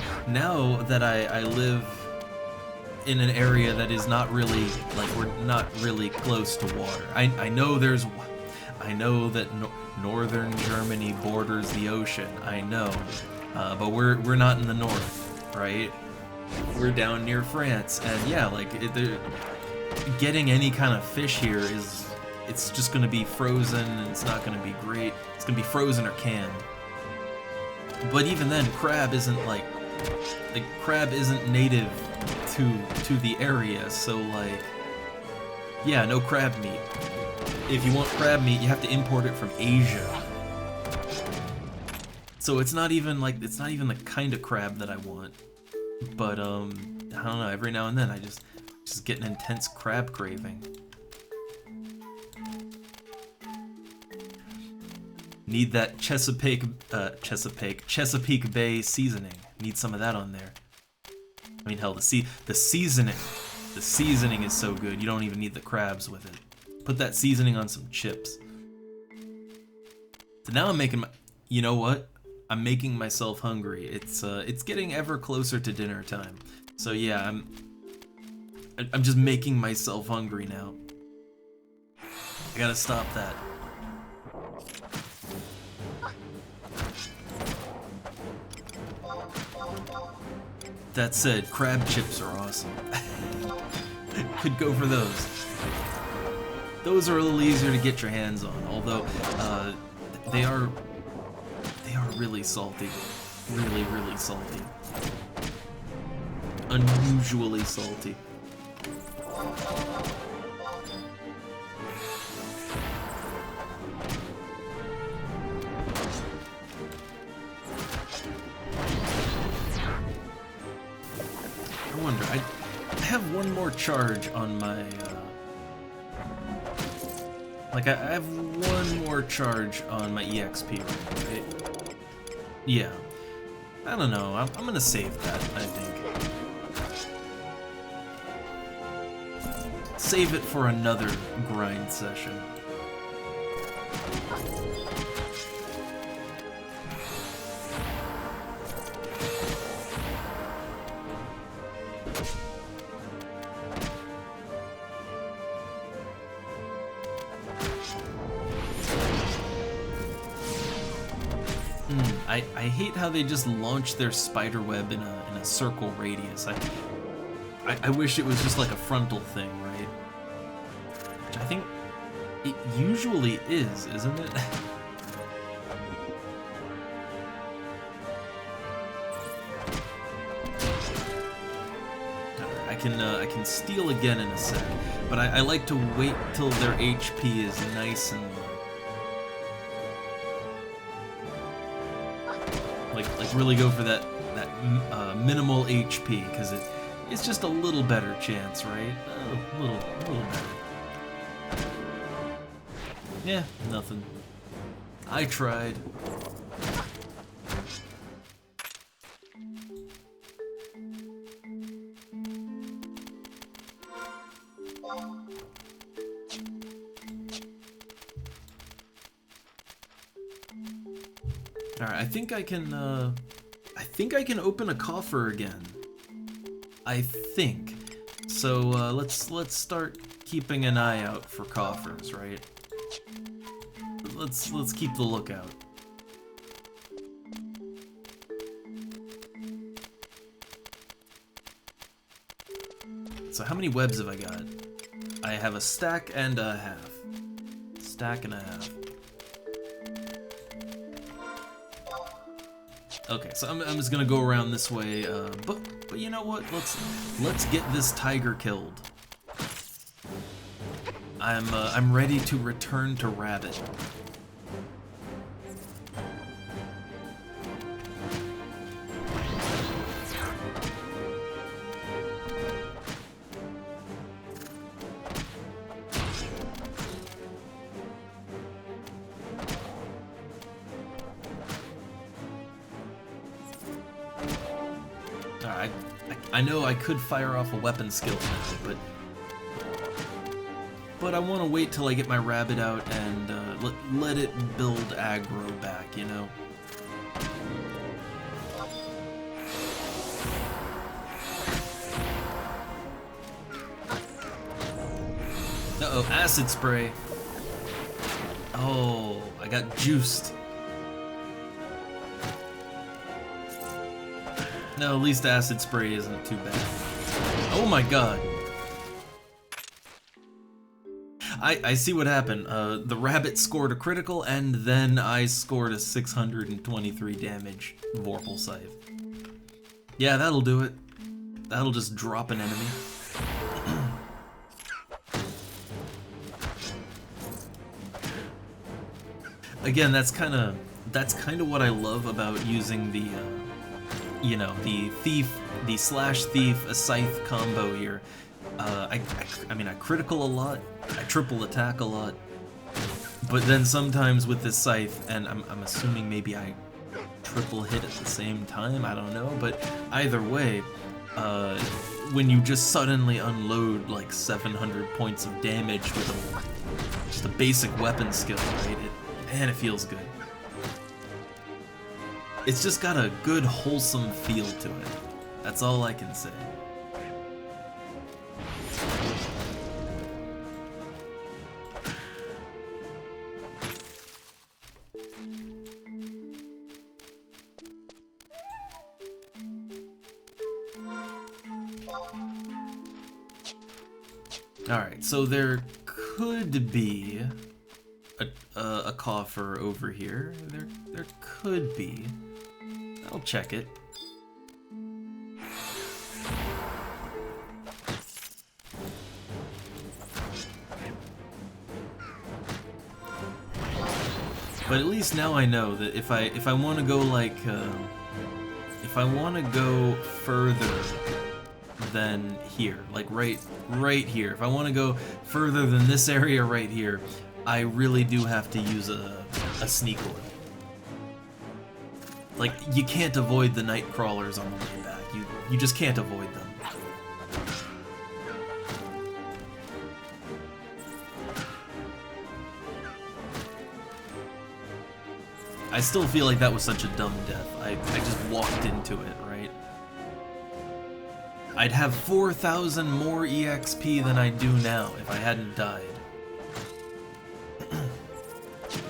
that I live in an area that is not really, like, we're not really close to water. I know that northern Germany borders the ocean, I know, but we're not in the north, right? We're down near France, and yeah, like, getting any kind of fish here it's just gonna be frozen, and it's not gonna be great. It's gonna be frozen or canned. But even then, crab isn't native to the area, so like, yeah, no crab meat. If you want crab meat, you have to import it from Asia. So it's not even the kind of crab that I want. But I don't know, every now and then I just get an intense crab craving. Need that Chesapeake Bay seasoning. Need some of that on there. I mean, hell, the seasoning is so good, you don't even need the crabs with it. Put that seasoning on some chips. So now you know what? I'm making myself hungry. It's getting ever closer to dinner time. So yeah, I'm just making myself hungry now. I gotta stop that. That said, crab chips are awesome. could go for those. Those are a little easier to get your hands on, although they are really salty. Really, really salty. Unusually salty. I wonder, I have one more charge on my, like, I have one more charge on my EXP, right? Yeah. I don't know, I'm gonna save that, I think. Save it for another grind session. I hate how they just launch their spider web in a circle radius. I wish it was just like a frontal thing, right? Which I think it usually is, isn't it? I can steal again in a sec, but I like to wait till their HP is nice and low. Like really go for that minimal HP, because it's just a little better chance, right? A little better. Yeah, nothing. I tried. Alright, I think I can open a coffer again. I think. So let's start keeping an eye out for coffers, right? Let's keep the lookout. So how many webs have I got? I have a stack and a half. Stack and a half. Okay, so I'm just gonna go around this way, but you know what? Let's get this tiger killed. I'm ready to return to rabbit. I know I could fire off a weapon skill now, but I want to wait till I get my rabbit out and let it build aggro back, you know? Uh-oh, acid spray. Oh, I got juiced. No, at least acid spray isn't too bad. Oh my god. I see what happened. The rabbit scored a critical, and then I scored a 623 damage Vorpal Scythe. Yeah, that'll do it. That'll just drop an enemy. Again, that's kind of what I love about using the you know, the slash thief a scythe combo here. I mean, I critical a lot, I triple attack a lot, but then sometimes with this scythe, and I'm assuming maybe I triple hit at the same time, I don't know, but either way, when you just suddenly unload like 700 points of damage with just a basic weapon skill, right? Man, it feels good. It's just got a good, wholesome feel to it. That's all I can say. Alright, so there could be a coffer over here. There could be. I'll check it. But at least now I know that if I want to go like if I want to go further than here, like right here, if I want to go further than this area right here, I really do have to use a sneak oil. Like, you can't avoid the night crawlers on the way back. You just can't avoid them. I still feel like that was such a dumb death. I just walked into it, right? I'd have 4,000 more EXP than I do now if I hadn't died.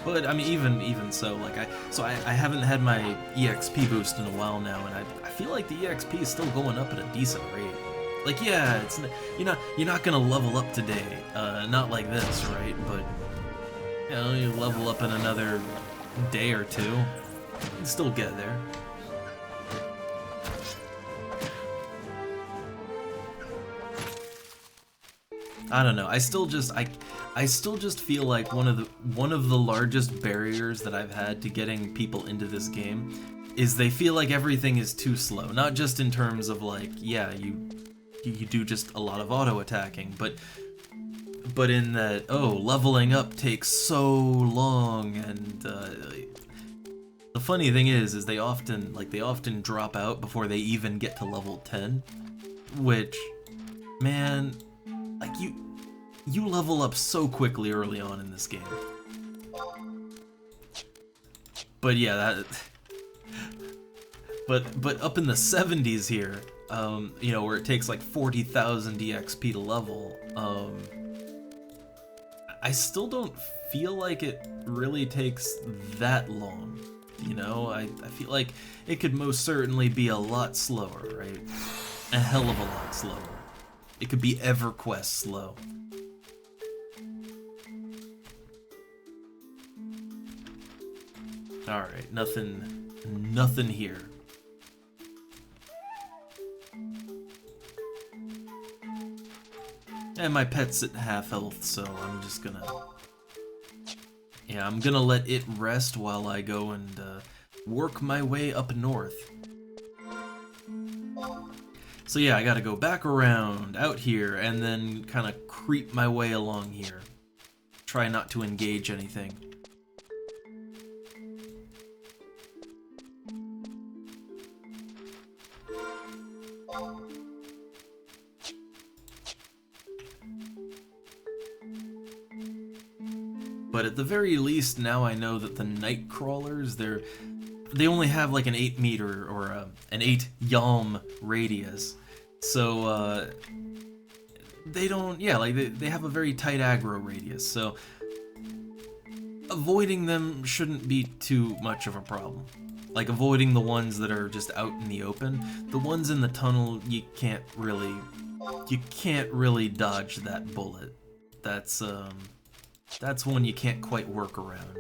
But I mean, even so, like I haven't had my EXP boost in a while now, and I feel like the EXP is still going up at a decent rate. Like, yeah, it's you're not gonna level up today, not like this, right? But you know, you level up in another day or two, you can still get there. I don't know. I still just feel like one of the largest barriers that I've had to getting people into this game is they feel like everything is too slow. Not just in terms of like, yeah, you do just a lot of auto attacking, but in that, oh, leveling up takes so long, and the funny thing is they often drop out before they even get to level 10, which, man, like you level up so quickly early on in this game. But yeah, but up in the 70s here, you know, where it takes like 40,000 EXP to level, I still don't feel like it really takes that long, you know? I feel like it could most certainly be a lot slower, right? A hell of a lot slower. It could be EverQuest slow. Alright, nothing here. And my pet's at half health, so I'm just gonna... Yeah, I'm gonna let it rest while I go and work my way up north. So yeah, I gotta go back around, out here, and then kind of creep my way along here. Try not to engage anything. But at the very least, now I know that the night crawlers, they only have like an 8 meter or an 8 yalm radius. So they don't, yeah, like they have a very tight aggro radius. So avoiding them shouldn't be too much of a problem. Like avoiding the ones that are just out in the open. The ones in the tunnel, you can't really dodge that bullet. That's one you can't quite work around.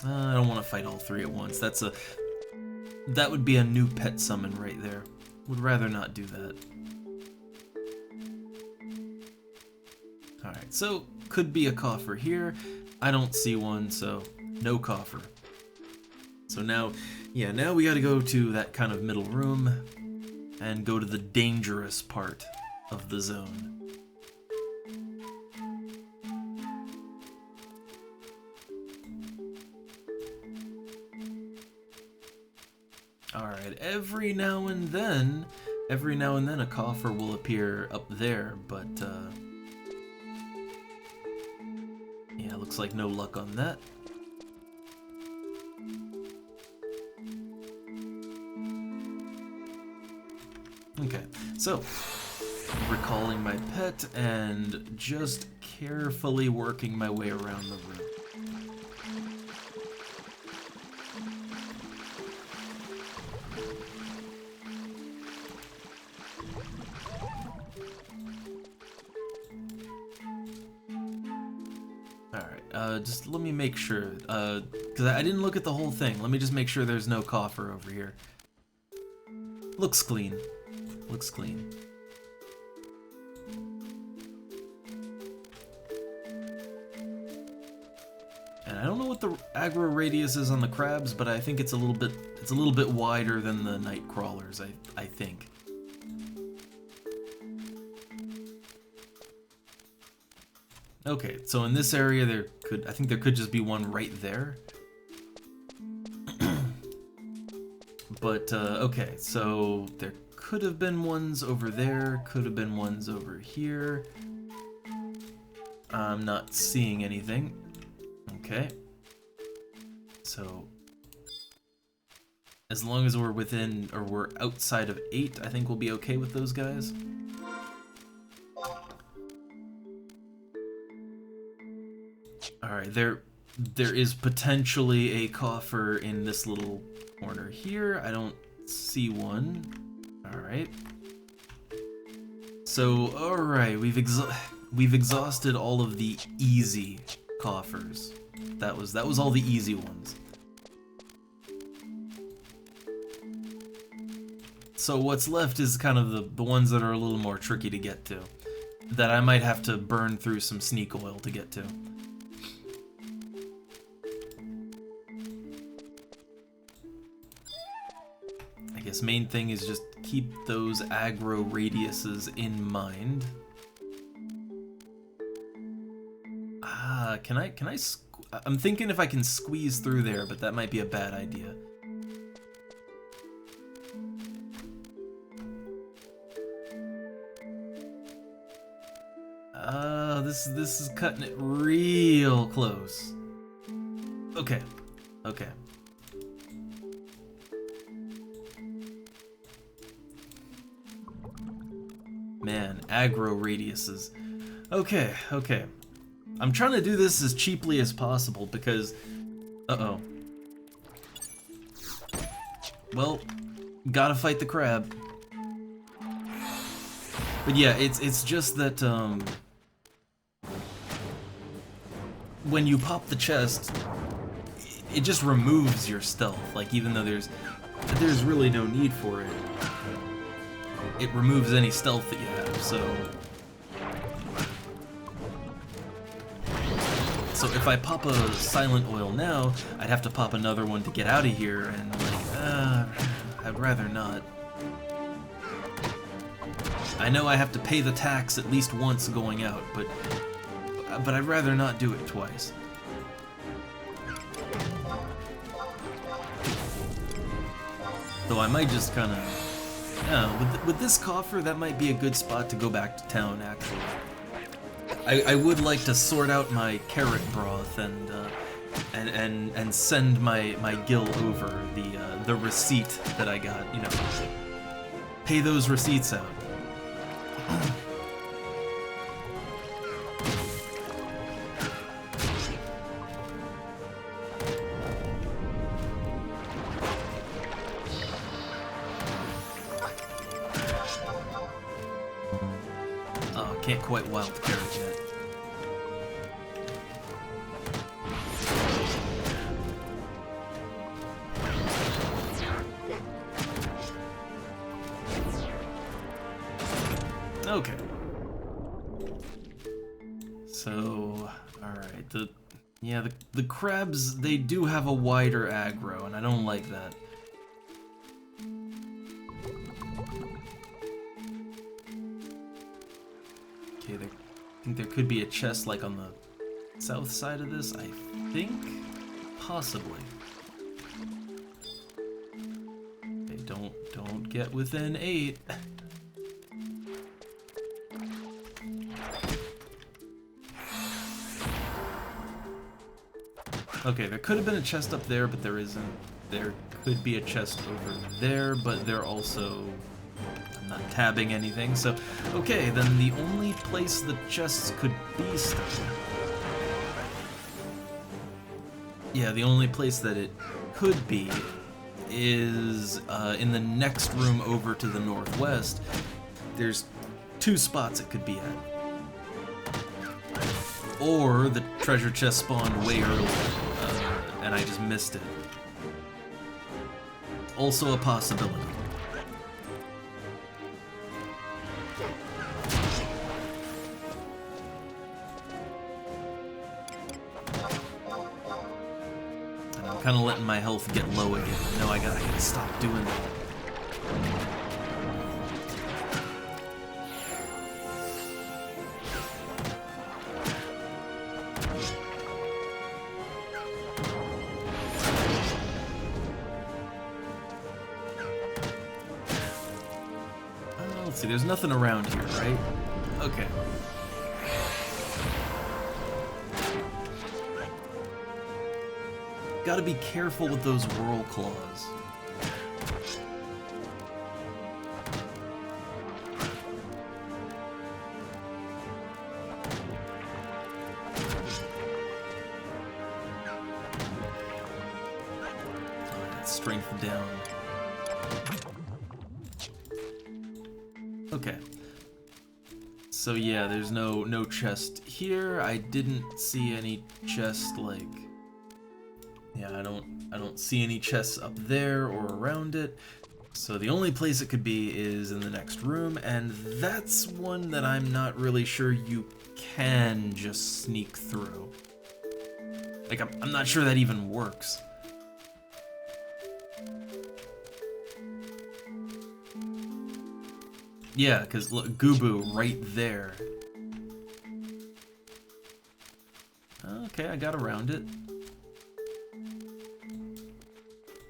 I don't want to fight all three at once. That would be a new pet summon right there. Would rather not do that. Alright, so could be a coffer here. I don't see one, so no coffer. So now, yeah, now we gotta go to that kind of middle room and go to the dangerous part of the zone. Alright, every now and then a coffer will appear up there, but yeah, looks like no luck on that. Okay, so recalling my pet and just carefully working my way around the room. Just let me make sure, because I didn't look at the whole thing. Let me just make sure there's no coffer over here. Looks clean. Looks clean. And I don't know what the aggro radius is on the crabs, but I think it's a little bit wider than the night crawlers, I think. Okay, so in this area I think there could just be one right there. But okay, so there could have been ones over there, could have been ones over here. I'm not seeing anything. Okay. So as long as we're within, or we're outside of 8, I think we'll be okay with those guys. Alright, there is potentially a coffer in this little corner here. I don't see one. Alright. So, alright, we've exhausted all of the easy coffers. That was all the easy ones. So what's left is kind of the ones that are a little more tricky to get to, that I might have to burn through some sneak oil to get to. I guess main thing is just keep those aggro radiuses in mind. I'm thinking if I can squeeze through there, but that might be a bad idea. This is cutting it real close. Okay. Okay. Man, aggro radiuses. Okay, okay. I'm trying to do this as cheaply as possible because... Uh-oh. Well, gotta fight the crab. But yeah, it's just that, when you pop the chest, it just removes your stealth. Like, even though there's really no need for it, it removes any stealth that you have, so... So if I pop a silent oil now, I'd have to pop another one to get out of here, and like, I'd rather not. I know I have to pay the tax at least once going out, but I'd rather not do it twice. Though I might just kind of, yeah, with this coffer, that might be a good spot to go back to town, actually. I would like to sort out my carrot broth and send my gill over the receipt that I got, you know, pay those receipts out. Oh, can't quite wild carrot yet. Okay. So, alright, the crabs, they do have a wider aggro, and I don't like that. Okay, I think there could be a chest like on the south side of this, I think? Possibly. Okay, don't get within 8. Okay, there could have been a chest up there, but there isn't. There could be a chest over there, but they're also... I'm not tabbing anything, so... Okay, then the only place the chests could be still... Yeah, the only place that it could be is in the next room over to the northwest. There's 2 spots it could be at. Or the treasure chest spawned way earlier, and I just missed it. Also a possibility. And I'm kind of letting my health get low again. No, I gotta stop doing that. Let's see, there's nothing around here, right? Okay. Gotta be careful with those whirl claws. Strength down. Okay. So yeah, there's no chest here. I didn't see any chest like, yeah, I don't see any chests up there or around it. So the only place it could be is in the next room, and that's one that I'm not really sure you can just sneak through. Like I'm not sure that even works. Yeah, because look, Gubu right there. Okay, I got around it.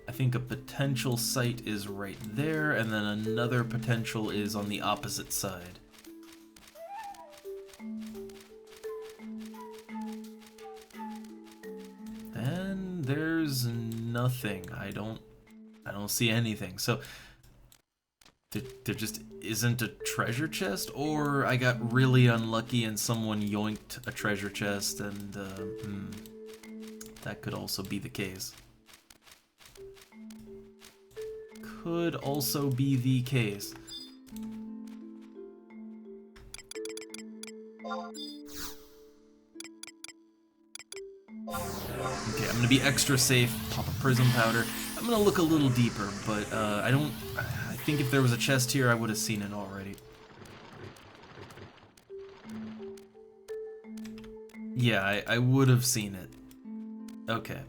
I think a potential site is right there, and then another potential is on the opposite side. And there's nothing. I don't see anything. So there just isn't a treasure chest, or I got really unlucky and someone yoinked a treasure chest, and that could also be the case. Could also be the case. Okay, I'm gonna be extra safe, pop a prism powder. I'm gonna look a little deeper, but I think if there was a chest here, I would have seen it already. Yeah, I would have seen it. Okay.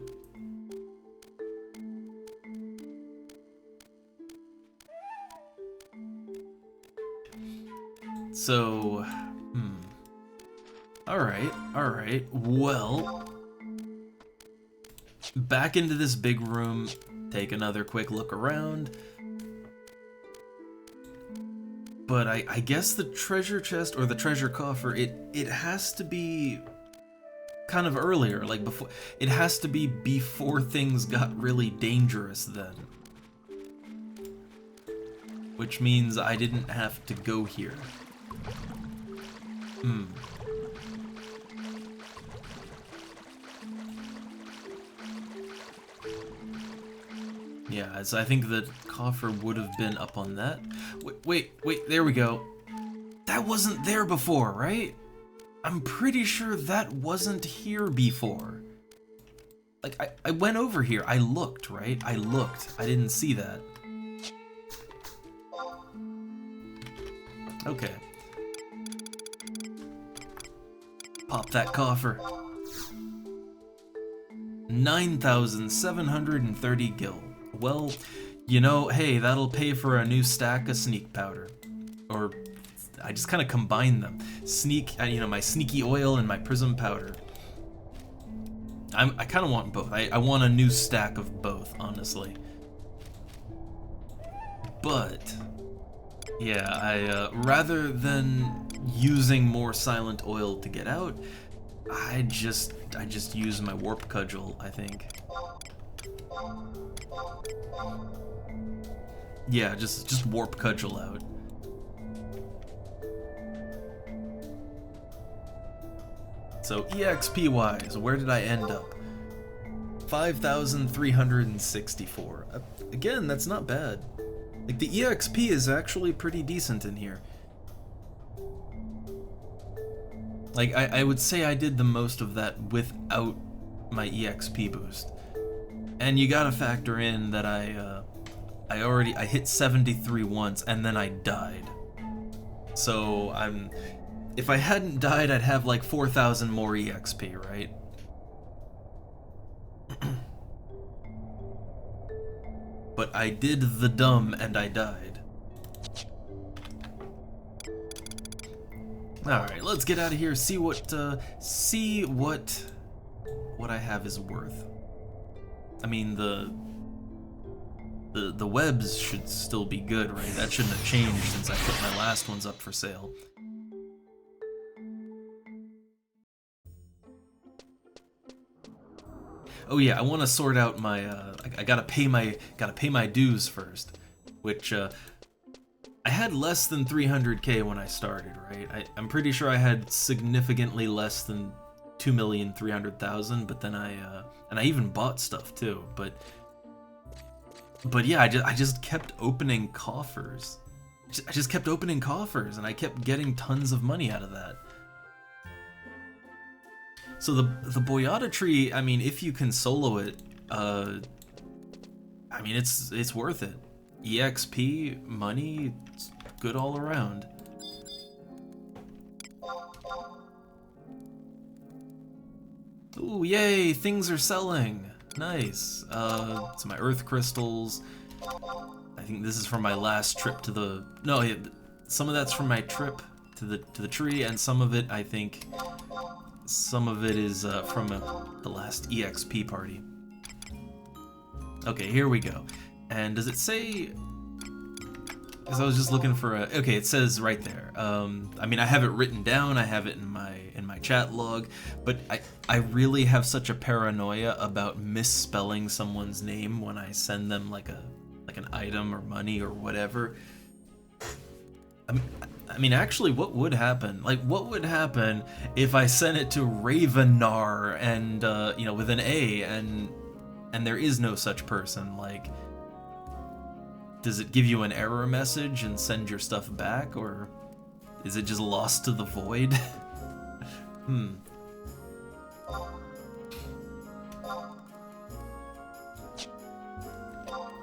So, alright, well, back into this big room, take another quick look around. But I guess the treasure chest or the treasure coffer, it has to be kind of earlier, like before. It has to be before things got really dangerous then. Which means I didn't have to go here. Yeah, so I think the coffer would have been up on that. Wait, there we go. That wasn't there before, right? I'm pretty sure that wasn't here before. Like, I went over here, I looked, right? I looked, I didn't see that. Okay. Pop that coffer. 9,730 gil. Well, you know, hey, that'll pay for a new stack of sneak powder. Or, I just kind of combine them. Sneak, you know, my sneaky oil and my prism powder. I kind of want both. I want a new stack of both, honestly. But, yeah, rather than using more silent oil to get out, I just use my warp cudgel, I think. Yeah, just warp cudgel out. So EXP wise, where did I end up? 5,364. Again, that's not bad. Like, the EXP is actually pretty decent in here. Like, I would say I did the most of that without my EXP boost. And you gotta factor in that I hit 73 once and then I died. So if I hadn't died, I'd have like 4,000 more EXP, right? But I did the dumb and I died. Alright, let's get out of here, see what I have is worth. I mean, the webs should still be good, right? That shouldn't have changed since I put my last ones up for sale. Oh yeah, I want to sort out my. I gotta pay my dues first, which I had less than 300K when I started, right? I'm pretty sure I had significantly less than 2,300,000, but then and I even bought stuff too, but yeah, I just kept opening coffers. I just kept opening coffers, and I kept getting tons of money out of that. So the Boyata tree, I mean, if you can solo it, I mean, it's worth it. EXP, money, it's good all around. Ooh, yay, things are selling. Nice. So my earth crystals. I think this is from my last trip to the... No, yeah, some of that's from my trip to the tree, and some of it, I think... Some of it is from the last EXP party. Okay, here we go. And does it say... Because I was just looking for a... Okay, it says right there. I mean, I have it written down, I have it in my chat log, but I really have such a paranoia about misspelling someone's name when I send them like an item or money or whatever. I mean, actually, what would happen? Like, what would happen if I sent it to Ravenar and, you know, with an A, and there is no such person? Like, does it give you an error message and send your stuff back, or is it just lost to the void?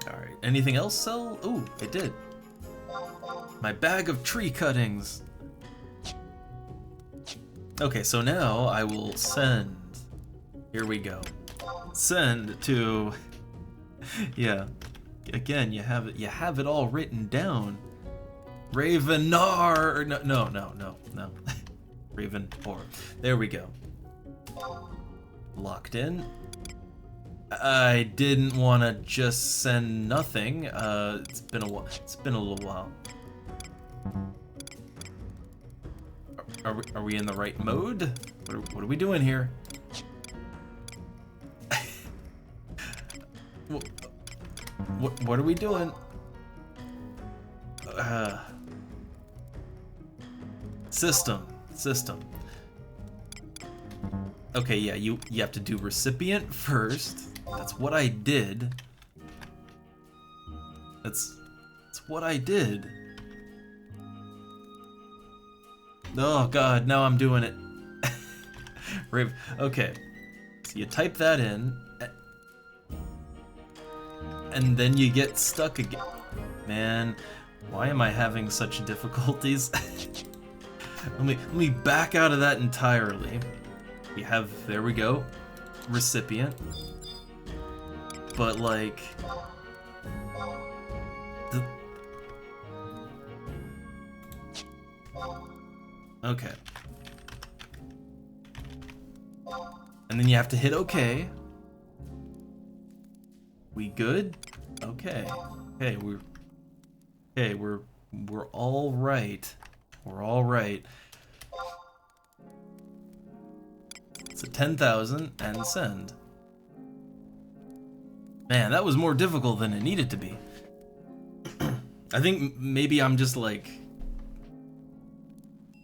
Alright, anything else sell? Ooh, it did. My bag of tree cuttings. Okay, so now I will send. Here we go. Send to. Yeah. Again, you have it all written down. Ravenar. No. Ravenor. There we go. Locked in. I didn't want to just send nothing. It's been a while. It's been a little while. Are we in the right mode? What are we doing here? What are we doing? System. Okay, yeah, you have to do recipient first. That's what I did. That's what I did. Oh god, now I'm doing it. Okay, so you type that in, and then you get stuck again. Man, why am I having such difficulties? let me back out of that entirely. We have, there we go, recipient. But like, okay. And then you have to hit OK. We good? Okay. Okay, we're all right. We're all right. So 10,000 and send. Man, that was more difficult than it needed to be. I think maybe I'm just like,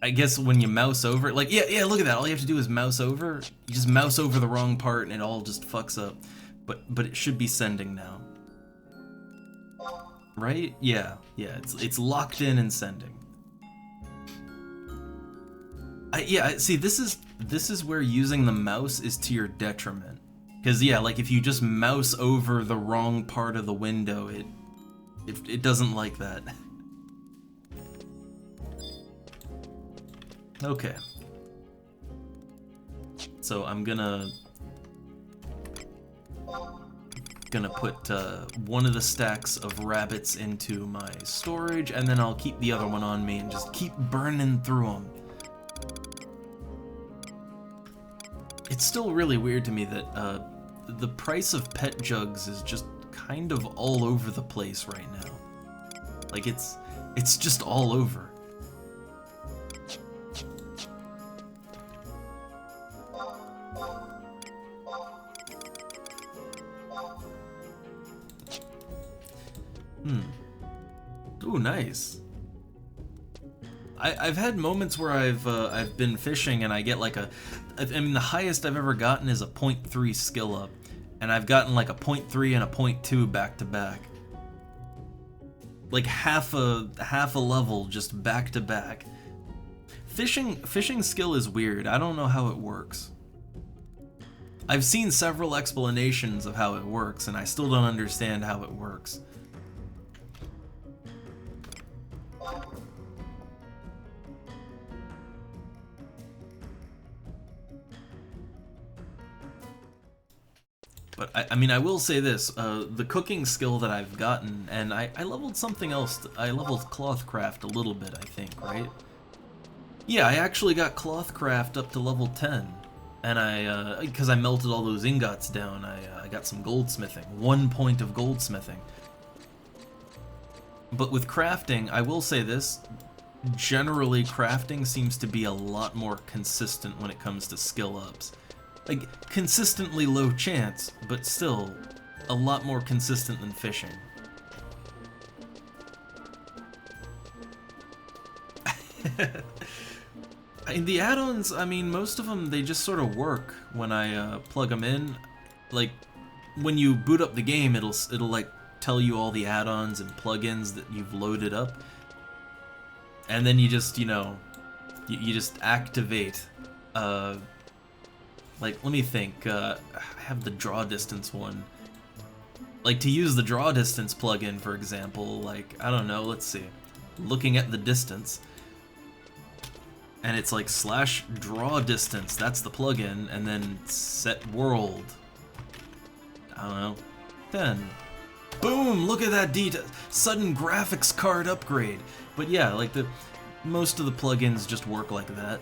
I guess when you mouse over, like, yeah, look at that. All you have to do is mouse over. You just mouse over the wrong part and it all just fucks up. But it should be sending now. Right? Yeah, it's locked in and sending. See, this is where using the mouse is to your detriment. Because yeah, like if you just mouse over the wrong part of the window, it doesn't like that. Okay. So I'm gonna put one of the stacks of rabbits into my storage, and then I'll keep the other one on me and just keep burning through them. It's still really weird to me that the price of pet jugs is just kind of all over the place right now. Like it's just all over. Ooh, nice. I've had moments where I've been fishing and I get like I mean the highest I've ever gotten is a 0.3 skill up, and I've gotten like a 0.3 and a 0.2 back to back. Like half a level just back to back. Fishing skill is weird. I don't know how it works. I've seen several explanations of how it works, and I still don't understand how it works. But I mean, I will say this, the cooking skill that I've gotten, and I leveled something else, I leveled clothcraft a little bit, I think, right? Yeah, I actually got clothcraft up to level 10, and because I melted all those ingots down, I got some goldsmithing, 1 point of goldsmithing. But with crafting, I will say this, generally crafting seems to be a lot more consistent when it comes to skill ups. Like, consistently low chance, but still a lot more consistent than fishing. The add-ons, I mean, most of them, they just sort of work when I plug them in. Like, when you boot up the game, it'll like tell you all the add-ons and plugins that you've loaded up. And then you just, you know, you just activate, like, let me think, I have the draw distance one. Like, to use the draw distance plugin, for example, like, I don't know, let's see. Looking at the distance, and it's like /draw distance, that's the plugin, and then set world. I don't know, 10. Boom, look at that detail, sudden graphics card upgrade. But yeah, like most of the plugins just work like that.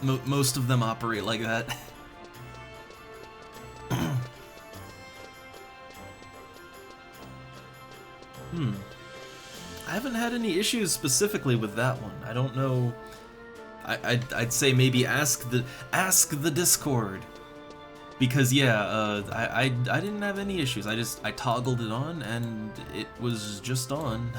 Most of them operate like that. I haven't had any issues specifically with that one. I don't know. I'd say maybe ask the Discord, because yeah, I didn't have any issues. I toggled it on and it was just on.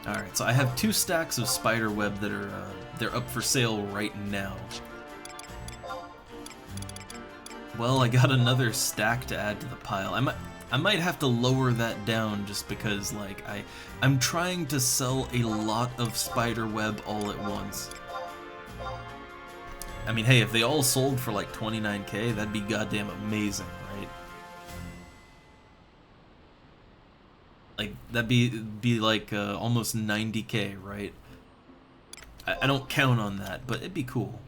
Alright, so I have 2 stacks of spider web that are they're up for sale right now. Well, I got another stack to add to the pile. I might have to lower that down just because, like, I'm trying to sell a lot of spider web all at once. I mean, hey, if they all sold for like 29k, that'd be goddamn amazing, right? Like, that'd be like almost 90k, right? I don't count on that, but it'd be cool.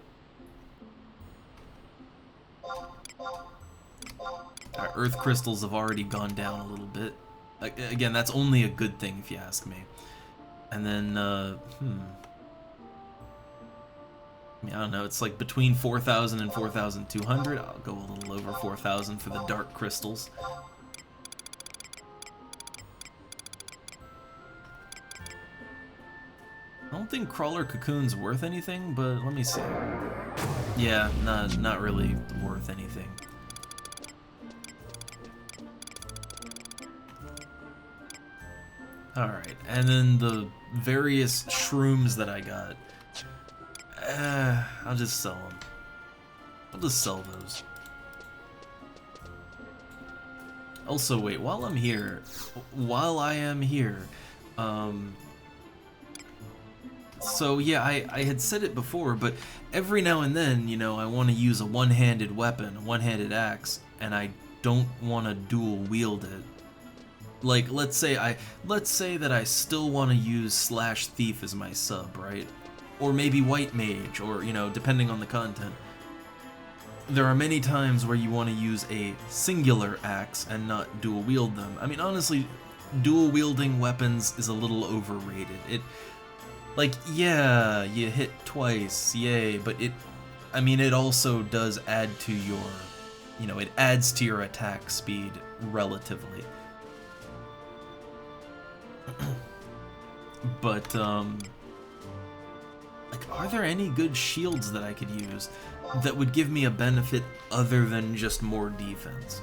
Our earth crystals have already gone down a little bit. Like, again, that's only a good thing if you ask me. And then, I mean, I don't know, it's like between 4,000 and 4,200. I'll go a little over 4,000 for the dark crystals. I don't think crawler cocoon's worth anything, but let me see. Yeah, not really worth anything. Alright, and then the various shrooms that I got. I'll just sell them. I'll just sell those. Also, wait, while I'm here, while I am here, so yeah, I had said it before, but every now and then, you know, I want to use a one-handed weapon, a one-handed axe, and I don't want to dual wield it. Like, let's say that I still want to use Slash Thief as my sub, right? Or maybe White Mage, or, you know, depending on the content. There are many times where you want to use a singular axe and not dual wield them. I mean, honestly, dual wielding weapons is a little overrated. Like, yeah, you hit twice, yay, but I mean, it also does add to your, you know, it adds to your attack speed relatively. But, like, are there any good shields that I could use that would give me a benefit other than just more defense?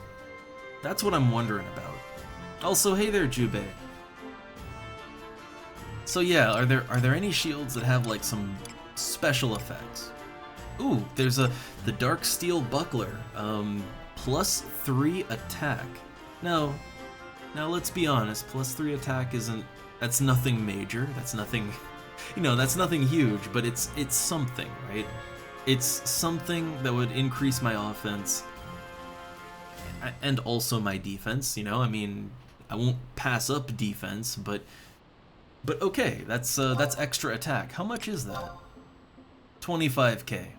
That's what I'm wondering about. Also, hey there, Jubei. So yeah, are there any shields that have like some special effects? Ooh, there's the Dark Steel Buckler, +3 attack. Now let's be honest, +3 attack that's nothing major, that's nothing, you know, that's nothing huge, but it's something, right? It's something that would increase my offense and also my defense, you know? I mean, I won't pass up defense, but okay, that's extra attack. How much is that? 25k.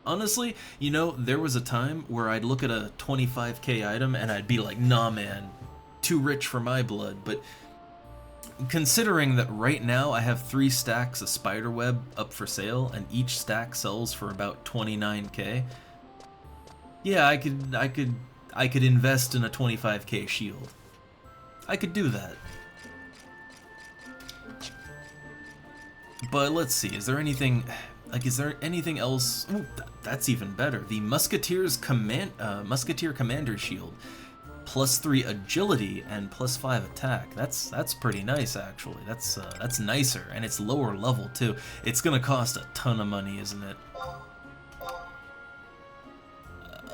Honestly, you know, there was a time where I'd look at a 25k item and I'd be like, nah man, too rich for my blood, but considering that right now I have 3 stacks of spiderweb up for sale and each stack sells for about 29k, yeah, I could invest in a 25k shield. I could do that. But let's see, is there anything else? Ooh, that's even better. The Musketeer Commander Shield. +3 agility and +5 attack. That's pretty nice actually. That's nicer, and it's lower level too. It's gonna cost a ton of money, isn't it?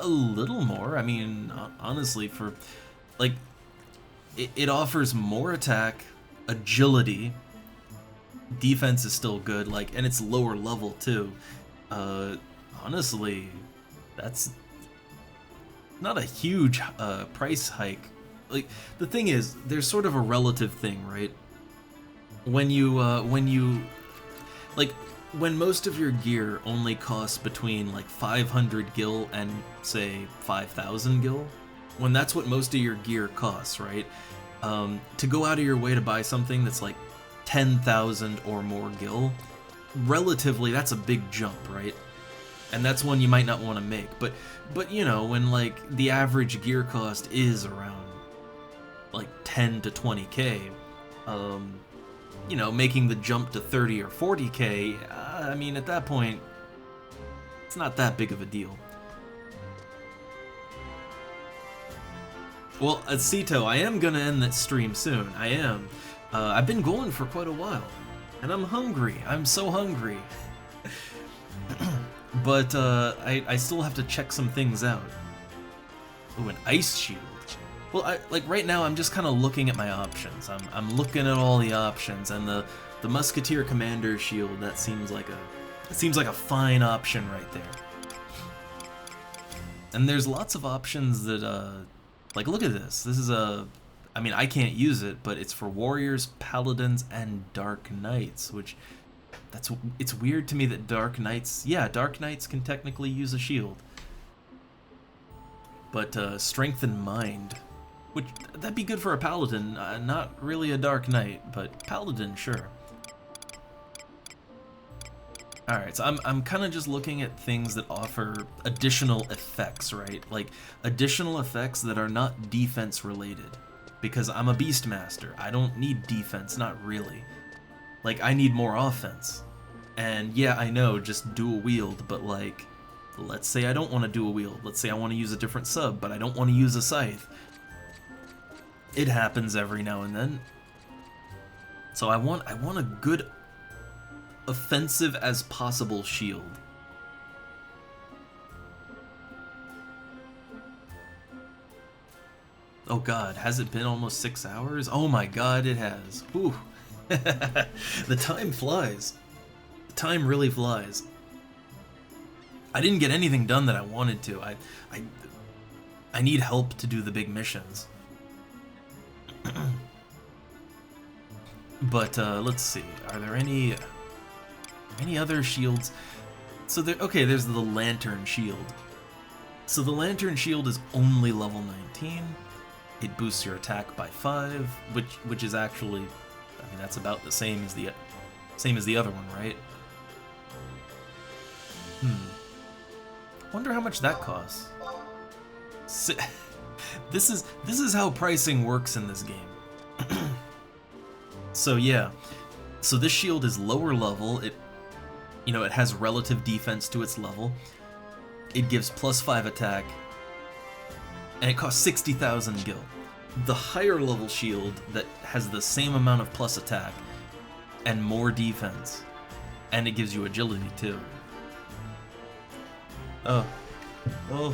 A little more. I mean, honestly, for like, it offers more attack, agility. Defense is still good, like, and it's lower level too. Honestly, that's not a huge price hike. Like, the thing is, there's sort of a relative thing, right? When most of your gear only costs between like 500 gil and say 5,000 gil, when that's what most of your gear costs, right? To go out of your way to buy something that's like 10,000 or more gil, relatively that's a big jump, right? And that's one you might not want to make, but you know, when like the average gear cost is around like 10 to 20k, you know, making the jump to 30 or 40k, I mean, at that point, it's not that big of a deal. Well, Cito, I am gonna end that stream soon. I am. I've been going for quite a while, and I'm hungry. I'm so hungry. But I still have to check some things out. Ooh, an ice shield. Well, like right now, I'm just kind of looking at my options. I'm looking at all the options, and the Musketeer Commander Shield, that seems like a fine option right there. And there's lots of options that like, look at this. This is I mean, I can't use it, but it's for Warriors, Paladins, and Dark Knights, which it's weird to me that Dark Knights can technically use a shield. But Strength and Mind, which that'd be good for a Paladin, not really a Dark Knight, but Paladin, sure. Alright, so I'm kind of just looking at things that offer additional effects, right? Like, additional effects that are not defense related. Because I'm a Beastmaster, I don't need defense, not really. Like, I need more offense. And yeah, I know, just dual wield, but like, let's say I don't want to dual wield. Let's say I want to use a different sub, but I don't want to use a scythe. It happens every now and then. So I want a good, offensive as possible shield. Oh god, has it been almost 6 hours? Oh my god, it has. Whew. The time flies. The time really flies. I didn't get anything done that I wanted to. I need help to do the big missions. But let's see. Are there any other shields? So okay, there's the lantern shield. So the lantern shield is only level 19. It boosts your attack by 5, which is actually, I mean, that's about the same as the other one, right? Wonder how much that costs. This is how pricing works in this game. So yeah, so this shield is lower level. It has relative defense to its level. It gives +5 attack, and it costs 60,000 gil. The higher level shield that has the same amount of plus attack and more defense, and it gives you agility too. Oh,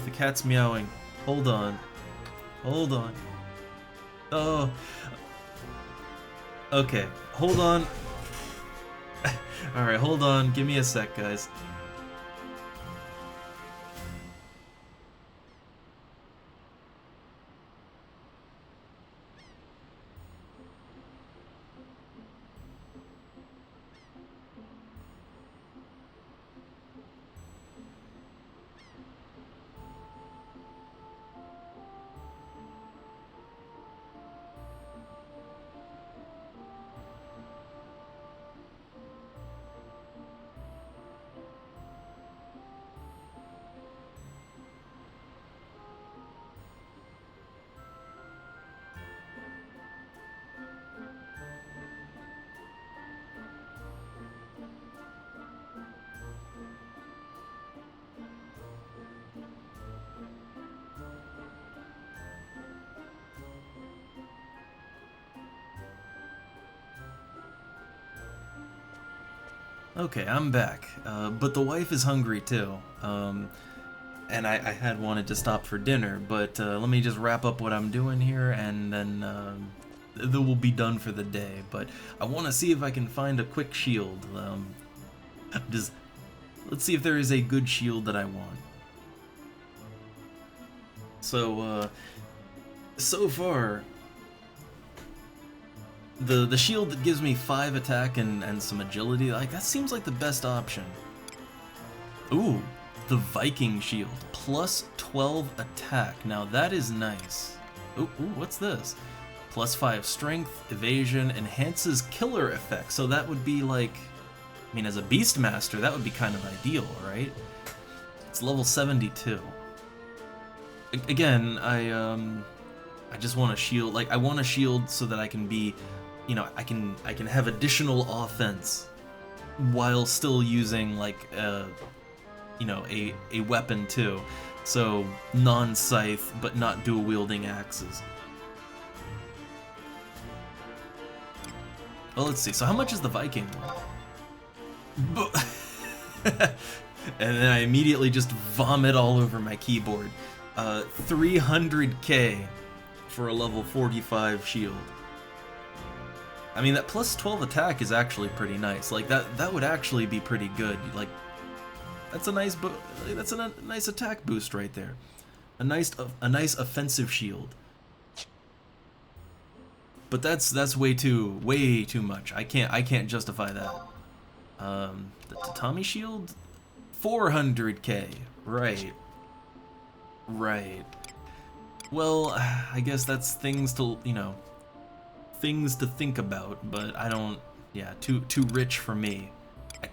the cat's meowing. Hold on. Oh. Okay, hold on. Alright, hold on. Give me a sec, guys. Okay, I'm back. But the wife is hungry too. And I had wanted to stop for dinner, but let me just wrap up what I'm doing here, and then we'll be done for the day. But I want to see if I can find a quick shield. Let's see if there is a good shield that I want. So, so far, the shield that gives me 5 attack and some agility, like, that seems like the best option. Ooh, the Viking shield, plus 12 attack. Now that is nice. Ooh, what's this? Plus 5 strength, evasion, enhances killer effect. So that would be like, I mean, as a Beastmaster, that would be kind of ideal, right? It's level 72. Again, I just want a shield. Like, I want a shield so that I can be, I can have additional offense while still using like a weapon too. So non-scythe, but not dual wielding axes. Well, let's see. So how much is the Viking one? And then I immediately just vomit all over my keyboard. 300k for a level 45 shield. I mean, that plus 12 attack is actually pretty nice. Like, that would actually be pretty good. Like, that's a nice nice attack boost right there. A nice offensive shield. But that's way too much. I can't justify that. The tatami shield, 400k. Right. Well, I guess that's things to think about, but I don't. Yeah, too rich for me.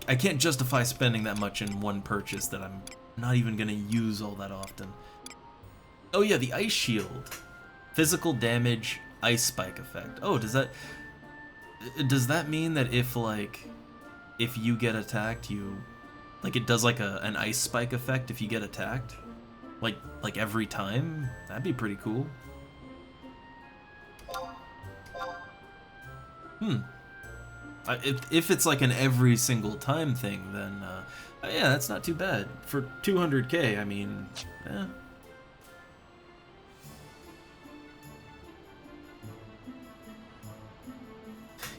I can't justify spending that much in one purchase that I'm not even gonna use all that often. Oh yeah, the ice shield, physical damage, ice spike effect. Oh, does that mean that if you get attacked, it does like an ice spike effect if you get attacked? Like every time? That'd be pretty cool. If it's like an every single time thing, then yeah, that's not too bad. For 200k, I mean,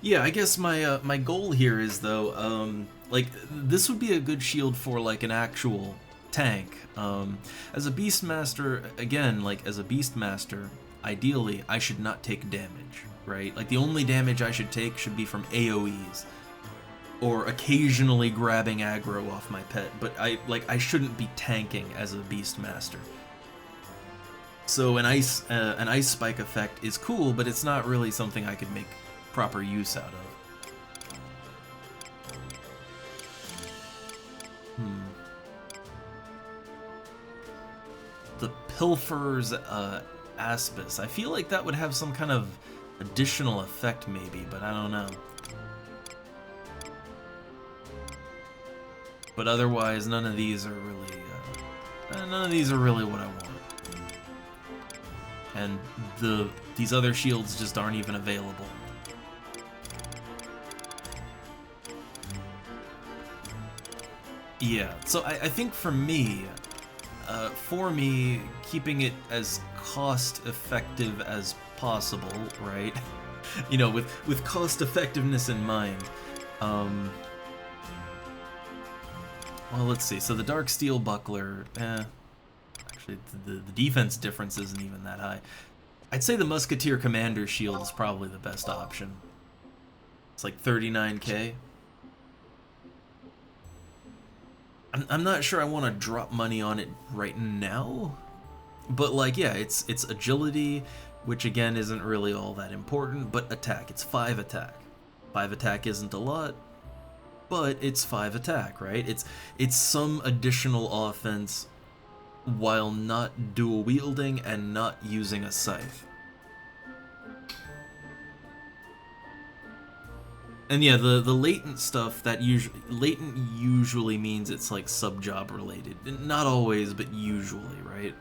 Yeah, I guess my goal here is though, like this would be a good shield for like an actual tank. As a Beastmaster, again, like as a Beastmaster, ideally I should not take damage, right? Like the only damage I should take should be from AoEs or occasionally grabbing aggro off my pet, but I shouldn't be tanking as a Beastmaster. So an ice spike effect is cool, but it's not really something I could make proper use out of. The Pilfer's Aspis. I feel like that would have some kind of additional effect maybe, but I don't know. But otherwise, none of these are really what I want. And these other shields just aren't even available. Yeah, so I think for me, keeping it as cost-effective as possible, right? You know, with cost-effectiveness in mind. Well, let's see. So the Dark Steel Buckler, actually, the defense difference isn't even that high. I'd say the Musketeer Commander Shield is probably the best option. It's like 39k. I'm not sure I want to drop money on it right now, but like, yeah, it's agility, which again isn't really all that important, but attack, it's 5 attack. 5 attack isn't a lot, but it's 5 attack, right? It's some additional offense while not dual wielding and not using a scythe. And yeah, the latent stuff, that latent usually means it's like sub-job related. Not always, but usually, right?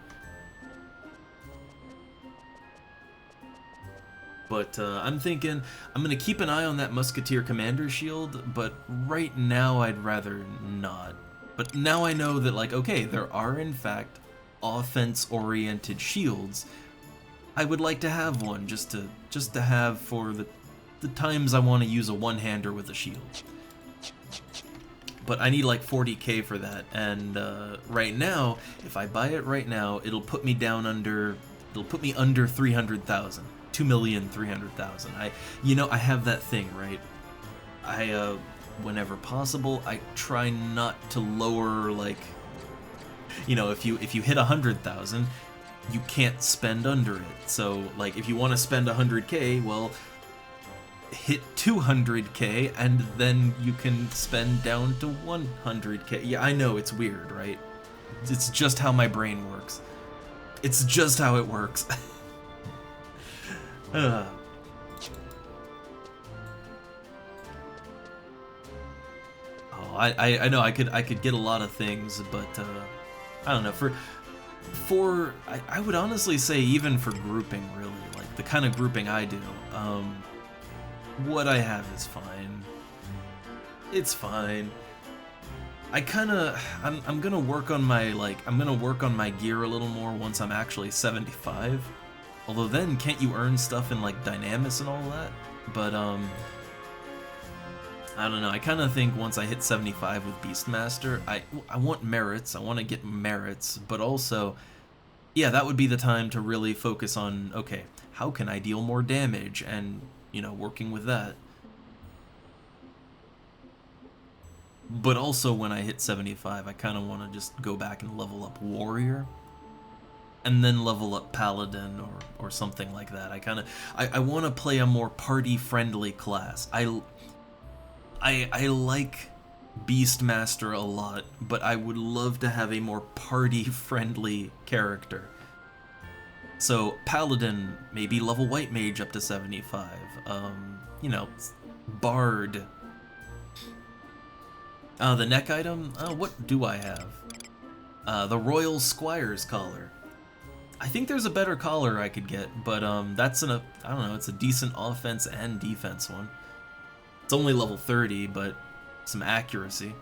But I'm thinking I'm gonna keep an eye on that Musketeer Commander Shield, but right now I'd rather not. But now I know that, like, okay, there are in fact offense-oriented shields. I would like to have one just to have for the times I want to use a one-hander with a shield. But I need like 40k for that, and right now, if I buy it right now, it'll put me down under, it'll put me under 300,000, 2,300,000. You know, I have that thing, right? Whenever possible, I try not to lower, like, you know, if you hit 100,000, you can't spend under it. So like, if you want to spend 100k, well, hit 200k and then you can spend down to 100k. Yeah, I know, it's weird, right? It's just how my brain works. It's just how it works. Oh, I know I could get a lot of things, but I don't know, I would honestly say even for grouping, really, like the kind of grouping I do, what I have is fine. It's fine. I'm gonna work on my gear a little more once I'm actually 75. Although then, can't you earn stuff in like Dynamis and all that? But I don't know. I kind of think once I hit 75 with Beastmaster, I want merits. I want to get merits, but also, yeah, that would be the time to really focus on, okay, how can I deal more damage, and, you know, working with that. But also when I hit 75, I kind of want to just go back and level up Warrior, and then level up Paladin or something like that. I want to play a more party-friendly class. I like Beastmaster a lot, but I would love to have a more party-friendly character. So Paladin, maybe level White Mage up to 75. You know, Bard. The neck item? What do I have? The Royal Squire's Collar. I think there's a better collar I could get, but that's I don't know, it's a decent offense and defense one. It's only level 30, but some accuracy.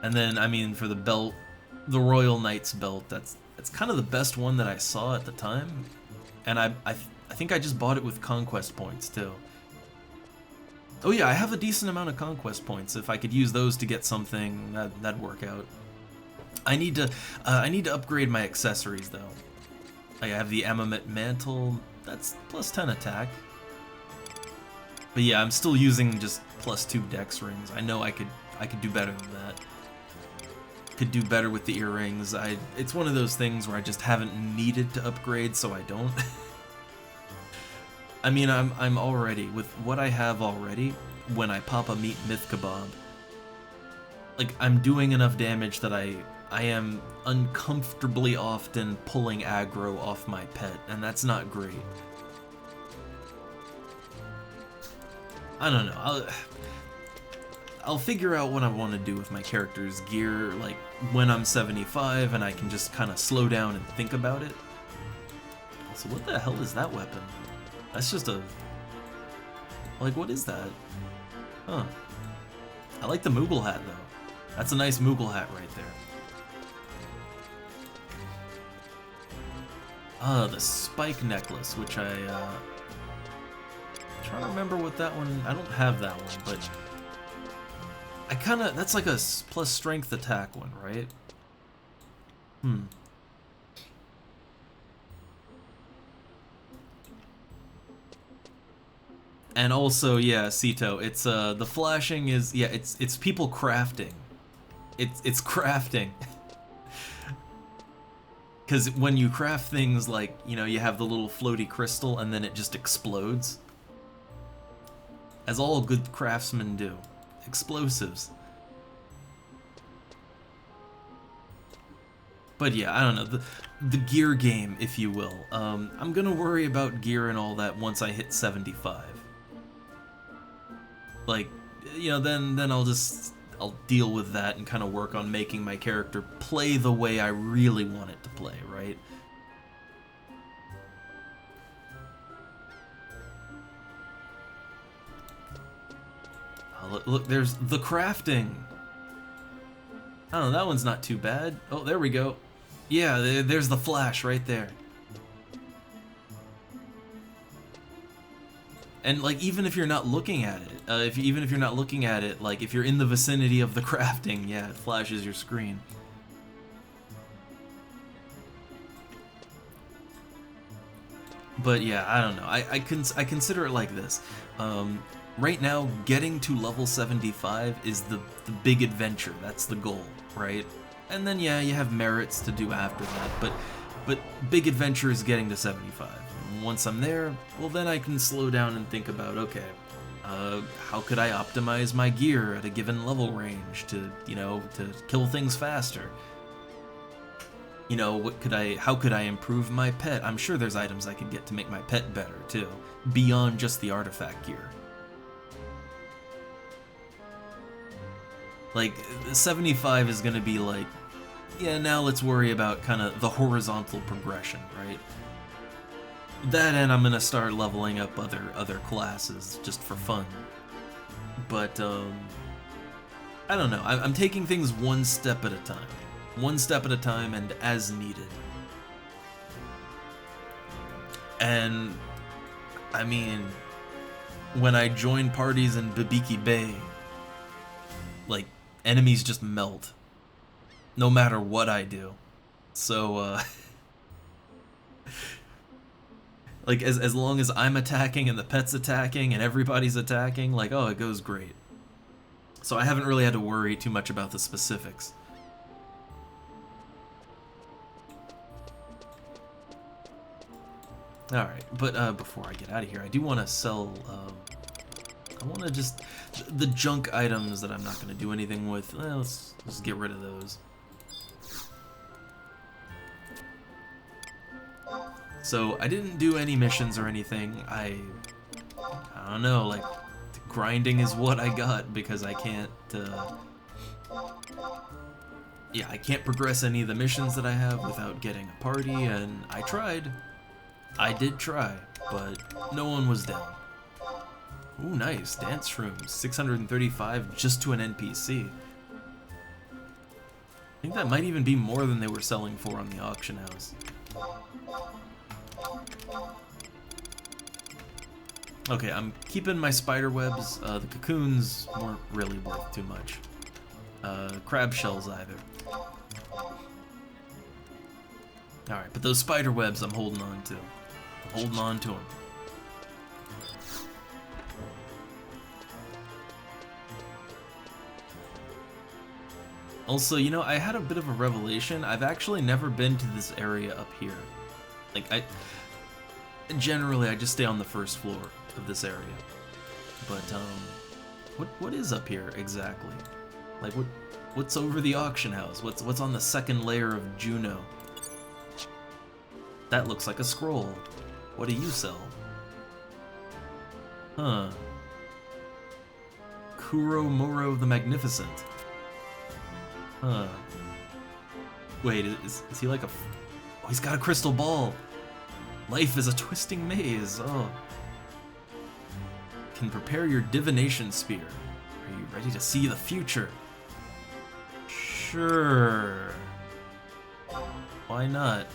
And then, I mean, for the belt, the Royal Knight's belt, that's kind of the best one that I saw at the time. And I think I just bought it with conquest points, too. Oh yeah, I have a decent amount of conquest points. If I could use those to get something, that'd work out. I need to upgrade my accessories though. I have the Amamet Mantle. That's plus 10 attack. But yeah, I'm still using just plus 2 dex rings. I know I could do better than that. Could do better with the earrings. It's one of those things where I just haven't needed to upgrade, so I don't. I mean, I'm already with what I have already. When I pop a meat myth kebab, like I'm doing enough damage that I am uncomfortably often pulling aggro off my pet, and that's not great. I don't know. I'll figure out what I want to do with my character's gear, like when I'm 75 and I can just kind of slow down and think about it. Also, what the hell is that weapon? That's just a... Like, what is that? Huh. I like the Moogle hat, though. That's a nice Moogle hat right there. The spike necklace, which I'm trying to remember what that one... I don't have that one, but... I kinda... That's like a plus strength attack one, right? And also, yeah, Sito, it's the flashing is, yeah, it's people crafting. It's crafting. Because when you craft things like, you know, you have the little floaty crystal and then it just explodes. As all good craftsmen do. Explosives. But yeah, I don't know, the gear game, if you will. I'm gonna worry about gear and all that once I hit 75. Like, you know, then I'll deal with that and kind of work on making my character play the way I really want it to play, right? Oh, look, there's the crafting. I don't know, that one's not too bad. Oh, there we go. Yeah, there's the flash right there. And like, even if you're not looking at it, even if you're not looking at it, like if you're in the vicinity of the crafting, yeah, it flashes your screen. But yeah, I don't know. I consider it like this. Right now, getting to level 75 is the big adventure. That's the goal, right? And then yeah, you have merits to do after that. But big adventure is getting to 75. Once I'm there, well then I can slow down and think about, okay, how could I optimize my gear at a given level range to, you know, to kill things faster? You know, how could I improve my pet? I'm sure there's items I could get to make my pet better too, beyond just the artifact gear. Like, 75 is gonna be like, yeah, now let's worry about kind of the horizontal progression, right? That, and I'm gonna start leveling up other classes just for fun. But I don't know. I'm taking things one step at a time. One step at a time and as needed. And I mean, when I join parties in Bibiki Bay, like, enemies just melt. No matter what I do. So, like, as long as I'm attacking and the pet's attacking and everybody's attacking, like, oh, it goes great. So I haven't really had to worry too much about the specifics. Alright, but before I get out of here, I do want to sell, I want to just, the junk items that I'm not going to do anything with, let's get rid of those. So I didn't do any missions or anything. I don't know, like, grinding is what I got because I can't, yeah, I can't progress any of the missions that I have without getting a party, and I tried. I did try, but no one was down. Ooh, nice. Dance rooms. 635 just to an NPC. I think that might even be more than they were selling for on the auction house. Okay, I'm keeping my spider webs. The cocoons weren't really worth too much. Crab shells either. Alright, but those spider webs I'm holding on to. I'm holding on to them. Also, you know, I had a bit of a revelation. I've actually never been to this area up here. Like, generally, I just stay on the first floor of this area. But, what is up here exactly? Like, what's over the auction house? What's on the second layer of Juno? That looks like a scroll. What do you sell? Huh. Kuro Moro the Magnificent. Huh. Wait, is he like a... Oh, he's got a crystal ball! Life is a twisting maze, oh. Can prepare your divination spear. Are you ready to see the future? Sure. Why not?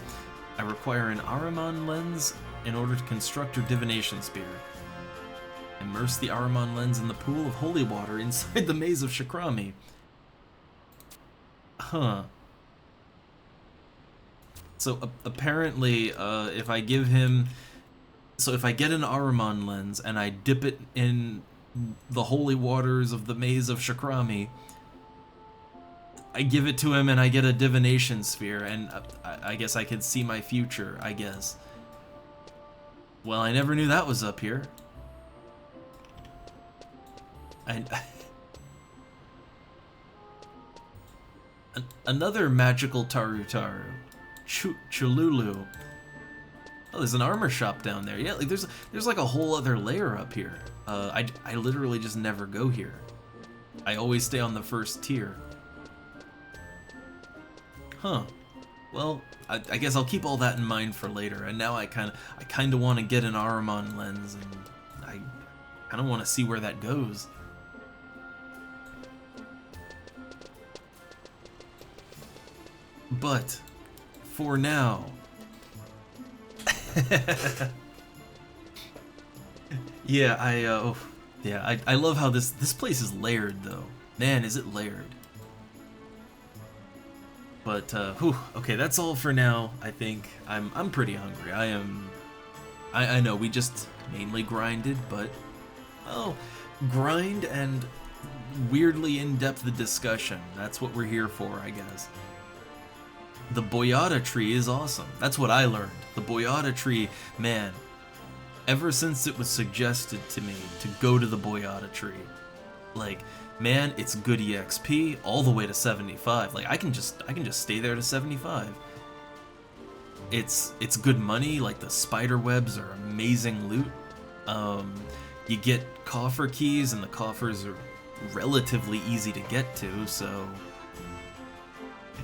I require an Ahriman lens in order to construct your divination spear. Immerse the Ahriman lens in the pool of holy water inside the maze of Shakrami. Huh. So apparently, if I give him... So if I get an Ahriman lens and I dip it in the holy waters of the maze of Shakrami, I give it to him and I get a divination sphere, and I guess I can see my future, I guess. Well, I never knew that was up here. Another magical Tarutaru. Chululu. Oh, there's an armor shop down there. Yeah, like there's like a whole other layer up here. I literally just never go here. I always stay on the first tier. Huh. Well, I guess I'll keep all that in mind for later. And now I kind of want to get an Ahriman lens, and I kind of want to see where that goes. But for now, yeah, I love how this place is layered though. Man, is it layered. But whew, okay, that's all for now. I think I'm pretty hungry. I know we just mainly grinded, but well, grind and weirdly in-depth discussion. That's what we're here for, I guess. The Boyata tree is awesome. That's what I learned. The Boyata tree, man, ever since it was suggested to me to go to the Boyata tree, like, man, it's good EXP all the way to 75. Like, I can just stay there to 75. It's good money. Like, the spider webs are amazing loot. You get coffer keys, and the coffers are relatively easy to get to, so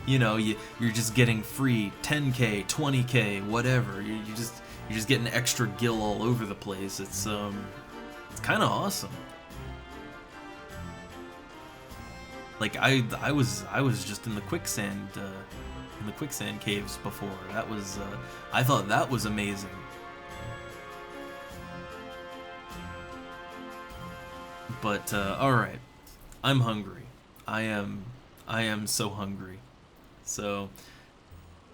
you know, you're just getting free 10k, 20k, whatever. You're just getting extra gil all over the place. It's kind of awesome. Like I was just in the quicksand caves before. That was I thought that was amazing. But all right, I'm hungry. I am so hungry. So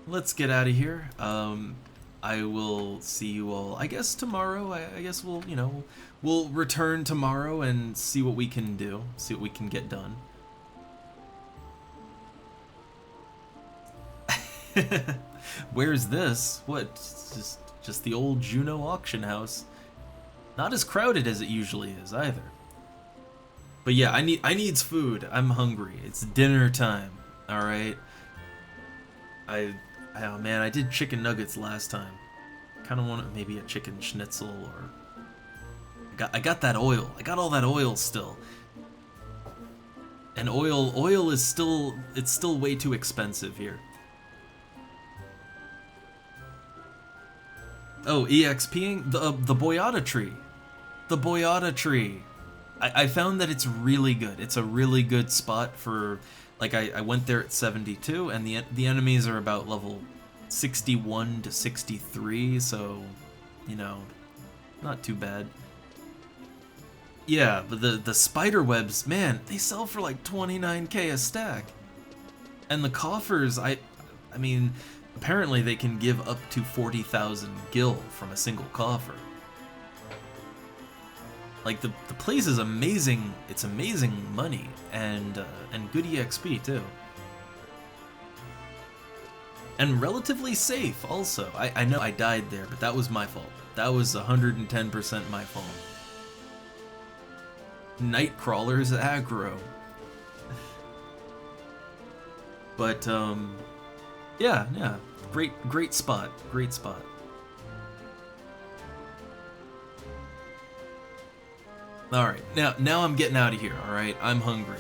let's get out of here. I will see you all, I guess, tomorrow. I guess we'll return tomorrow and see what we can do, see what we can get done. Where's this? What? It's just the old Juno auction house. Not as crowded as it usually is either. But yeah, I needs food. I'm hungry. It's dinner time. All right. Oh man, I did chicken nuggets last time. Kind of want maybe a chicken schnitzel, or I got that oil. I got all that oil still. And oil is still way too expensive here. Oh, EXPing the Boyata tree. The Boyata tree. I found that it's really good. It's a really good spot for, like, I went there at 72, and the enemies are about level 61 to 63, so, you know, not too bad. Yeah, but the spider webs, man, they sell for like 29k a stack. And the coffers, I mean, apparently they can give up to 40,000 gil from a single coffer. Like the place is amazing. It's amazing money and good EXP too. And relatively safe also. I know I died there, but that was my fault. That was 110% my fault. Nightcrawler's aggro. But yeah, great spot. Great spot. Alright, now I'm getting out of here, alright? I'm hungry.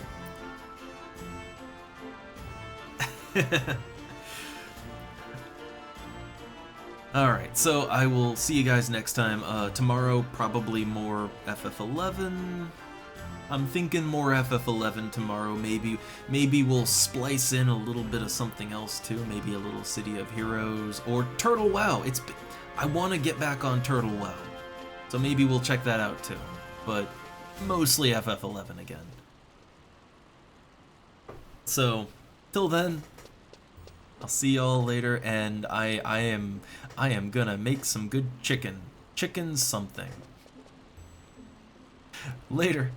Alright, so I will see you guys next time. Tomorrow, probably more FF11. I'm thinking more FF11 tomorrow. Maybe we'll splice in a little bit of something else too. Maybe a little City of Heroes or Turtle WoW. I want to get back on Turtle WoW, so maybe we'll check that out too. But mostly FF11 again. So till then, I'll see y'all later, and I am gonna make some good chicken something. Later.